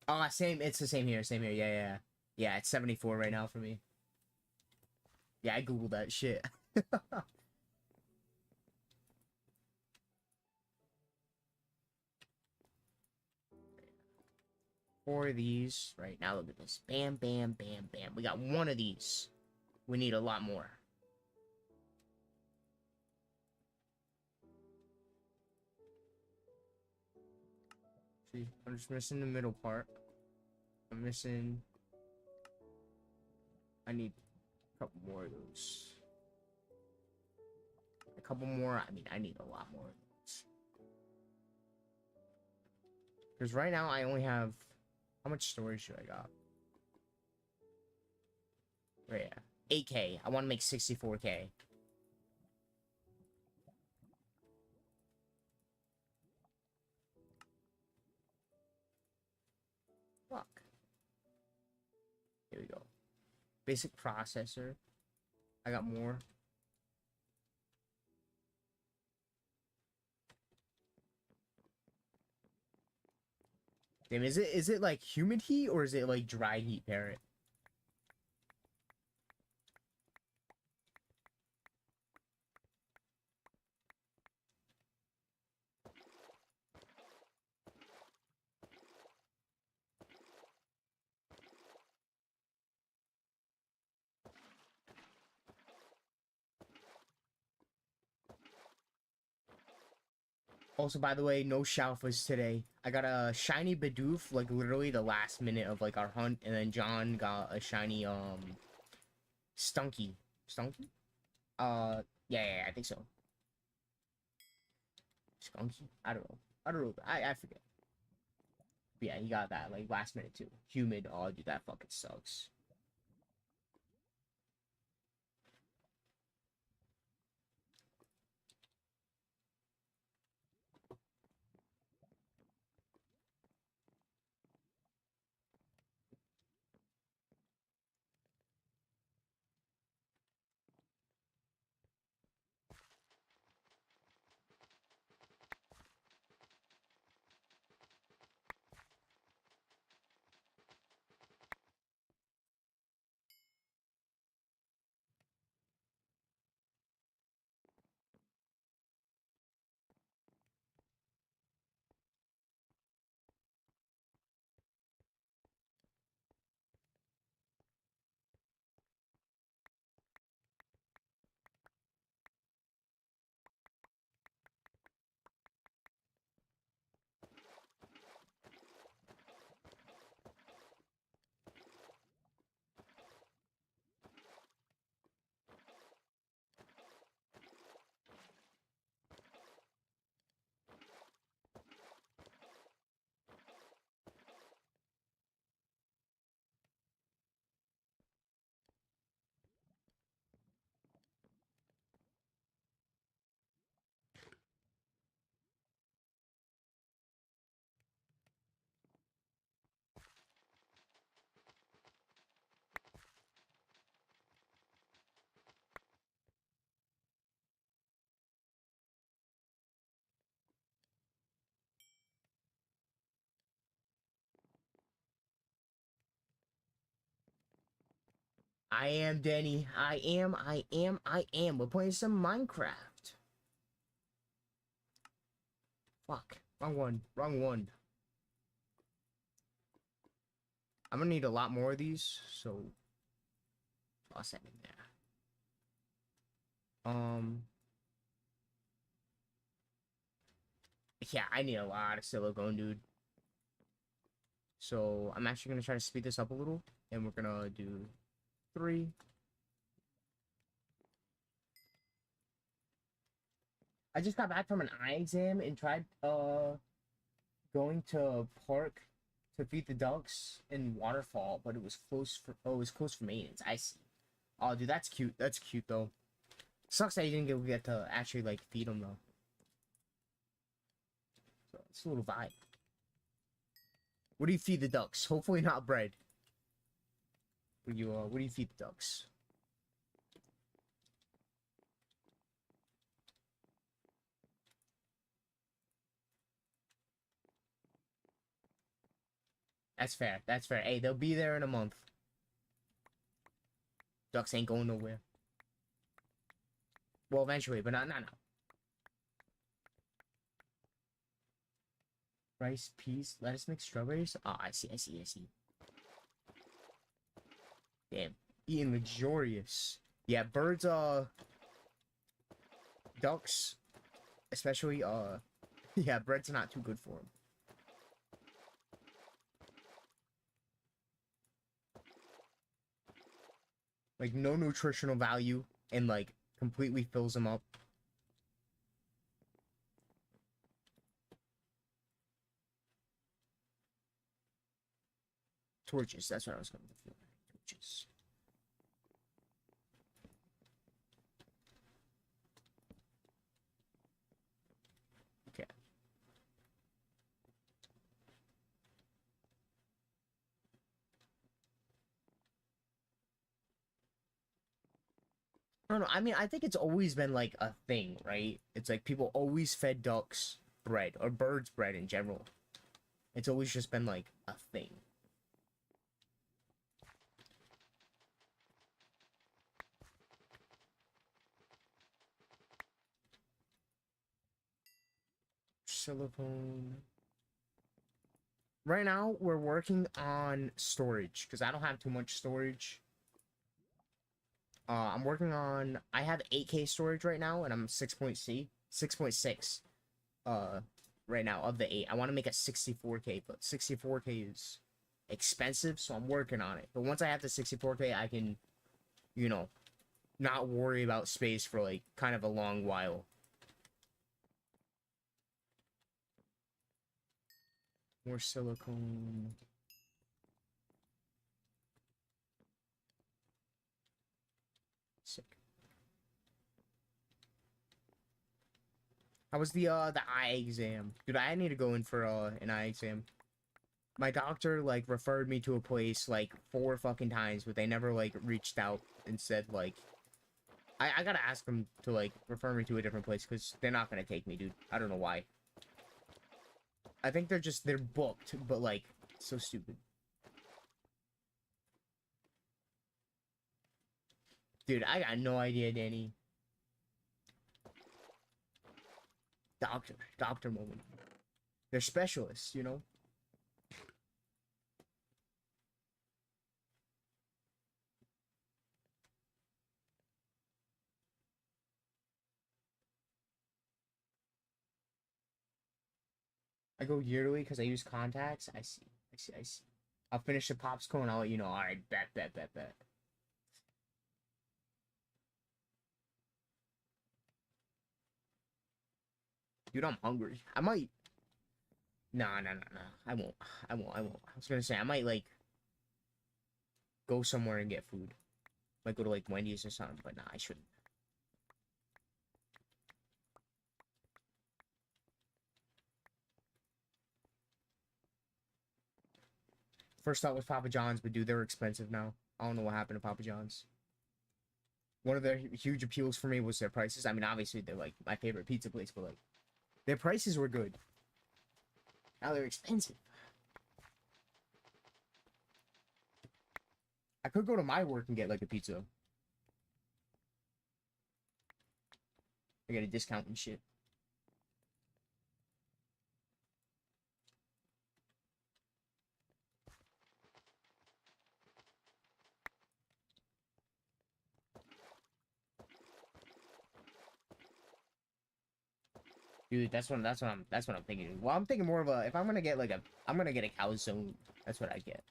Oh, same. It's the same here. Yeah. Yeah, it's 74 right now for me. Yeah, I googled that shit. Four of these. Right, now look at this. Bam. We got 1 of these. We need a lot more. See, I'm just missing the middle part. I'm missing... I need a couple more of those. A couple more. I mean, I need a lot more of those. Because right now I only have... How much storage should I got? Right, yeah. 8K. I want to make 64K. Fuck. Here we go. Basic processor. I got more. Damn, is it like humid heat or is it like dry heat, Parrot? Also, by the way, no Shalfas today. I got a shiny Bidoof, like literally the last minute of like our hunt, and then John got a shiny Stunky. Stunky? Yeah, I think so. Skunky? I don't know. I forget. But yeah, he got that like last minute too. Humid. Oh, dude, that fucking sucks. I am, Denny. I am. We're playing some Minecraft. Fuck. Wrong one. Wrong one. I'm gonna need a lot more of these, so toss that in there. Yeah, I need a lot of silicone, dude. So I'm actually gonna try to speed this up a little, and we're gonna do 3. I just got back from an eye exam and tried going to a park to feed the ducks in Waterfall, but it was close for maintenance. I see. Oh, dude, that's cute. That's cute though. Sucks that you didn't get to actually like feed them though. So it's a little vibe. What do you feed the ducks? Hopefully not bread. What do you feed the ducks? That's fair. That's fair. Hey, they'll be there in a month. Ducks ain't going nowhere. Well, eventually, but not now. Rice, peas, lettuce, mix, strawberries. Oh, I see. Damn, eating luxurious. Yeah, birds, ducks, especially, yeah, bread's not too good for them. Like, no nutritional value, and, like, completely fills them up. Torches, that's what I was going for. Torches. Okay. I don't know. I mean, I think it's always been like a thing, right? It's like people always fed ducks bread or birds bread in general. It's always just been like a thing. Silicone. Right now, we're working on storage because I don't have too much storage. I'm working on. I have 8K storage right now, and I'm 6.6. Right now of the 8, I want to make a 64K, but 64K is expensive, so I'm working on it. But once I have the 64K, I can, you know, not worry about space for like kind of a long while. More silicone. Sick. How was the eye exam? Dude, I need to go in for an eye exam. My doctor like referred me to a place like 4 fucking times, but they never like reached out and said like I gotta ask them to like refer me to a different place because they're not gonna take me, dude. I don't know why. I think they're booked, but like so stupid. Dude, I got no idea, Danny. Doctor moment. They're specialists, you know? I go yearly because I use contacts. I see. I'll finish the popsicle and I'll let you know. Alright, bet. Dude, I'm hungry. I might. No. I won't. I was gonna say, I might, like, go somewhere and get food. Might go to, like, Wendy's or something, but nah, I shouldn't. First thought was Papa John's, but dude, they're expensive now. I don't know what happened to Papa John's. One of their huge appeals for me was their prices. I mean, obviously, they're, like, my favorite pizza place, but, like, their prices were good. Now they're expensive. I could go to my work and get like a pizza. I get a discount and shit. Dude, that's what I'm thinking. Well, I'm thinking more of a, if I'm gonna get like a, I'm gonna get a calzone. That's what I get.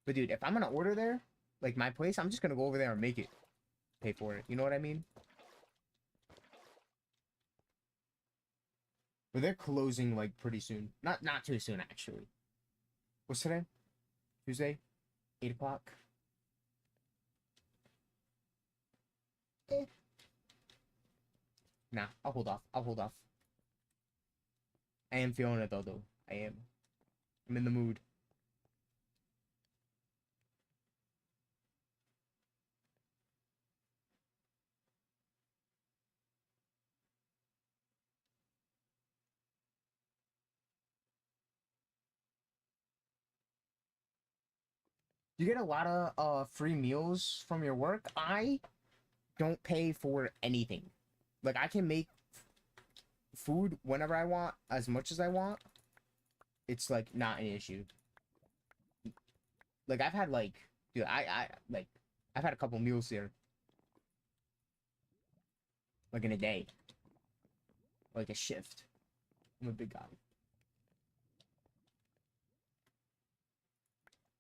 But dude, if I'm gonna order there, like my place, I'm just gonna go over there and make it. Pay for it. You know what I mean? But they're closing like pretty soon. Not too soon actually. What's today? Tuesday? 8 o'clock? Eh. Nah, I'll hold off. I'll hold off. I am feeling it though. I am. I'm in the mood. You get a lot of free meals from your work. I don't pay for anything. Like I can make food whenever I want, as much as I want. It's like not an issue. Like I've had like, dude, I've had a couple meals here. Like in a day. Like a shift. I'm a big guy.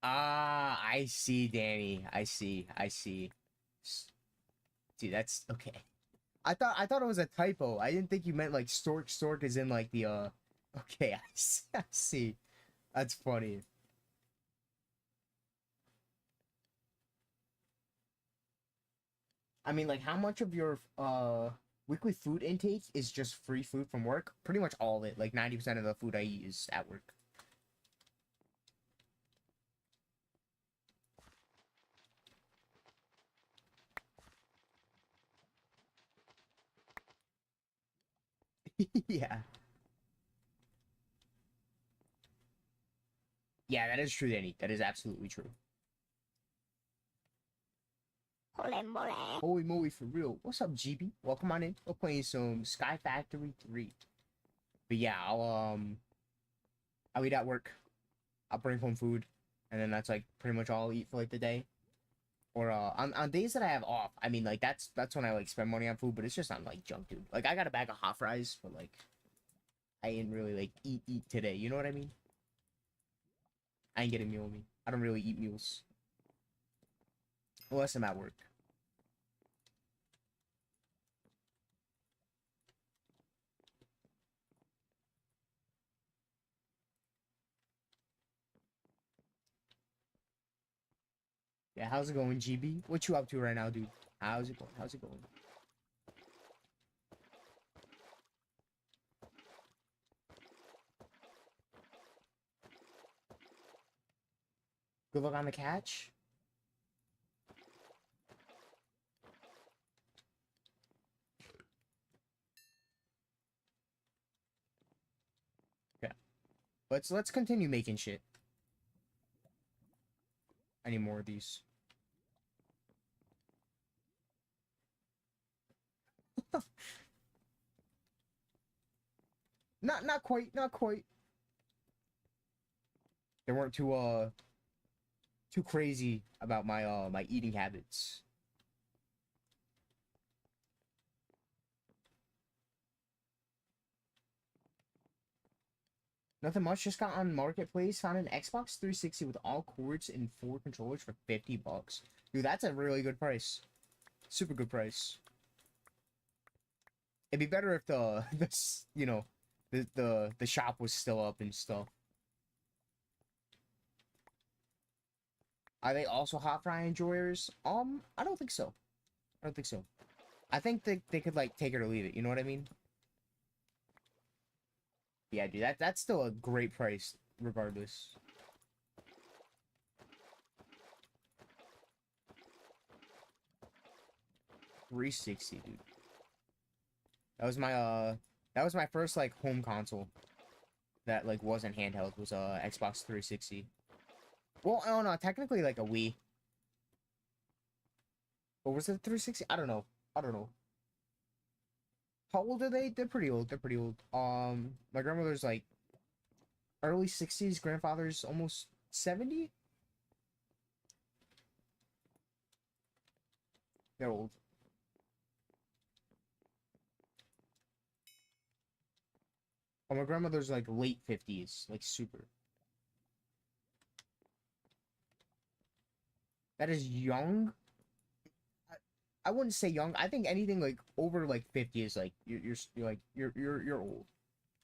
Ah, I see, Danny. I see. Dude, that's okay. I thought it was a typo. I didn't think you meant like stork is in like the okay, I see. That's funny. I mean, like how much of your weekly food intake is just free food from work? Pretty much all of it. Like 90% of the food I eat is at work. Yeah. Yeah, that is true, Danny. That is absolutely true. Holy moly, for real. What's up, GB? Welcome on in. We're playing some SkyFactory 3. But yeah, I'll eat at work. I'll bring home food. And then that's like pretty much all I'll eat for like the day. Or on days that I have off, I mean like that's when I like spend money on food, but it's just on like junk, dude. Like I got a bag of hot fries, but like I didn't really like eat today, you know what I mean? I ain't getting a meal with me. I don't really eat meals. Unless I'm at work. Yeah, how's it going, GB? What you up to right now, dude? How's it going? How's it going? Good luck on the catch. Yeah. Let's continue making shit. I need more of these. Not quite, not quite. They weren't too crazy about my eating habits. Nothing much, just got on Marketplace, found an Xbox 360 with all cords and 4 controllers for $50. Dude, that's a really good price. Super good price. It'd be better if you know, the shop was still up and stuff. Are they also hot fry enjoyers? I don't think so. I don't think so. I think they could like take it or leave it, you know what I mean? Yeah, dude, that's still a great price, regardless. $360, dude. That was my first like home console that like wasn't handheld, was Xbox 360. Well, I don't know, technically like a Wii. Or was it 360? I don't know. I don't know. How old are they? They're pretty old. They're pretty old. My grandmother's like early 60s. Grandfather's almost 70. They're old. Oh, my grandmother's like late 50s, like super. That is young. I wouldn't say young. I think anything like over like 50 is like you're old.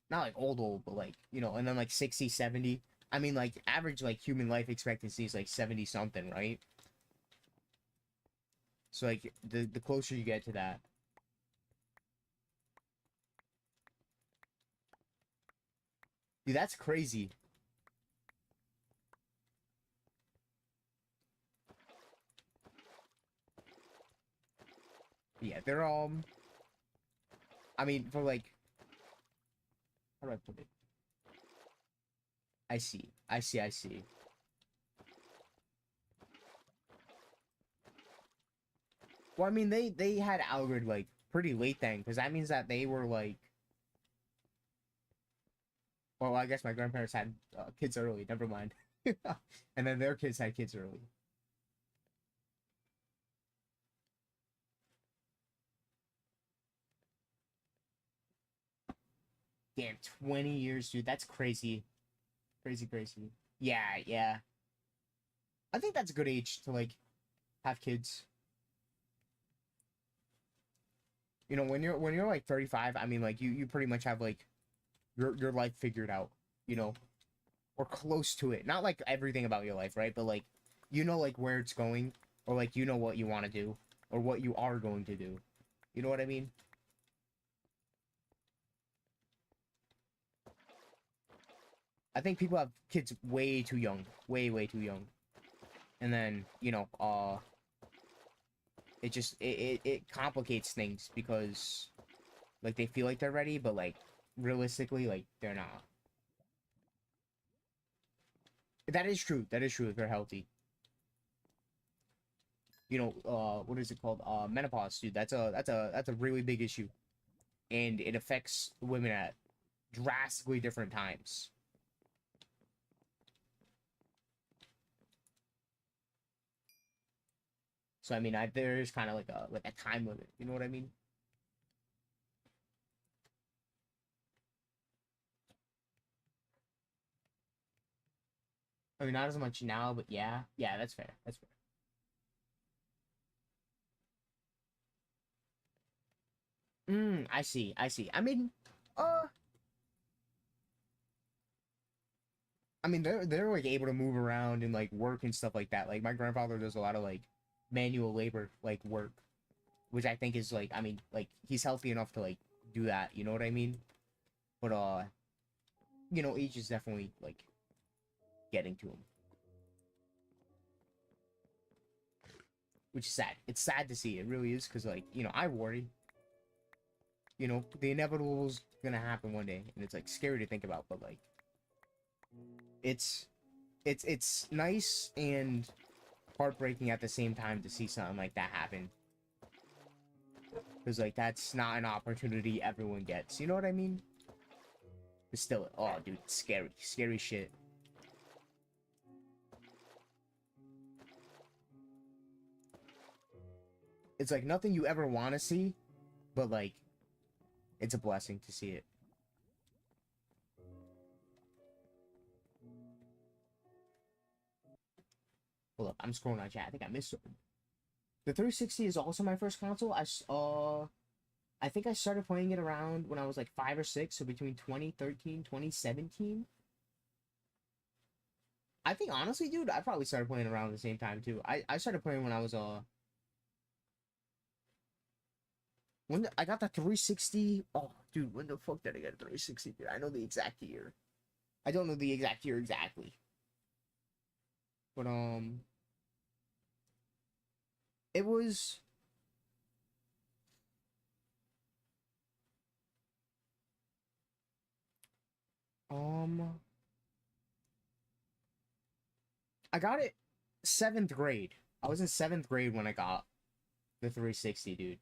Not like old, but like, you know, and then like 60, 70. I mean, like average like human life expectancy is like 70 something, right? So like the closer you get to that. Dude, that's crazy. Yeah, they're I mean, for like, how do I put it? I see. I see. I see. Well, I mean, they had Algrid like pretty late then, because that means that they were like, well, I guess my grandparents had kids early. Never mind. And then their kids had kids early. Damn, 20 years, dude. That's crazy. Crazy, crazy. Yeah, yeah. I think that's a good age to like have kids. You know, when you're like 35, I mean, like you pretty much have like your life figured out, you know, or close to it. Not like everything about your life, right? But like you know like where it's going, or like you know what you want to do, or what you are going to do. You know what I mean? I think people have kids way too young, way too young, and then you know, it just it complicates things because like they feel like they're ready, but like realistically, like they're not. That is true. That is true if they're healthy. You know, what is it called? Menopause, dude. That's a really big issue, and it affects women at drastically different times. So I mean, there is kind of like a time limit. You know what I mean? I mean, not as much now, but yeah, yeah, that's fair. That's fair. I see. I see. Uh, I mean, they're like able to move around and like work and stuff like that. Like my grandfather does a lot of like manual labor like work, which I think is like, I mean, like he's healthy enough to like do that. You know what I mean? But you know, age is definitely like getting to him, which is sad. It's sad to see. It really is, because like, you know, I worry. You know, the inevitable's gonna happen one day, and it's like scary to think about. But like, it's it's nice and heartbreaking at the same time to see something like that happen, because like that's not an opportunity everyone gets. You know what I mean? But still, oh, dude, scary, scary shit. It's like nothing you ever want to see, but like it's a blessing to see it. Hold up, I'm scrolling on chat. I think I missed something. The 360 is also my first console. I think I started playing it around when I was like 5 or 6, so between 2013, 2017. I think honestly, dude, I probably started playing around the same time too. I started playing when I was I got the 360. Oh, dude, when the fuck did I get a 360? Dude, I know the exact year. I don't know the exact year exactly, but it was um I got it 7th grade. I was in 7th grade when I got The 360, dude.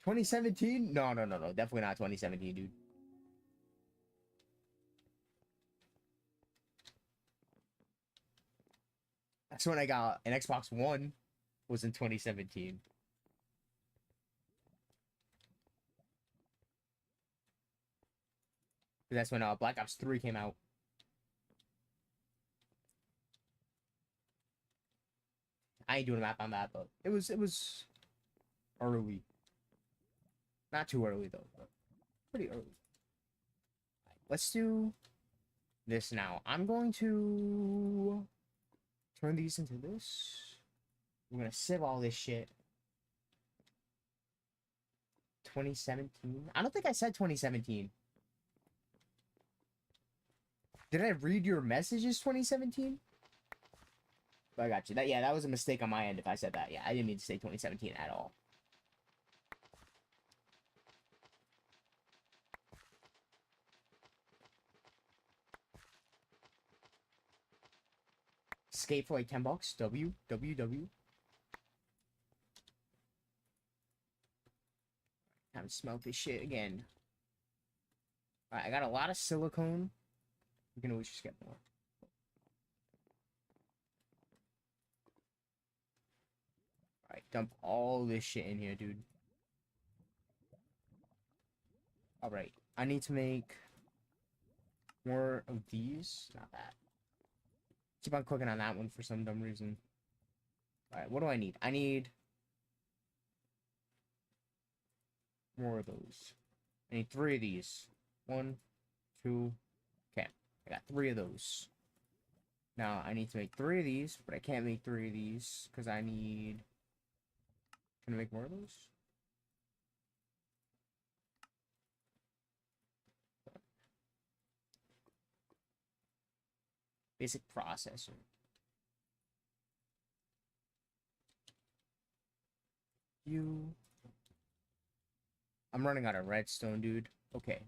$2017? No. Definitely not 2017, dude. That's when I got an Xbox One. Was in 2017. That's when Black Ops 3 came out. I ain't doing a map on that, but it was early. Not too early though, but pretty early. Let's do this now. I'm going to turn these into this. We're gonna sieve all this shit. 2017? I don't think I said 2017. Did I read your messages 2017? But I got you. That was a mistake on my end if I said that. Yeah, I didn't mean to say 2017 at all. Skate for like $10. W. Time to smelt this shit again. Alright, I got a lot of silicone. We can always just get more. Alright, dump all this shit in here, dude. Alright, I need to make more of these. Not that. Keep on clicking on that one for some dumb reason. Alright, what do I need? I need more of those. I need 3 of these. 1, 2. Okay, I got 3 of those. Now, I need to make 3 of these, but I can't make 3 of these because I need... Can I make more of those? Basic processor. I'm running out of redstone, dude. Okay.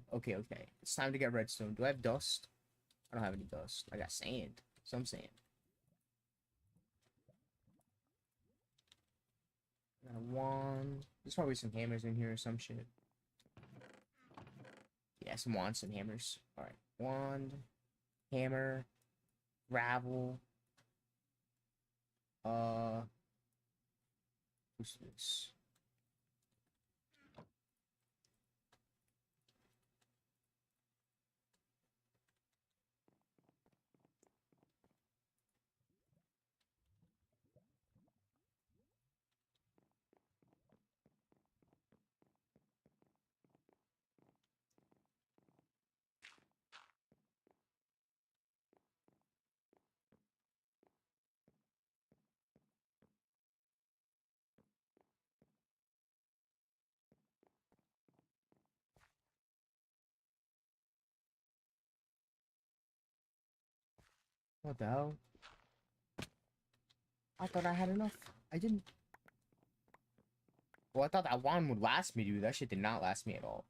It's time to get redstone. Do I have dust? I don't have any dust. I got sand. Some sand. I got a wand. There's probably some hammers in here or some shit. Yeah, some wands, some hammers. Alright. Wand. Hammer. Gravel. What's this? What the hell? I thought I had enough. I didn't. Well, I thought that wand would last me, dude. That shit did not last me at all.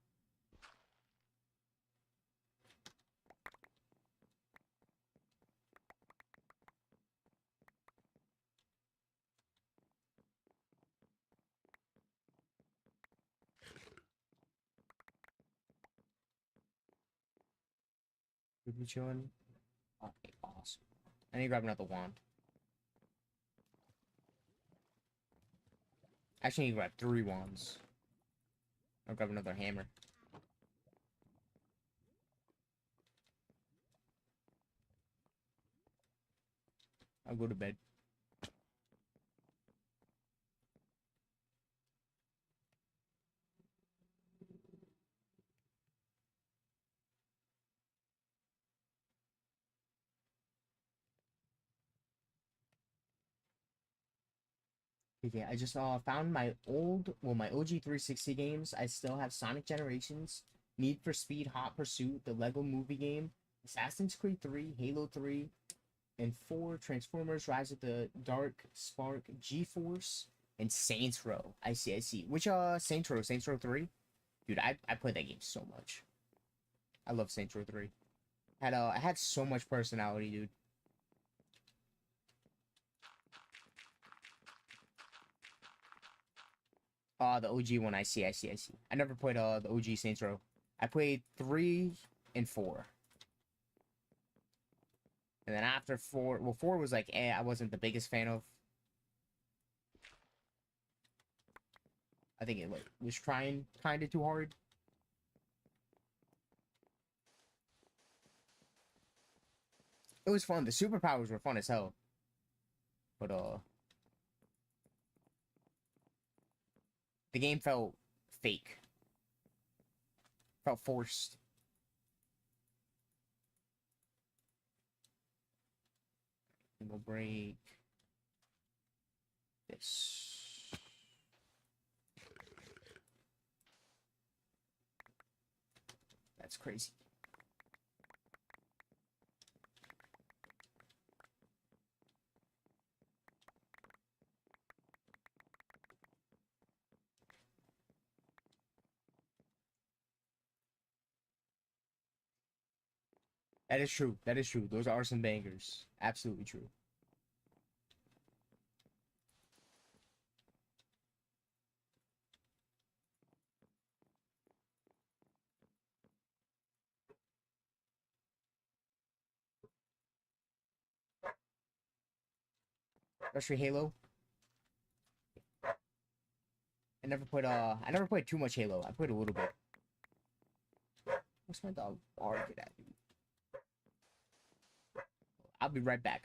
Could be chilling. Okay, awesome. I need to grab another wand. Actually, I need to grab 3 wands. I'll grab another hammer. I'll go to bed. Okay, I just found my my OG 360 games. I still have Sonic Generations, Need for Speed Hot Pursuit, the Lego Movie game, Assassin's Creed 3, Halo 3, and 4, Transformers Rise of the Dark Spark, G-Force, and Saints Row. I see. Which Saints Row? Saints Row 3? Dude, I played that game so much. I love Saints Row 3. I had so much personality, dude. The OG one. I see. I never played the OG Saints Row. I played 3 and 4. And then after 4, well, 4 was like, I wasn't the biggest fan of. I think it was trying kind of too hard. It was fun. The superpowers were fun as hell. But the game felt fake. Felt forced. And we'll break this. That's crazy. That is true. That is true. Those are some bangers. Absolutely true. Especially Halo. I never played too much Halo. I played a little bit. What's my dog barking at me? I'll be right back.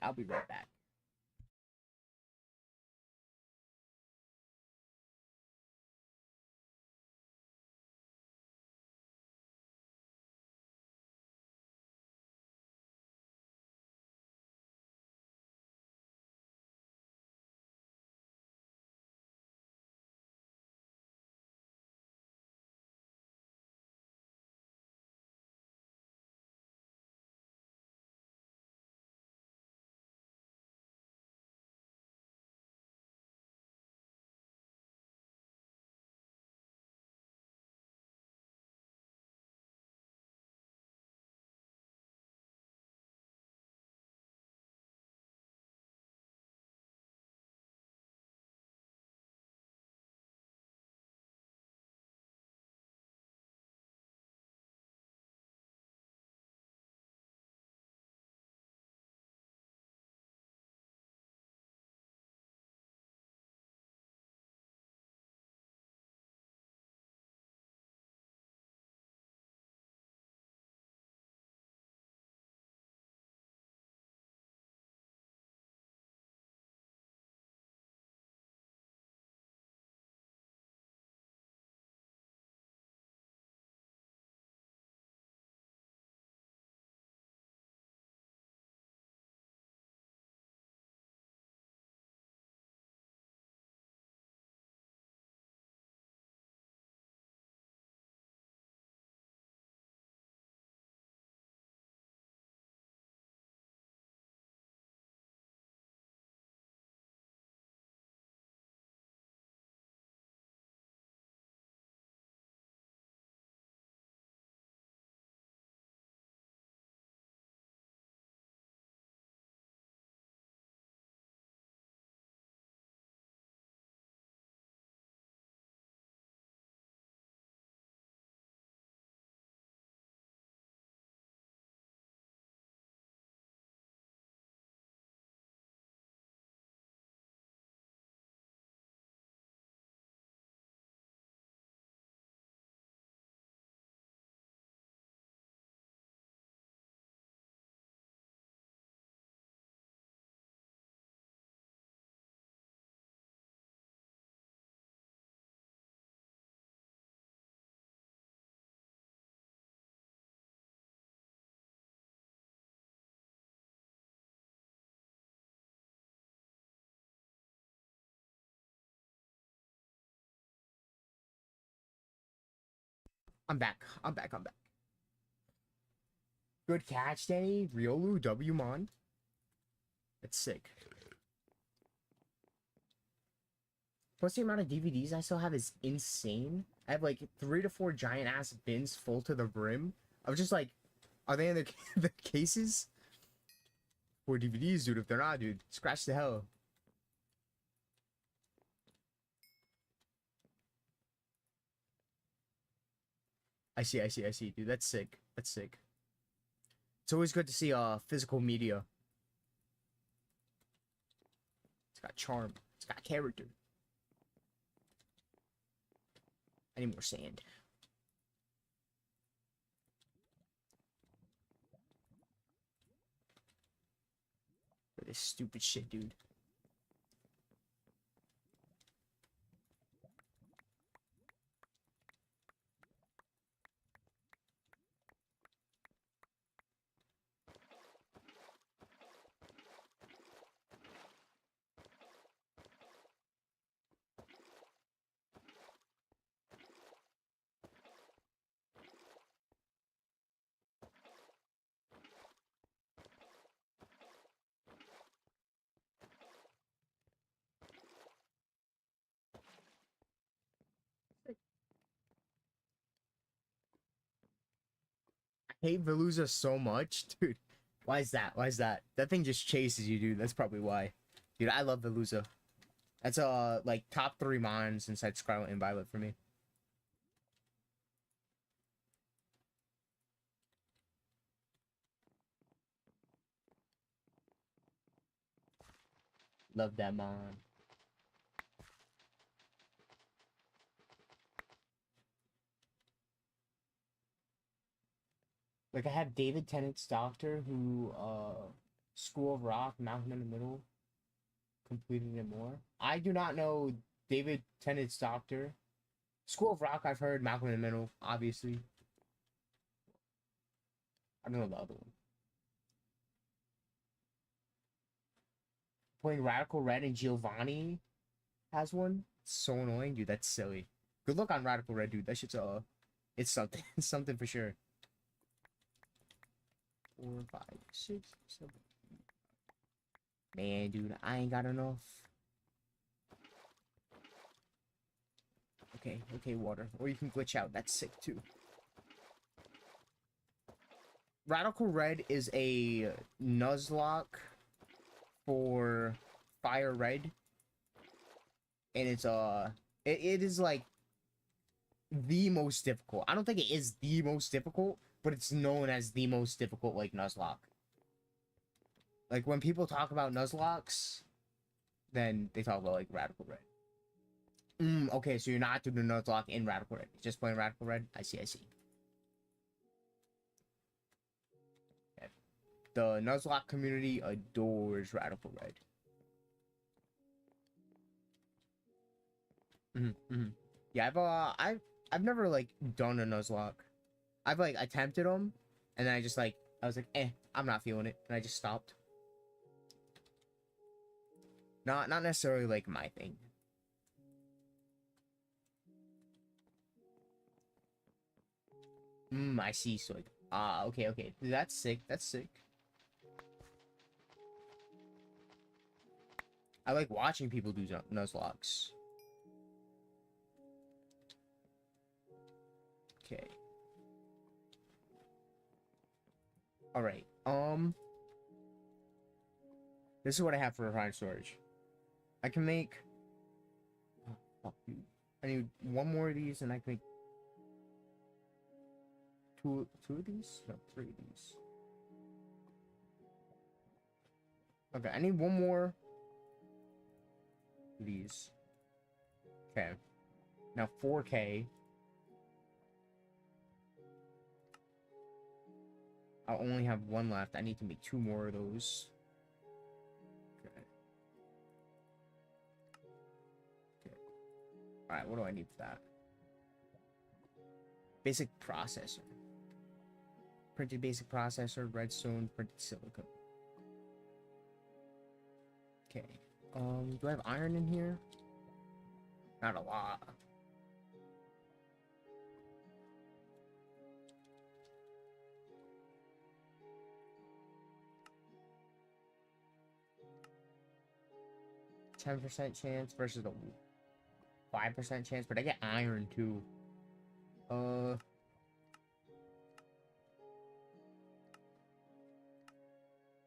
I'm back. Good catch, Danny. Riolu W Mon. That's sick. Plus, the amount of DVDs I still have is insane. I have like 3 to 4 giant ass bins full to the brim. I was just like, are they in the cases? 4 DVDs, dude. If they're not, dude, scratch the hell. I see, dude. That's sick. That's sick. It's always good to see physical media. It's got charm. It's got character. I need more sand. For this stupid shit, dude. I hate Veluza so much, dude. Why is that? Why is that? That thing just chases you, dude. That's probably why. Dude, I love Veluza. That's like top 3 mons inside Scarlet and Violet for me. Love that mon. Like I have David Tennant's Doctor who School of Rock, Mountain in the Middle completed it more. I do not know David Tennant's Doctor. School of Rock I've heard, Malcolm in the Middle, obviously. I don't know the other one. Playing Radical Red and Giovanni has one. It's so annoying, dude. That's silly. Good luck on Radical Red, dude. That shit's it's something. It's something for sure. 4, 5, 6, 7. Man, dude, I ain't got enough. Okay, okay, water. Or you can glitch out. That's sick too. Radical Red is a Nuzlocke for Fire Red. And it's it is like the most difficult. I don't think it is the most difficult, but it's known as the most difficult like Nuzlocke. Like when people talk about Nuzlocks, then they talk about like Radical Red. Okay, so you're not doing the Nuzlocke in Radical Red. You're just playing Radical Red? I see, I see. Okay. The Nuzlocke community adores Radical Red. Yeah, I've never like done a Nuzlocke. I've like attempted them, and then I was like, I'm not feeling it, and I just stopped. Not necessarily like my thing. I see. So like, okay. That's sick. That's sick. I like watching people do Nuzlocks. Okay. All right. This is what I have for refined storage. I can make. Oh, fuck you. I need 1 more of these, and I can make two of these. No, 3 of these. Okay, I need 1 more of these. Okay. Now 4K. I'll only have 1 left. I need to make 2 more of those. Okay. Alright, what do I need for that? Basic processor. Printed basic processor, redstone, printed silicon. Okay. Do I have iron in here? Not a lot. %10 chance versus a 5% chance, but I get iron too.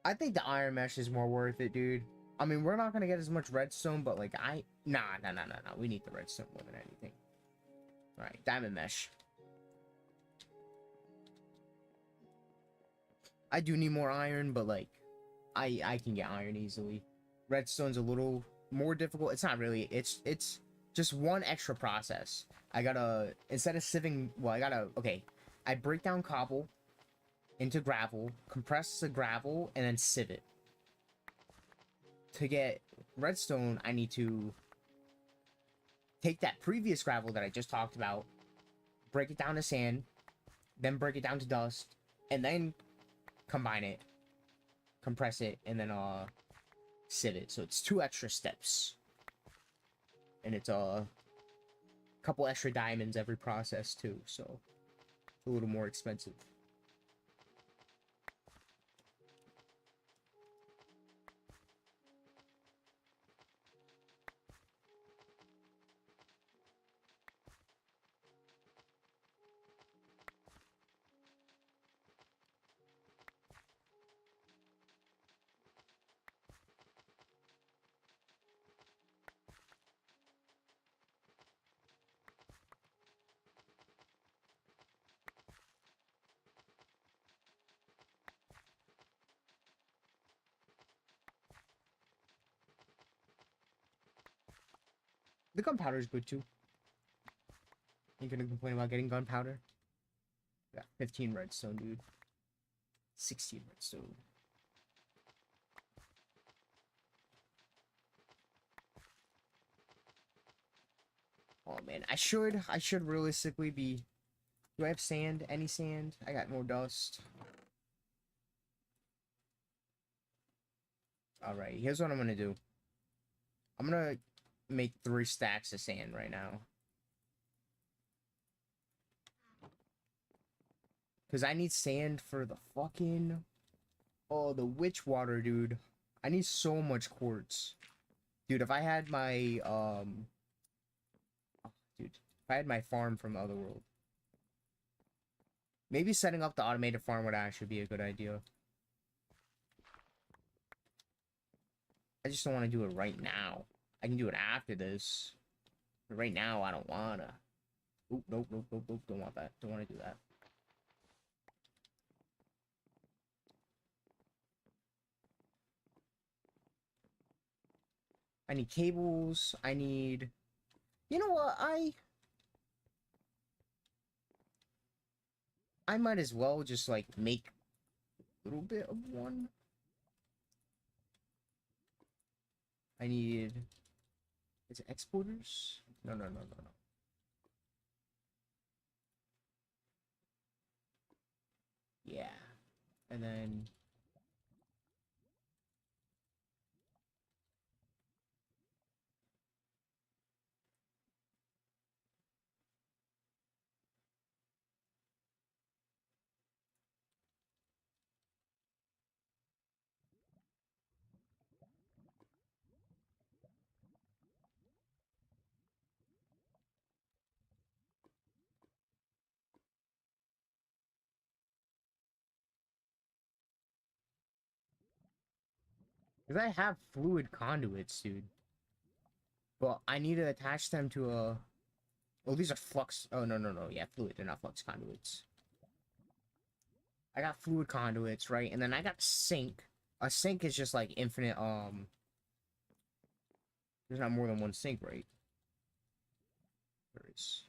I think the iron mesh is more worth it, dude. I mean, we're not gonna get as much redstone, but like nah. We need the redstone more than anything. All right, diamond mesh. I do need more iron, but like, I can get iron easily. Redstone's a little more difficult. It's not really. It's just one extra process. I gotta, instead of sieving, well, okay. I break down cobble into gravel, compress the gravel, and then sieve it. To get redstone, I need to take that previous gravel that I just talked about, break it down to sand, then break it down to dust, and then combine it, compress it, and then sieve it. So it's 2 extra steps, and it's a couple extra diamonds every process too, so it's a little more expensive. The gunpowder is good too. Ain't gonna complain about getting gunpowder. Got 15 redstone, dude. 16 redstone. Oh man, I should realistically be. Do I have sand? Any sand? I got more dust. Alright, here's what I'm gonna do. I'm gonna make 3 stacks of sand right now. Because I need sand for the fucking... Oh, the witch water, dude. I need so much quartz. Dude, if I had my, dude, if I had my farm from Otherworld. Maybe setting up the automated farm would actually be a good idea. I just don't want to do it right now. I can do it after this. But right now, I don't wanna. Oop, nope, nope, nope, nope. Don't want that. Don't want to do that. I need cables. I need... You know what? I might as well just, like, make a little bit of one. I need... Is it exporters? No, no, no, no, no. Yeah. And then... Because I have fluid conduits, dude. But I need to attach them to a... Oh, these are flux... Oh, no, no, no. Yeah, fluid. They're not flux conduits. I got fluid conduits, right? And then I got sink. A sink is just, like, infinite, There's not more than one sink, right? There is.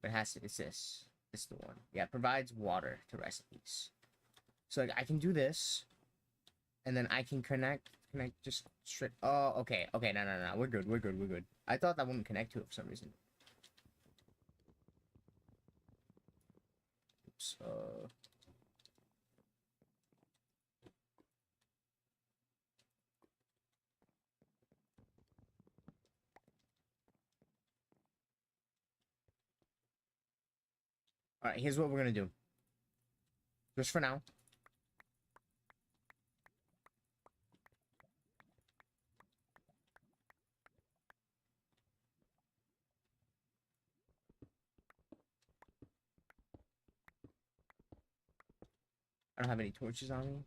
But it has to... It's this. This is the one. Yeah, it provides water to recipes. So, like, I can do this. And then I can connect just straight... Oh, okay. Okay, no, no, no. We're good. We're good. We're good. I thought that wouldn't connect to it for some reason. Oops. Alright, here's what we're gonna do. Just for now. I don't have any torches on me.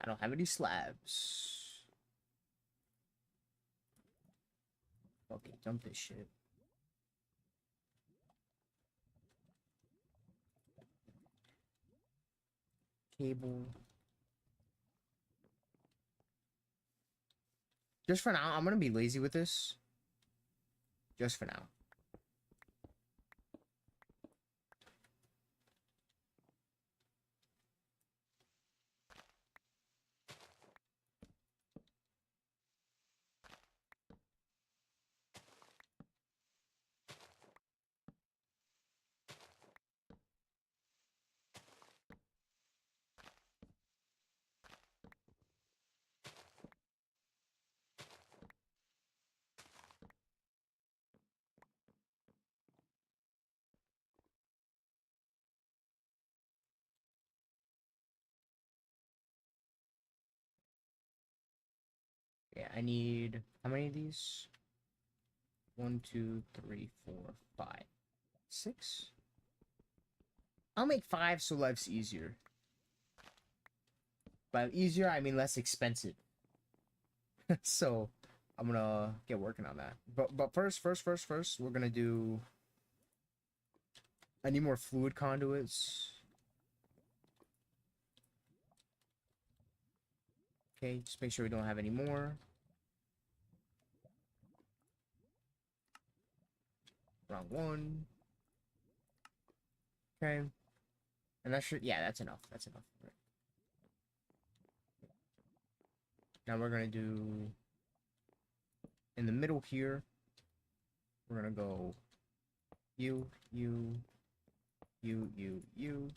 I don't have any slabs. Okay, dump this shit. Cable. Just for now, I'm gonna be lazy with this. Just for now. Yeah, I need how many of these? 1, 2, 3, 4, 5, 6. I'll make 5 so life's easier. By easier, I mean less expensive. So I'm gonna get working on that. But first, we're gonna do. I need more fluid conduits. Okay, just make sure we don't have any more. Wrong one. Okay. And that should, yeah, that's enough. That's enough. Right. Now we're gonna do in the middle here. We're gonna go you, you, you, you, you,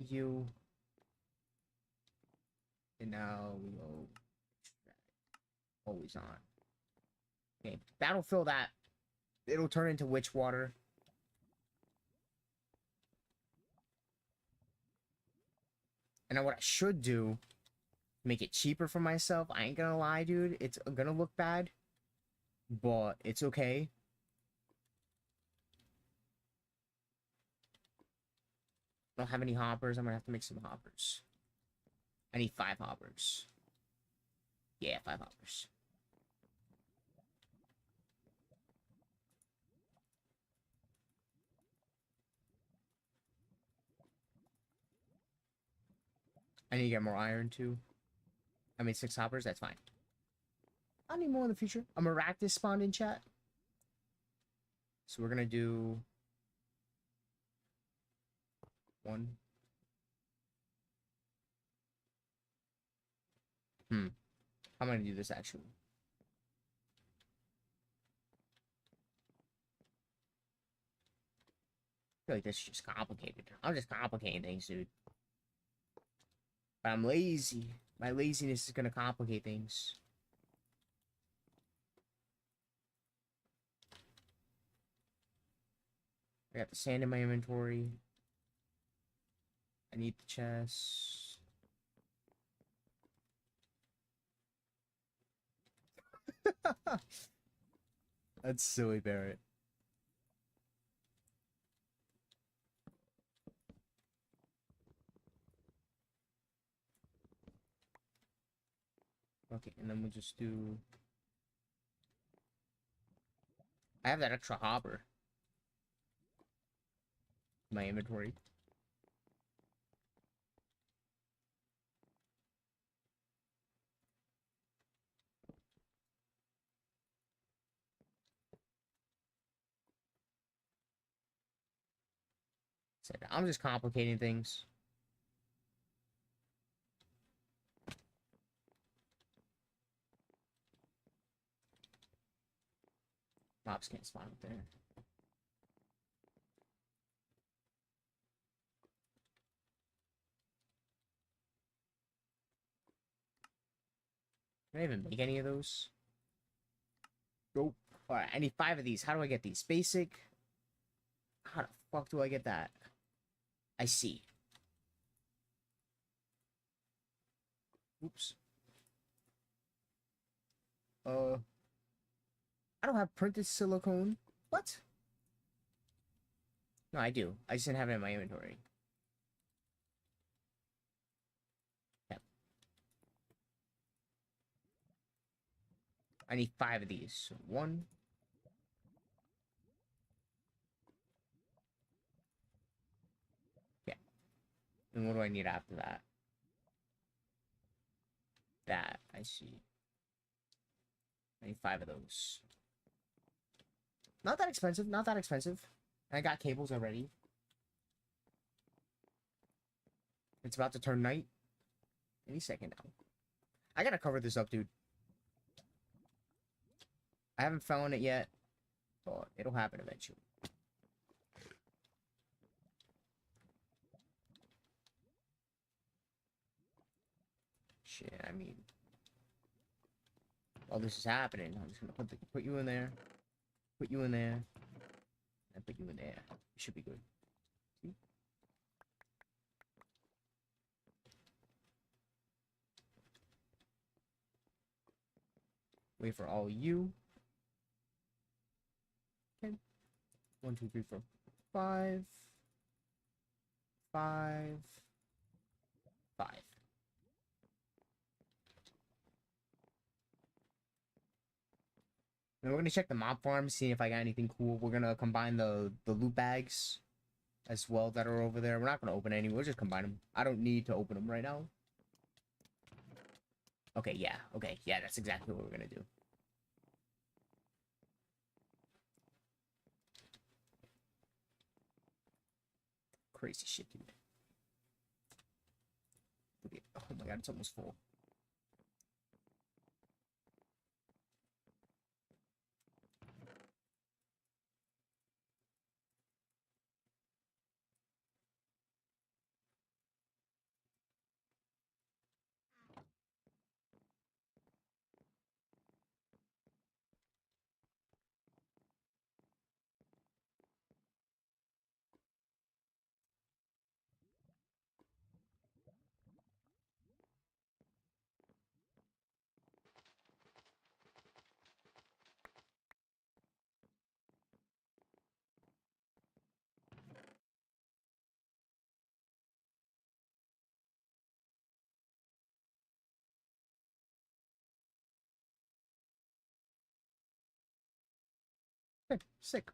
you, and now we go always on. Okay, that'll fill that. It'll turn into witch water. And now what I should do, make it cheaper for myself. I ain't gonna lie, dude. It's gonna look bad, but it's okay. I don't have any hoppers. I'm gonna have to make some hoppers. I need 5 hoppers. Yeah, 5 hoppers. I need to get more iron too. I made 6 hoppers. That's fine. I'll need more in the future. I'm gonna rack this spawned in chat. So we're gonna do 1. I'm gonna do this actually. I feel like this is just complicated. I'm just complicating things, dude. But I'm lazy. My laziness is gonna complicate things. I got the sand in my inventory. I need the chest. That's silly, Barrett. Okay, and then we'll just do... I have that extra hopper in my inventory. I'm just complicating things. Mobs can't spawn up there. Can I even make any of those? Nope. Alright, I need 5 of these. How do I get these? Basic. How the fuck do I get that? I see. Oops. I don't have printed silicone. What? No, I do. I just didn't have it in my inventory. Yep. I need 5 of these. So 1. Yeah. And what do I need after that? That. I see. I need 5 of those. Not that expensive. Not that expensive. I got cables already. It's about to turn night. Any second now. I gotta cover this up, dude. I haven't found it yet, but it'll happen eventually. Shit, I mean, while this is happening, I'm just gonna put you in there, put you in there, and put you in there. It should be good. See? Wait for all you. Okay. 1, 2, 3, 4, 5. 5. 5. And we're gonna check the mob farm, see if I got anything cool. We're gonna combine the loot bags as well that are over there. We're not gonna open any. We'll just combine them. I don't need to open them right now. Okay, yeah. Okay, yeah. That's exactly what we're gonna do. Crazy shit, dude. Okay. Oh my god, it's almost full. Okay, sick.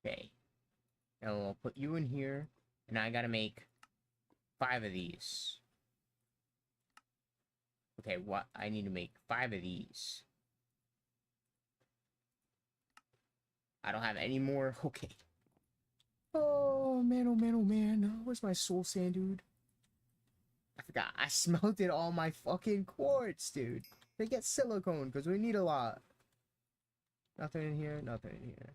Okay. And I'll put you in here, and I gotta make 5 of these. Okay, what? I need to make 5 of these. I don't have any more. Okay. Oh man, oh man, oh man. Where's my soul sand, dude? I forgot. I smelted all my fucking quartz, dude. They get silicone because we need a lot. Nothing in here, nothing in here.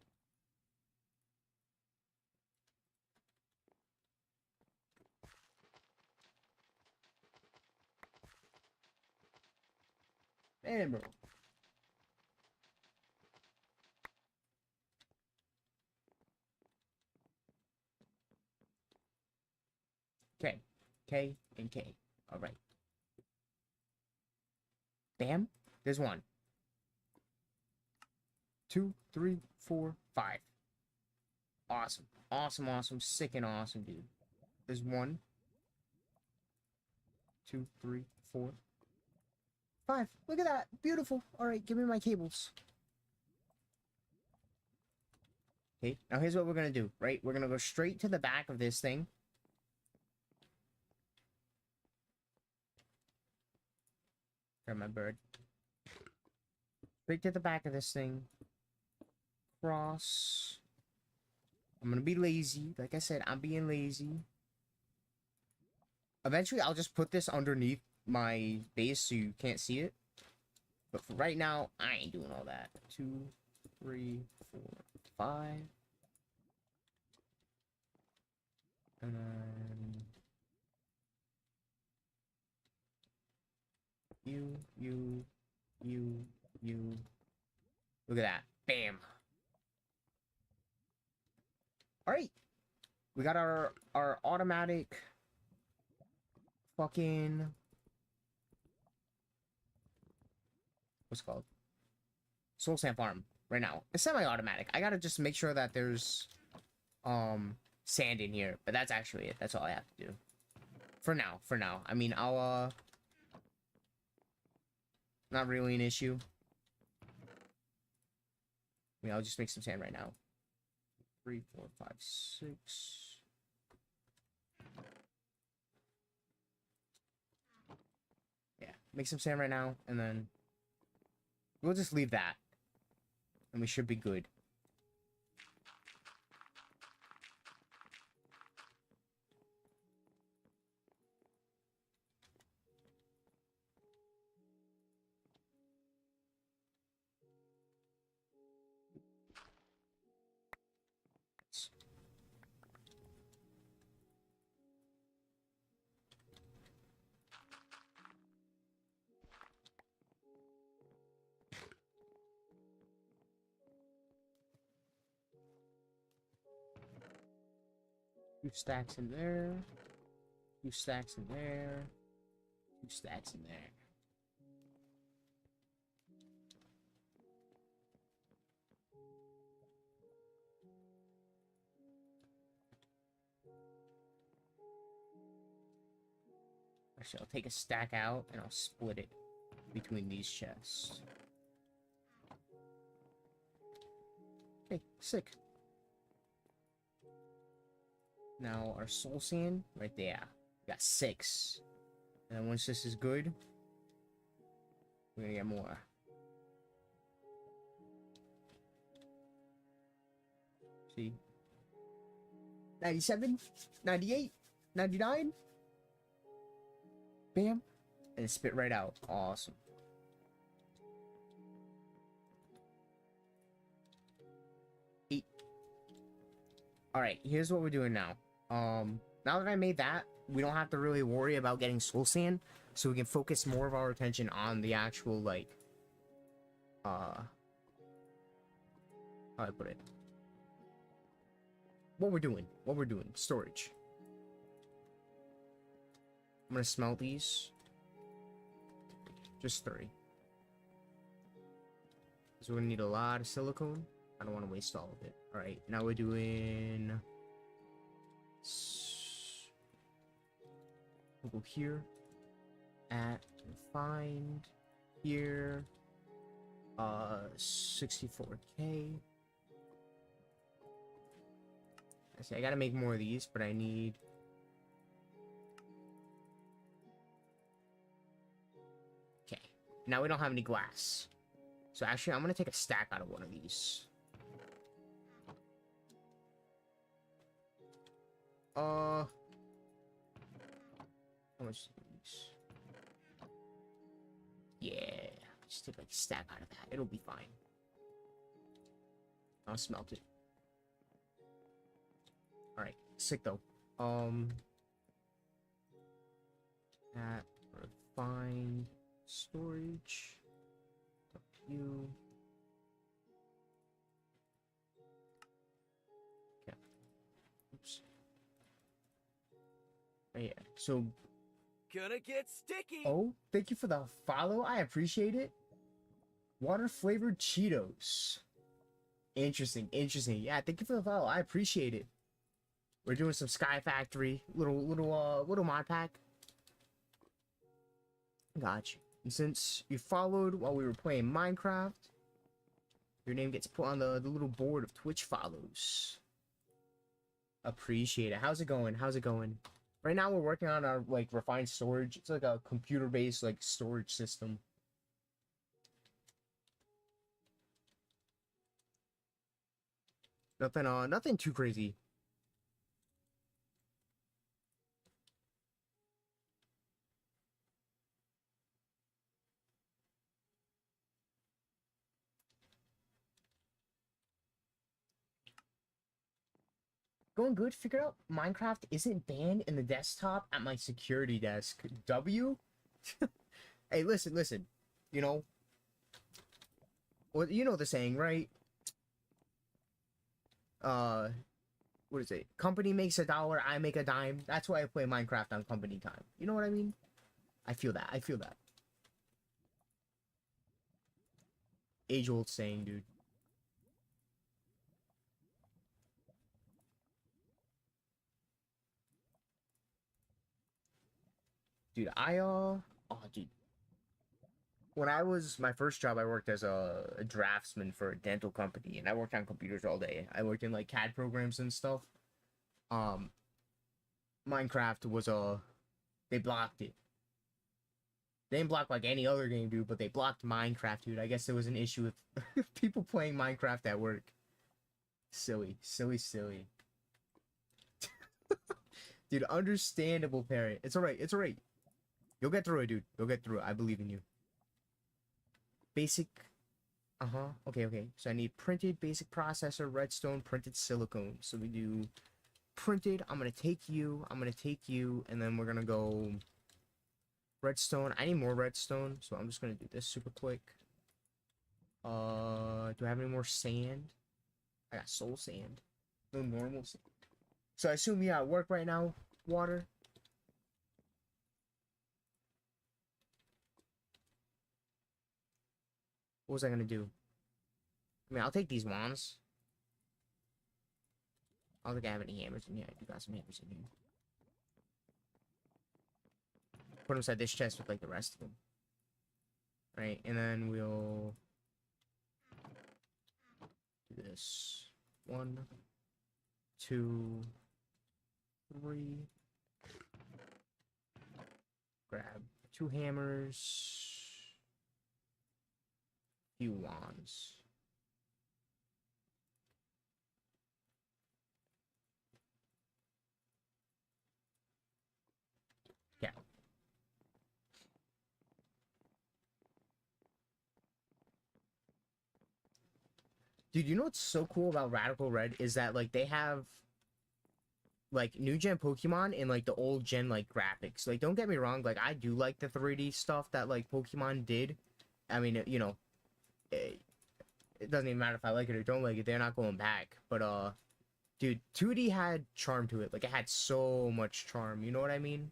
Damn, bro. K. K and K. Alright. Bam. There's 1. 2, 3, 4, 5. Awesome. Awesome, awesome. Sick and awesome, dude. There's 1. 2, 3, 4, 5. Look at that. Beautiful. Alright, give me my cables. Okay, now here's what we're gonna do, right? We're gonna go straight to the back of this thing. Grab my bird. Straight to the back of this thing. Cross. I'm gonna be lazy. Like I said, I'm being lazy. Eventually, I'll just put this underneath my base so you can't see it. But for right now, I ain't doing all that. 2, 3, 4, 5. And then... You. Look at that. Bam. Alright. We got our automatic fucking what's it called? Soul Sand Farm right now. It's semi-automatic. I gotta just make sure that there's sand in here, but that's actually it. That's all I have to do. For now. I mean, I'll not really an issue. I mean, I'll just make some sand right now. 3, 4, 5, 6. Yeah, make some sand right now, and then we'll just leave that. And we should be good. Two stacks in there. 2 stacks in there. 2 stacks in there. Actually, I'll take a stack out and I'll split it between these chests. Okay, sick. Now our soul sand right there. We got 6. And then once this is good, we're gonna get more. See? 97, 98, 99. Bam. And it spit right out. Awesome. Alright, here's what we're doing now. Now that I made that, we don't have to really worry about getting soul sand, so we can focus more of our attention on the actual, like, how do I put it? What we're doing. Storage. I'm gonna smelt these. Just 3. So we're gonna need a lot of silicone. I don't want to waste all of it. Alright, now we're doing... We'll go here. At refined. Here. 64K. I see, I gotta make more of these, but I need... Okay. Now we don't have any glass. So actually, I'm gonna take a stack out of one of these. How much are these? Yeah, just take like a stack out of that. It'll be fine. I'll smelt it. Alright, sick though. That refined storage. Up to you. Okay. Oops. Oh, yeah. So. Gonna get sticky. Oh, thank you for the follow. I appreciate it. Water flavored Cheetos. Interesting. Yeah, thank you for the follow. I appreciate it. We're doing some SkyFactory, little mod pack. Got you. And since you followed while we were playing Minecraft, your name gets put on the little board of Twitch follows. Appreciate it. How's it going? Right now we're working on our like refined storage. It's like a computer-based like storage system. Nothing too crazy. Going good. Figured out Minecraft isn't banned in the desktop at my security desk. W? Hey, listen. You know, well, you know the saying, right? what is it? Company makes $1, I make a dime. That's why I play Minecraft on company time. You know what I mean? I feel that. I feel that. Age-old saying, dude. Dude, oh, dude. When I was my first job, I worked as a draftsman for a dental company, and I worked on computers all day. I worked in like CAD programs and stuff. Um, Minecraft was they blocked it. They didn't block like any other game, dude, but they blocked Minecraft, dude. I guess there was an issue with people playing Minecraft at work. Silly, silly, silly. Dude, understandable, Parrot. It's alright, it's alright. You'll get through it, dude. You'll get through it. I believe in you. Basic. Okay, okay. So I need printed basic processor, redstone, printed silicone. So we do printed. I'm gonna take you. I'm gonna take you, and then we're gonna go redstone. I need more redstone, so I'm just gonna do this super quick. Do I have any more sand? I got soul sand. No normal sand. So I assume you're at work right now, water. What was I gonna do? I mean, I'll take these wands. I don't think I have any hammers in here. I do got some hammers in here. Put them inside this chest with like the rest of them. Right, and then we'll do this. 1, 2, 3. Grab 2 hammers. Few wands. Yeah. Dude, you know what's so cool about Radical Red is that like they have like new gen Pokemon and like the old gen like graphics. Like don't get me wrong, like I do like the 3D stuff that like Pokemon did. I mean, you know, it doesn't even matter if I like it or don't like it. They're not going back. But dude, 2D had charm to it. Like it had so much charm. You know what I mean?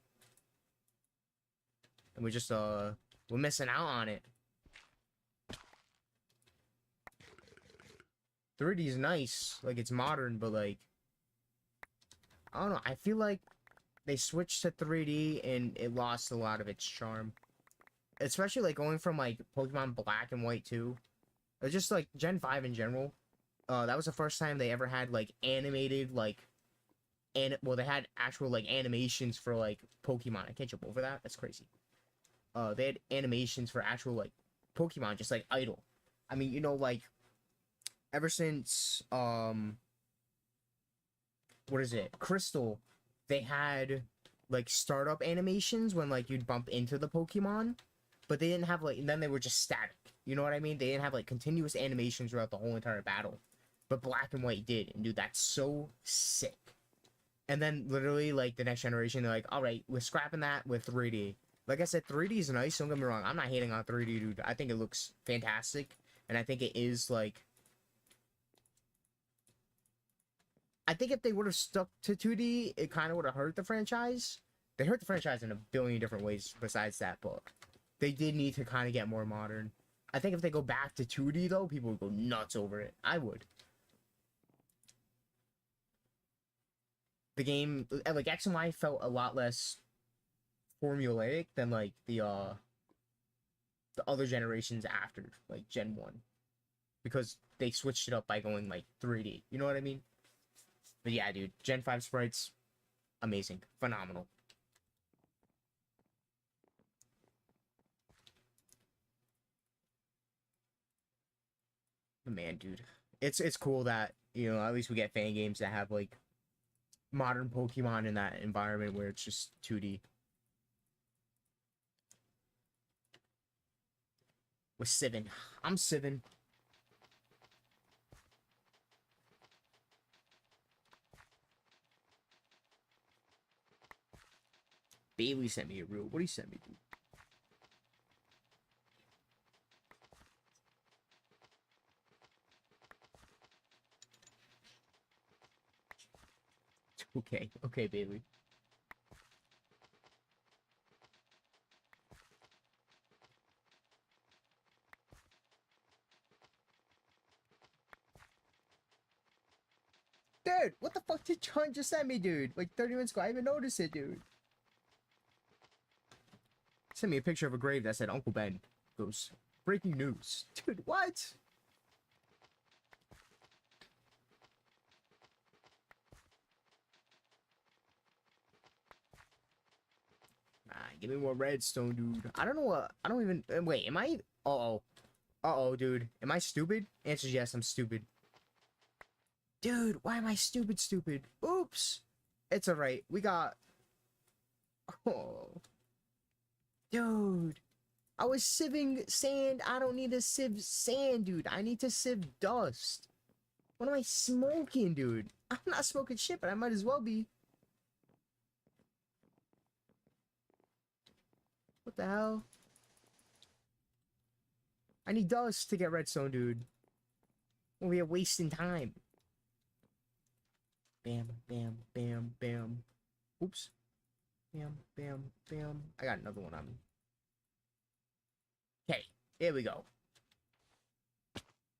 And we just we're missing out on it. 3D is nice, like it's modern, but like I don't know. I feel like they switched to 3D and it lost a lot of its charm. Especially like going from like Pokemon Black and White 2. Or just like Gen 5 in general. That was the first time they ever had like animated like well they had actual like animations for like Pokemon. I can't jump over that. That's crazy. They had animations for actual like Pokemon just like idle. I mean, you know, like ever since what is it? Crystal, they had like startup animations when like you'd bump into the Pokemon, but they didn't have like, and then they were just static. You know what I mean? They didn't have like continuous animations throughout the whole entire battle. But Black and White did, and dude, that's so sick. And then literally like the next generation, they're like, all right, we're scrapping that with 3D. Like I said, 3D is nice. Don't get me wrong. I'm not hating on 3D, dude. I think it looks fantastic, and I think it is like. I think if they would have stuck to 2D, it kind of would have hurt the franchise. They hurt the franchise in a billion different ways besides that, but they did need to kind of get more modern. I think if they go back to 2D, though, people would go nuts over it. I would. The game, like, X and Y felt a lot less formulaic than, like, the other generations after, like, Gen 1. Because they switched it up by going, like, 3D. You know what I mean? But yeah, dude, Gen 5 sprites, amazing. Phenomenal. But man, dude, it's cool that, you know, at least we get fan games that have, like, modern Pokemon in that environment where it's just 2D. With Sivin. I'm Sivin. Bailey sent me a reel. What did he send me, dude? Okay, okay, baby. Dude, what the fuck did John just send me, dude? Like 30 minutes ago, I didn't even notice it, dude. Sent me a picture of a grave that said Uncle Ben. Goes, breaking news. Dude, what? Give me more redstone, dude. I don't know what. I don't even. Wait, am I? Uh-oh. Uh-oh, dude. Am I stupid? Answer's yes, I'm stupid. Dude, why am I stupid? Oops. It's alright. We got... Oh. Dude. I was sieving sand. I don't need to sieve sand, dude. I need to sieve dust. What am I smoking, dude? I'm not smoking shit, but I might as well be. What the hell? I need dust to get redstone, dude. We are wasting time. Bam, bam, bam, bam. Oops. Bam, bam, bam. I got another one on me. Okay, here we go.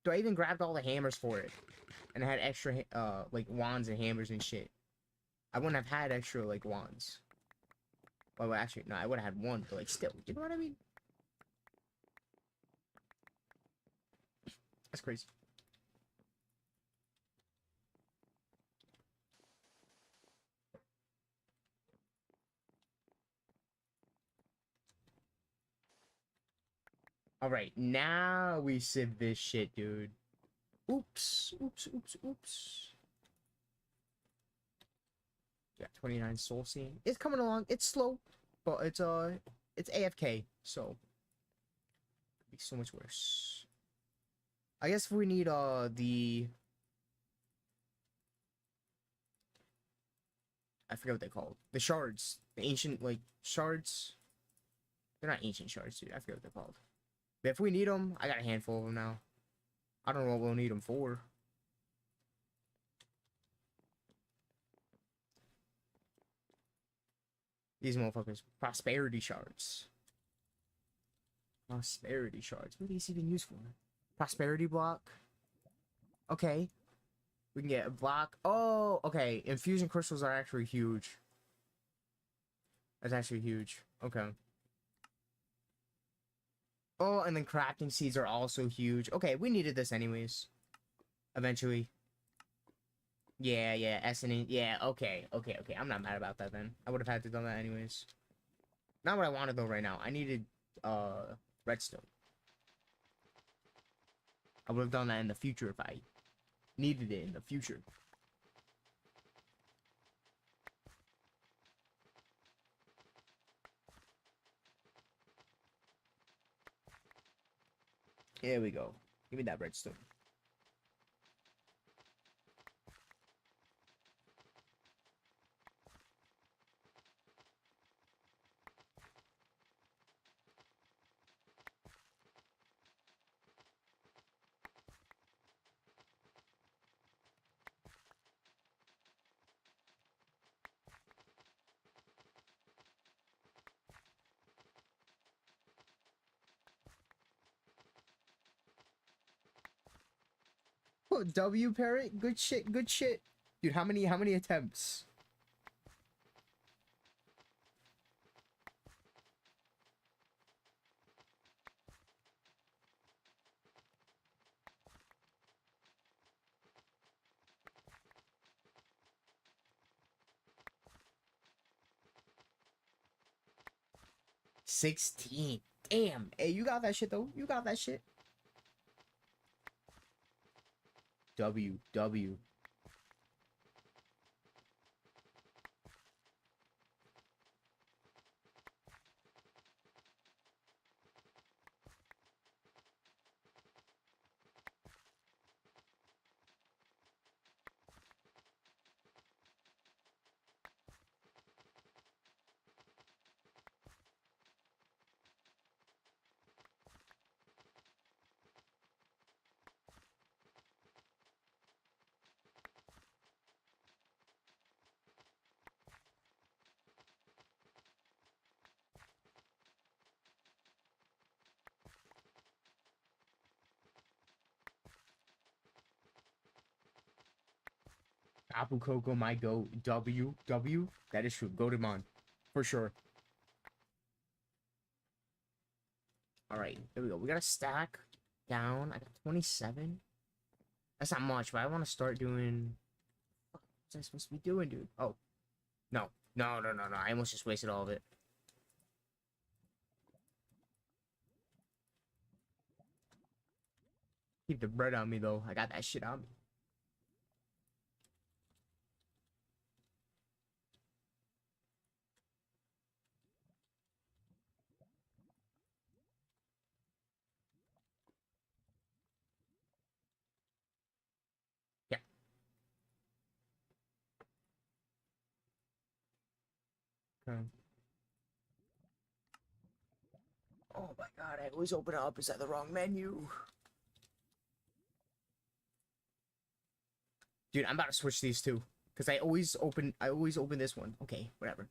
So I even grabbed all the hammers for it. And I had extra, like, wands and hammers and shit. I wouldn't have had extra, like, wands. Well, actually, no, I would have had one, but, like, still. You know what I mean? That's crazy. Alright, now we sieve this shit, dude. Oops, oops, oops, oops. Yeah, 29 soul scene. It's coming along. It's slow, but it's AFK, so it'd be so much worse. I guess if we need the I forget what they call the shards, the ancient like shards. They're not ancient shards, dude. I forget what they're called. But if we need them, I got a handful of them now. I don't know what we'll need them for. These motherfuckers, prosperity shards. Prosperity shards. What are these even used for? Prosperity block. Okay. We can get a block. Oh, okay. Infusion crystals are actually huge. That's actually huge. Okay. Oh, and then crafting seeds are also huge. Okay, we needed this anyways. Eventually. Yeah, yeah. Yeah, okay. I'm not mad about that then. I would have had to done that anyways. Not what I wanted though right now. I needed redstone. I would have done that in the future if I needed it in the future. Here we go. Give me that redstone. Oh, W parrot, good shit, good shit. Dude, how many attempts? $16. Damn. Hey, you got that shit though. You got that shit. W. Tapu Koko, my go. W. That is true. Goatemon. For sure. Alright, there we go. We got a stack down. I got 27. That's not much, but I want to start doing... What was I supposed to be doing, dude? Oh. No. No. I almost just wasted all of it. Keep the bread on me, though. I got that shit on me. Yeah. Okay. Oh my god, I always open it up. Is that the wrong menu? Dude, I'm about to switch these two. Because I always open this one. Okay, whatever.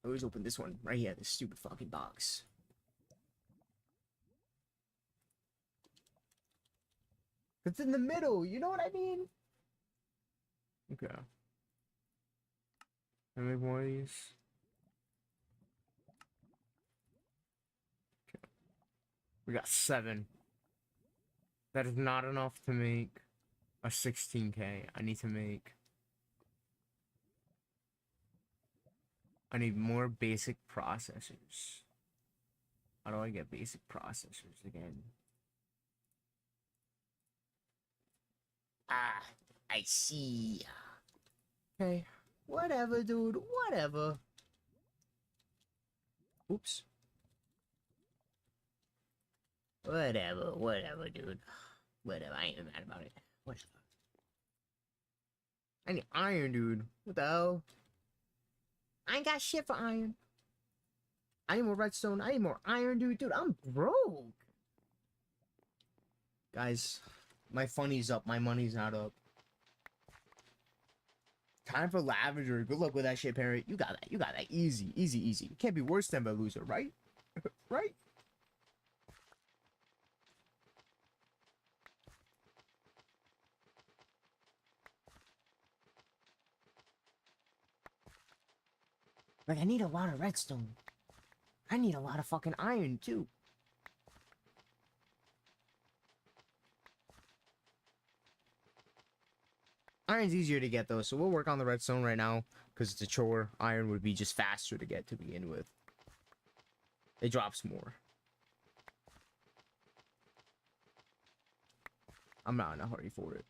I always open this one right here, this stupid fucking box. It's in the middle, you know what I mean? Okay. Let me make one of these. Okay. We got 7. That is not enough to make a 16K. I need more basic processors. How do I get basic processors again? Ah, I see. Okay. Whatever, dude. Whatever. Oops. Whatever, dude. Whatever. I ain't even mad about it. Whatever. I need iron, dude. What the hell? I ain't got shit for iron. I need more redstone. I need more iron, dude. Dude, I'm broke. Guys, my funny's up. My money's not up. Time for lavender. Good luck with that shit, Parrot. You got that. You got that. Easy. You can't be worse than a loser, right? Right? Like, I need a lot of redstone. I need a lot of fucking iron, too. Iron's easier to get, though, so we'll work on the redstone right now, because it's a chore. Iron would be just faster to get to begin with. It drops more. I'm not in a hurry for it.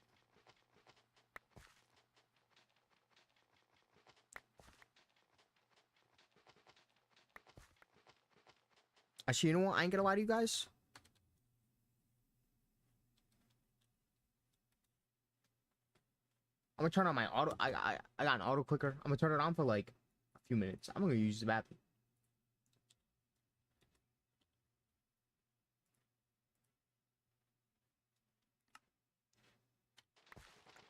Actually, you know what? I ain't gonna lie to you guys. I'm gonna turn on my auto. I got an auto clicker. I'm gonna turn it on for like a few minutes. I'm gonna use the bathroom.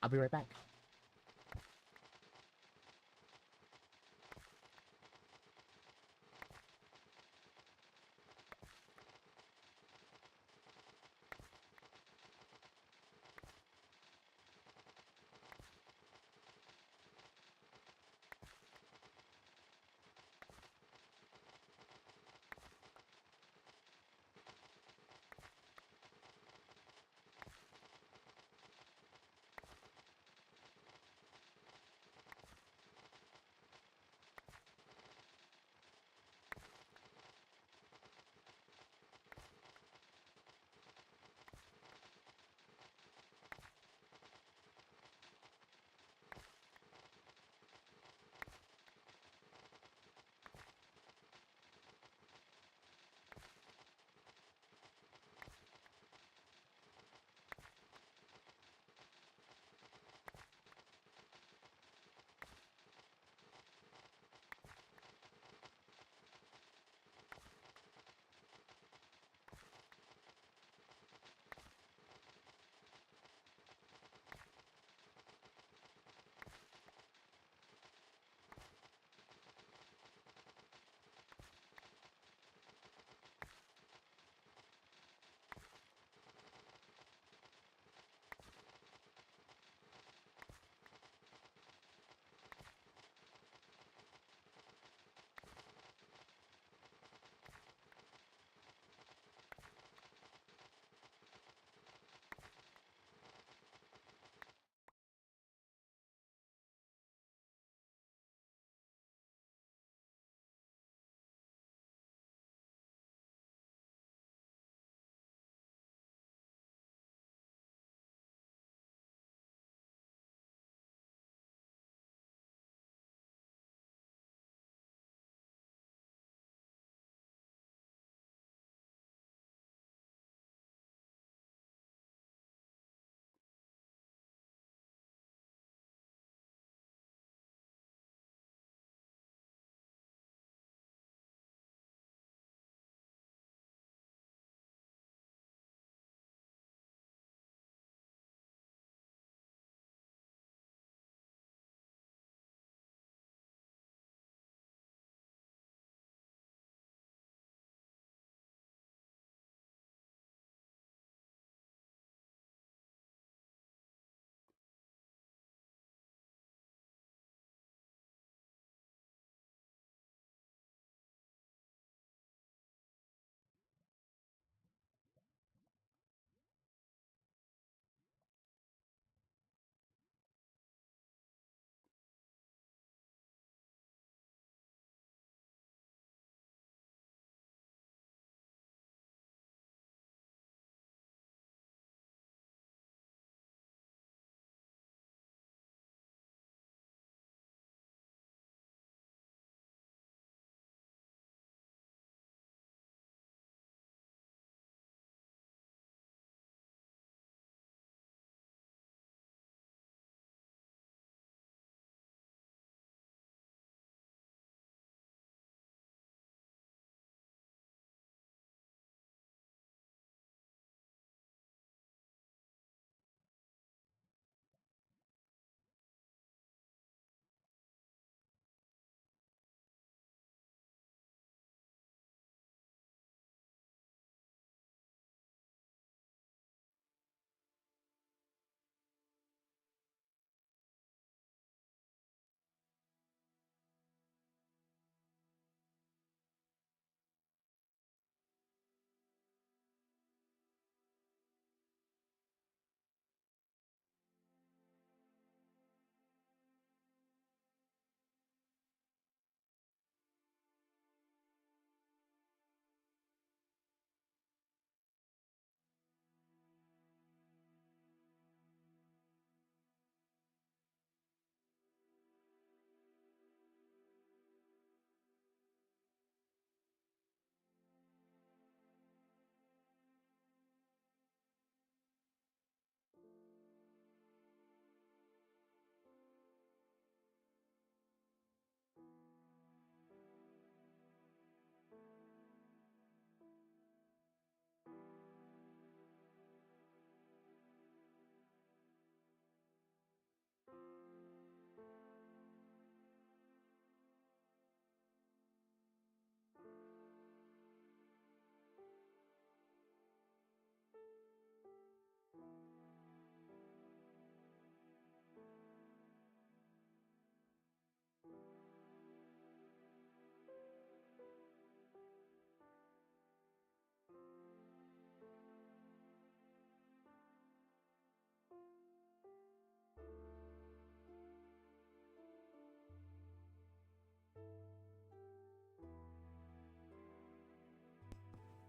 I'll be right back.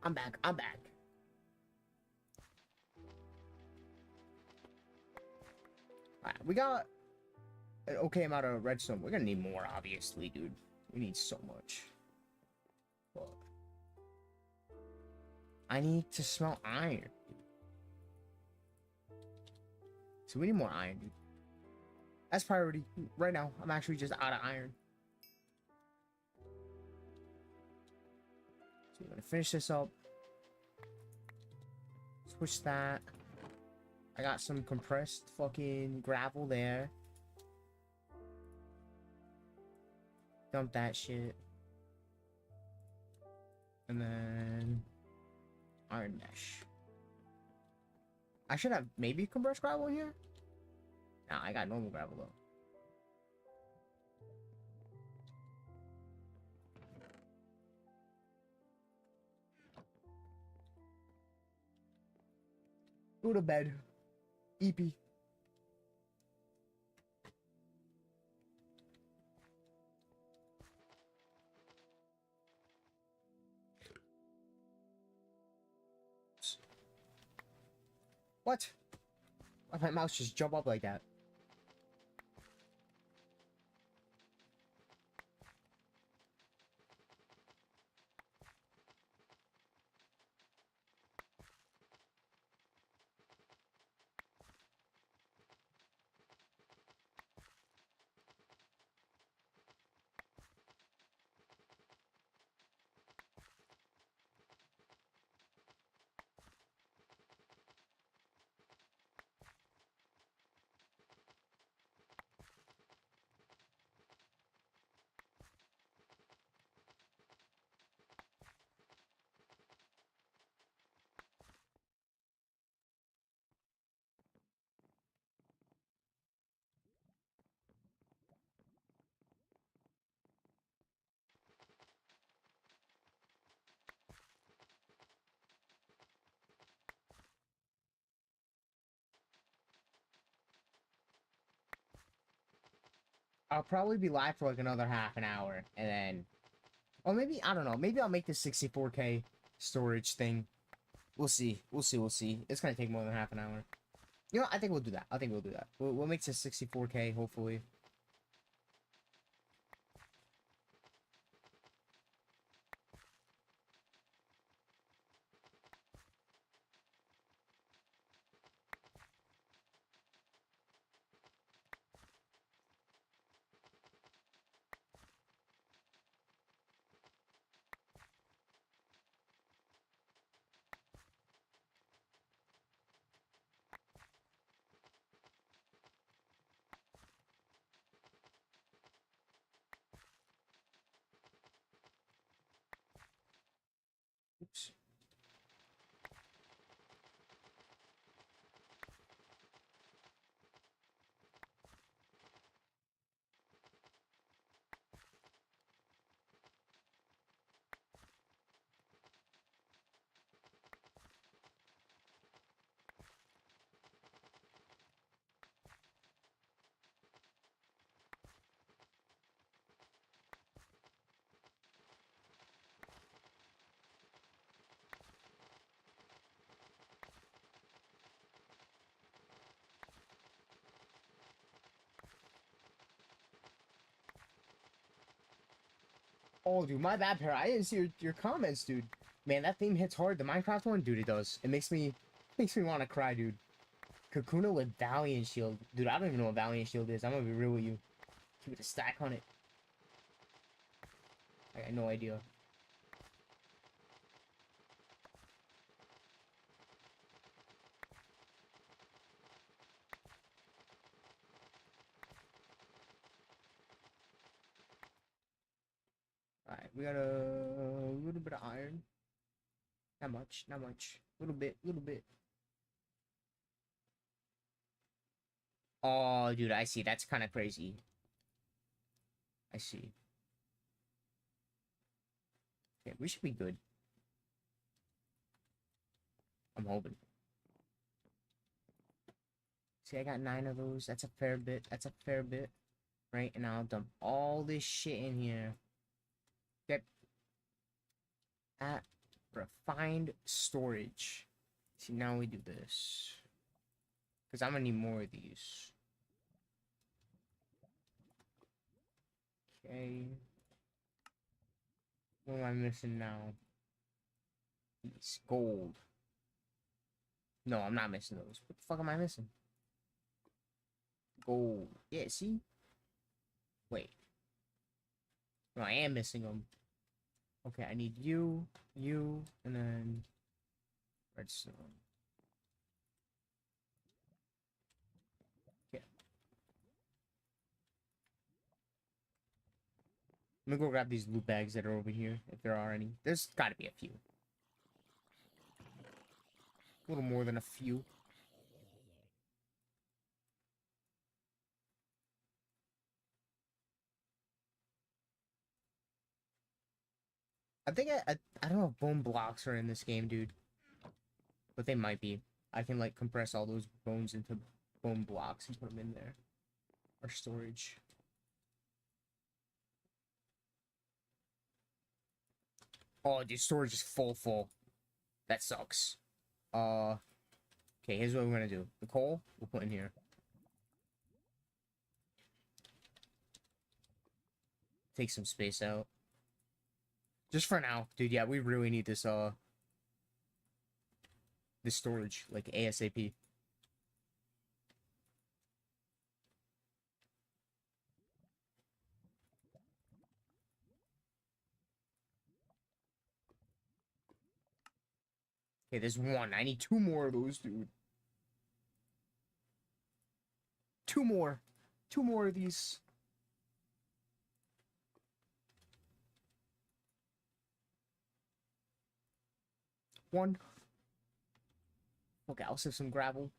I'm back. I'm back. Alright, we got an okay amount of redstone. We're gonna need more, obviously, dude. We need so much. But I need to smelt iron. So we need more iron, dude. That's priority. Right now, I'm actually just out of iron. So we're gonna finish this up. Switch that. I got some compressed fucking gravel there. Dump that shit. And then iron mesh. I should have maybe compressed gravel in here. Nah, I got normal gravel though. Go to bed. EP. What? Why'd my mouse just jump up like that? I'll probably be live for like another half an hour, and then, or maybe I don't know. Maybe I'll make this 64K storage thing. We'll see. We'll see. We'll see. It's gonna take more than half an hour. You know, I think we'll do that. I think we'll do that. We'll make this 64K hopefully. Oops. Oh, dude, my bad, Para. I didn't see your comments, dude. Man, that theme hits hard. The Minecraft one, dude, it does. It makes me want to cry, dude. Kakuna with Valiant Shield. Dude, I don't even know what Valiant Shield is. I'm gonna be real with you. Give it a stack on it. I got no idea. Alright, we got a little bit of iron. Not much, not much. Little bit, little bit. Oh, dude, I see. That's kind of crazy. I see. Okay, we should be good. I'm hoping. See, I got 9 of those. That's a fair bit. That's a fair bit. Right? And I'll dump all this shit in here. Get that. Refined storage. See, now we do this. Because I'm gonna need more of these. Okay. What am I missing now? These gold. No, I'm not missing those. What the fuck am I missing? Gold. Yeah, see? Wait. No, I am missing them. Okay, I need you, and then redstone. Yeah. Let me go grab these loot bags that are over here, if there are any. There's gotta be a few. A little more than a few. I think I don't know if bone blocks are in this game, dude. But they might be. I can like compress all those bones into bone blocks and put them in there. Or storage. Oh, dude, storage is full. That sucks. Okay, here's what we're gonna do. The coal, we'll put in here. Take some space out. Just for now. Dude, yeah, we really need this storage, like ASAP. Okay, there's one. I need two more of those, dude. Two more. Two more of these. One. Okay, I'll save some gravel.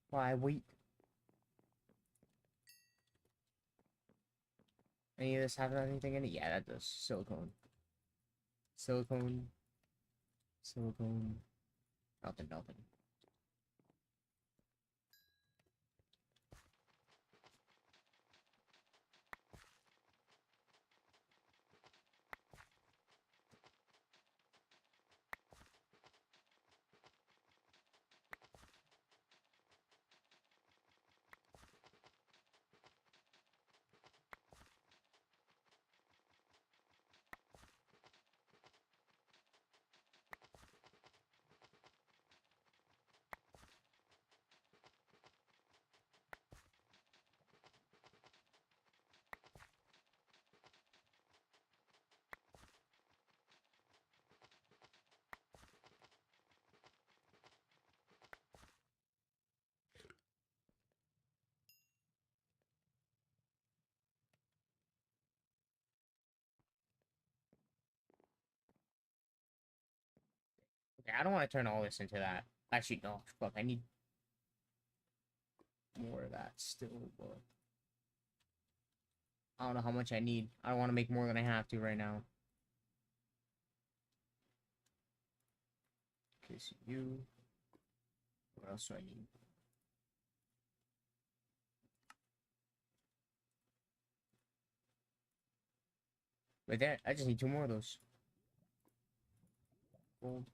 While I wait. Any of this have anything in it? Yeah, that does. Silicone. Silicone. Silicone. Nothing. Okay, I don't want to turn all this into that. Actually, no. Fuck, I need more of that still, but I don't know how much I need. I don't want to make more than I have to right now. Okay, so you. What else do I need? Right there. I just need two more of those. Gold.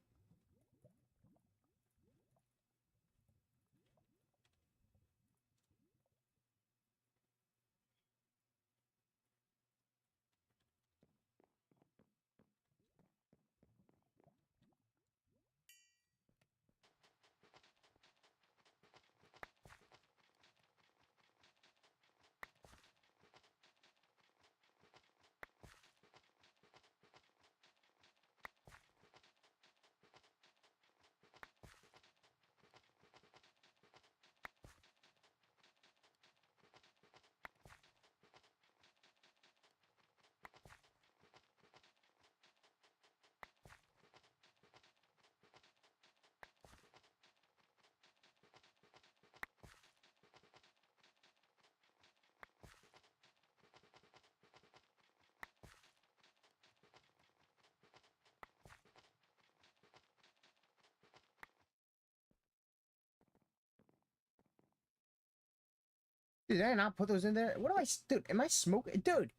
Did I not put those in there? What am I? Dude, am I smoking? Dude!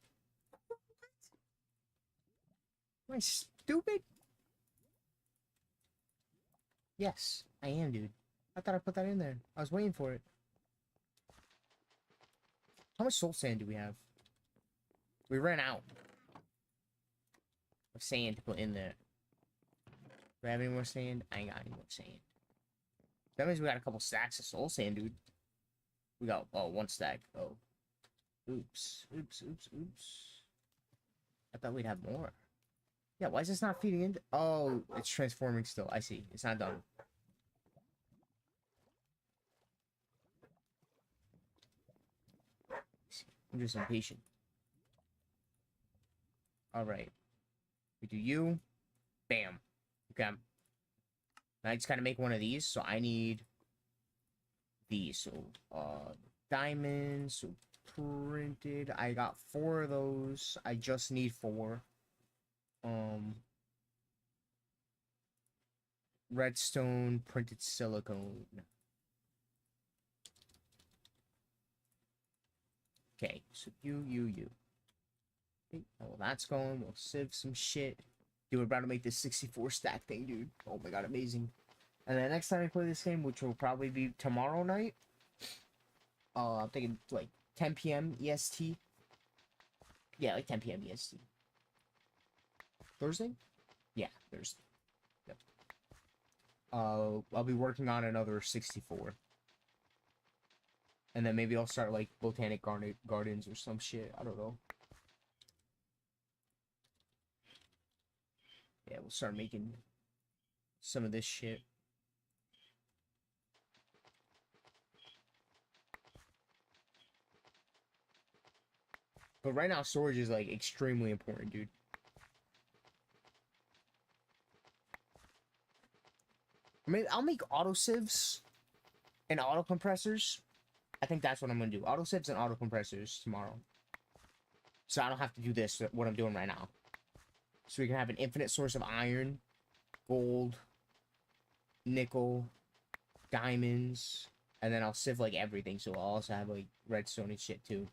Am I stupid? Yes, I am, dude. I thought I put that in there. I was waiting for it. How much soul sand do we have? We ran out of sand to put in there. Do I have any more sand? I ain't got any more sand. That means we got a couple stacks of soul sand, dude. We got, oh, one stack. Oh. Oops. Oops, oops, oops. I thought we'd have more. Yeah, why is this not feeding into... Oh, it's transforming still. I see. It's not done. I'm just impatient. Alright. We do you. Bam. Okay. I just gotta make one of these, so I need these. So, diamonds, so printed. I got 4 of those. I just need 4. Redstone, printed silicone. Okay, so you. Okay, well, that's going. We'll sieve some shit. Dude, we're about to make this 64 stack thing, dude. Oh my god, amazing. And then next time I play this game, which will probably be tomorrow night, I'm thinking like 10 p.m. EST. Yeah, like 10 p.m. EST. Thursday? Yeah, Thursday. Yep. I'll be working on another 64. And then maybe I'll start like botanic gardens or some shit. I don't know. Yeah, we'll start making some of this shit. But right now, storage is like extremely important, dude. I mean, I'll make auto sieves and auto compressors. I think that's what I'm gonna do. Auto sieves and auto compressors tomorrow. So I don't have to do this, what I'm doing right now. So we can have an infinite source of iron, gold, nickel, diamonds, and then I'll sieve like everything. So I'll also have like redstone and shit too.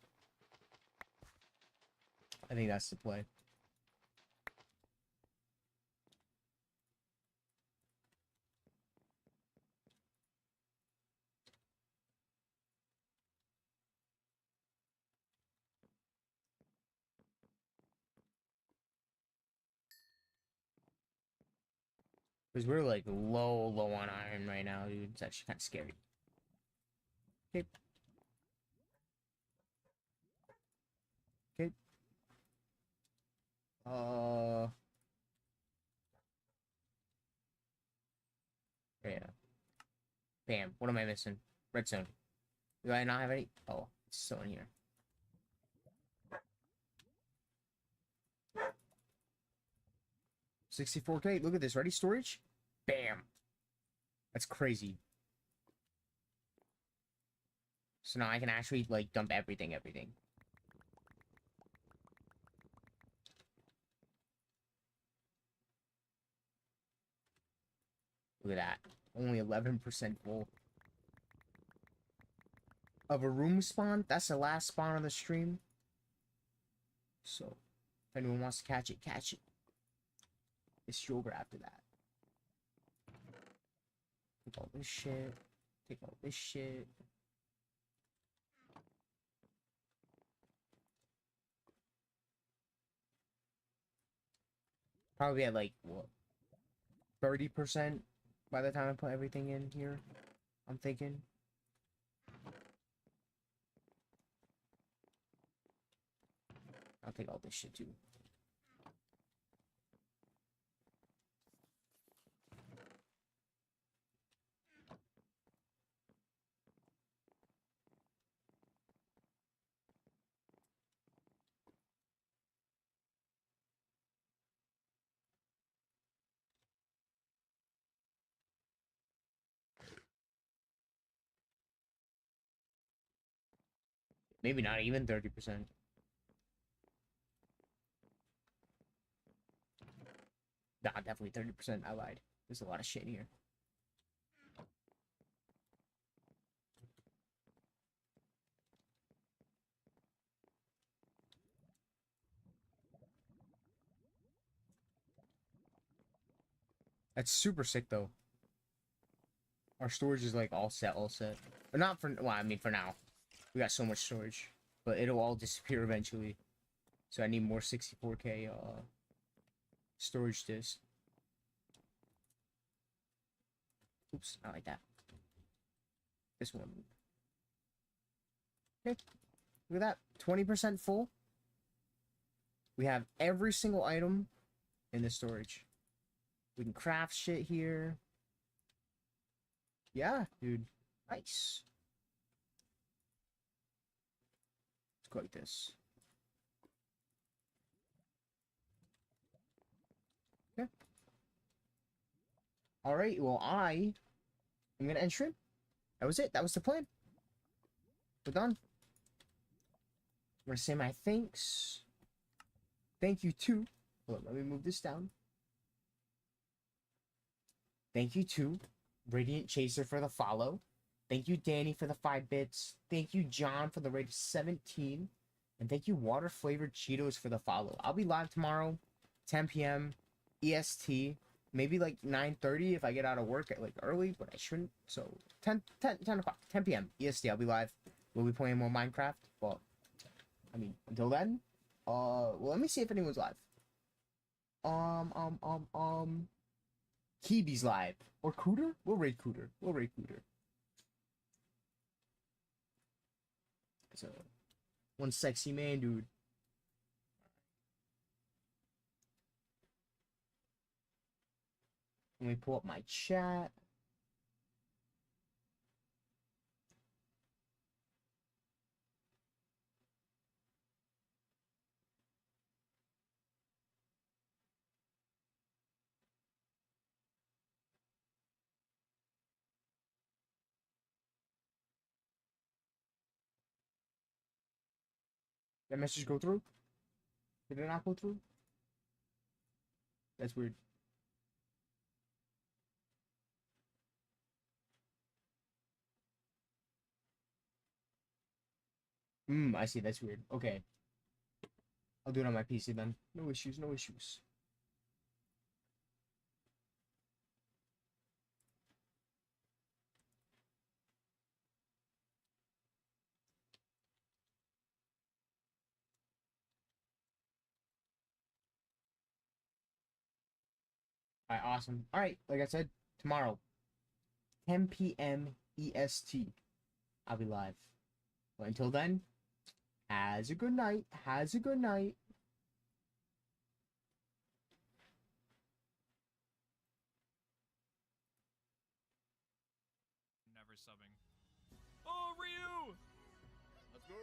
I think that's the play. Because we're like low on iron right now, dude. It's actually kind of scary. Okay. Okay. Yeah. Bam. What am I missing? Redstone. Do I not have any? Oh, it's still in here. $64K. Look at this. Ready? Storage? Bam. That's crazy. So now I can actually, like, dump everything. Look at that. Only 11% full. Of a room spawn? That's the last spawn on the stream. So, if anyone wants to catch it, catch it. It's over after that. Take all this shit. Take all this shit. Probably at like, what? 30% by the time I put everything in here. I'm thinking. I'll take all this shit too. Maybe not even 30%. Nah, definitely 30%. I lied. There's a lot of shit in here. That's super sick though. Our storage is like all set, But not for, well, I mean for now. We got so much storage. But it'll all disappear eventually. So I need more 64K storage disk. Oops, not like that. This one. Okay. Look at that. 20% full. We have every single item in the storage. We can craft shit here. Yeah, dude. Nice. Let's go like this. Okay. Alright, well, I'm gonna end stream. That was it. That was the plan. We're done. I'm gonna say my thanks. Thank you to... Hold on, let me move this down. Thank you to Radiant Chaser for the follow. Thank you, Danny, for the 5 bits. Thank you, John, for the rate of 17. And thank you, Water Flavored Cheetos, for the follow. I'll be live tomorrow, 10 p.m. EST. Maybe like 9:30 if I get out of work at like early, but I shouldn't. So 10 o'clock, 10 p.m. EST. I'll be live. We'll be playing more Minecraft. But I mean, until then, well, let me see if anyone's live. Kibi's live or Cooter. We'll raid Cooter. So, one sexy man, dude. Let me pull up my chat. That message go through? Did it not go through? That's weird. I see. That's weird. Okay. I'll do it on my PC then. No issues, no issues. Alright, awesome. Alright, like I said, tomorrow, 10 p.m. EST, I'll be live. But until then, has a good night. Has a good night. Never subbing. Oh, Ryu! Let's go.